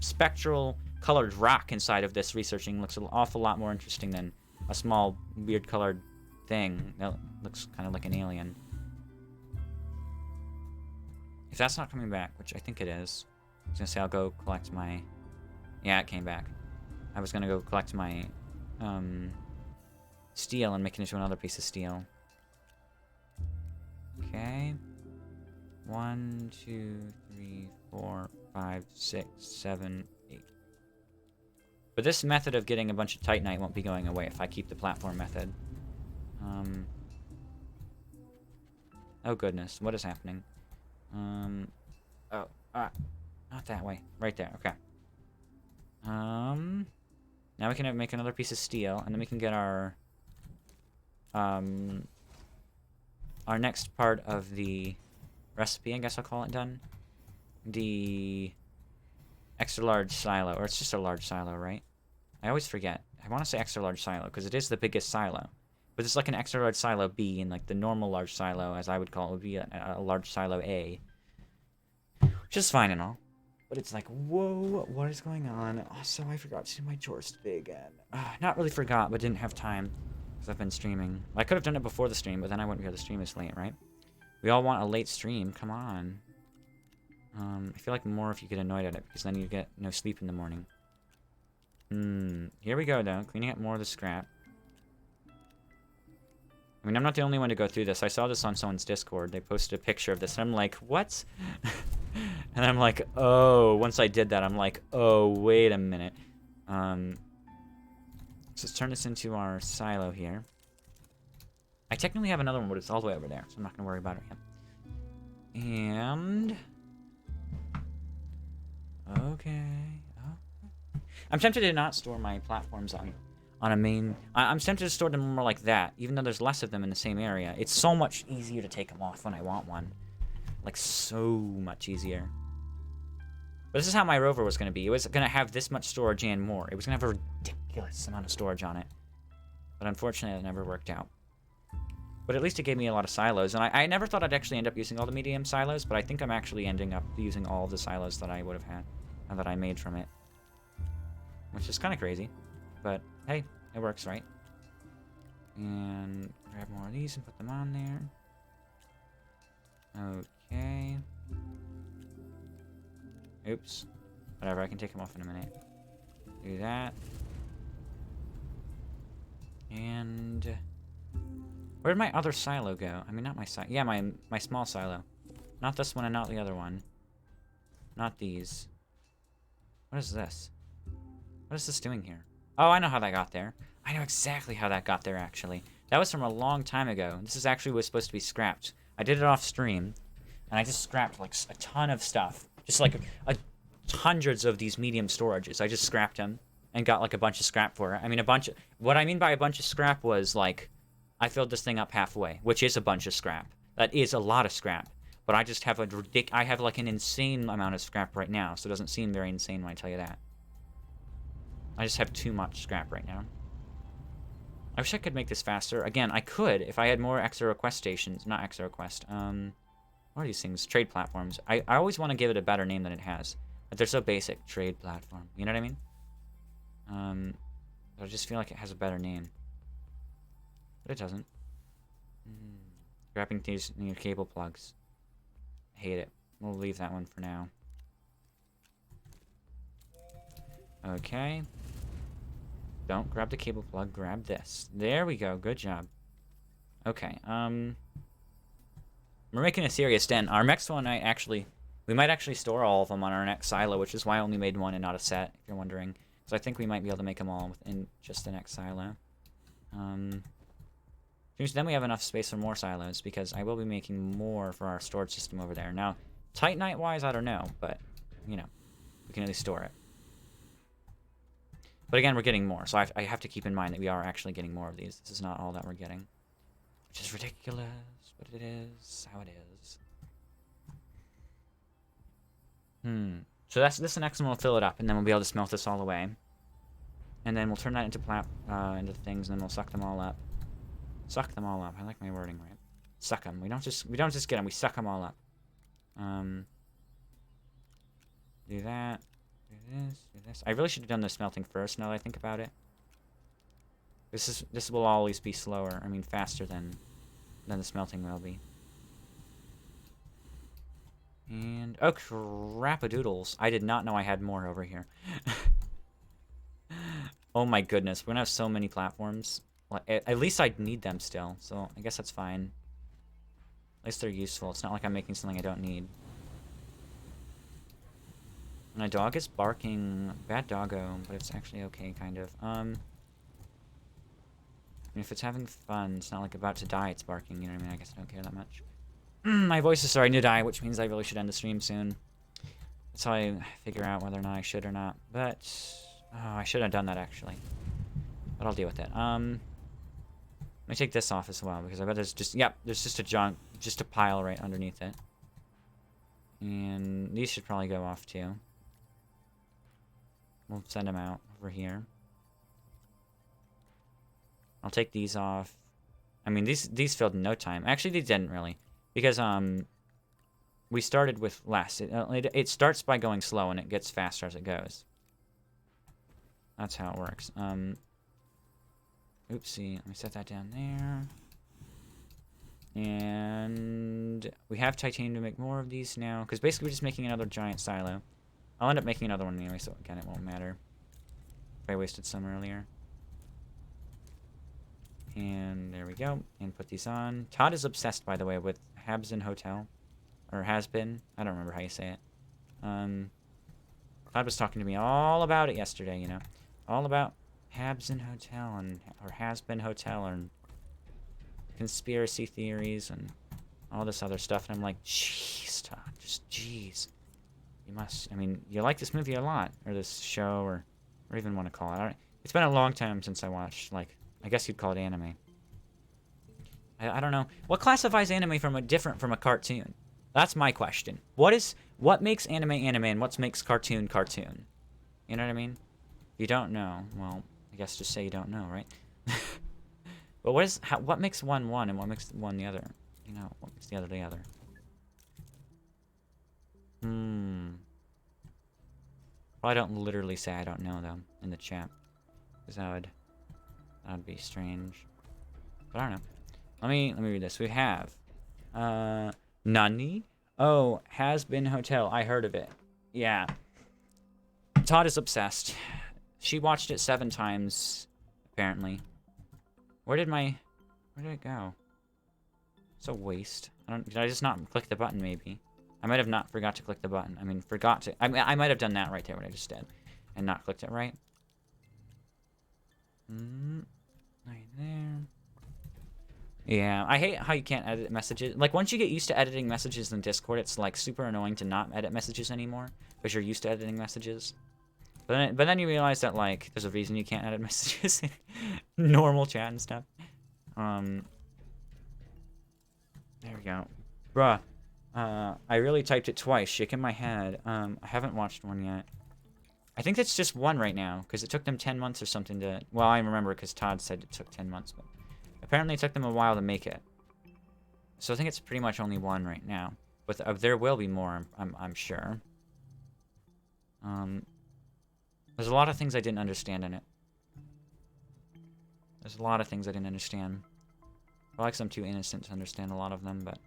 spectral colored rock inside of this researching looks an awful lot more interesting than a small, weird colored thing that looks kind of like an alien. If that's not coming back, which I think it is, I was gonna say I'll go collect my... Yeah, it came back. I was gonna go collect my, steel and make it into another piece of steel. Okay. 1, 2, 3, 4, 5, 6, 7, 8. But this method of getting a bunch of Titanite won't be going away if I keep the platform method. Oh goodness, what is happening? Oh, not that way. Right there, okay. Now we can make another piece of steel, and then we can get our next part of the recipe, I guess I'll call it, done. The extra large silo, or it's just a large silo, right? I always forget. I want to say extra large silo, because it is the biggest silo. But it's like an extra large silo B, and like the normal large silo, as I would call it, would be a large silo A. Which is fine and all. But it's like, whoa, what is going on? Also, I forgot to do my chores today again. Not really forgot, but didn't have time. Because I've been streaming. I could have done it before the stream, but then I wouldn't be able to stream as late, right? We all want a late stream. Come on. I feel like more if you get annoyed at it, because then you get no sleep in the morning. Here we go, though. Cleaning up more of the scrap. I mean, I'm not the only one to go through this. I saw this on someone's Discord. They posted a picture of this, and I'm like, what? And I'm like, oh, once I did that, I'm like, oh, wait a minute. So let's turn this into our silo here. I technically have another one, but it's all the way over there, so I'm not going to worry about it yet. And... okay. I'm tempted to not store my platforms on a main... I'm tempted to store them more like that, even though there's less of them in the same area. It's so much easier to take them off when I want one. Like, so much easier. But this is how my rover was going to be. It was going to have this much storage and more. It was going to have a ridiculous amount of storage on it. But unfortunately, it never worked out. But at least it gave me a lot of silos. And I never thought I'd actually end up using all the medium silos, but I think I'm actually ending up using all of the silos that I would have had and that I made from it. Which is kind of crazy. But, hey, it works, right? And grab more of these and put them on there. Okay. Oops. Whatever, I can take them off in a minute. Do that. And... where did my other silo go? I mean, not my silo. Yeah, my small silo. Not this one and not the other one. Not these. What is this? What is this doing here? Oh, I know how that got there. I know exactly how that got there, actually. That was from a long time ago. This is actually was supposed to be scrapped. I did it off stream, and I just scrapped, like, a ton of stuff. Just, like, hundreds of these medium storages. I just scrapped them and got, like, a bunch of scrap for it. I mean, a bunch of... what I mean by a bunch of scrap was, like... I filled this thing up halfway, which is a bunch of scrap. That is a lot of scrap. But I just have I have like an insane amount of scrap right now, so it doesn't seem very insane when I tell you that. I just have too much scrap right now. I wish I could make this faster. Again, I could if I had more extra request stations. Not extra request. What are these things? Trade platforms. I always want to give it a better name than it has. But they're so basic. Trade platform. You know what I mean? But I just feel like it has a better name. But it doesn't. Grabbing these new cable plugs. I hate it. We'll leave that one for now. Okay. Don't grab the cable plug, grab this. There we go, good job. Okay, we're making a serious dent. Our next one, we might actually store all of them on our next silo, which is why I only made one and not a set, if you're wondering. So I think we might be able to make them all within just the next silo. Then we have enough space for more silos, because I will be making more for our storage system over there. Now, Titanite-wise, I don't know, but, you know, we can at least store it. But again, we're getting more, so I have to keep in mind that we are actually getting more of these. This is not all that we're getting. Which is ridiculous, but it is how it is. So this next one will fill it up, and then we'll be able to smelt this all away. And then we'll turn that into things, and then we'll suck them all up. Suck them all up. I like my wording right. Suck them. We don't just get them. We suck them all up. Do that. Do this. Do this. I really should have done the smelting first. Now that I think about it. This will always be slower. I mean, faster than the smelting will be. And oh crap-a-doodles! I did not know I had more over here. Oh my goodness, we're gonna have so many platforms. At least I need them still, so I guess that's fine. At least they're useful. It's not like I'm making something I don't need. My dog is barking. Bad doggo, but it's actually okay, kind of. And if it's having fun, it's not like about to die, it's barking, you know what I mean? I guess I don't care that much. My voice is starting to die, which means I really should end the stream soon. That's how I figure out whether or not I should or not. But, oh, I should have done that, actually. But I'll deal with it. Let me take this off as well, because I bet there's just, yep, there's just a pile right underneath it. And these should probably go off, too. We'll send them out over here. I'll take these off. I mean, these filled in no time. Actually, they didn't really. Because, we started with less. It starts by going slow, and it gets faster as it goes. That's how it works. Oopsie. Let me set that down there. And we have titanium to make more of these now. Because basically, we're just making another giant silo. I'll end up making another one anyway, so again, it won't matter. If I wasted some earlier. And there we go. And put these on. Todd is obsessed, by the way, with Habsden Hotel. Or has been. I don't remember how you say it. Todd was talking to me all about it yesterday, you know. All about Habsden Hotel and or Has-Been Hotel and conspiracy theories and all this other stuff. And I'm like, jeez, Todd, just jeez. You must, I mean, you like this movie a lot. Or this show, or even want to call it. It's been a long time since I watched, like, I guess you'd call it anime. I don't know. What classifies anime different from a cartoon? That's my question. What makes anime anime and what makes cartoon cartoon? You know what I mean? If you don't know, well, I guess just say you don't know, right? But what makes one one and what makes one the other? You know, what makes the other the other? Probably don't literally say I don't know them in the chat, because that would be strange. But I don't know. Let me read this. We have Nani? Oh, Has-Been Hotel. I heard of it. Yeah. Todd is obsessed. She watched it 7 times, apparently. Where did it go? It's a waste. Did I just not click the button, maybe? I might have not forgot to click the button. I mean, forgot to... I might have done that right there, what I just did. And not clicked it right. Right there. Yeah, I hate how you can't edit messages. Like, once you get used to editing messages in Discord, it's, like, super annoying to not edit messages anymore. Because you're used to editing messages. But then you realize that, like, there's a reason you can't edit messages in normal chat and stuff. There we go. Bruh. I really typed it twice, shaking my head. I haven't watched one yet. I think that's just one right now, because it took them 10 months or something to... Well, I remember because Todd said it took 10 months, but... Apparently it took them a while to make it. So I think it's pretty much only one right now. But there will be more, I'm sure. There's a lot of things I didn't understand in it. There's a lot of things I didn't understand. Probably because I'm too innocent to understand a lot of them, but...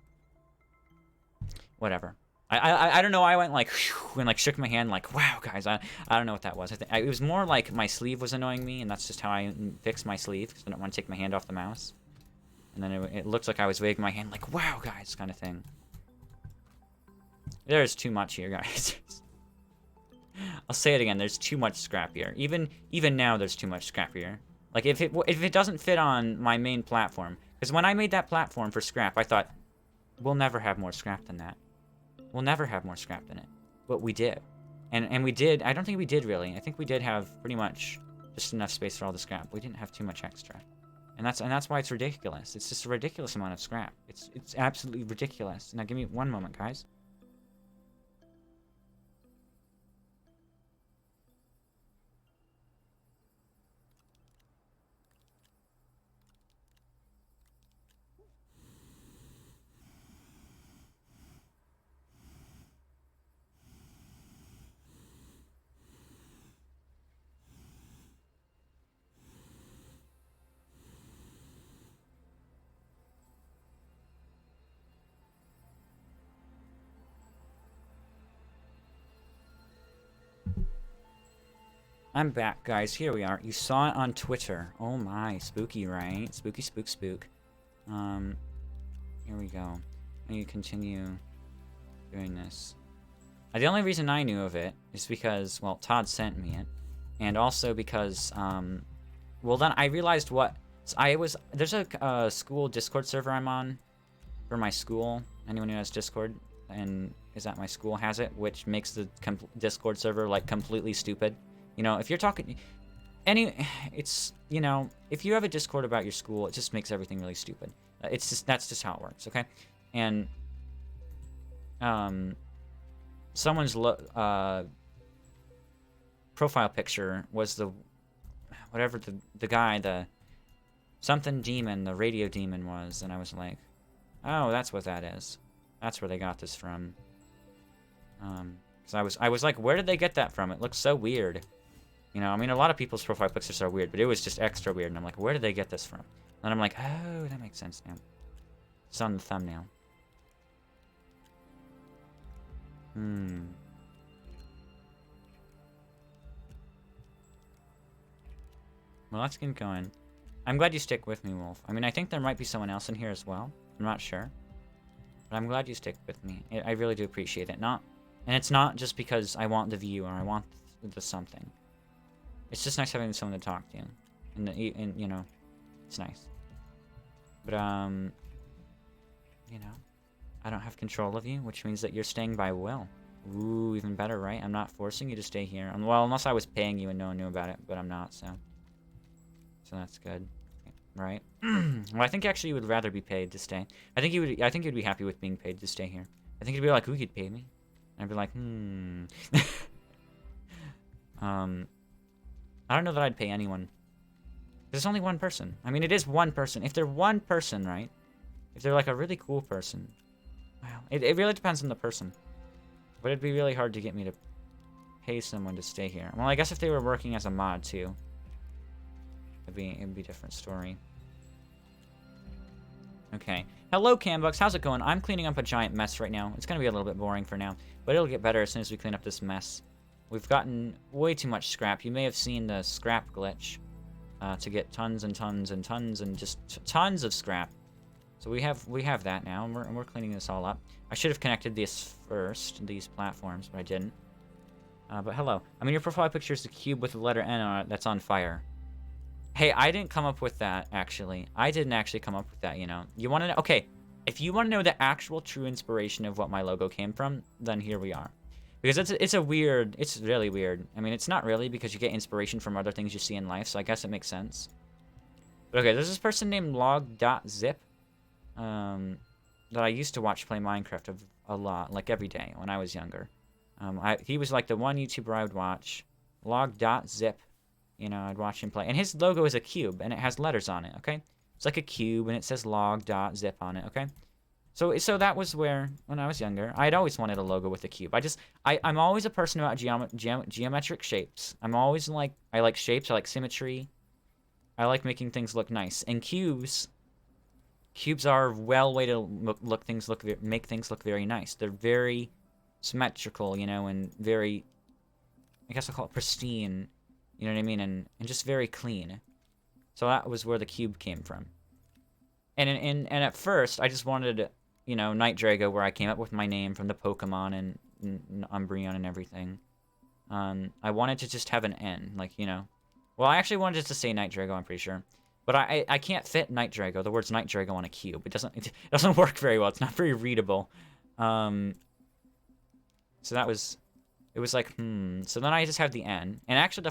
Whatever. I don't know, I went like, whew, and like shook my hand like, wow, guys, I don't know what that was. It was more like my sleeve was annoying me, and that's just how I fixed my sleeve, because I don't want to take my hand off the mouse. And then it looked like I was waving my hand like, wow, guys, kind of thing. There's too much here, guys. I'll say it again, there's too much scrap here. Even now, there's too much scrap here. Like, if it doesn't fit on my main platform, because when I made that platform for scrap, I thought, we'll never have more scrap than that. We'll never have more scrap than it. But we did. And we did. I don't think we did, really. I think we did have pretty much just enough space for all the scrap. We didn't have too much extra. And that's why it's ridiculous. It's just a ridiculous amount of scrap. It's absolutely ridiculous. Now, give me one moment, guys. I'm back, guys. Here we are. You saw it on Twitter. Oh my, spooky, right? Spooky, spook, spook. Here we go. Let me continue doing this. The only reason I knew of it is because, well, Todd sent me it. And also because, well, then I realized what... So there's a school Discord server I'm on for my school. Anyone who has Discord and is at my school has it, which makes the Discord server, like, completely stupid. You know, if you're talking... It's, you know, if you have a Discord about your school, it just makes everything really stupid. That's just how it works, okay? And, someone's profile picture was whatever the guy, the something demon, the radio demon was, and I was like, oh, that's what that is. That's where they got this from. Because I was like, where did they get that from? It looks so weird. You know, I mean, a lot of people's profile pictures are weird, but it was just extra weird, and I'm like, where did they get this from? And I'm like, oh, that makes sense now. It's on the thumbnail. Well, let's get going. I'm glad you stick with me, Wolf. I mean, I think there might be someone else in here as well. I'm not sure. But I'm glad you stick with me. I really do appreciate it. And it's not just because I want the view or I want the something. It's just nice having someone to talk to. And you know, it's nice. But, you know, I don't have control of you, which means that you're staying by will. Ooh, even better, right? I'm not forcing you to stay here. Well, unless I was paying you and no one knew about it, but I'm not, so that's good, right? Well, I think actually you would rather be paid to stay. I think you'd be happy with being paid to stay here. I think you'd be like, who could pay me? And I'd be like, I don't know that I'd pay anyone. There's only one person. I mean, it is one person. If they're one person, right? If they're like a really cool person, wow, it really depends on the person. But it'd be really hard to get me to pay someone to stay here. Well, I guess if they were working as a mod too, it'd be a different story. Okay. Hello, Cambucks. How's it going? I'm cleaning up a giant mess right now. It's gonna be a little bit boring for now, but it'll get better as soon as we clean up this mess. We've gotten way too much scrap. You may have seen the scrap glitch to get tons and tons and tons and just tons of scrap. So we have that now, and we're cleaning this all up. I should have connected this first, these platforms, but I didn't. But hello. I mean, your profile picture is the cube with the letter N on it that's on fire. Hey, I didn't come up with that, actually. I didn't actually come up with that, you know. You want to know? Okay, if you want to know the actual true inspiration of what my logo came from, then here we are. Because it's really weird. I mean, it's not really, because you get inspiration from other things you see in life, so I guess it makes sense. But okay, there's this person named log.zip. That I used to watch play Minecraft a lot, like every day when I was younger. He was like the one YouTuber I would watch. Log.zip. You know, I'd watch him play. And his logo is a cube, and it has letters on it, okay? It's like a cube, and it says log.zip on it, okay? So that was where, when I was younger, I'd always wanted a logo with a cube. I'm always a person about geometric shapes. I'm always like, I like shapes, I like symmetry. I like making things look nice. And cubes are a way to make things look very nice. They're very symmetrical, you know, and very, I guess I'll call it pristine, you know what I mean, and just very clean. So that was where the cube came from. And at first, I just wanted, you know, Night Drago, where I came up with my name from the Pokemon and Umbreon and everything. I wanted to just have an N, like, you know. Well, I actually wanted to say Night Drago, I'm pretty sure. But I can't fit Night Drago, the words Night Drago on a cube. It doesn't work very well. It's not very readable. So that was, it was like, So then I just have the N. And actually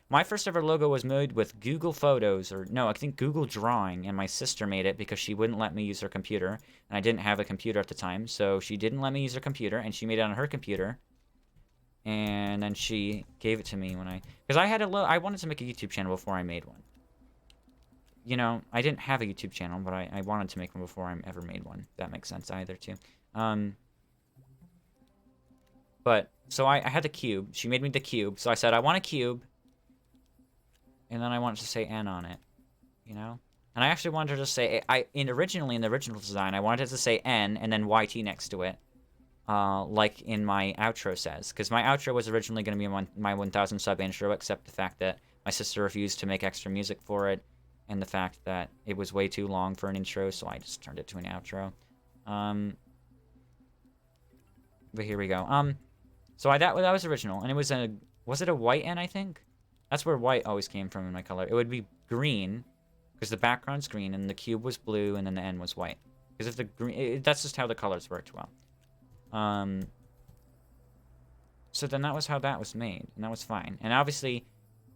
my first ever logo was made with Google Photos, or no, I think Google Drawing, and my sister made it because she wouldn't let me use her computer. And I didn't have a computer at the time, so she didn't let me use her computer, and she made it on her computer. And then she gave it to me because I wanted to make a YouTube channel before I made one. You know, I didn't have a YouTube channel, but I wanted to make one before I ever made one. That makes sense either, too. But, so I had the cube. She made me the cube. So I said, I want a cube. And then I wanted to say N on it. You know? And I actually wanted to say, originally in the original design, I wanted it to say N and then YT next to it. Like in my outro says. Because my outro was originally going to be my 1,000 sub intro, except the fact that my sister refused to make extra music for it. And the fact that it was way too long for an intro, so I just turned it to an outro. But here we go. So that was original, and it was was it a white N, I think? That's where white always came from in my color. It would be green, because the background's green, and the cube was blue, and then the N was white. Because if the green, that's just how the colors worked well. So then that was how that was made, and that was fine. And obviously,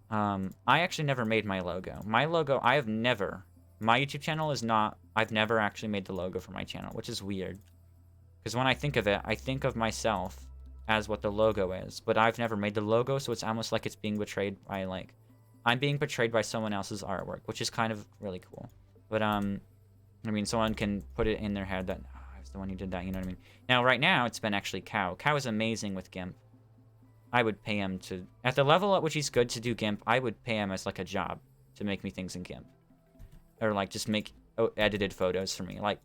I actually never made my logo. My logo, my YouTube channel is not, I've never actually made the logo for my channel, which is weird. Because when I think of it, I think of myself as what the logo is, but I've never made the logo, so it's almost like it's being betrayed by, like, I'm being portrayed by someone else's artwork, which is kind of really cool. But, I mean, someone can put it in their head that, oh, I was the one who did that, you know what I mean? Now, right now, it's been actually Cow. Cow is amazing with GIMP. I would pay him to, at the level at which he's good to do GIMP, I would pay him as, like, a job to make me things in GIMP. Or, like, just make edited photos for me. Like,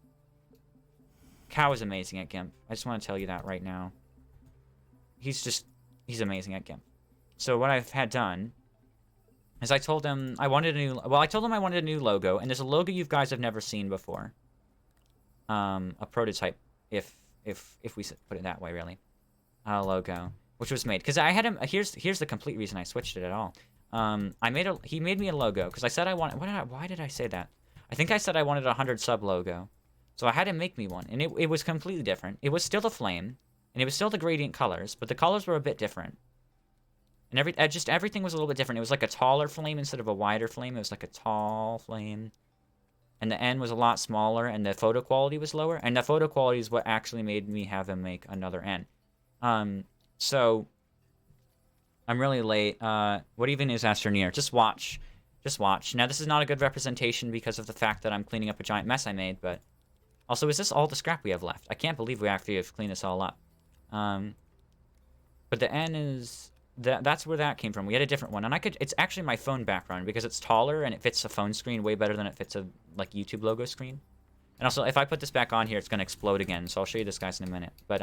Cow is amazing at GIMP. I just want to tell you that right now. He's amazing at GIMP. So what I've had done is I told him I wanted a new, I told him I wanted a new logo, and there's a logo you guys have never seen before. A prototype, if we put it that way, really. A logo, which was made, because I had him, here's the complete reason I switched it at all. He made me a logo, because I said I wanted, why did I say that? I think I said I wanted a 100 sub logo. So I had him make me one, and it was completely different. It was still the flame, and it was still the gradient colors, but the colors were a bit different. And everything was a little bit different. It was like a taller flame instead of a wider flame. It was like a tall flame. And the N was a lot smaller, and the photo quality was lower. And the photo quality is what actually made me have him make another N. So I'm really late. What even is Astroneer? Just watch. Just watch. Now, this is not a good representation because of the fact that I'm cleaning up a giant mess I made, but also, is this all the scrap we have left? I can't believe we actually have cleaned this all up. But the N is... That's where that came from. We had a different one. And it's actually my phone background because it's taller and it fits a phone screen way better than it fits a, like, YouTube logo screen. And also, if I put this back on here, it's going to explode again. So I'll show you this, guys, in a minute. But,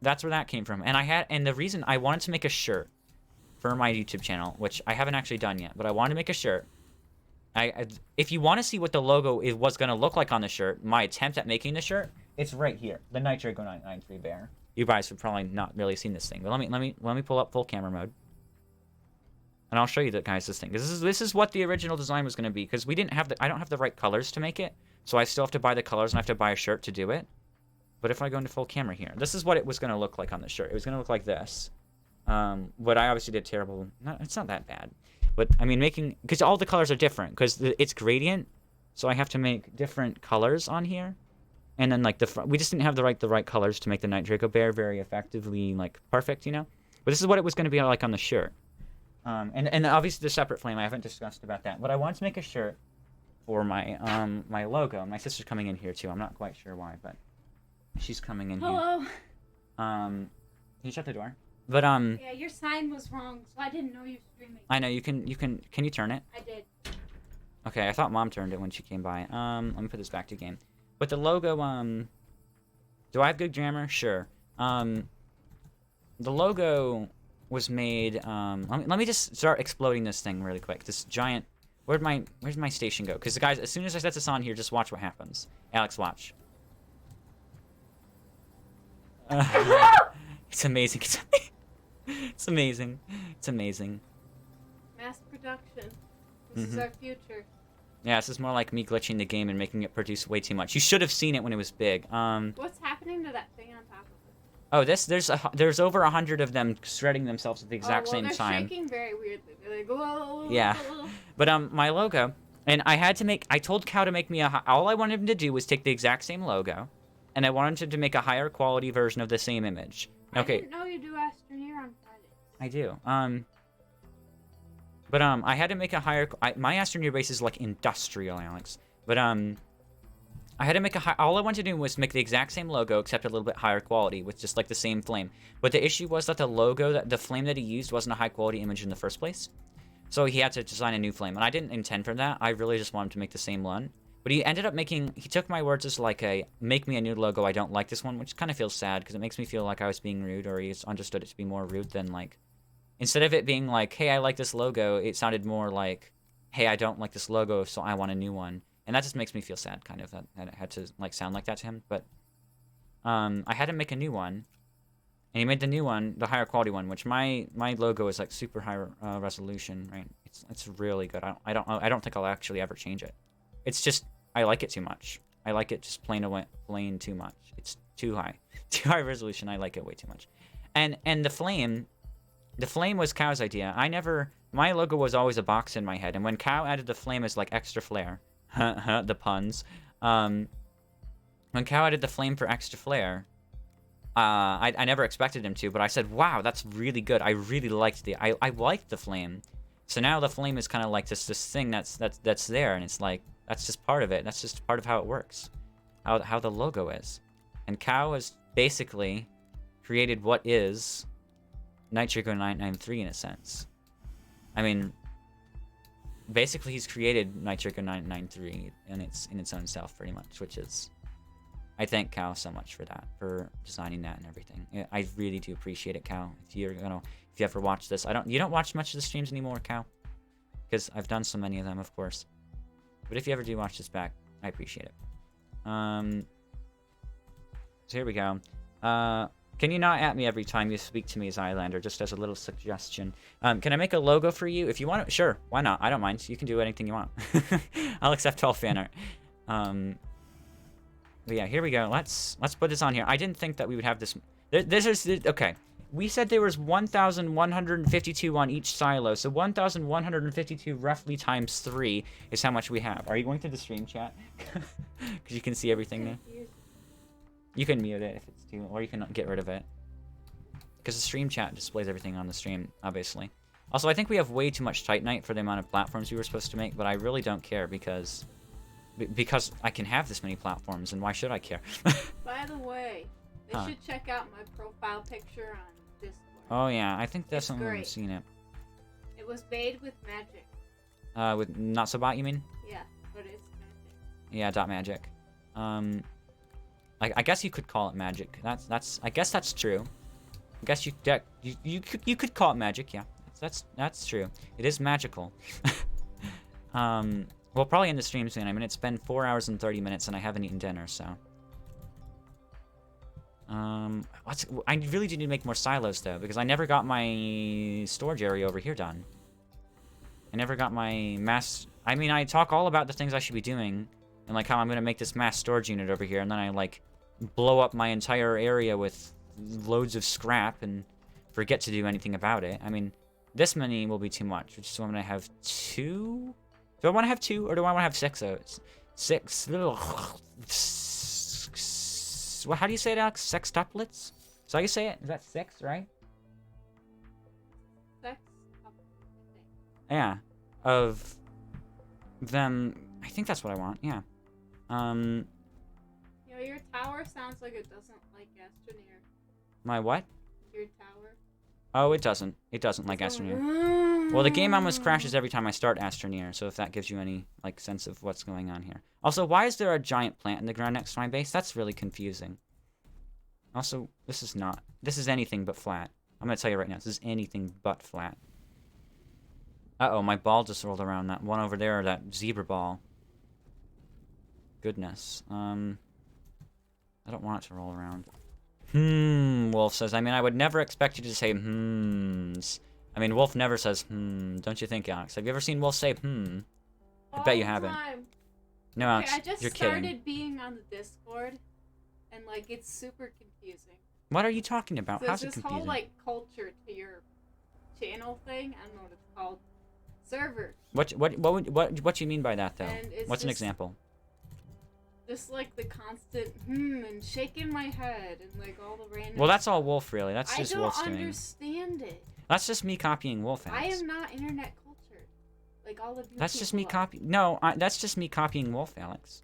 that's where that came from. And the reason I wanted to make a shirt for my YouTube channel, which I haven't actually done yet, but I wanted to make a shirt. If you want to see what the logo was going to look like on the shirt, my attempt at making the shirt, it's right here. The Nitrigo 993 bear. You guys have probably not really seen this thing, but let me pull up full camera mode, and I'll show you guys this thing. This is what the original design was going to be, because I don't have the right colors to make it, so I still have to buy the colors and I have to buy a shirt to do it. But if I go into full camera here, this is what it was going to look like on the shirt. It was going to look like this. But I obviously did terrible. It's not that bad. But, I mean, because all the colors are different, because it's gradient, so I have to make different colors on here. And then, like, we just didn't have the right colors to make the Nitrigo bear very effectively, like, perfect, you know? But this is what it was going to be like on the shirt. And obviously the separate flame, I haven't discussed about that. But I wanted to make a shirt for my, my logo. My sister's coming in here, too. I'm not quite sure why, but she's coming in here. Hello. Can you shut the door? But, yeah, your sign was wrong, so I didn't know you were streaming. I know, can you turn it? I did. Okay, I thought Mom turned it when she came by. Let me put this back to game. But the logo, do I have good grammar? Sure. The logo was made, let me just start exploding this thing really quick. This giant, where'd my station go? Because, guys, as soon as I set this on here, just watch what happens. Alex, watch. It's amazing. It's amazing. It's amazing. Mass production. This is our future. Yeah, this is more like me glitching the game and making it produce way too much. You should have seen it when it was big. What's happening to that thing on top Oh, of it? there's over 100 of them shredding themselves at the exact same time. They're shaking very weirdly. They're like, whoa. Yeah. But my logo, and I told Cow to make me all I wanted him to do was take the exact same logo, and I wanted him to make a higher quality version of the same image. Okay. I didn't know you do Astroneer on Fridays. I do. But I had to make a higher. My Astroneer base is like industrial, Alex. But I had to make all I wanted to do was make the exact same logo except a little bit higher quality with just like the same flame. But the issue was that the flame that he used wasn't a high quality image in the first place. So he had to design a new flame, and I didn't intend for that. I really just wanted to make the same one. But he ended up he took my words as like make me a new logo, I don't like this one, which kind of feels sad because it makes me feel like I was being rude, or he understood it to be more rude than like, instead of it being like, hey, I like this logo, it sounded more like, hey, I don't like this logo, so I want a new one. And that just makes me feel sad, kind of, that it had to like sound like that to him. But I had to make a new one. And he made the new one, the higher quality one, which my logo is like super high resolution, right? It's really good. I don't think I'll actually ever change it. It's just I like it too much. I like it just plain too much. It's too high, too high resolution. I like it way too much. And the flame was Cow's idea. My logo was always a box in my head, and when Cow added the flame as like extra flair, the puns. When Cow added the flame for extra flair. I never expected him to, but I said, wow, that's really good. I really liked I liked the flame. So now the flame is kind of like this thing that's there, and it's like, that's just part of it. That's just part of how it works. How the logo is. And Cow has basically created what is Nitrico 993 in a sense. I mean, basically he's created Nitrico 993 in its own self pretty much, which is... I thank Cal so much for that, for designing that and everything. I really do appreciate it, Cal. If you ever watch this, you don't watch much of the streams anymore, Cal, because I've done so many of them, of course. But if you ever do watch this back, I appreciate it. So here we go. Can you not at me every time you speak to me as Islander, just as a little suggestion? Can I make a logo for you? If you want to, sure, why not? I don't mind. You can do anything you want. I'll accept all fan art. But yeah, here we go. Let's put this on here. I didn't think that we would have this. This is okay. We said there was 1,152 on each silo, so 1,152 roughly times 3 is how much we have. Are you going to the stream chat? Because you can see everything there. You can mute it if it's too, or you can get rid of it. Because the stream chat displays everything on the stream, obviously. Also, I think we have way too much Titanite for the amount of platforms we were supposed to make, but I really don't care because I can have this many platforms, and why should I care? By the way, they should check out my profile picture on Discord. Oh yeah, I think that's something I've seen it. It was made with magic. With not so bot, you mean? Yeah, but it's magic. Yeah, dot magic. I guess you could call it magic. I guess that's true. I guess you could call it magic. Yeah, that's true. It is magical. We'll probably end the stream soon. I mean, it's been 4 hours and 30 minutes, and I haven't eaten dinner, so. I really do need to make more silos, though, because I never got my storage area over here done. I never got my mass... I mean, I talk all about the things I should be doing, and, like, how I'm going to make this mass storage unit over here, and then I, like, blow up my entire area with loads of scrap and forget to do anything about it. I mean, this many will be too much, which is why I'm going to have 2... Do I want to have 2, or do I want to have 6? Oh, 6 little... Well, how do you say it, Alex? Sextuplets? Is that how you say it? Is that 6, right? Yeah. Of them... I think that's what I want, yeah. Yo, your tower sounds like it doesn't like Astroneer. My what? Your tower. Oh, it doesn't. It doesn't like Astroneer. Well, the game almost crashes every time I start Astroneer, so if that gives you any, like, sense of what's going on here. Also, why is there a giant plant in the ground next to my base? That's really confusing. Also, this is anything but flat. I'm gonna tell you right now, this is anything but flat. Uh-oh, my ball just rolled around. That one over there, that zebra ball. Goodness. I don't want it to roll around. Wolf says, I mean, I would never expect you to say I mean, Wolf never says don't you think, Alex? Have you ever seen Wolf say I bet you haven't. No, Alex, I just you're started kidding. being on the Discord, and, like, it's super confusing. What are you talking about? So How's it this confusing? whole, like, culture to your channel thing, I don't know what it's called. Server. What do you mean by that, though? What's an example? Just like the constant and shaking my head and like all the random. Well, that's all Wolf, really. That's just Wolf's doing. I don't understand it. That's just me copying Wolf. I am not internet cultured, like all of you. That's just me copying. No, that's just me copying Wolf, Alex,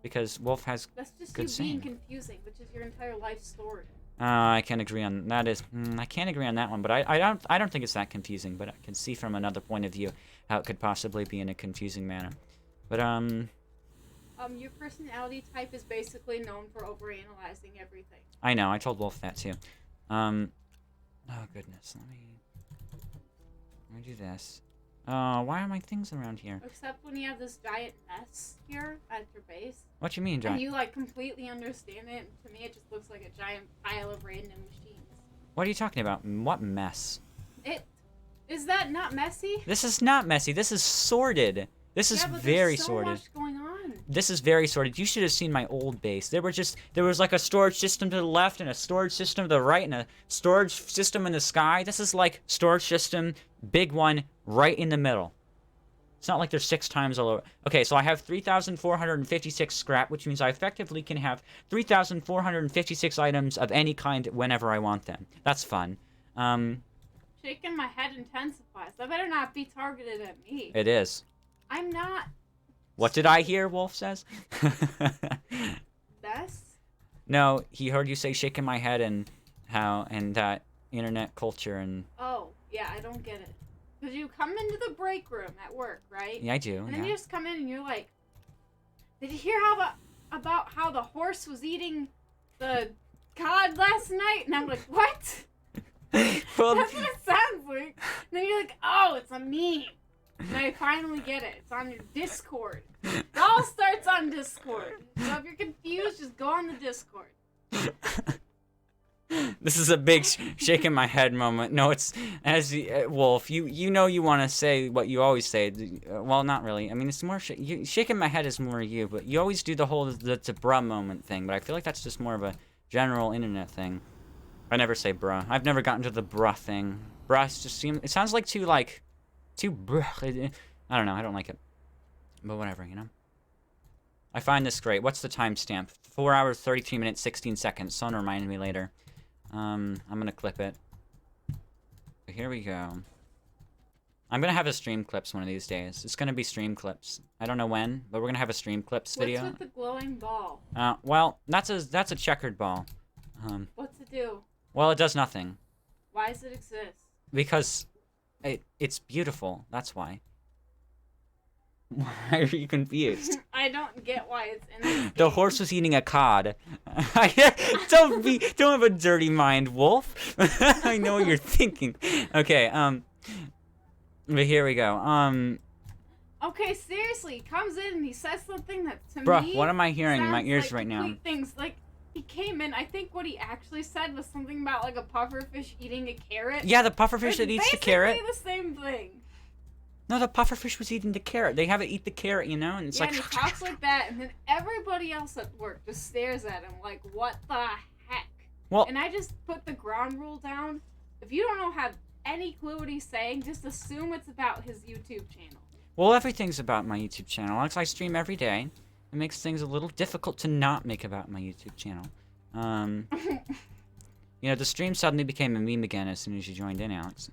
because Wolf has. That's just good you being saying. confusing, which is your entire life story. I can't agree on that. I can't agree on that one, but I don't think it's that confusing. But I can see from another point of view how it could possibly be in a confusing manner. But your personality type is basically known for overanalyzing everything. I know. I told Wolf that too. Oh goodness. Let me do this. Why are my things around here? Except when you have this giant mess here at your base. What you mean, And giant? you, like, completely understand it. And to me, it just looks like a giant pile of random machines. What are you talking about? What mess? Is that not messy? This is not messy. This is sorted. This is but very there's so sorted. much going on. This is very sorted. You should have seen my old base. There was like a storage system to the left and a storage system to the right and a storage system in the sky. This is like storage system, big one, right in the middle. It's not like there's 6 times all over. Okay, so I have 3,456 scrap, which means I effectively can have 3,456 items of any kind whenever I want them. That's fun. Shaking my head intensifies. That better not be targeted at me. It is. I'm not. What did I hear? Wolf says. Bess? No, he heard you say shaking my head and that internet culture and. Oh, yeah, I don't get it. Because you come into the break room at work, right? Yeah, I do. And then yeah. you just come in and you're like, did you hear about how the horse was eating the cod last night? And I'm like, what? Well, That's what it sounds like. And then you're like, oh, it's a meme. And I finally get it. It's on your Discord. It all starts on Discord. So if you're confused, just go on the Discord. This is a big shaking my head moment. No, it's as Wolf. You know you want to say what you always say. Well, not really. I mean, it's more shaking my head is more you, but you always do the whole the bruh moment thing. But I feel like that's just more of a general internet thing. I never say bruh. I've never gotten to the bruh thing. Bruh just it sounds like too bruh. I don't know. I don't like it. But whatever, you know. I find this great. What's the timestamp? 4 hours, 32 minutes, 16 seconds. Someone reminded me later. I'm gonna clip it. So here we go. I'm gonna have a stream clips one of these days. It's gonna be stream clips. I don't know when, but we're gonna have a stream clips video. What's with the glowing ball? Well, that's a checkered ball. What's it do? Well, it does nothing. Why does it exist? Because it's beautiful. That's why. Why are you confused? I don't get why it's in this The game. horse was eating a cod. Don't have a dirty mind, Wolf. I know what you're thinking. Okay, but here we go. Okay, seriously, he comes in and he says something that to Bruh, me what am I hearing in my sounds ears like right now? complete things. Like, he came in, I think what he actually said was something about like a pufferfish eating a carrot. Yeah, the pufferfish that eats the carrot. It's basically the same thing. No, the pufferfish was eating the carrot. They have it eat the carrot, you know, and it's Yeah, like. and he talks like that, and then everybody else at work just stares at him like, what the heck? Well, And I just put the ground rule down. If you don't have any clue what he's saying, just assume it's about his YouTube channel. well, everything's about my YouTube channel. I stream every day. It makes things a little difficult to not make about my YouTube channel. You know, the stream suddenly became a meme again as soon as you joined in, Alex.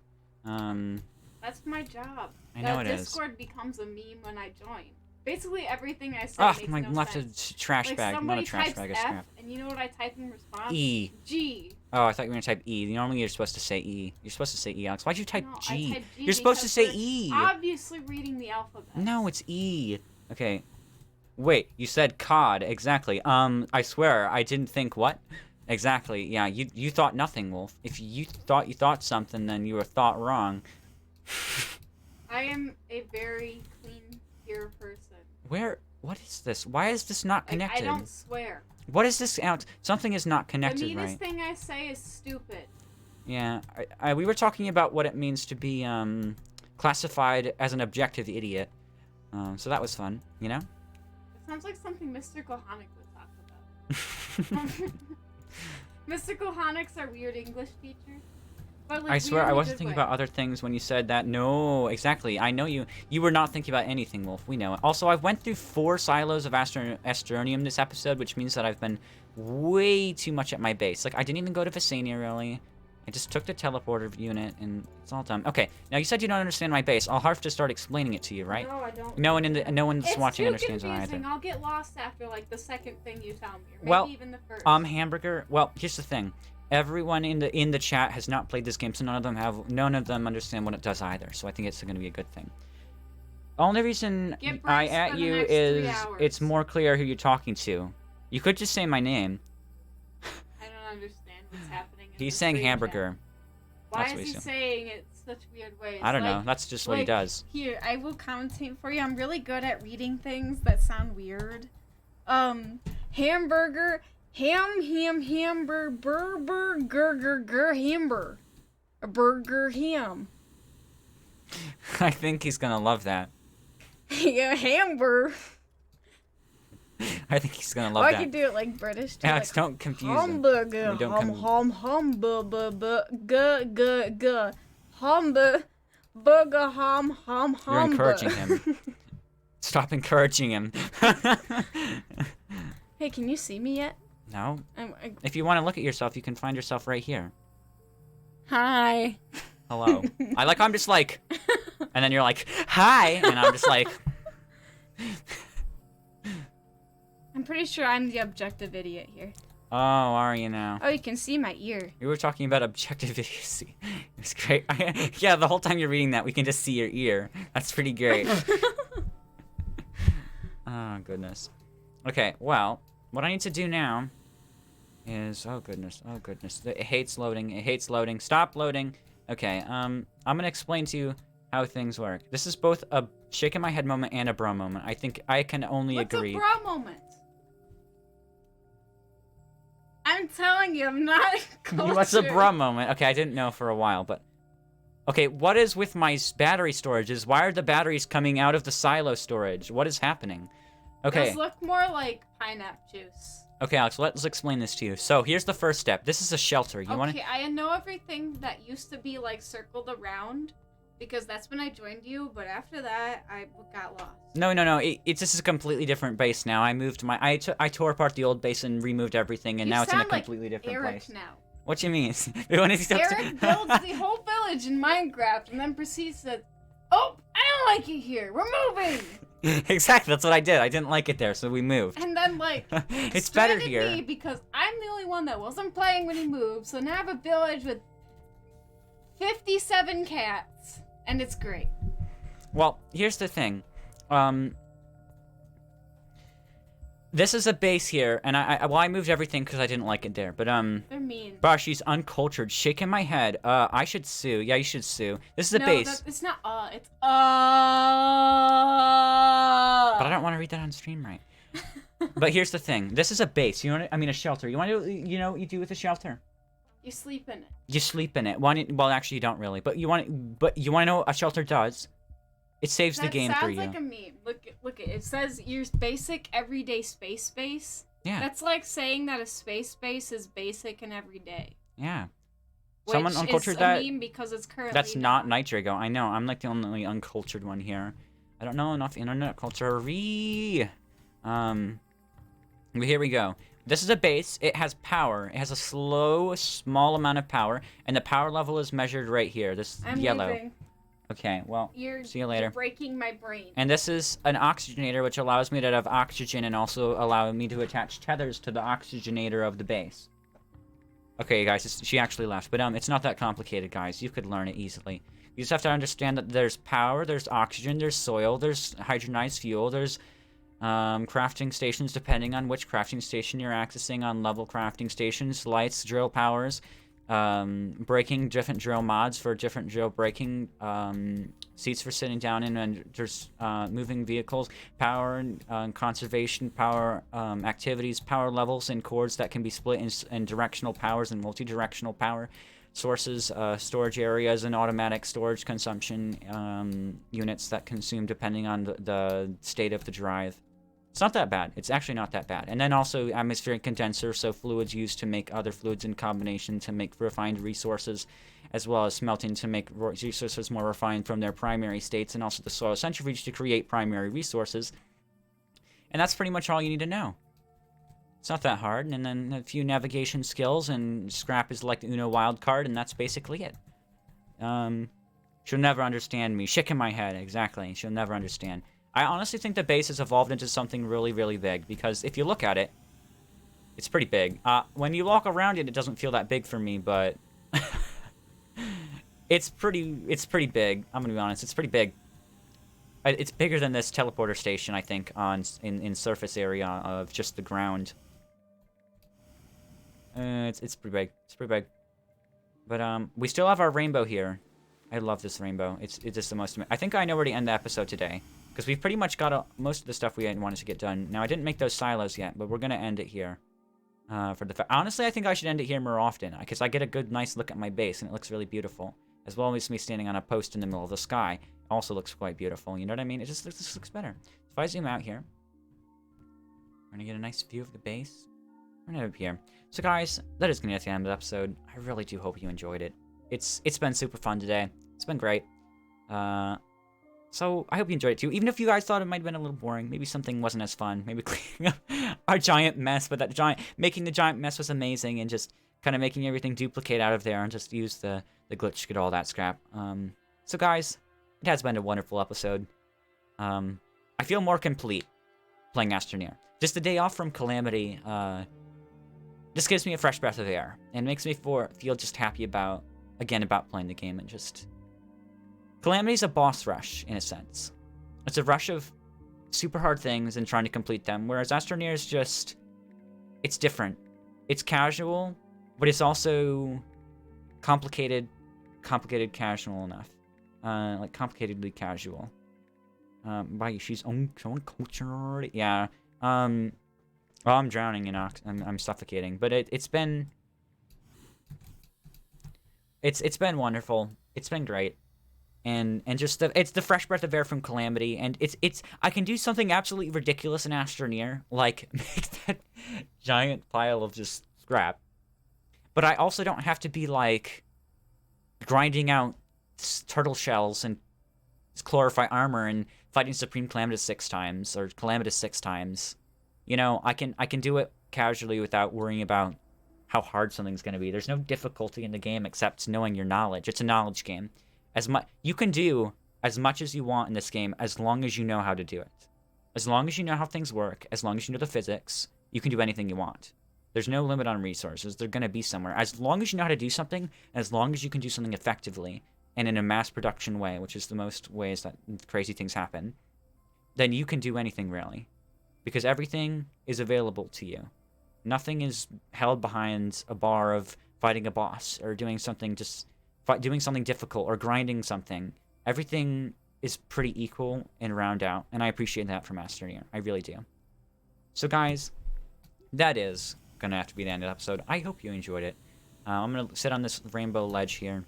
That's my job. I know it is. Discord becomes a meme when I join. Basically, everything I say Ah, makes my no left sense. a trash Like, bag. Not a somebody trash types bag, a F, scrap. and you know what I type in response? E. G. Oh, I thought you were gonna type E. Normally you're supposed to say E. You're supposed to say E, Alex. Why'd you type No, I G? typed G You're supposed to because say we're E. Obviously reading the alphabet. No, it's E. Okay. Wait, you said COD. Exactly. I swear, I didn't think what? Exactly. Yeah, you thought nothing, Wolf. If you thought something, then you were thought wrong. I am a very clean, pure person. What is this? Why is this not Like, connected? I don't swear. What is this, Alex? Something is not The connected, meanest right? thing I say is stupid. Yeah, we were talking about what it means to be classified as an objective idiot. So that was fun, you know? It sounds like something Mr. Kohanic would talk about. Mr. Kohanic's our weird English teacher. But, like, I swear weird in I a wasn't good thinking way. about other things when you said that. No, exactly. I know you were not thinking about anything, Wolf. We know it. Also, I've went through 4 silos of Astronium this episode, which means that I've been way too much at my base. Like, I didn't even go to Visania, really. I just took the teleporter unit, and it's all done. Okay, now you said you don't understand my base. I'll have to start explaining it to you, right? No, I don't. No one that's It's watching too understands it confusing. either. I'll get lost after, like, the second thing you tell me. Or maybe Well, even the first. Hamburger. Well, here's the thing. Everyone in the chat has not played this game, so none of them understand what it does either. So I think it's going to be a good thing. Only reason Get I Bryce at for the you next 3 is hours. it's more clear who you're talking to. You could just say my name. I don't understand what's happening. In He's the saying stream hamburger. chat. Why That's what is he's he saying. saying it's such weird ways. I don't know. That's just what he does. Here, I will commentate for you. I'm really good at reading things that sound weird. Hamburger, hamburger, burger, hamburger. A burger, ham. I think he's gonna love that. Yeah, hamburger. I think he's gonna love that. I can do it like British too. Alex, like, don't confuse him. Hamburger, hamburger. You're encouraging him. Stop encouraging him. Hey, can you see me yet? No. If you want to look at yourself, you can find yourself right here. Hi. Hello. I'm just like, and then you're like, hi, and I'm just like. I'm pretty sure I'm the objective idiot here. Oh, are you now? Oh, you can see my ear. We were talking about objective idiocy. It's great. Yeah, the whole time you're reading that, we can just see your ear. That's pretty great. Oh, goodness. Okay, well, what I need to do now is... Oh, goodness. Oh, goodness. It hates loading. It hates loading. Stop loading. Okay, I'm gonna explain to you how things work. This is both a shaking my head moment and a bro moment. I think I can only agree. What's a bro moment? I'm telling you, I'm not cultured. What's a bro moment? Okay, I didn't know for a while, but... Okay, what is with my battery storages? Why are the batteries coming out of the silo storage? What is happening? Okay. Those look more like pineapple juice. Okay, Alex, let's explain this to you. So, here's the first step. This is a shelter. Okay, I know everything that used to be, like, circled around, because that's when I joined you, but after that, I got lost. No. This is a completely different base now. I moved my... I tore apart the old base and removed everything, and now it's in a completely different place. Now. What do you mean? Eric builds the whole village in Minecraft, and then proceeds to... Oh, I don't like it here. We're moving. Exactly, that's what I did. I didn't like it there, so we moved. And then, like, it's better here. Me because I'm the only one that wasn't playing when he moved, so now I have a village with 57 cats, and it's great. Well, here's the thing. This is a base here, and I moved everything because I didn't like it there, but They're mean. Bah, she's uncultured, shaking my head. I should sue. Yeah, you should sue. This is a base. No, it's not it's But I don't want to read that on stream, right? But here's the thing. This is a base. A shelter. You want to, what you do with a shelter? You sleep in it. You sleep in it. Well, actually, you don't really. But you want to know what a shelter does? It saves the game for you. That sounds like a meme. Look, it says your basic everyday space. Yeah. That's like saying that a space is basic and everyday. Yeah. Which Someone uncultured is that. A meme because it's currently That's not Nitrigo. I know. I'm like the only uncultured one here. I don't know enough internet culture. But here we go. This is a base. It has power. It has a small amount of power, and the power level is measured right here. This yellow. Leaving. Okay, well, see you later. You're breaking my brain. And this is an oxygenator, which allows me to have oxygen and also allow me to attach tethers to the oxygenator of the base. Okay, guys, she actually left. But it's not that complicated, guys. You could learn it easily. You just have to understand that there's power, there's oxygen, there's soil, there's hydrogenized fuel, there's crafting stations depending on which crafting station you're accessing on level crafting stations, lights, drill powers, breaking different drill mods for different drill breaking, seats for sitting down in, and there's moving vehicles, power and conservation, power activities, power levels and cords that can be split in directional powers and multi-directional power sources, storage areas and automatic storage consumption units that consume depending on the state of the drive. It's not that bad. It's actually not that bad. And then also atmospheric condenser, so fluids used to make other fluids in combination to make refined resources, as well as smelting to make resources more refined from their primary states, and also the soil centrifuge to create primary resources. And that's pretty much all you need to know. It's not that hard. And then a few navigation skills, and scrap is like the Uno wild card, and that's basically it. She'll never understand me. Shaking my head, exactly. She'll never understand. I honestly think the base has evolved into something really, really big, because if you look at it, it's pretty big. When you walk around it, it doesn't feel that big for me, but it's pretty big. I'm gonna be honest, it's pretty big. It's bigger than this teleporter station, I think, in surface area of just the ground. It's pretty big. It's pretty big. But we still have our rainbow here. I love this rainbow. It's just the most... I think I know where to end the episode today. Because we've pretty much got most of the stuff we wanted to get done. Now, I didn't make those silos yet, but we're going to end it here. Honestly, I think I should end it here more often. Because I get a good, nice look at my base, and it looks really beautiful. As well as me standing on a post in the middle of the sky. Also looks quite beautiful. You know what I mean? It just looks better. So if I zoom out here, we're going to get a nice view of the base. We're going to up here. So guys, that is going to be the end of the episode. I really do hope you enjoyed it. It's been super fun today. It's been great. So I hope you enjoyed it too. Even if you guys thought it might have been a little boring, maybe something wasn't as fun. Maybe cleaning up our giant mess, but making the giant mess was amazing, and just kind of making everything duplicate out of there and just use the glitch to get all that scrap. So guys, it has been a wonderful episode. I feel more complete playing Astroneer. Just a day off from Calamity, just gives me a fresh breath of air and makes me feel just happy about playing the game. And just Calamity's a boss rush in a sense. It's a rush of super hard things and trying to complete them, whereas Astroneer is just, it's different. It's casual, but it's also complicated casual enough. Like complicatedly casual. She's uncultured. Yeah. Well, I'm drowning in I'm suffocating, but it's been wonderful. It's been great, and just it's the fresh breath of air from Calamity, and I can do something absolutely ridiculous in Astroneer, like make that giant pile of just scrap, but I also don't have to be like grinding out turtle shells and chlorophyte armor and fighting Supreme Calamitous 6 times or Calamitous 6 times. You know, I can do it casually without worrying about how hard something's going to be. There's no difficulty in the game except knowing your knowledge. It's a knowledge game. You can do as much as you want in this game as long as you know how to do it. As long as you know how things work, as long as you know the physics, you can do anything you want. There's no limit on resources. They're going to be somewhere. As long as you know how to do something, as long as you can do something effectively and in a mass production way, which is the most ways that crazy things happen, then you can do anything really. Because everything is available to you. Nothing is held behind a bar of fighting a boss or doing something difficult or grinding something. Everything is pretty equal and round out, and I appreciate that from Astroneer. I really do. So guys, that is gonna have to be the end of the episode. I hope you enjoyed it. I'm gonna sit on this rainbow ledge here,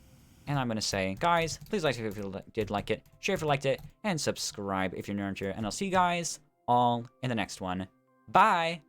and I'm gonna say, guys, please like it if you did like it, share if you liked it, and subscribe if you're new here. And I'll see you guys all in the next one. Bye!